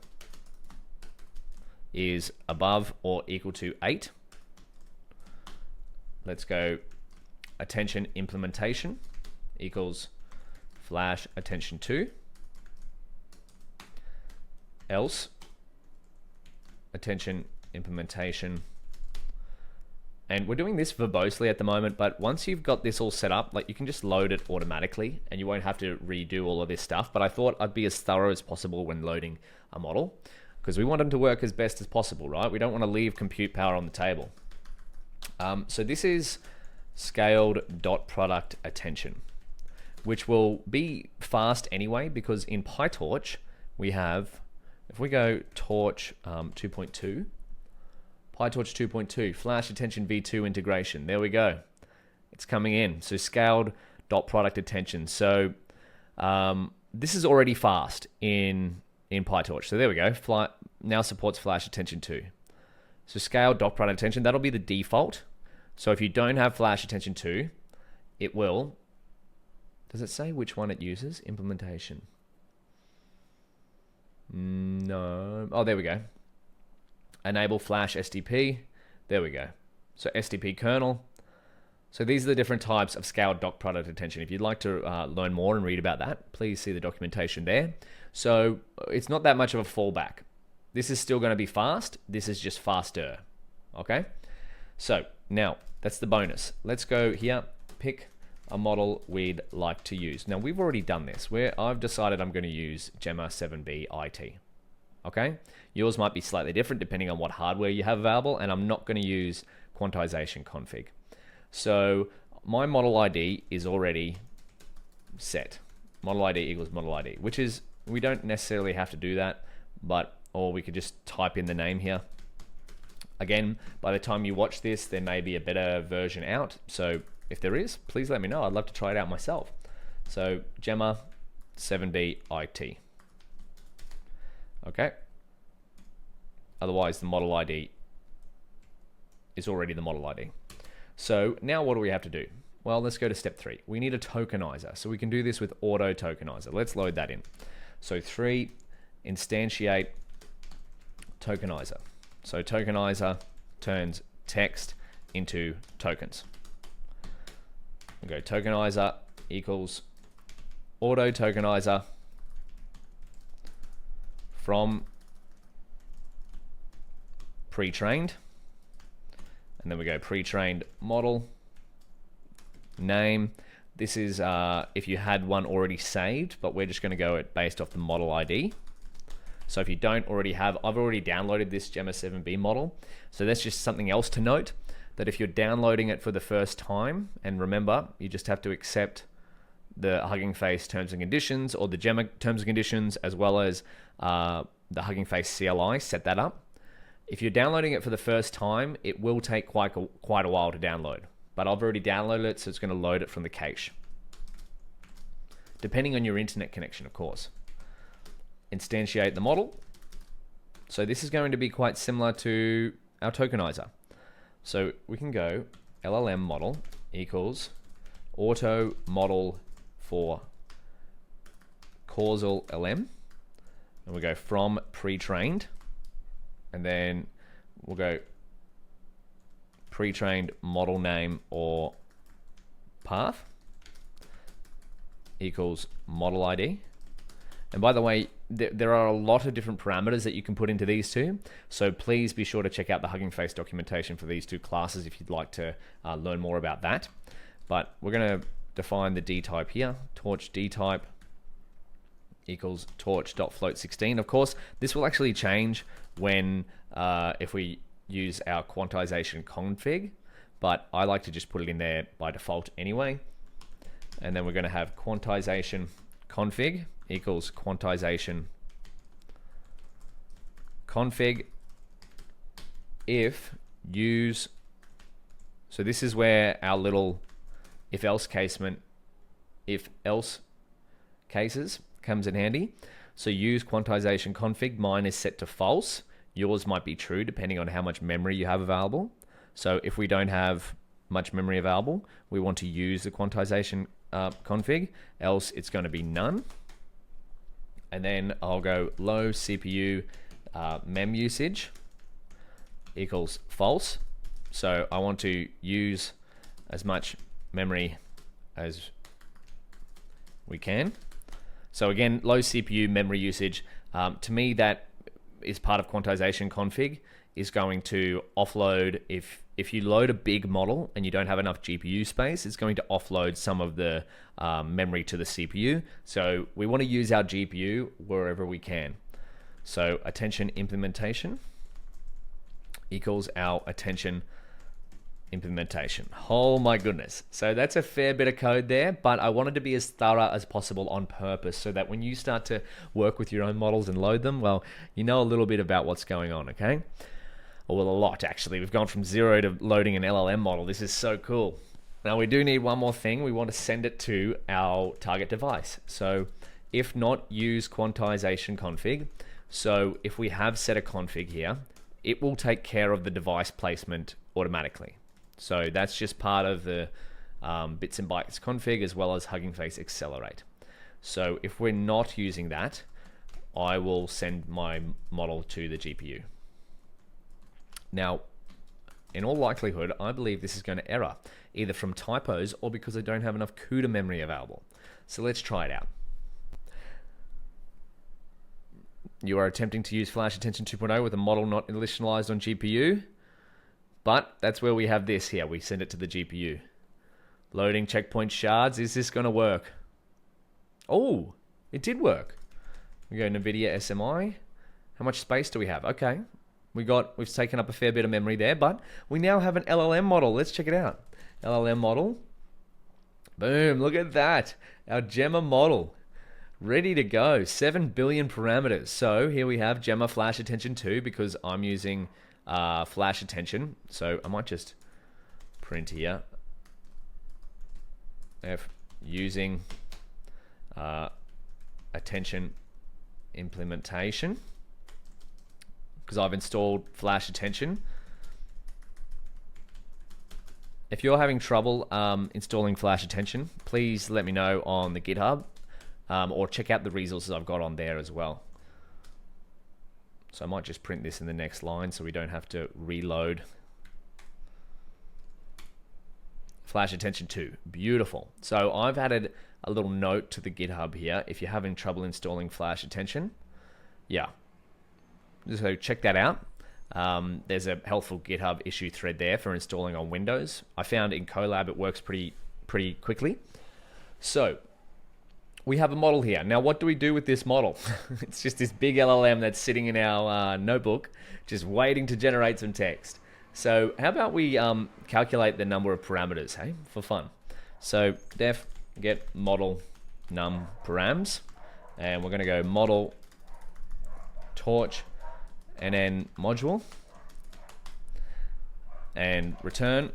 is above or equal to 8. Let's go attention implementation equals Flash Attention 2, else attention implementation. And we're doing this verbosely at the moment, but once you've got this all set up, like you can just load it automatically and you won't have to redo all of this stuff. But I thought I'd be as thorough as possible when loading a model because we want them to work as best as possible, right? We don't want to leave compute power on the table. So this is scaled dot product attention, which will be fast anyway, because in PyTorch we have, if we go Torch 2.2, PyTorch 2.2, Flash Attention V2 integration. There we go. It's coming in. So scaled dot product attention. So this is already fast in PyTorch. So there we go. Now supports Flash Attention 2. So scaled dot product attention, that'll be the default. So if you don't have Flash Attention 2, it will. Does it say which one it uses? Implementation. No. Oh, there we go. Enable Flash SDP. There we go. So SDP kernel. So these are the different types of scaled dot product attention. If you'd like to learn more and read about that, please see the documentation there. So it's not that much of a fallback. This is still going to be fast. This is just faster. Okay? So now that's the bonus. Let's go here, pick a model we'd like to use. Now we've already done this where I've decided I'm going to use Gemma 7B IT. Okay, yours might be slightly different depending on what hardware you have available, and I'm not going to use quantization config. So my model ID is already set. Model ID equals model ID, which is, we don't necessarily have to do that, or we could just type in the name here. Again, by the time you watch this, there may be a better version out. So if there is, please let me know. I'd love to try it out myself. So Gemma 7B IT. Okay. Otherwise, the model ID is already the model ID. So now what do we have to do? Well, let's go to step 3. We need a tokenizer. So we can do this with auto tokenizer. Let's load that in. So 3, instantiate tokenizer. So tokenizer turns text into tokens. We go tokenizer equals auto tokenizer from pre-trained, and then we go pre-trained model name. This is if you had one already saved, but we're just going to go it based off the model ID. So if you don't already have, I've already downloaded this Gemma 7B model. So that's just something else to note, that if you're downloading it for the first time, and remember, you just have to accept the Hugging Face terms and conditions or the Gemma terms and conditions, as well as the Hugging Face CLI, set that up. If you're downloading it for the first time, it will take quite a while to download. But I've already downloaded it, so it's going to load it from the cache. Depending on your internet connection, of course. Instantiate the model. So this is going to be quite similar to our tokenizer. So we can go LLM model equals auto model for causal LM. And we go from pre-trained. And then we'll go pre-trained model name or path equals model ID. And by the way, there are a lot of different parameters that you can put into these two. So please be sure to check out the Hugging Face documentation for these two classes if you'd like to learn more about that. But we're going to define the D type here, torch D type equals torch.float16. Of course, this will actually change when if we use our quantization config, but I like to just put it in there by default anyway. And then we're going to have quantization config equals quantization config if use. So this is where our little if else cases comes in handy. So use quantization config, mine is set to false. Yours might be true depending on how much memory you have available. So if we don't have much memory available, we want to use the quantization config, else it's going to be none. And then I'll go low CPU mem usage equals false. So I want to use as much memory as we can. So again, low CPU memory usage, to me that is part of quantization config, is going to offload, if you load a big model and you don't have enough GPU space, it's going to offload some of the memory to the CPU. So we want to use our GPU wherever we can. So attention implementation equals our attention implementation. Oh my goodness. So that's a fair bit of code there, but I wanted to be as thorough as possible on purpose so that when you start to work with your own models and load them, well, you know a little bit about what's going on, okay? Or well, a lot actually. We've gone from 0 to loading an LLM model. This is so cool. Now we do need one more thing. We want to send it to our target device. So if not, use quantization config. So if we have set a config here, it will take care of the device placement automatically. So that's just part of the bits and bytes config, as well as Hugging Face accelerate. So if we're not using that, I will send my model to the GPU. Now, in all likelihood, I believe this is going to error, either from typos or because I don't have enough CUDA memory available. So let's try it out. You are attempting to use Flash Attention 2.0 with a model not initialized on GPU. But that's where we have this here. We send it to the GPU. Loading checkpoint shards. Is this going to work? Oh, it did work. We go NVIDIA SMI. How much space do we have? Okay. We've taken up a fair bit of memory there, but we now have an LLM model. Let's check it out. LLM model. Boom, look at that. Our Gemma model. Ready to go. 7 billion parameters. So here we have Gemma Flash Attention 2 because I'm using Flash Attention. So I might just print here. F using attention implementation because I've installed Flash Attention. If you're having trouble installing Flash Attention, please let me know on the GitHub or check out the resources I've got on there as well. So I might just print this in the next line so we don't have to reload. flash attention to. Beautiful. So I've added a little note to the GitHub here. If you're having trouble installing flash attention, yeah, so check that out. There's a helpful GitHub issue thread there for installing on Windows. I found in Colab it works pretty quickly. So we have a model here. Now, what do we do with this model? It's just this big LLM that's sitting in our notebook, just waiting to generate some text. So how about we calculate the number of parameters, hey, for fun. So def get model num params, and we're going to go model torch and then module and return.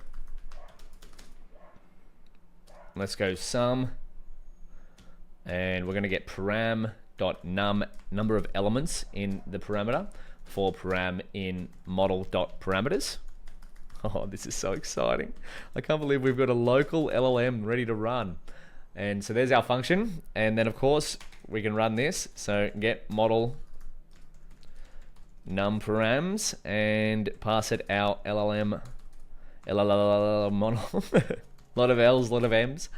Let's go sum, and we're going to get param.num number of elements in the parameter for param in model.parameters. Oh, this is so exciting. I can't believe we've got a local LLM ready to run. And so there's our function. And then of course we can run this. So get model num params and pass it our LLM model. Lot of L's, lot of M's.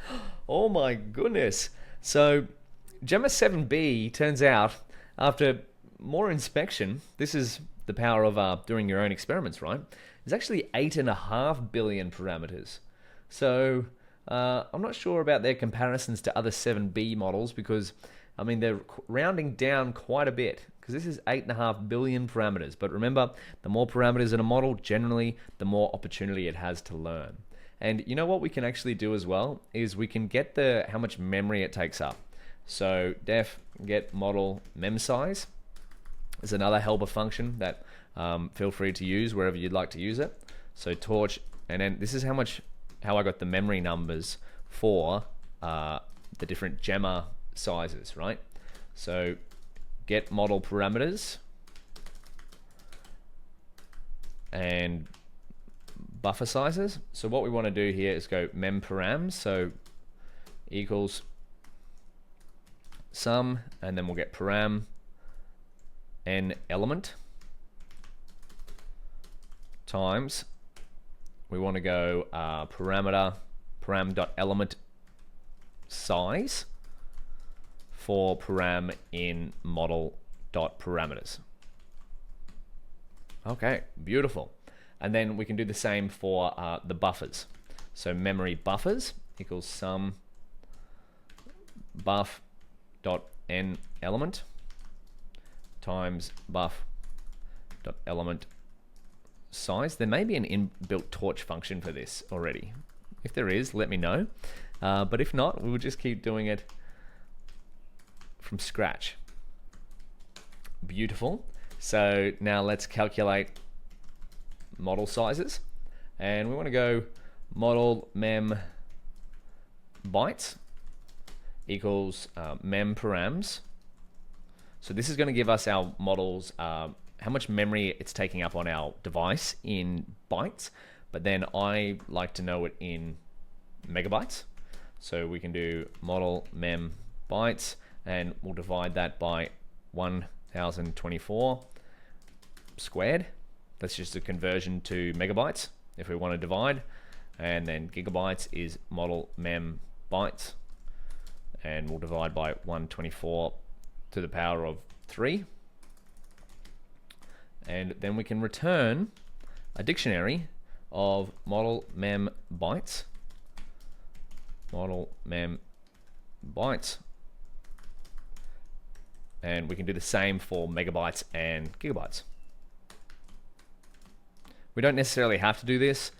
Oh my goodness. So Gemma 7B turns out, after more inspection, this is the power of doing your own experiments, right? There's actually 8.5 billion parameters. So I'm not sure about their comparisons to other 7B models, because I mean they're rounding down quite a bit, because this is 8.5 billion parameters. But remember, the more parameters in a model, generally the more opportunity it has to learn. And you know what we can actually do as well is we can get how much memory it takes up. So def get model mem size is another helper function that feel free to use wherever you'd like to use it. So torch, and then this is how I got the memory numbers for the different Gemma sizes, right? So get model parameters and buffer sizes. So what we want to do here is go mem params, so equals sum, and then we'll get param n element times, we want to go parameter param.element size for param in model.parameters. Okay, beautiful. And then we can do the same for the buffers. So memory buffers equals sum buff dot n element times buff dot element size. There may be an inbuilt torch function for this already. If there is, let me know. But if not, we'll just keep doing it from scratch. Beautiful. So now let's calculate model sizes, and we want to go model mem bytes equals mem params. So this is going to give us our models, how much memory it's taking up on our device in bytes, but then I like to know it in megabytes. So we can do model mem bytes, and we'll divide that by 1024 squared. That's just a conversion to megabytes if we want to divide. And then gigabytes is model mem bytes, and we'll divide by 124 to the power of 3. And then we can return a dictionary of model mem bytes, model mem bytes, and we can do the same for megabytes and gigabytes. We don't necessarily have to do this.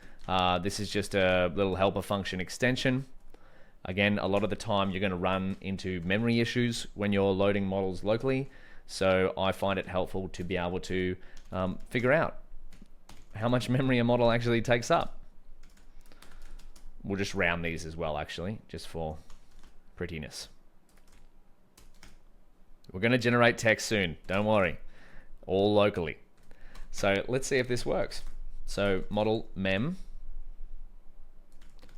This is just a little helper function extension. Again, a lot of the time you're going to run into memory issues when you're loading models locally, so I find it helpful to be able to figure out how much memory a model actually takes up. We'll just round these as well, actually, just for prettiness. We're going to generate text soon, don't worry, all locally. So let's see if this works. So model mem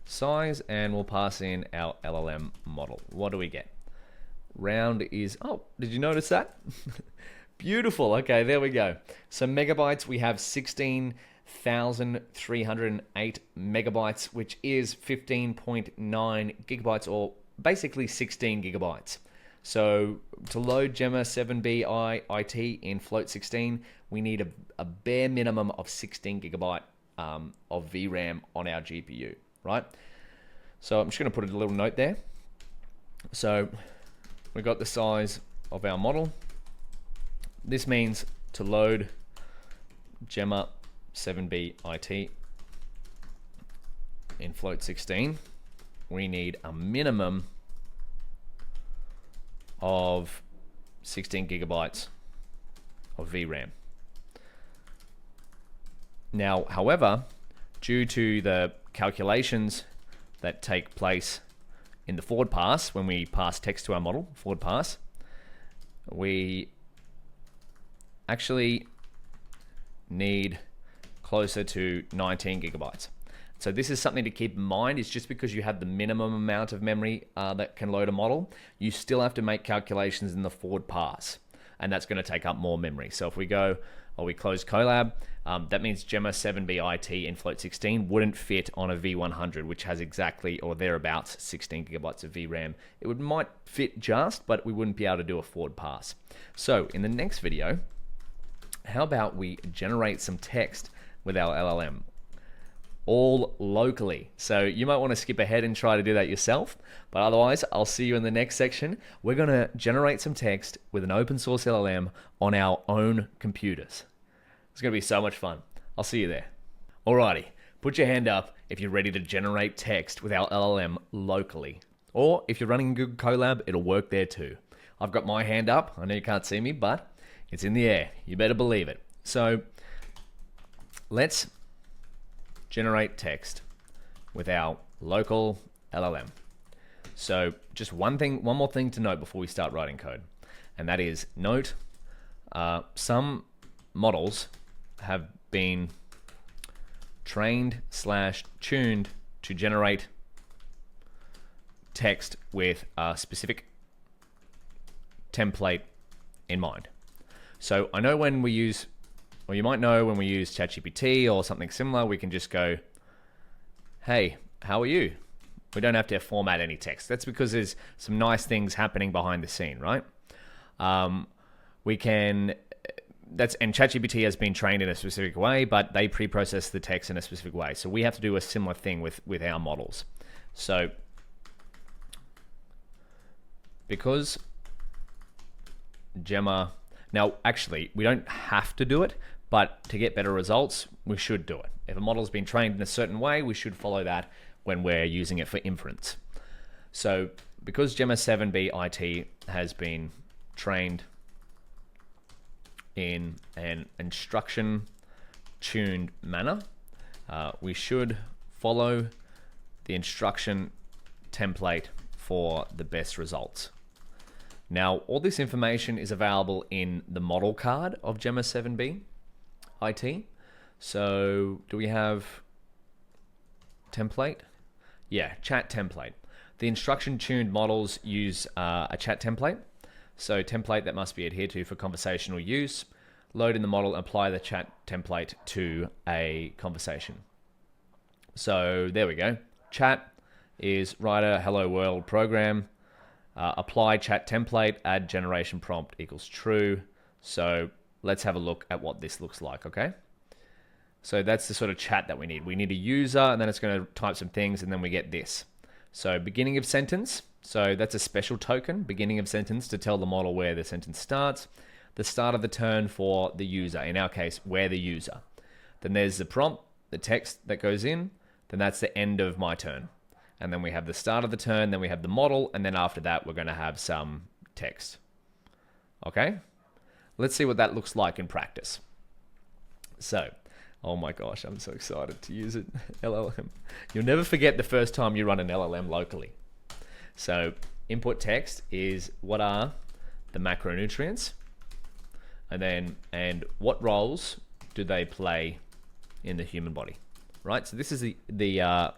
size, and we'll pass in our LLM model. What do we get? Round is, oh, did you notice that? Beautiful. Okay, there we go. So megabytes, we have 16 1,308 megabytes, which is 15.9 gigabytes, or basically 16 gigabytes. So to load Gemma 7B IT in float 16, we need a bare minimum of 16 gigabyte of VRAM on our GPU, right? So I'm just going to put a little note there. So we got the size of our model. This means to load Gemma 7B IT in float 16, we need a minimum of 16 gigabytes of VRAM. Now, however, due to the calculations that take place in the forward pass, when we pass text to our model, forward pass, we actually need closer to 19 gigabytes. So this is something to keep in mind. It's just because you have the minimum amount of memory that can load a model, you still have to make calculations in the forward pass, and that's going to take up more memory. So if we go, or we close Colab, that means Gemma 7B IT in float 16 wouldn't fit on a V100, which has exactly or thereabouts 16 gigabytes of VRAM. It might fit just, but we wouldn't be able to do a forward pass. So in the next video, how about we generate some text with our LLM, all locally? So you might want to skip ahead and try to do that yourself, but otherwise I'll see you in the next section. We're going to generate some text with an open source LLM on our own computers. It's going to be so much fun. I'll see you there. Alrighty, put your hand up if you're ready to generate text with our LLM locally. Or if you're running Google Colab, it'll work there too. I've got my hand up. I know you can't see me, but it's in the air. You better believe it. So let's generate text with our local LLM. So just one more thing to note before we start writing code, and that is note some models have been trained/tuned to generate text with a specific template in mind. So I know when we use, or you might know when we use ChatGPT or something similar, we can just go, hey, how are you? We don't have to format any text. That's because there's some nice things happening behind the scene, right? And ChatGPT has been trained in a specific way, but they pre-process the text in a specific way. So we have to do a similar thing with our models. So because Gemma, now actually we don't have to do it, but to get better results, we should do it. If a model's been trained in a certain way, we should follow that when we're using it for inference. So because Gemma 7B IT has been trained in an instruction-tuned manner, we should follow the instruction template for the best results. Now, all this information is available in the model card of Gemma 7B IT. So do we have template? Yeah, chat template. The instruction-tuned models use a chat template. So template that must be adhered to for conversational use. Load in the model, apply the chat template to a conversation. So there we go. Chat is write a hello world program. Apply chat template, add generation prompt equals true. So let's have a look at what this looks like, okay? So that's the sort of chat that we need. We need a user, and then it's going to type some things, and then we get this. So beginning of sentence. So that's a special token, beginning of sentence, to tell the model where the sentence starts. The start of the turn for the user, in our case, we're the user. Then there's the prompt, the text that goes in. Then that's the end of my turn. And then we have the start of the turn, then we have the model, and then after that, we're going to have some text. Okay? Let's see what that looks like in practice. So, oh my gosh, I'm so excited to use it. LLM. You'll never forget the first time you run an LLM locally. So, input text is what are the macronutrients, and what roles do they play in the human body, right? So this is the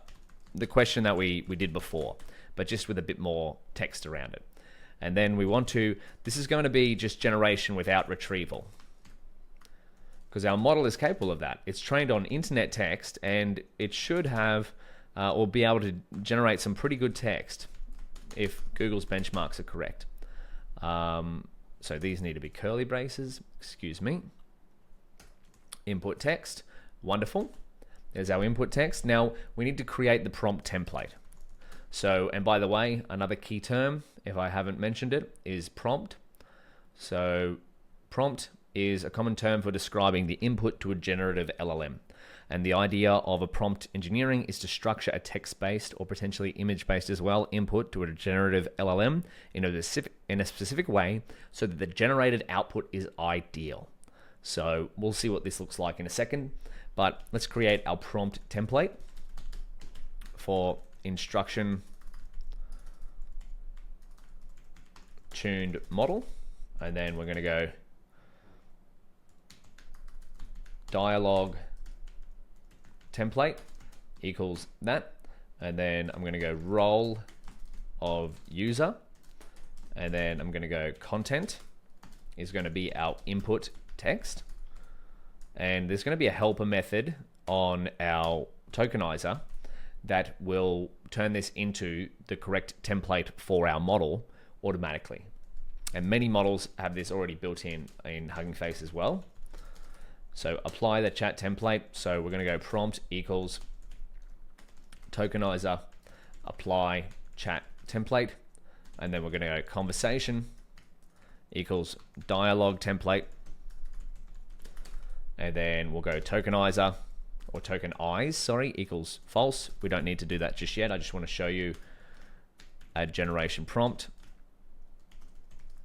question that we did before, but just with a bit more text around it. And then we want to, this is going to be just generation without retrieval. because our model is capable of that. It's trained on internet text, and it should have or be able to generate some pretty good text if Google's benchmarks are correct. So these need to be curly braces, excuse me. Input text, wonderful. There's our input text. Now we need to create the prompt template. So, and by the way, another key term, if I haven't mentioned it, is prompt. So prompt is a common term for describing the input to a generative LLM. And the idea of a prompt engineering is to structure a text-based or potentially image-based as well input to a generative LLM in a specific way so that the generated output is ideal. So we'll see what this looks like in a second, but let's create our prompt template for instruction tuned model. And then we're going to go dialogue template equals that, and then I'm going to go role of user, and then I'm going to go content is going to be our input text, and there's going to be a helper method on our tokenizer that will turn this into the correct template for our model automatically. And many models have this already built in Hugging Face as well. So apply the chat template. So we're going to go prompt equals tokenizer, apply chat template, and then we're going to go conversation equals dialogue template, and then we'll go tokenizer or tokenize, sorry, equals false. We don't need to do that just yet. I just want to show you a generation prompt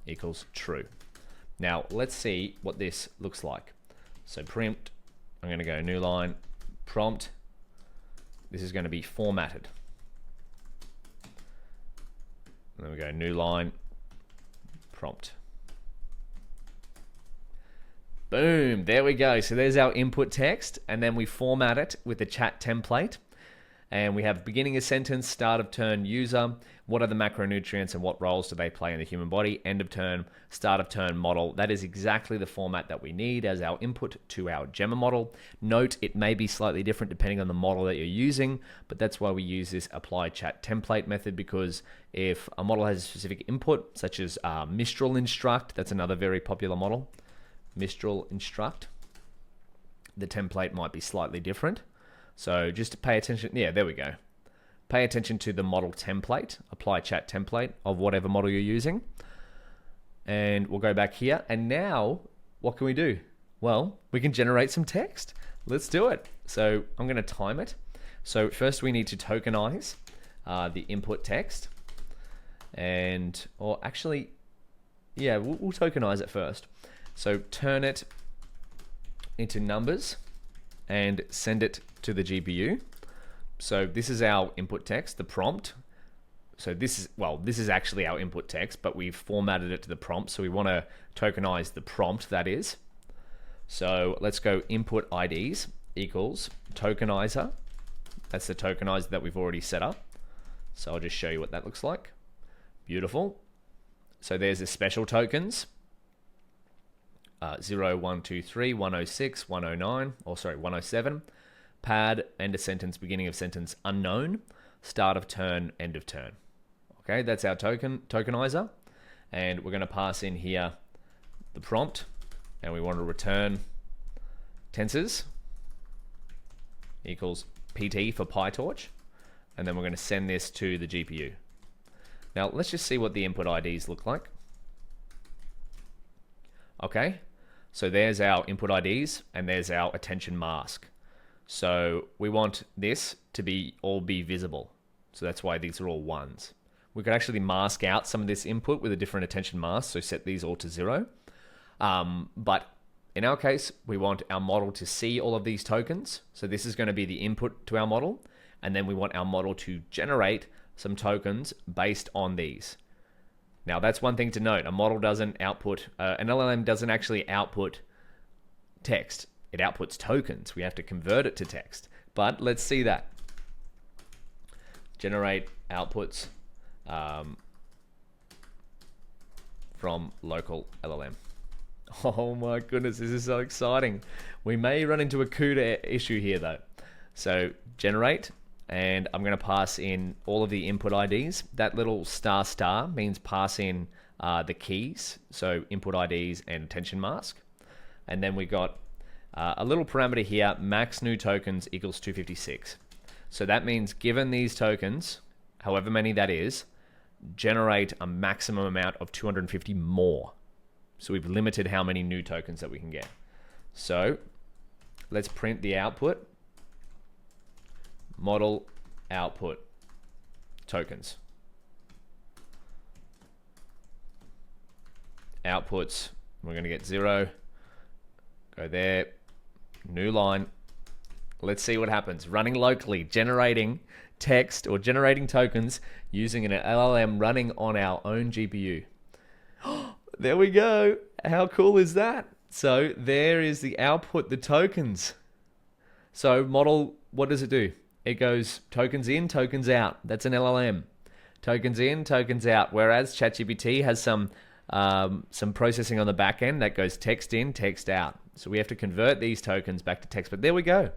equals true. Now let's see what this looks like. So prompt, I'm going to go new line, prompt. This is going to be formatted. And then we go new line, prompt. Boom, there we go. So there's our input text, and then we format it with the chat template. And we have beginning of sentence, start of turn, user, what are the macronutrients and what roles do they play in the human body, end of turn, start of turn model. That is exactly the format that we need as our input to our Gemma model. Note, it may be slightly different depending on the model that you're using, but that's why we use this apply chat template method, because if a model has a specific input, such as Mistral Instruct, that's another very popular model, Mistral Instruct, the template might be slightly different. So just to pay attention, yeah, there we go. Pay attention to the model template, apply chat template of whatever model you're using. And we'll go back here. And now what can we do? Well, we can generate some text. Let's do it. So I'm going to time it. So first we need to tokenize the input text. And, or actually, yeah, we'll tokenize it first. So turn it into numbers and send it to the GPU. So this is our input text, the prompt. So this is, well, this is actually our input text, but we've formatted it to the prompt. So we want to tokenize the prompt, that is. So let's go input IDs equals tokenizer. That's the tokenizer that we've already set up. So I'll just show you what that looks like. Beautiful. So there's the special tokens. 0, 1, 2, 3, 106, 109, or sorry, 107. Pad, end of sentence, beginning of sentence, unknown, start of turn, end of turn. Okay, that's our tokenizer. And we're going to pass in here the prompt, and we want to return tensors equals PT for PyTorch. And then we're going to send this to the GPU. Now, let's just see what the input IDs look like. Okay, so there's our input IDs, and there's our attention mask. So we want this to all be visible. So that's why these are all ones. We could actually mask out some of this input with a different attention mask, so set these all to 0. But in our case, we want our model to see all of these tokens. So this is going to be the input to our model. And then we want our model to generate some tokens based on these. Now that's one thing to note. A model doesn't output, an LLM doesn't actually output text. It outputs tokens. We have to convert it to text. But let's see that. Generate outputs from local LLM. Oh my goodness, this is so exciting. We may run into a CUDA issue here though. So generate, and I'm going to pass in all of the input IDs. That little star means pass in the keys, so input IDs and attention mask. And then we got a little parameter here, max new tokens equals 256. So that means given these tokens, however many that is, generate a maximum amount of 250 more. So we've limited how many new tokens that we can get. So let's print the output. Model output tokens. Outputs, we're going to get 0. Go there. New line. Let's see what happens. Running locally, generating text or generating tokens using an LLM running on our own GPU. There we go. How cool is that? So there is the output, the tokens. So model, what does it do? It goes tokens in, tokens out. That's an LLM. Tokens in, tokens out. Whereas ChatGPT has some processing on the back end that goes text in, text out. So we have to convert these tokens back to text. But there we go.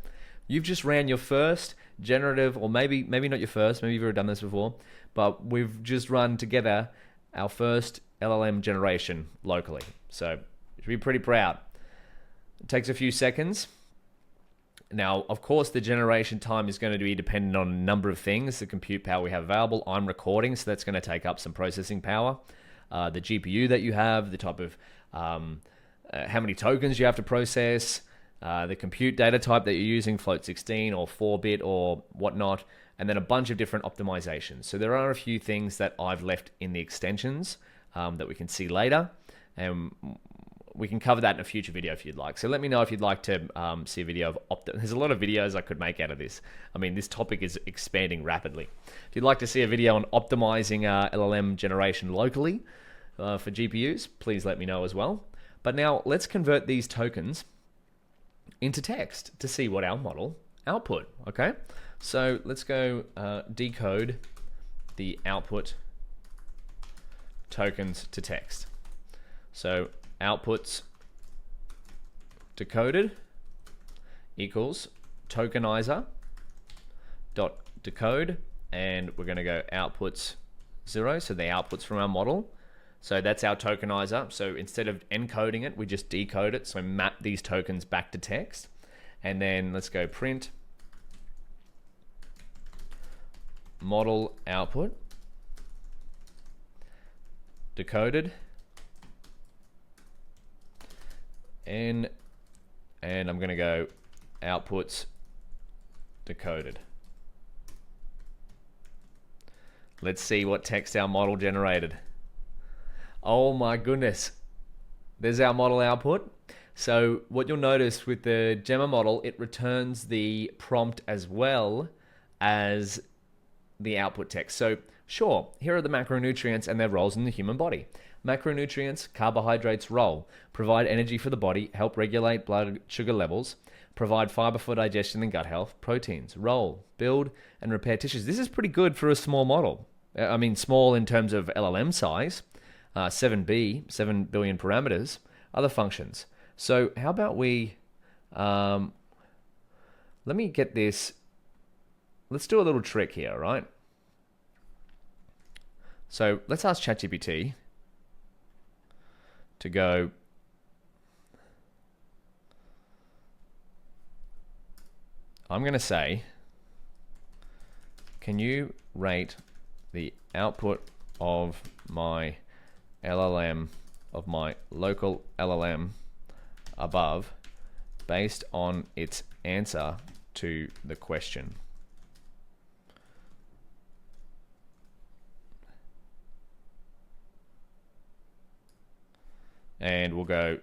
You've just ran your first generative, or maybe not your first, maybe you've already done this before, but we've just run together our first LLM generation locally. So you should be pretty proud. It takes a few seconds. Now, of course, the generation time is going to be dependent on a number of things. The compute power we have available. I'm recording, so that's going to take up some processing power. The GPU that you have, the type of how many tokens you have to process, the compute data type that you're using, float 16 or 4-bit or whatnot, and then a bunch of different optimizations. So there are a few things that I've left in the extensions that we can see later, and we can cover that in a future video if you'd like. So let me know if you'd like to see a video of There's a lot of videos I could make out of this. I mean, this topic is expanding rapidly. If you'd like to see a video on optimizing LLM generation locally for GPUs, please let me know as well. But now let's convert these tokens into text to see what our model output, okay? So let's go decode the output tokens to text. So outputs decoded equals tokenizer dot decode, and we're going to go outputs 0, so the outputs from our model. So that's our tokenizer. So instead of encoding it, we just decode it. So map these tokens back to text. And then let's go print model output decoded, and I'm going to go outputs decoded. Let's see what text our model generated. Oh my goodness. There's our model output. So what you'll notice with the Gemma model, it returns the prompt as well as the output text. So sure, here are the macronutrients and their roles in the human body. Macronutrients, carbohydrates role, provide energy for the body, help regulate blood sugar levels, provide fiber for digestion and gut health. Proteins, role, build and repair tissues. This is pretty good for a small model. I mean, small in terms of LLM size, 7 billion parameters, other functions. So how about we, let me get this, let's do a little trick here, right? So let's ask ChatGPT to go, I'm going to say, can you rate the output of my LLM, of my local LLM above based on its answer to the question? And we'll go,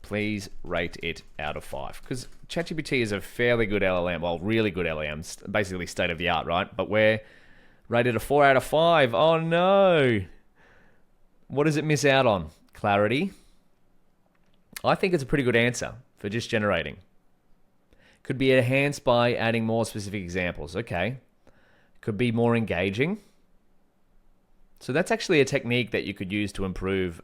please rate it out of 5. Because ChatGPT is a fairly good LLM, well, really good LLM, basically state of the art, right? But we're rated a 4 out of 5. Oh no! What does it miss out on? Clarity. I think it's a pretty good answer for just generating. Could be enhanced by adding more specific examples. Okay. Could be more engaging. So that's actually a technique that you could use to improve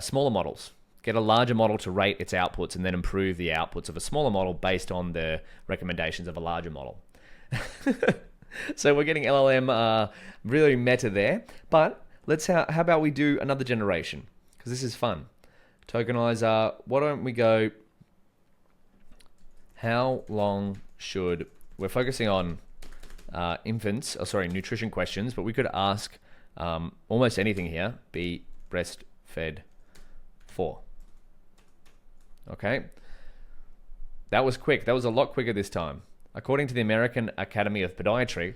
smaller models get a larger model to rate its outputs, and then improve the outputs of a smaller model based on the recommendations of a larger model. So we're getting LLM really meta there, but how about we do another generation, because this is fun. Tokenizer, why don't we go, how long should, we're focusing on nutrition questions, but we could ask almost anything here, be breastfed for. Okay, that was quick. That was a lot quicker this time. According to the American Academy of Pediatrics,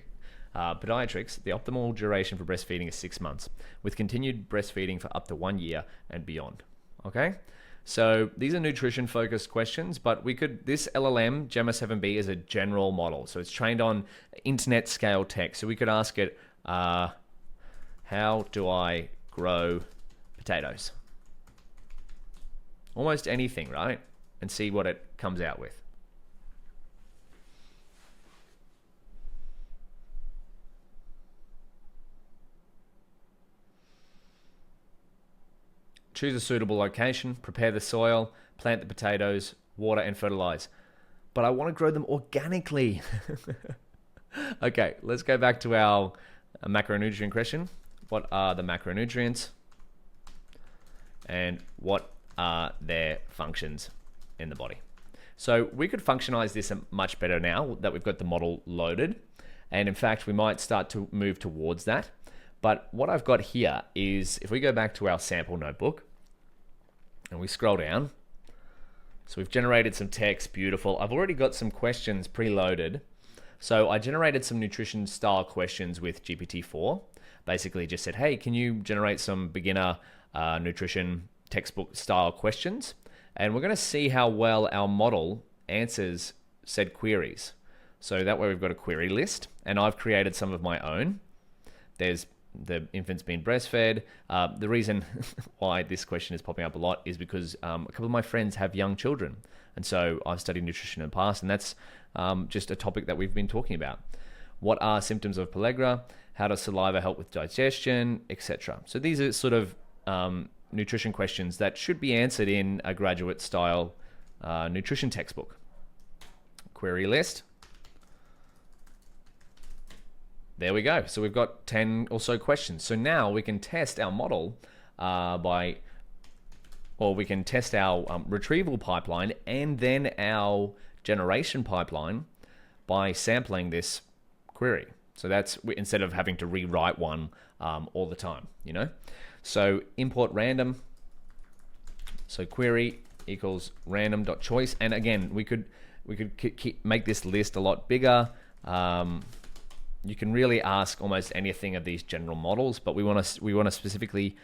the optimal duration for breastfeeding is 6 months, with continued breastfeeding for up to 1 year and beyond. Okay, so these are nutrition-focused questions, but this LLM, Gemma 7B, is a general model. So it's trained on internet-scale text. So we could ask it, how do I grow potatoes? Almost anything, right? And see what it comes out with. Choose a suitable location, prepare the soil, plant the potatoes, water and fertilize. But I want to grow them organically. Okay, let's go back to our macronutrient question. What are the macronutrients? And what are their functions in the body? So we could functionize this much better now that we've got the model loaded. And in fact, we might start to move towards that. But what I've got here is, if we go back to our sample notebook and we scroll down, so we've generated some text, beautiful. I've already got some questions preloaded. So I generated some nutrition style questions with GPT-4. Basically just said, hey, can you generate some beginner nutrition textbook style questions? And we're going to see how well our model answers said queries. So that way we've got a query list, and I've created some of my own. There's the infant's been breastfed. The reason why this question is popping up a lot is because a couple of my friends have young children. And so I've studied nutrition in the past, and that's just a topic that we've been talking about. What are symptoms of pellagra? How does saliva help with digestion, etc.? So these are sort of nutrition questions that should be answered in a graduate style nutrition textbook. Query list. There we go. So we've got 10 or so questions. So now we can test our model we can test our retrieval pipeline and then our generation pipeline by sampling this query. So that's instead of having to rewrite one all the time, So import random. So query equals random.choice. And again, we could make this list a lot bigger. You can really ask almost anything of these general models, but we want to specifically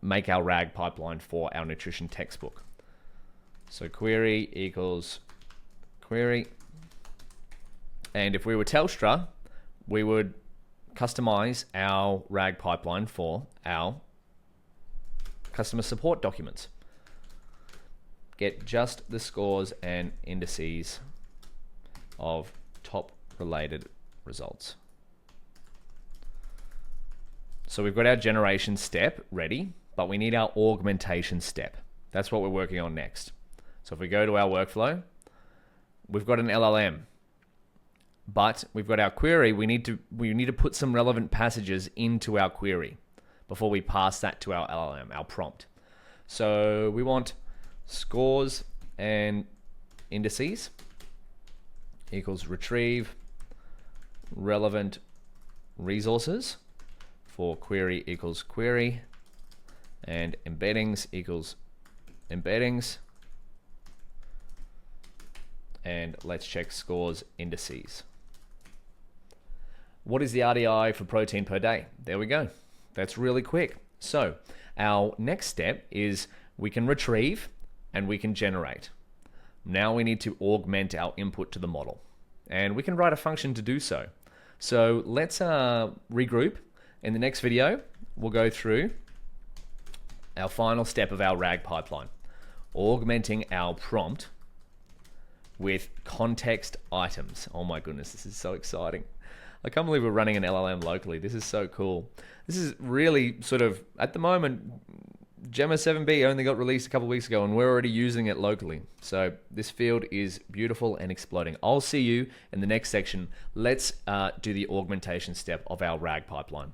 make our RAG pipeline for our nutrition textbook. So query equals query. And if we were Telstra, we would customize our RAG pipeline for our customer support documents. Get just the scores and indices of top related results. So we've got our generation step ready, but we need our augmentation step. That's what we're working on next. So if we go to our workflow, we've got an LLM, but we've got our query. We need to put some relevant passages into our query before we pass that to our LLM, our prompt. So we want scores and indices equals retrieve relevant resources for query equals query, and embeddings equals embeddings, and let's check scores indices. What is the RDI for protein per day? There we go. That's really quick. So our next step is we can retrieve and we can generate. Now we need to augment our input to the model, and we can write a function to do so. So let's regroup. In the next video, we'll go through our final step of our RAG pipeline, augmenting our prompt with context items. Oh my goodness, this is so exciting. I can't believe we're running an LLM locally. This is so cool. This is really sort of, at the moment, Gemma 7b only got released a couple of weeks ago and we're already using it locally. So this field is beautiful and exploding. I'll see you in the next section. Let's do the augmentation step of our RAG pipeline.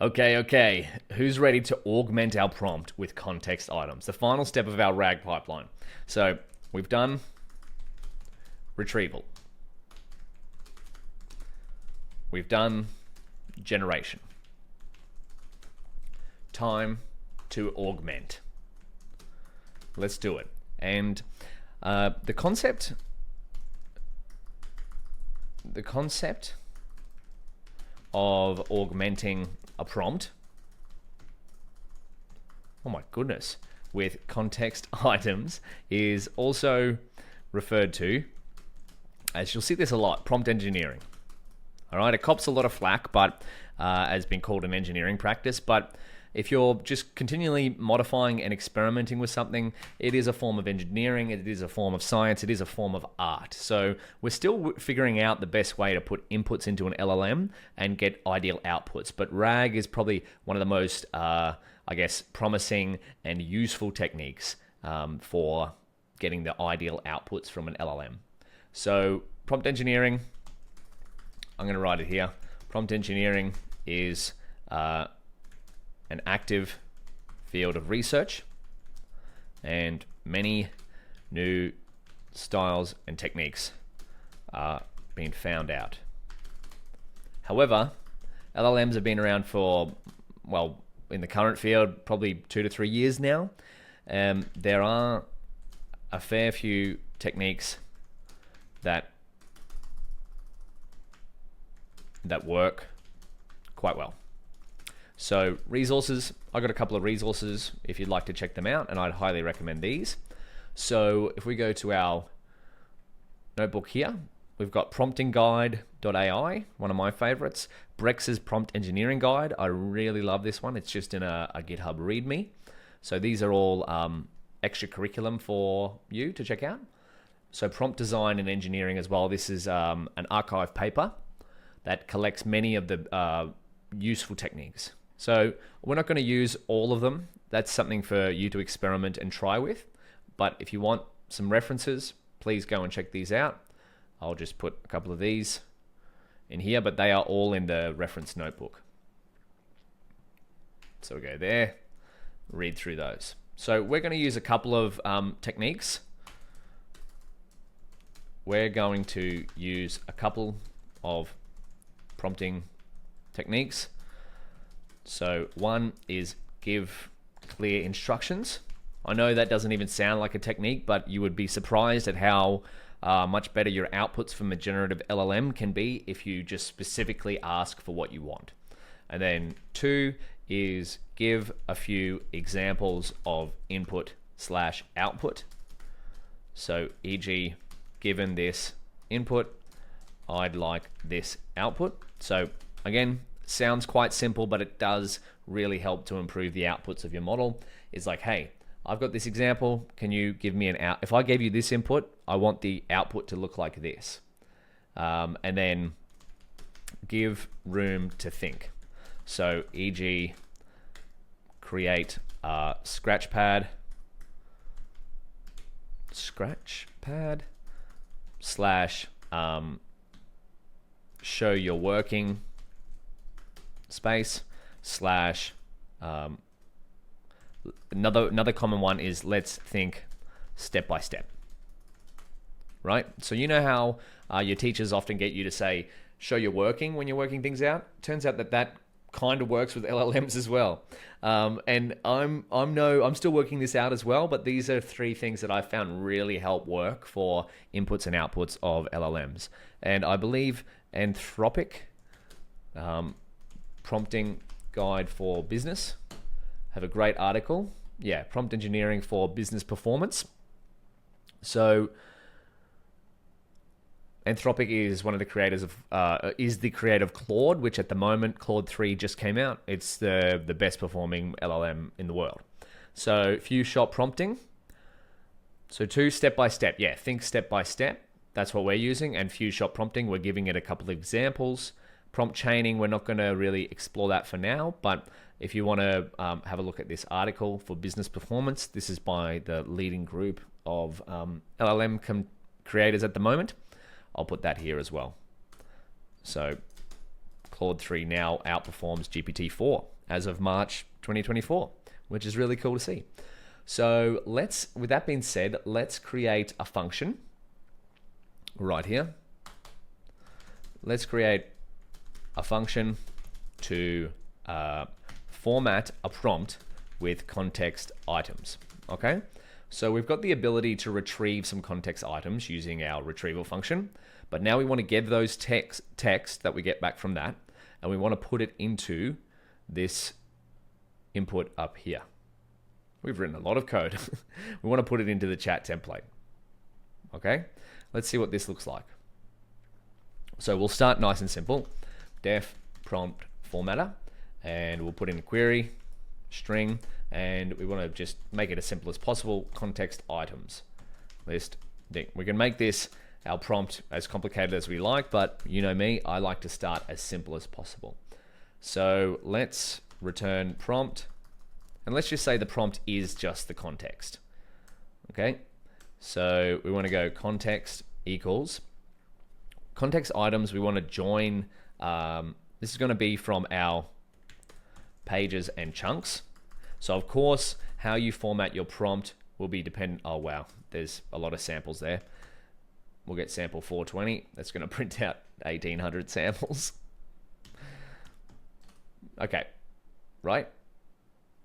Okay. Who's ready to augment our prompt with context items? The final step of our RAG pipeline. So we've done retrieval. We've done generation. Time to augment. Let's do it. And the concept of augmenting a prompt, oh my goodness, with context items is also referred to, as you'll see this a lot, prompt engineering. All right, it cops a lot of flack, but has been called an engineering practice. But if you're just continually modifying and experimenting with something, it is a form of engineering, it is a form of science, it is a form of art. So we're still figuring out the best way to put inputs into an LLM and get ideal outputs. But RAG is probably one of the most, promising and useful techniques for getting the ideal outputs from an LLM. So prompt engineering, I'm going to write it here. Prompt engineering is an active field of research, and many new styles and techniques are being found out. However, LLMs have been around for, well, in the current field, probably 2 to 3 years now. There are a fair few techniques that work quite well. So resources, I got a couple of resources if you'd like to check them out, and I'd highly recommend these. So if we go to our notebook here, we've got promptingguide.ai, one of my favorites. Brex's prompt engineering guide, I really love this one. It's just in a GitHub README. So these are all extra curriculum for you to check out. So prompt design and engineering as well. This is an archive paper that collects many of the useful techniques. So we're not going to use all of them. That's something for you to experiment and try with. But if you want some references, please go and check these out. I'll just put a couple of these in here, but they are all in the reference notebook. So we go there, read through those. So we're going to use a couple of techniques. We're going to use a couple of prompting techniques. So one is give clear instructions. I know that doesn't even sound like a technique, but you would be surprised at how much better your outputs from a generative LLM can be if you just specifically ask for what you want. And then 2 is give a few examples of input/output. So e.g., given this input, I'd like this output. So again, sounds quite simple, but it does really help to improve the outputs of your model. It's like, hey, I've got this example. Can you give me an out? If I gave you this input, I want the output to look like this. And then give room to think. So e.g., create a scratchpad slash show your working space slash another common one is let's think step by step, right? So you know how your teachers often get you to say show your working when you're working things out. Turns out that kind of works with LLMs as well. And I'm still working this out as well, but these are 3 things that I found really help work for inputs and outputs of LLMs. And I believe Anthropic, prompting guide for business, have a great article. Yeah, prompt engineering for business performance. So Anthropic is one of the creators of is the creator of Claude, which at the moment Claude 3 just came out. It's the best performing LLM in the world. So few shot prompting. So 2 step by step. Yeah, think step by step. That's what we're using. And few shot prompting, we're giving it a couple of examples. Prompt chaining, we're not going to really explore that for now, but if you want to have a look at this article for business performance, this is by the leading group of LLM creators at the moment. I'll put that here as well. So Claude 3 now outperforms GPT-4 as of March 2024, which is really cool to see. So with that being said, let's create a function right here. Let's create a function to format a prompt with context items, okay? So we've got the ability to retrieve some context items using our retrieval function, but now we want to get those text that we get back from that, and we want to put it into this input up here. We've written a lot of code. We want to put it into the chat template, okay? Let's see what this looks like. So we'll start nice and simple. Def prompt formatter, and we'll put in a query string, and we want to just make it as simple as possible. Context items list. We can make this our prompt as complicated as we like, but you know me, I like to start as simple as possible. So let's return prompt, and let's just say the prompt is just the context. Okay, so we want to go context equals context items. We want to join. This is going to be from our pages and chunks. So of course, how you format your prompt will be dependent. Oh wow, there's a lot of samples there. We'll get sample 420. That's going to print out 1800 samples. Okay, right?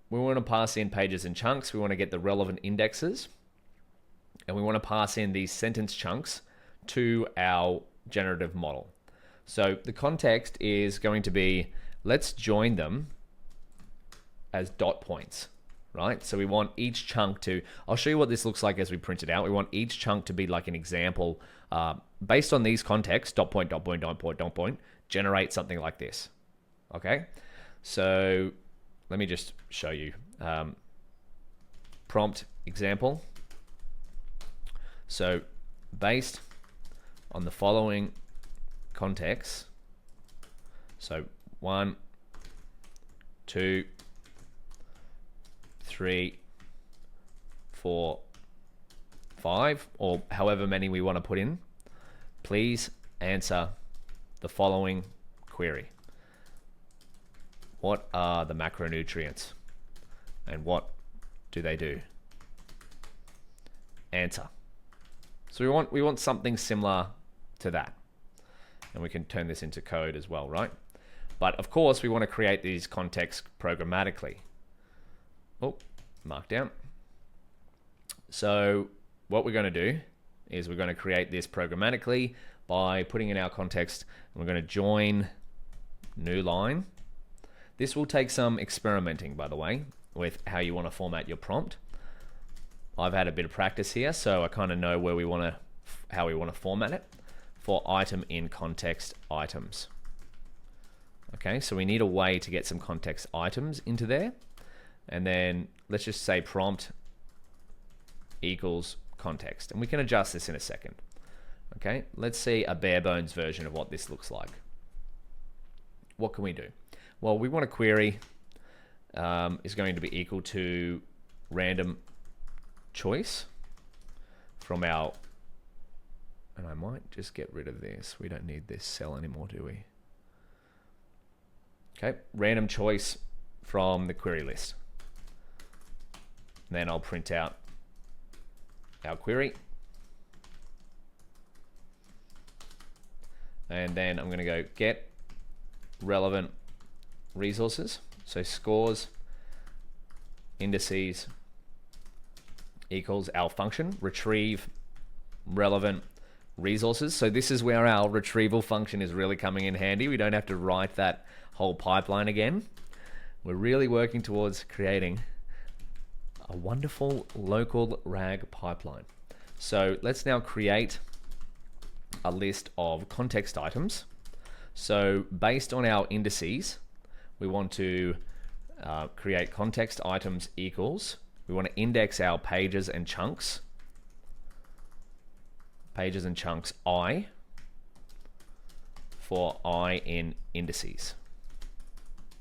We want to pass in pages and chunks. We want to get the relevant indexes, and we want to pass in these sentence chunks to our generative model. So the context is going to be, let's join them as dot points, right? So we want each chunk to, I'll show you what this looks like as we print it out. We want each chunk to be like an example based on these contexts, dot point, dot point, dot point, dot point, generate something like this, okay? So let me just show you. Prompt example. So based on the following context, so 1, 2, 3, 4, 5, or however many we want to put in, please answer the following query. What are the macronutrients and what do they do? Answer. So we want something similar to that. And we can turn this into code as well, right? But of course, we want to create these contexts programmatically. Oh, markdown. So what we're going to do is we're going to create this programmatically by putting in our context, and we're going to join new line. This will take some experimenting, by the way, with how you want to format your prompt. I've had a bit of practice here, so I kind of know where we want to, how we want to format it. For item in context items. Okay, so we need a way to get some context items into there. And then let's just say prompt equals context. And we can adjust this in a second. Okay, let's see a bare bones version of what this looks like. What can we do? Well, we want a query is going to be equal to random choice from our, and I might just get rid of this. We don't need this cell anymore, do we? Okay, random choice from the query list. Then I'll print out our query. And then I'm going to go get relevant resources. So scores, indices equals our function, retrieve relevant resources. So this is where our retrieval function is really coming in handy. We don't have to write that whole pipeline again. We're really working towards creating a wonderful local RAG pipeline. So let's now create a list of context items. So based on our indices, we want to create context items equals, we want to index our pages and chunks. Pages and chunks I for I in indices.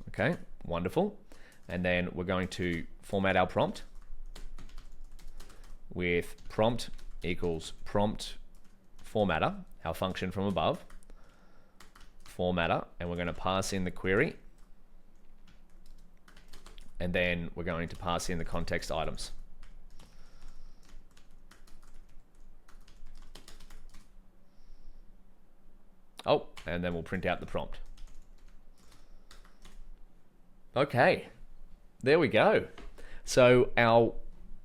Okay, wonderful. And then we're going to format our prompt with prompt equals prompt formatter, our function from above, formatter, and we're going to pass in the query, and then we're going to pass in the context items. Oh, and then we'll print out the prompt. Okay, there we go. So our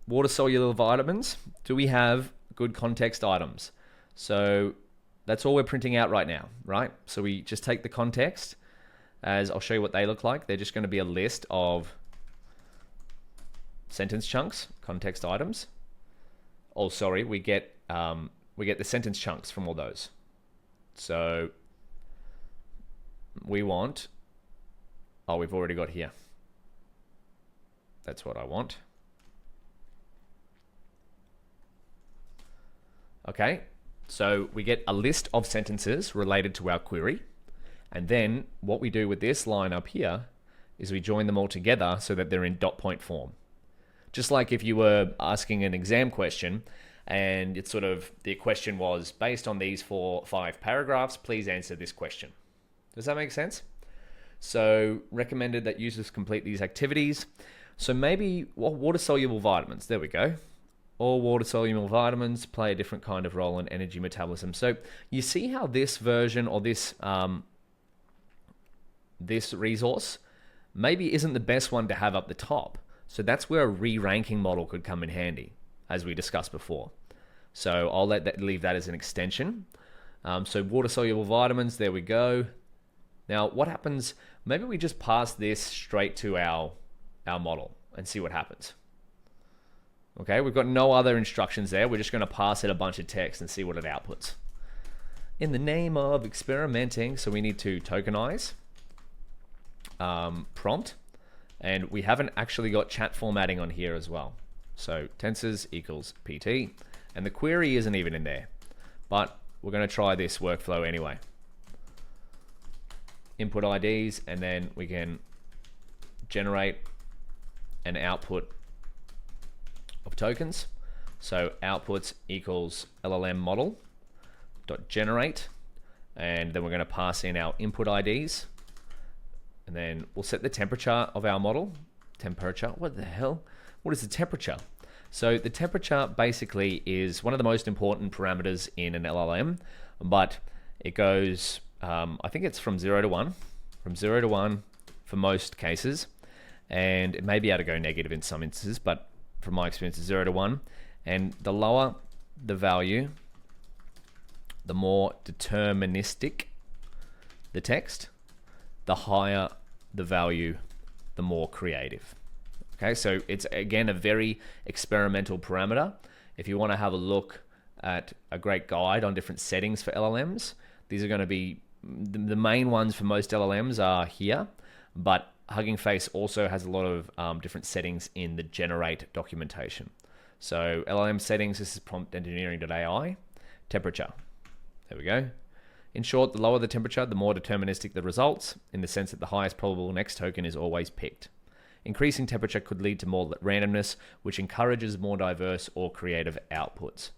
water-soluble vitamins, do we have good context items? So that's all we're printing out right now, right? So we just take the context, as I'll show you what they look like. They're just going to be a list of sentence chunks, context items. Oh, sorry, we get the sentence chunks from all those. So we want, oh, we've already got here. That's what I want. Okay, so we get a list of sentences related to our query. And then what we do with this line up here is we join them all together so that they're in dot point form. Just like if you were asking an exam question and it's sort of, the question was, based on these 4 or 5 paragraphs, please answer this question. Does that make sense? So recommended that users complete these activities. So maybe water-soluble vitamins, there we go. All water-soluble vitamins play a different kind of role in energy metabolism. So you see how this version or this this resource maybe isn't the best one to have up the top. So that's where a re-ranking model could come in handy, as we discussed before. So I'll leave that as an extension. So water-soluble vitamins, there we go. Now what happens, maybe we just pass this straight to our model and see what happens. Okay, we've got no other instructions there. We're just going to pass it a bunch of text and see what it outputs. In the name of experimenting, so we need to tokenize prompt, and we haven't actually got chat formatting on here as well. So tensors equals PT, and the query isn't even in there, but we're going to try this workflow anyway. Input IDs, and then we can generate an output of tokens. So outputs equals LLM model dot generate, and then we're going to pass in our input IDs, and then we'll set the temperature of our model. Temperature, what the hell? What is the temperature? So the temperature basically is one of the most important parameters in an LLM, but it goes, I think it's from 0 to 1, for most cases, and it may be able to go negative in some instances, but from my experience, it's 0 to 1, and the lower the value, the more deterministic the text, the higher the value, the more creative. Okay, so it's again a very experimental parameter. If you want to have a look at a great guide on different settings for LLMs, these are going to be the main ones for most LLMs are here, but Hugging Face also has a lot of different settings in the generate documentation. So LLM settings, this is prompt-engineering.ai, temperature. There we go. In short, the lower the temperature, the more deterministic the results, in the sense that the highest probable next token is always picked. Increasing temperature could lead to more randomness, which encourages more diverse or creative outputs.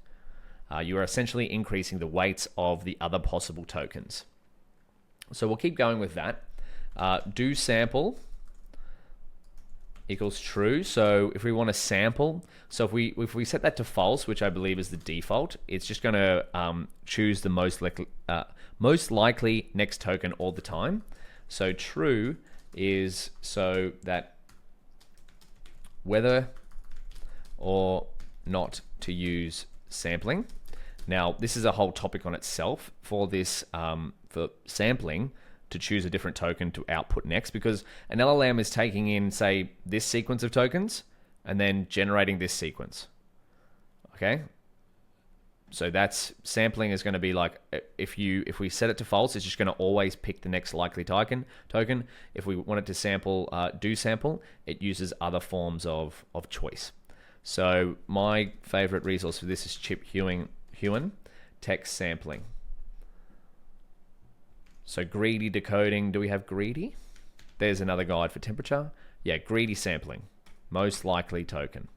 You are essentially increasing the weights of the other possible tokens. So we'll keep going with that. Do sample equals true. So if we want to sample, so if we set that to false, which I believe is the default, it's just going to choose the most likely next token all the time. So true is so that whether or not to use sampling. Now this is a whole topic on itself for this for sampling, to choose a different token to output next, because an LLM is taking in, say, this sequence of tokens and then generating this sequence. Okay, so that's sampling is going to be like, if we set it to false, it's just going to always pick the next likely token. If we want it to sample, do sample, it uses other forms of choice. So my favorite resource for this is Chip Huon text sampling. So greedy decoding, do we have greedy? There's another guide for temperature. Yeah, greedy sampling, most likely token.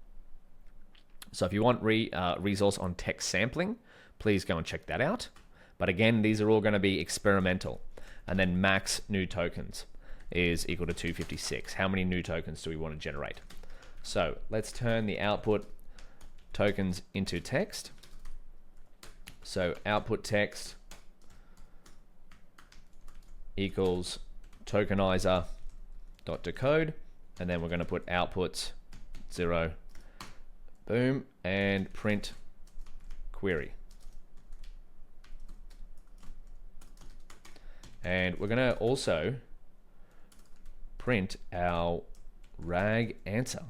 So if you want resource on text sampling, please go and check that out. But again, these are all going to be experimental. And then max new tokens is equal to 256. How many new tokens do we want to generate? So let's turn the output tokens into text. So output text equals tokenizer dot decode, and then we're going to put outputs 0, boom, and print query. And we're going to also print our RAG answer.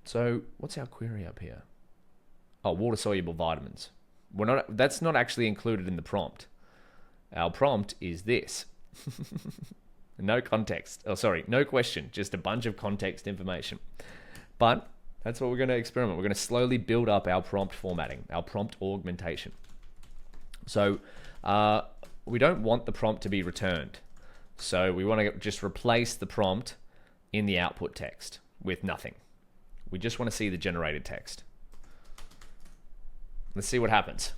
So what's our query up here? Oh, water soluble vitamins. That's not actually included in the prompt. Our prompt is this. No context. Oh, sorry, no question, just a bunch of context information. But that's what we're going to experiment. We're going to slowly build up our prompt formatting, our prompt augmentation. So we don't want the prompt to be returned. So we want to just replace the prompt in the output text with nothing. We just want to see the generated text. Let's see what happens.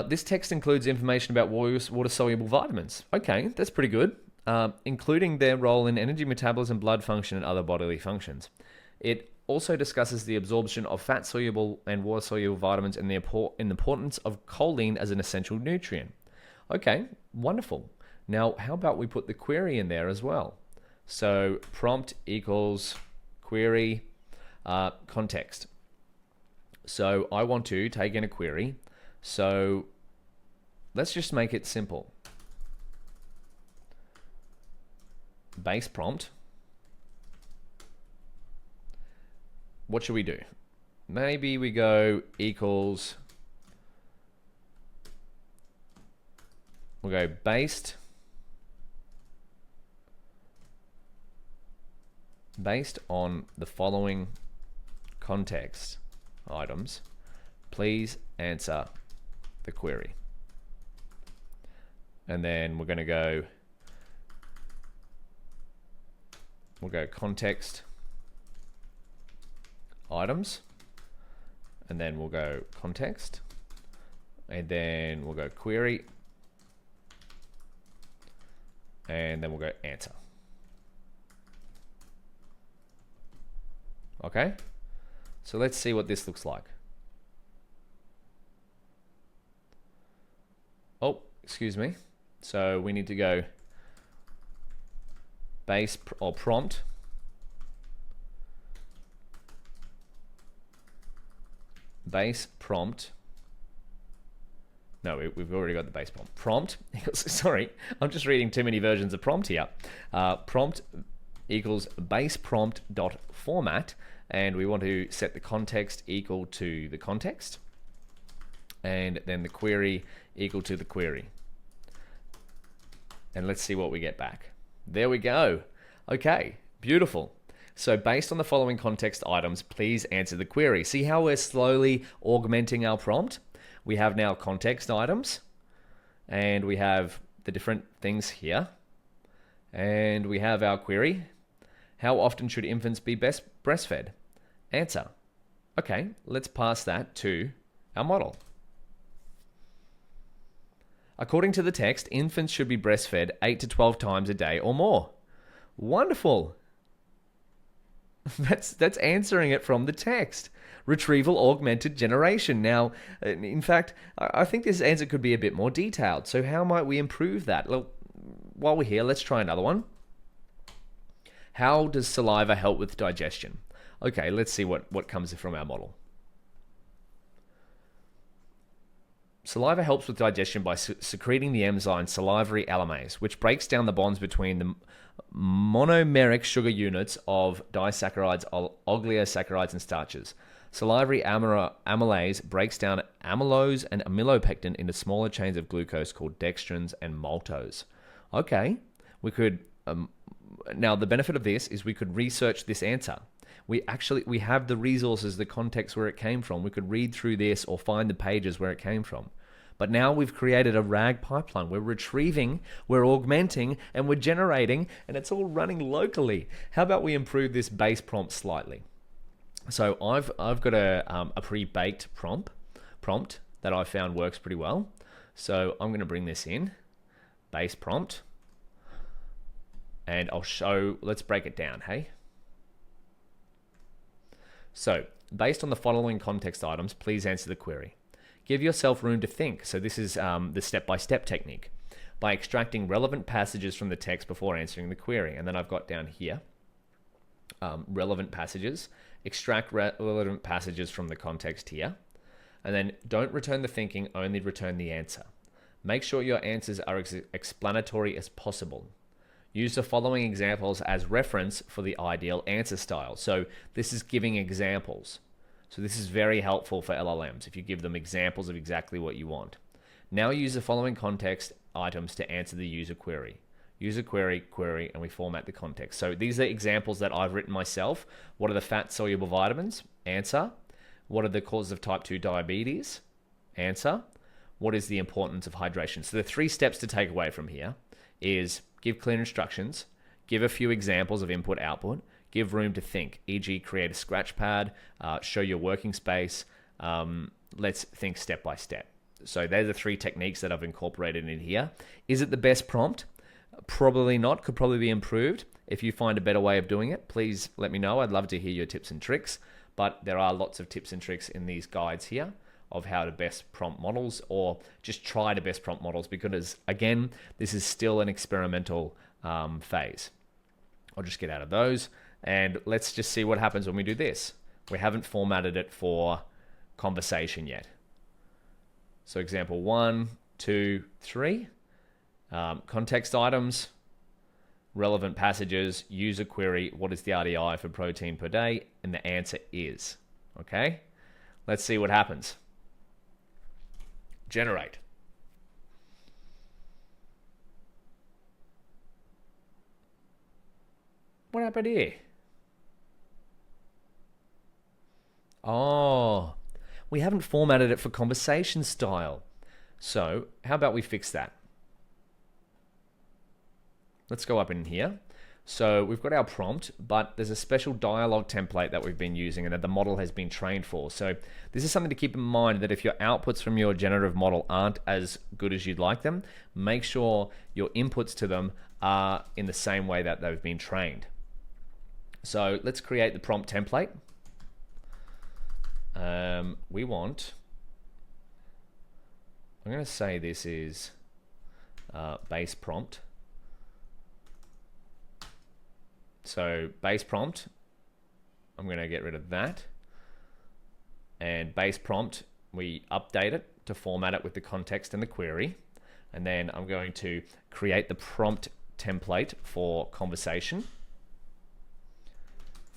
This text includes information about water-soluble vitamins. Okay, that's pretty good. Including their role in energy metabolism, blood function, and other bodily functions. It also discusses the absorption of fat-soluble and water-soluble vitamins and the importance of choline as an essential nutrient. Okay, wonderful. Now, how about we put the query in there as well? So prompt equals query context. So I want to take in a query. So let's just make it simple. Base prompt. What should we do? Maybe we go equals, we'll go based on the following context items, please answer the query. And then we're going to go, we'll go context items, and then we'll go context, and then we'll go query, and then we'll go answer. Okay, so let's see what this looks like. Oh, excuse me. So we need to go base or prompt base prompt. No, we've already got the base prompt. Prompt equals, sorry, I'm just reading too many versions of prompt here. Prompt equals base prompt dot format, and we want to set the context equal to the context, and then the query equal to the query. And let's see what we get back. There we go. Okay, beautiful. So based on the following context items, please answer the query. See how we're slowly augmenting our prompt? We have now context items, and we have the different things here, and we have our query. How often should infants be best breastfed? Answer. Okay, let's pass that to our model. According to the text, infants should be breastfed 8 to 12 times a day or more. Wonderful. That's answering it from the text. Retrieval Augmented Generation. Now, in fact, I think this answer could be a bit more detailed. So how might we improve that? Well, while we're here, let's try another one. How does saliva help with digestion? Okay, let's see what comes from our model. Saliva helps with digestion by secreting the enzyme salivary amylase, which breaks down the bonds between the monomeric sugar units of disaccharides, oligosaccharides, and starches. Salivary amylase breaks down amylose and amylopectin into smaller chains of glucose called dextrins and maltose. Okay, we could... now, the benefit of this is we could research this answer. we have the resources, the context where it came from. We could read through this or find the pages where it came from. But now we've created a RAG pipeline. We're retrieving, we're augmenting, and we're generating, and it's all running locally. How about we improve this base prompt slightly? So I've got a pre-baked prompt that I found works pretty well. So I'm going to bring this in, base prompt, and I'll show, let's break it down, hey? So based on the following context items, please answer the query. Give yourself room to think. So this is the step-by-step technique by extracting relevant passages from the text before answering the query. And then I've got down here, relevant passages, extract relevant passages from the context here. And then don't return the thinking, only return the answer. Make sure your answers are as explanatory as possible. Use the following examples as reference for the ideal answer style. So this is giving examples. So this is very helpful for LLMs if you give them examples of exactly what you want. Now use the following context items to answer the user query. User query, and we format the context. So these are examples that I've written myself. What are the fat-soluble vitamins? Answer. What are the causes of type 2 diabetes? Answer. What is the importance of hydration? So the 3 steps to take away from here is give clear instructions, give a few examples of input-output, give room to think, e.g. create a scratch pad, show your working space. Let's think step by step. So they're the 3 techniques that I've incorporated in here. Is it the best prompt? Probably not, could probably be improved. If you find a better way of doing it, please let me know. I'd love to hear your tips and tricks, but there are lots of tips and tricks in these guides here of how to best prompt models, or just try to best prompt models, because again, this is still an experimental phase. I'll just get out of those. And let's just see what happens when we do this. We haven't formatted it for conversation yet. So example 1, 2, 3. Context items, relevant passages, user query, what is the RDI for protein per day? And the answer is, okay? Let's see what happens. Generate. What happened here? Oh, we haven't formatted it for conversation style. So how about we fix that? Let's go up in here. So we've got our prompt, but there's a special dialogue template that we've been using and that the model has been trained for. So this is something to keep in mind, that if your outputs from your generative model aren't as good as you'd like them, make sure your inputs to them are in the same way that they've been trained. So let's create the prompt template. We want, I'm going to say this is base prompt. So base prompt, I'm going to get rid of that. And base prompt, we update it to format it with the context and the query. And then I'm going to create the prompt template for conversation,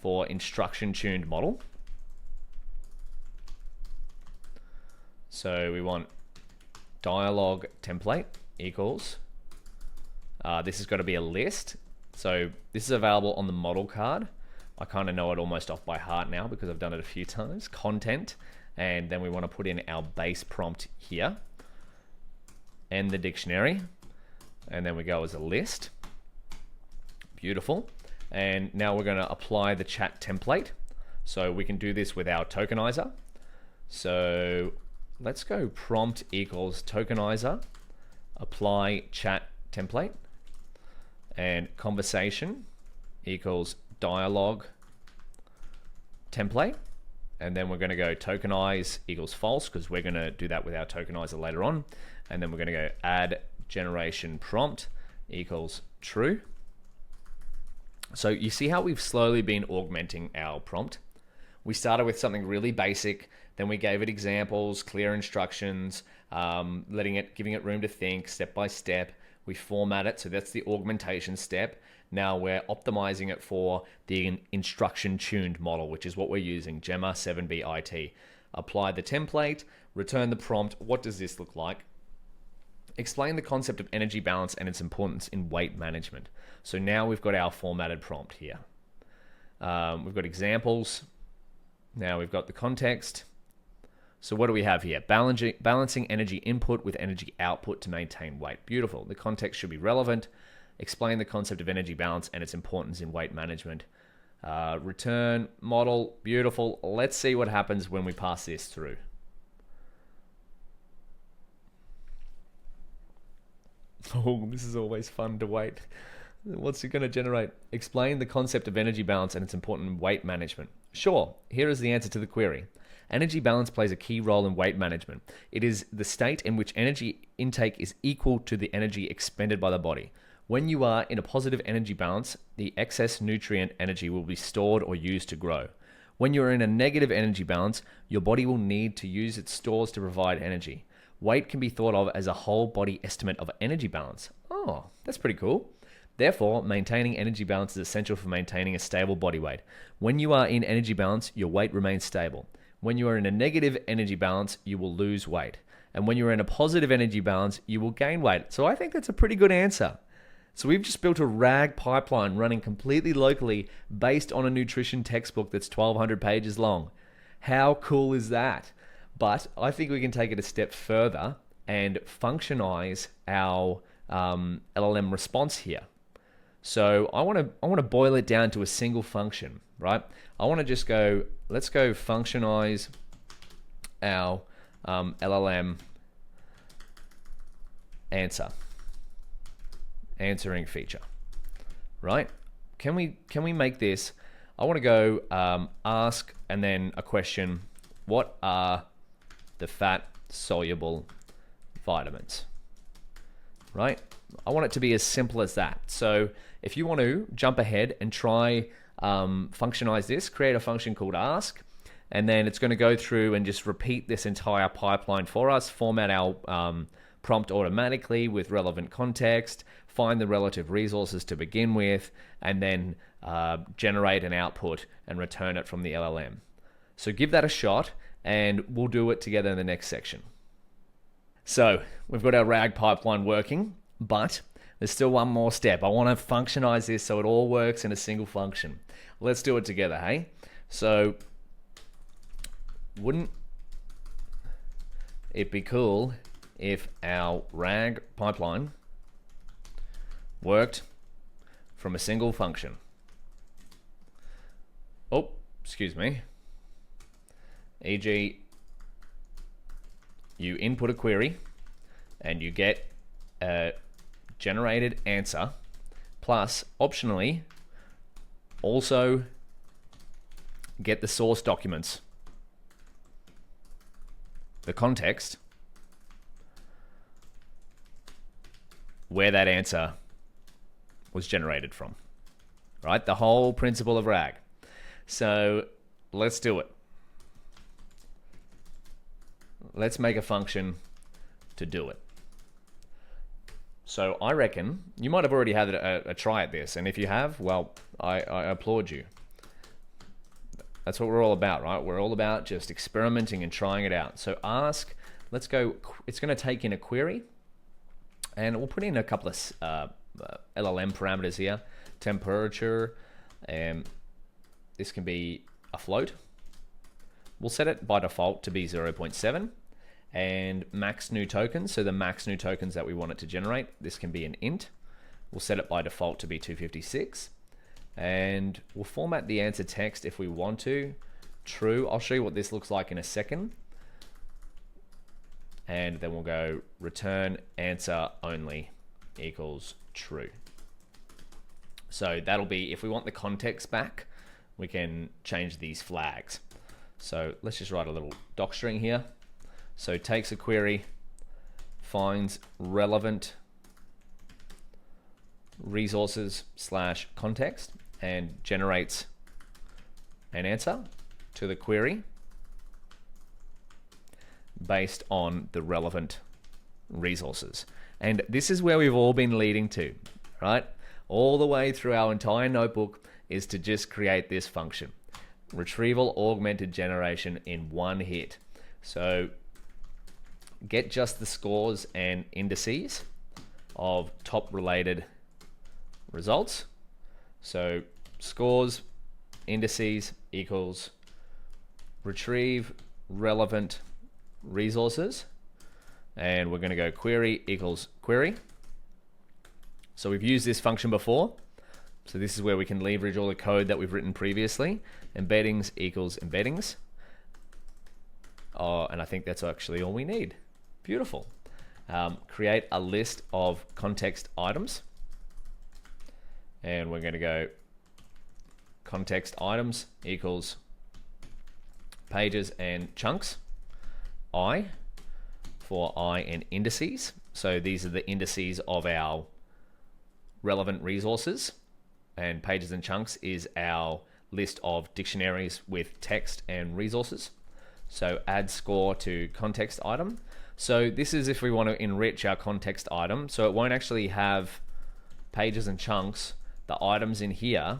for instruction tuned model. So we want dialogue template equals, this has got to be a list. So this is available on the model card. I kind of know it almost off by heart now because I've done it a few times. Content, and then we want to put in our base prompt here, and the dictionary, and then we go as a list. Beautiful. And now we're going to apply the chat template. So we can do this with our tokenizer. So let's go prompt equals tokenizer, apply chat template, and conversation equals dialogue template. And then we're going to go tokenize equals false, because we're going to do that with our tokenizer later on. And then we're going to go add generation prompt equals true. So you see how we've slowly been augmenting our prompt. We started with something really basic, then we gave it examples, clear instructions, giving it room to think step by step. We format it, so that's the augmentation step. Now we're optimizing it for the instruction tuned model, which is what we're using, Gemma 7B IT. Apply the template, return the prompt. What does this look like? Explain the concept of energy balance and its importance in weight management. So now we've got our formatted prompt here. We've got examples. Now we've got the context. So what do we have here? Balancing energy input with energy output to maintain weight. Beautiful. The context should be relevant. Explain the concept of energy balance and its importance in weight management. Return model. Beautiful. Let's see what happens when we pass this through. Oh, this is always fun to wait. What's it going to generate? Explain the concept of energy balance and its importance in weight management. Sure. Here is the answer to the query. Energy balance plays a key role in weight management. It is the state in which energy intake is equal to the energy expended by the body. When you are in a positive energy balance, the excess nutrient energy will be stored or used to grow. When you are in a negative energy balance, your body will need to use its stores to provide energy. Weight can be thought of as a whole body estimate of energy balance. Oh, that's pretty cool. Therefore, maintaining energy balance is essential for maintaining a stable body weight. When you are in energy balance, your weight remains stable. When you are in a negative energy balance, you will lose weight. And when you're in a positive energy balance, you will gain weight. So I think that's a pretty good answer. So we've just built a RAG pipeline running completely locally based on a nutrition textbook that's 1,200 pages long. How cool is that? But I think we can take it a step further and functionize our LLM response here. So I want to boil it down to a single function, right? I want to just go, let's go functionize our LLM answering feature, right? Can we make this? I want to go ask and then a question. What are the fat soluble vitamins? Right? I want it to be as simple as that. So if you want to jump ahead and try functionize this, create a function called ask, and then it's going to go through and just repeat this entire pipeline for us, format our prompt automatically with relevant context, find the relative resources to begin with, and then generate an output and return it from the LLM. So give that a shot, and we'll do it together in the next section. So we've got our RAG pipeline working, but there's still one more step. I want to functionize this so it all works in a single function. Let's do it together, hey? So wouldn't it be cool if our RAG pipeline worked from a single function? Oh, excuse me. E.g., you input a query and you get a generated answer, plus optionally also get the source documents, the context, where that answer was generated from, right? The whole principle of RAG. So let's do it. Let's make a function to do it. So I reckon you might have already had a try at this, and if you have, well, I applaud you. That's what we're all about, right? We're all about just experimenting and trying it out. So ask, let's go, it's going to take in a query, and we'll put in a couple of LLM parameters here. Temperature, and this can be a float. We'll set it by default to be 0.7. And max new tokens, so the max new tokens that we want it to generate, this can be an int. We'll set it by default to be 256. And we'll format the answer text if we want to. True. I'll show you what this looks like in a second. And then we'll go return answer only equals true. So that'll be, if we want the context back, we can change these flags. So let's just write a little docstring here. So it takes a query, finds relevant resources / context, and generates an answer to the query based on the relevant resources. And this is where we've all been leading to, right? All the way through our entire notebook is to just create this function. Retrieval Augmented Generation in one hit. So get just the scores and indices of top related results. So scores indices equals retrieve relevant resources. And we're going to go query equals query. So we've used this function before. So this is where we can leverage all the code that we've written previously. Embeddings equals embeddings. And I think that's actually all we need. Beautiful. Create a list of context items. And we're going to go context items equals pages and chunks. I for I and indices. So these are the indices of our relevant resources. And pages and chunks is our list of dictionaries with text and resources. So add score to context item. So this is if we want to enrich our context item. So it won't actually have pages and chunks. The items in here,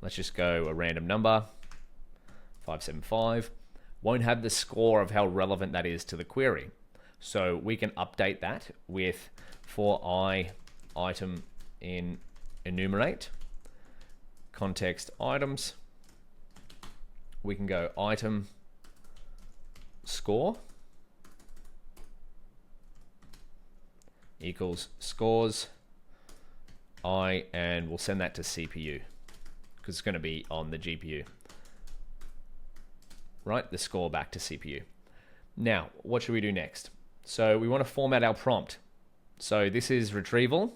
let's just go a random number, 575, won't have the score of how relevant that is to the query. So we can update that with for I item in enumerate context items. We can go item score equals scores I, and we'll send that to CPU because it's going to be on the GPU. Right, the score back to CPU. Now, what should we do next? So we want to format our prompt. So this is retrieval.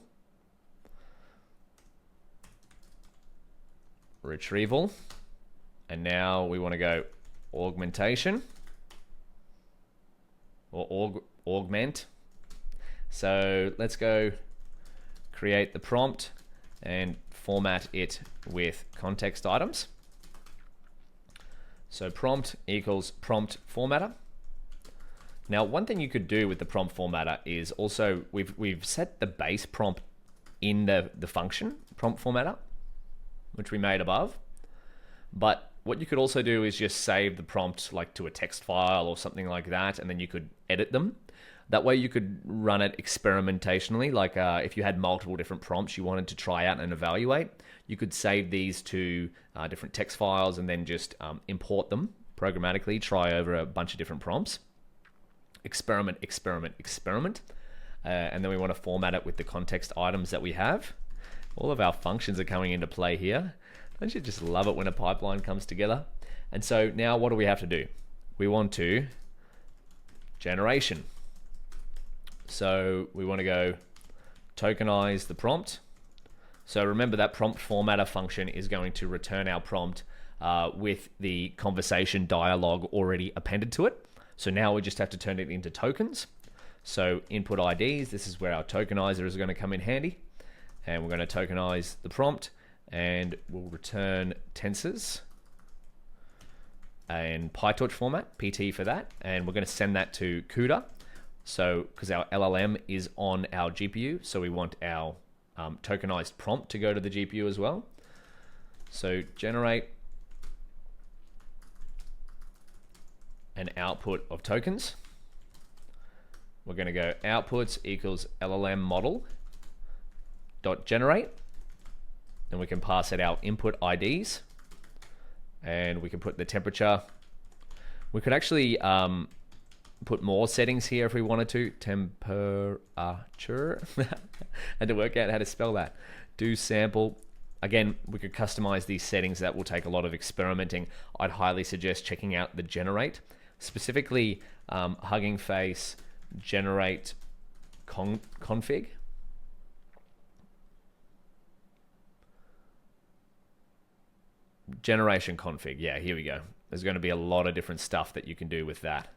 Retrieval. And now we want to go augmentation or augment. So let's go create the prompt and format it with context items. So prompt equals prompt formatter. Now, one thing you could do with the prompt formatter is also we've set the base prompt in the function prompt formatter, which we made above. But what you could also do is just save the prompt like to a text file or something like that, and then you could edit them. That way you could run it experimentationally, like if you had multiple different prompts you wanted to try out and evaluate, you could save these to different text files and then just import them programmatically, try over a bunch of different prompts. Experiment, experiment, experiment. And then we want to format it with the context items that we have. All of our functions are coming into play here. Don't you just love it when a pipeline comes together? And so now what do we have to do? We want to generation. So we want to go tokenize the prompt. So remember that prompt formatter function is going to return our prompt with the conversation dialogue already appended to it. So now we just have to turn it into tokens. So input IDs, this is where our tokenizer is going to come in handy. And we're going to tokenize the prompt and we'll return tensors and PyTorch format, PT for that. And we're going to send that to CUDA. So because our LLM is on our GPU, so we want our tokenized prompt to go to the GPU as well. So generate an output of tokens. We're going to go outputs equals LLM model dot generate, and we can pass it our input IDs, and we can put the temperature. We could actually put more settings here if we wanted to. Temperature. Had to work out how to spell that. Do sample. Again, we could customize these settings. That will take a lot of experimenting. I'd highly suggest checking out the generate, specifically Hugging Face generate config. Generation config. Yeah, here we go. There's going to be a lot of different stuff that you can do with that.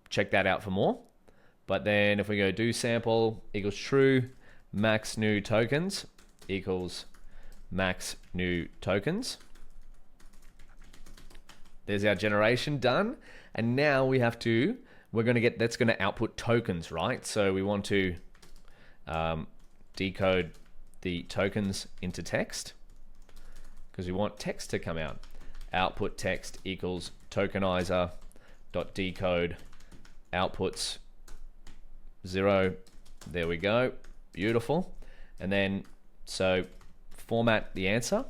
Check that out for more. But then if we go do sample equals true, max new tokens equals max new tokens. There's our generation done. And now we have to, we're going to get, that's going to output tokens, right? So we want to decode the tokens into text because we want text to come out. Output text equals tokenizer dot decode outputs 0. There we go. Beautiful. And then So format the answer.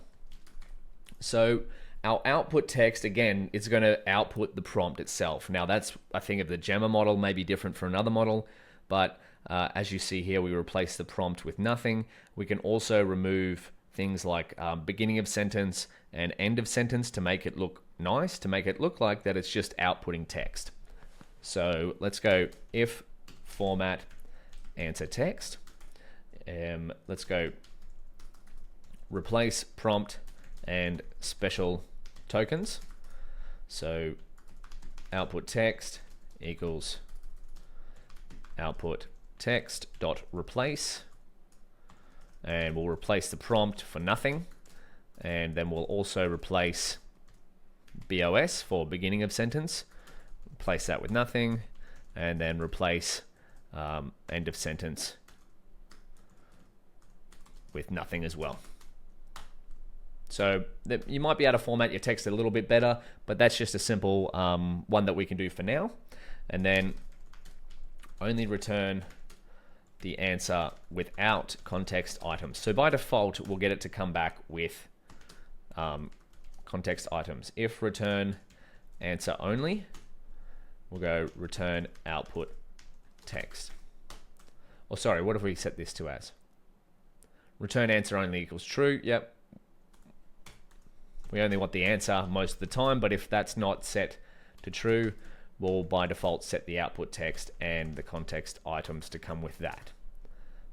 So our output text, again, it's going to output the prompt itself. Now that's, I think, of the Gemma model, may be different for another model, but as you see here, we replace the prompt with nothing. We can also remove things like beginning of sentence and end of sentence to make it look nice, to make it look like that it's just outputting text. So let's go if format answer text. Let's go replace prompt and special tokens. So output text equals output text dot replace, and we'll replace the prompt for nothing, and then we'll also replace BOS for beginning of sentence, replace that with nothing, and then replace end of sentence with nothing as well. So you might be able to format your text a little bit better, but that's just a simple one that we can do for now. And then only return the answer without context items. So by default, we'll get it to come back with context items. If return answer only, we'll go return output text. Or sorry, what if we set this to as? Return answer only equals true. Yep. We only want the answer most of the time, but if that's not set to true, we'll by default set the output text and the context items to come with that.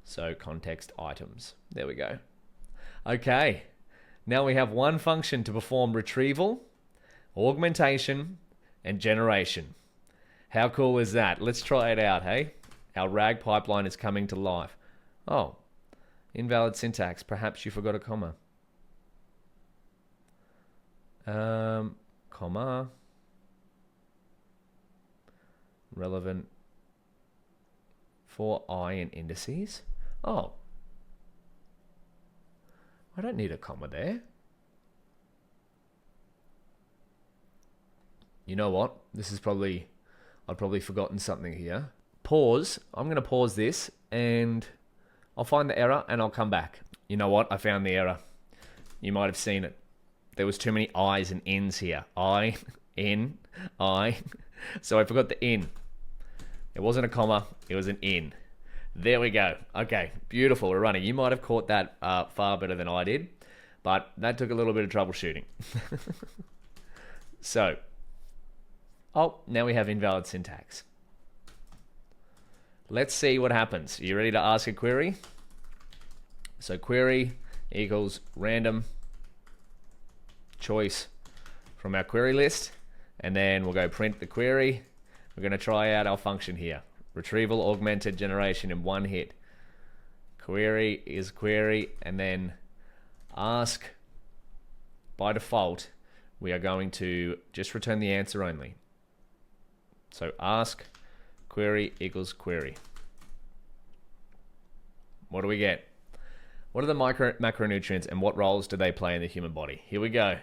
So context items, there we go. Okay, now we have one function to perform retrieval, augmentation, and generation. How cool is that? Let's try it out, hey? Our RAG pipeline is coming to life. Oh, invalid syntax, perhaps you forgot a comma. Comma, relevant for I in indices. Oh, I don't need a comma there. You know what? This is probably, I've probably forgotten something here. Pause. I'm going to pause this and I'll find the error and I'll come back. You know what? I found the error. You might have seen it. There was too many I's and N's here. I, N, I. So I forgot the N. It wasn't a comma, it was an N. There we go. Okay, beautiful, we're running. You might have caught that far better than I did, but that took a little bit of troubleshooting. So, oh, now we have invalid syntax. Let's see what happens. Are you ready to ask a query? So query equals random choice from our query list, and then we'll go print the query. We're going to try out our function here. Retrieval Augmented Generation in one hit. Query is query, and then ask. By default, we are going to just return the answer only. So ask query equals query. What do we get? What are the macronutrients and what roles do they play in the human body? Here we go.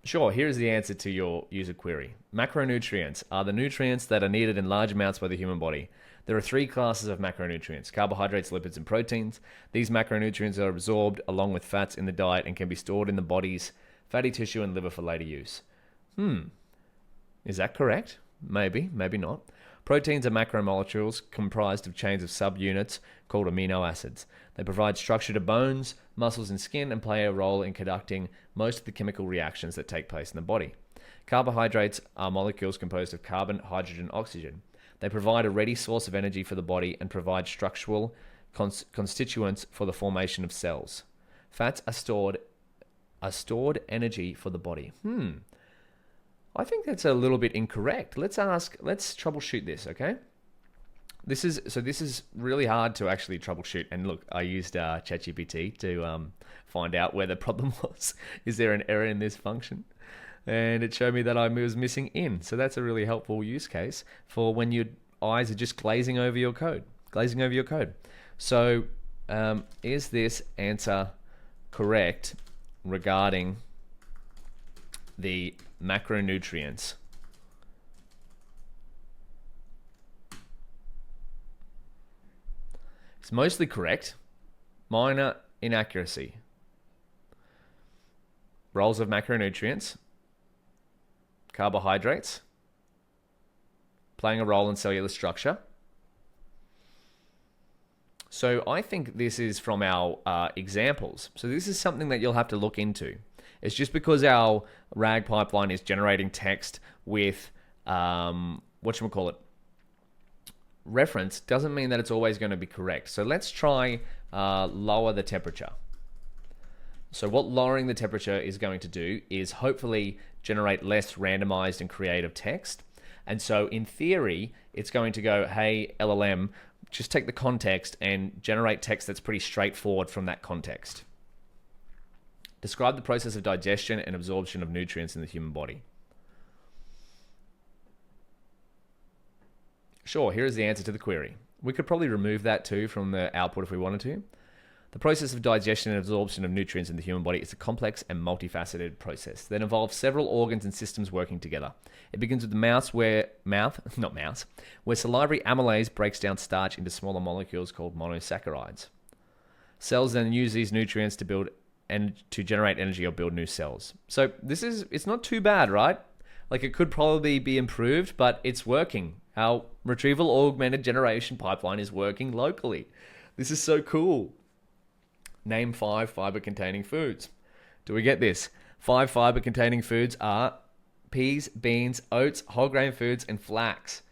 Sure, here's the answer to your user query. Macronutrients are the nutrients that are needed in large amounts by the human body. There are three classes of macronutrients: carbohydrates, lipids, and proteins. These macronutrients are absorbed along with fats in the diet and can be stored in the body's fatty tissue and liver for later use. Is that correct? Maybe, maybe not. Proteins are macromolecules comprised of chains of subunits called amino acids. They provide structure to bones, muscles, and skin and play a role in conducting most of the chemical reactions that take place in the body. Carbohydrates are molecules composed of carbon, hydrogen, and oxygen. They provide a ready source of energy for the body and provide structural constituents for the formation of cells. Fats are stored energy for the body. I think that's a little bit incorrect. Let's troubleshoot this, okay? This is really hard to actually troubleshoot. And look, I used ChatGPT to find out where the problem was. Is there an error in this function? And it showed me that I was missing in. So that's a really helpful use case for when your eyes are just glazing over your code. So is this answer correct regarding the macronutrients? It's mostly correct. Minor inaccuracy. Roles of macronutrients. Carbohydrates. Playing a role in cellular structure. So I think this is from our examples. So this is something that you'll have to look into. It's just because our RAG pipeline is generating text with, reference, doesn't mean that it's always going to be correct. So let's try lower the temperature. So what lowering the temperature is going to do is hopefully generate less randomized and creative text. And so in theory, it's going to go, hey, LLM, just take the context and generate text that's pretty straightforward from that context. Describe the process of digestion and absorption of nutrients in the human body. Sure, here is the answer to the query. We could probably remove that too from the output if we wanted to. The process of digestion and absorption of nutrients in the human body is a complex and multifaceted process that involves several organs and systems working together. It begins with the where salivary amylase breaks down starch into smaller molecules called monosaccharides. Cells then use these nutrients to build and to generate energy or build new cells. So it's not too bad, right? Like, it could probably be improved, but it's working. Our Retrieval Augmented Generation pipeline is working locally. This is so cool. Name 5 fiber-containing foods. Do we get this? 5 fiber-containing foods are peas, beans, oats, whole grain foods, and flax.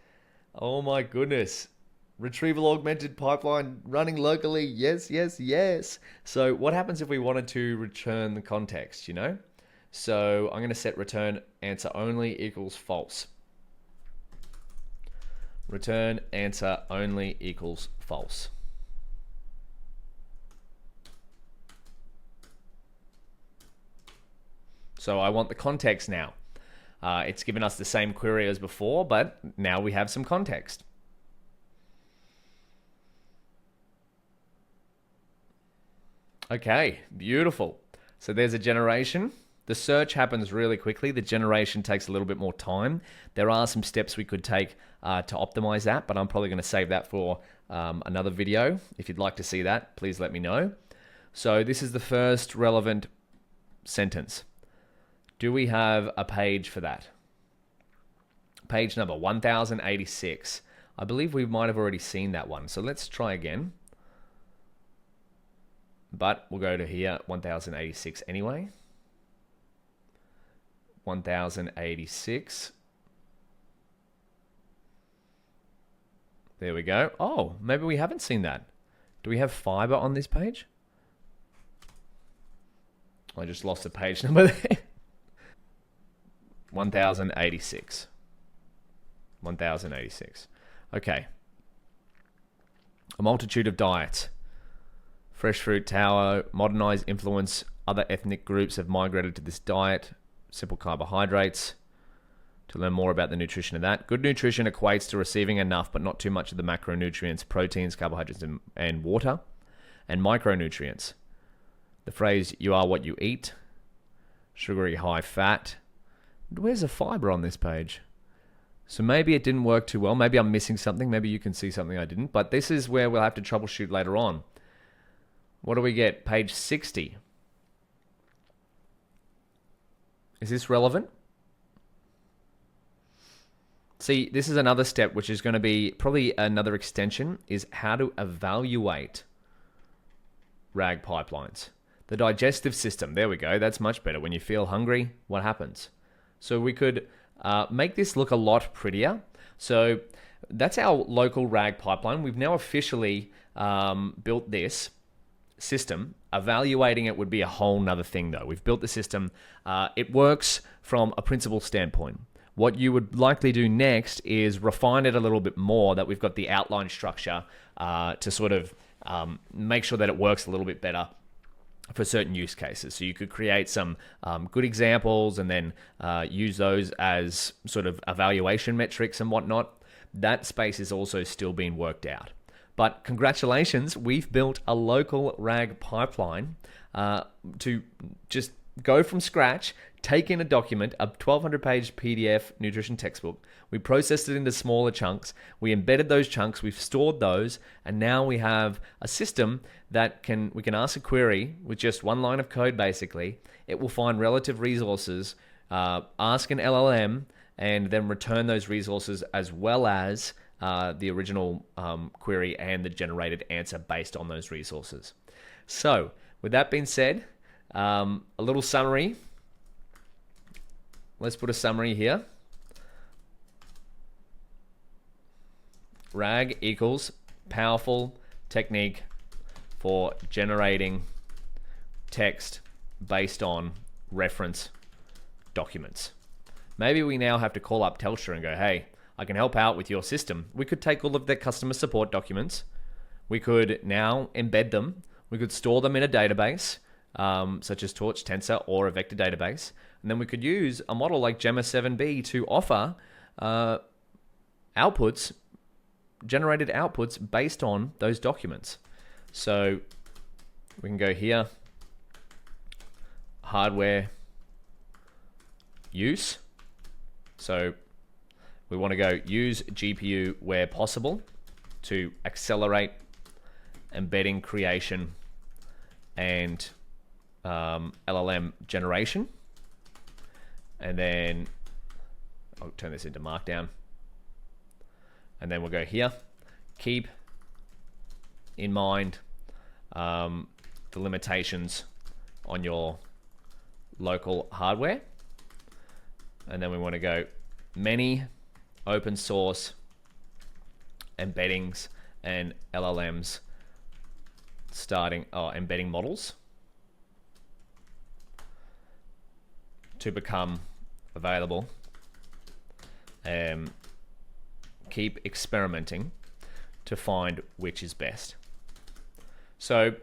Oh my goodness. Retrieval Augmented pipeline running locally. Yes, yes, yes. So what happens if we wanted to return the context, you know? So I'm going to set return answer only equals false. Return answer only equals false. So I want the context now. It's given us the same query as before, but now we have some context. Okay, beautiful. So there's a generation. The search happens really quickly. The generation takes a little bit more time. There are some steps we could take to optimize that, but I'm probably going to save that for another video. If you'd like to see that, please let me know. So this is the first relevant sentence. Do we have a page for that? Page number 1086. I believe we might have already seen that one. So let's try again. But we'll go to here, 1086 anyway. 1086. There we go. Oh, maybe we haven't seen that. Do we have fiber on this page? I just lost the page number there. 1086. 1086. Okay. A multitude of diets. Fresh fruit, taro, modernized influence. Other ethnic groups have migrated to this diet. Simple carbohydrates. To learn more about the nutrition of that. Good nutrition equates to receiving enough, but not too much of the macronutrients, proteins, carbohydrates, and water. And micronutrients. The phrase, you are what you eat. Sugary, high fat. Where's the fiber on this page? So maybe it didn't work too well. Maybe I'm missing something. Maybe you can see something I didn't. But this is where we'll have to troubleshoot later on. What do we get? Page 60. Is this relevant? See, this is another step which is going to be probably another extension, is how to evaluate RAG pipelines. The digestive system. There we go. That's much better. When you feel hungry, what happens? So we could make this look a lot prettier. So that's our local RAG pipeline. We've now officially built this system. Evaluating it would be a whole nother thing though. We've built the system. It works from a principle standpoint. What you would likely do next is refine it a little bit more, that we've got the outline structure to sort of make sure that it works a little bit better for certain use cases. So you could create some good examples and then use those as sort of evaluation metrics and whatnot. That space is also still being worked out. But congratulations, we've built a local RAG pipeline to just go from scratch, take in a document, a 1200-page PDF nutrition textbook. We processed it into smaller chunks. We embedded those chunks. We've stored those. And now we have a system that we can ask a query with just one line of code, basically. It will find relative resources, ask an LLM, and then return those resources as well as the original query and the generated answer based on those resources. So, with that being said, a little summary. Let's put a summary here. RAG equals powerful technique for generating text based on reference documents. Maybe we now have to call up Telstra and go, hey, I can help out with your system. We could take all of their customer support documents. We could now embed them. We could store them in a database, such as Torch, Tensor, or a vector database. And then we could use a model like Gemma 7b to offer generated outputs based on those documents. So we can go here, hardware use. So we want to go use GPU where possible to accelerate embedding creation and LLM generation. And then I'll turn this into Markdown. And then we'll go here. Keep in mind the limitations on your local hardware. And then we want to go many open source embeddings and LLMs embedding models to become available. Keep experimenting to find which is best. So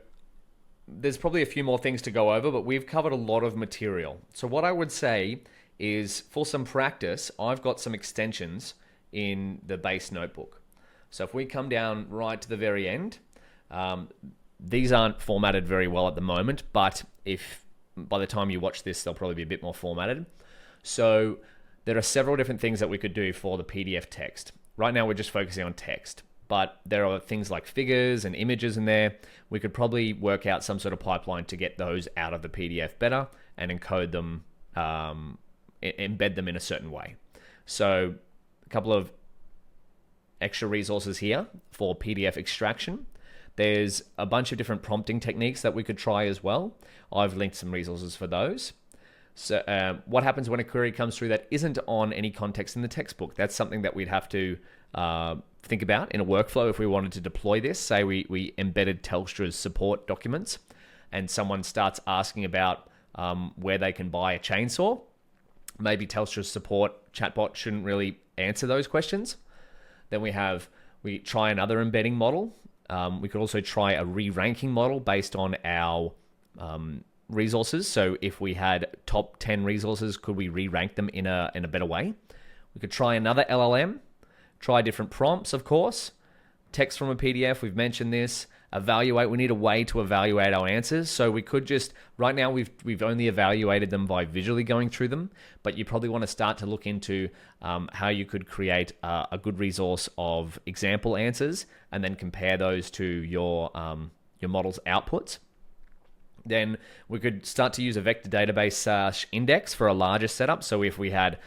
there's probably a few more things to go over, but we've covered a lot of material. So what I would say is, for some practice, I've got some extensions in the base notebook. So if we come down right to the very end, these aren't formatted very well at the moment, but if by the time you watch this, they'll probably be a bit more formatted. So there are several different things that we could do for the PDF text. Right now, we're just focusing on text, but there are things like figures and images in there. We could probably work out some sort of pipeline to get those out of the PDF better and encode them, embed them in a certain way. So a couple of extra resources here for PDF extraction. There's a bunch of different prompting techniques that we could try as well. I've linked some resources for those. So what happens when a query comes through that isn't on any context in the textbook? That's something that we'd have to think about in a workflow if we wanted to deploy this. Say we embedded Telstra's support documents and someone starts asking about where they can buy a chainsaw. Maybe Telstra's support chatbot shouldn't really answer those questions. Then we try another embedding model. We could also try a re-ranking model based on our resources. So if we had top 10 resources, could we re-rank them in a better way? We could try another LLM, try different prompts, of course. Text from a PDF, we've mentioned this. Evaluate, we need a way to evaluate our answers. So we could just, right now we've only evaluated them by visually going through them, but you probably want to start to look into how you could create a good resource of example answers and then compare those to your model's outputs. Then we could start to use a vector database index for a larger setup. So if we had,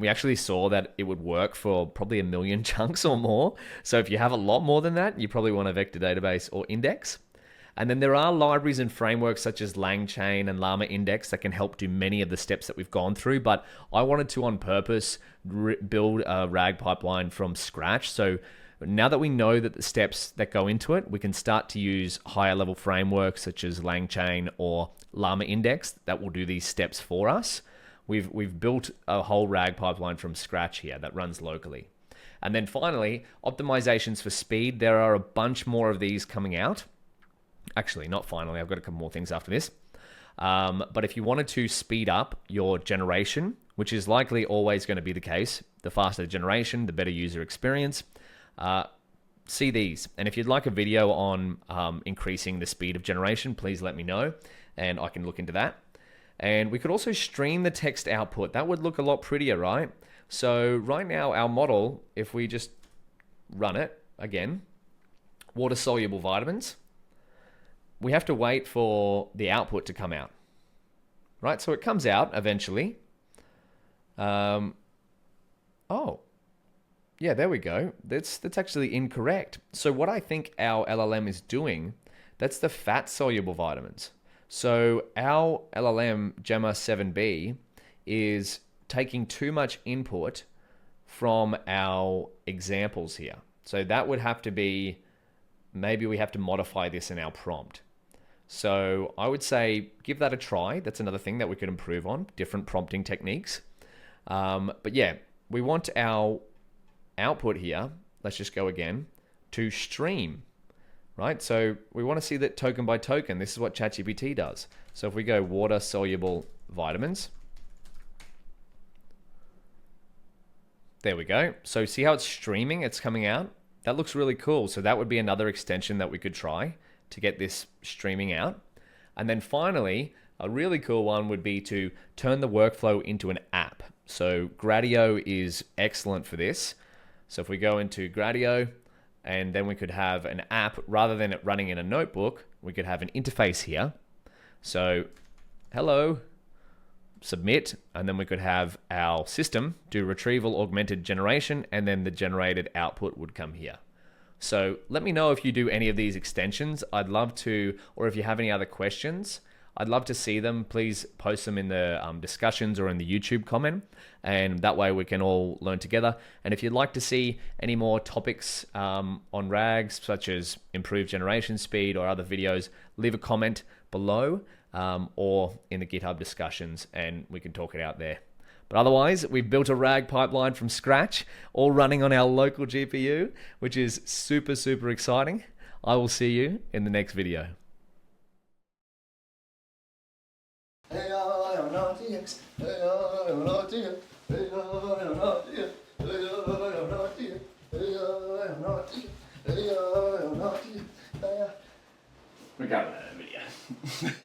we actually saw that it would work for probably 1 million chunks or more. So if you have a lot more than that, you probably want a vector database or index. And then there are libraries and frameworks such as LangChain and LlamaIndex that can help do many of the steps that we've gone through. But I wanted to, on purpose, build a RAG pipeline from scratch. So now that we know that the steps that go into it, we can start to use higher level frameworks such as LangChain or LlamaIndex that will do these steps for us. We've built a whole RAG pipeline from scratch here that runs locally. And then finally, optimizations for speed. There are a bunch more of these coming out. Actually, not finally. I've got a couple more things after this. But if you wanted to speed up your generation, which is likely always going to be the case, the faster the generation, the better user experience, see these. And if you'd like a video on increasing the speed of generation, please let me know and I can look into that. And we could also stream the text output. That would look a lot prettier, right? So right now our model, if we just run it again, water-soluble vitamins, we have to wait for the output to come out, right? So it comes out eventually. Oh, yeah, there we go. That's actually incorrect. So what I think our LLM is doing, that's the fat-soluble vitamins. So our LLM, Gemma 7B, is taking too much input from our examples here. So that would have to be, maybe we have to modify this in our prompt. So I would say give that a try. That's another thing that we could improve on, different prompting techniques. But yeah, we want our output here, let's just go again, to stream, right? So we want to see that token by token. This is what ChatGPT does. So if we go water-soluble vitamins, there we go. So see how it's streaming, it's coming out? That looks really cool. So that would be another extension that we could try to get this streaming out. And then finally, a really cool one would be to turn the workflow into an app. So Gradio is excellent for this. So if we go into Gradio, and then we could have an app, rather than it running in a notebook, we could have an interface here. So hello, submit, and then we could have our system do Retrieval Augmented Generation, and then the generated output would come here. So let me know if you do any of these extensions. I'd love to, or if you have any other questions, I'd love to see them. Please post them in the discussions or in the YouTube comment, and that way we can all learn together. And if you'd like to see any more topics on RAGs, such as improved generation speed or other videos, leave a comment below or in the GitHub discussions, and we can talk it out there. But otherwise, we've built a RAG pipeline from scratch, all running on our local GPU, which is super, super exciting. I will see you in the next video. We're going to that video.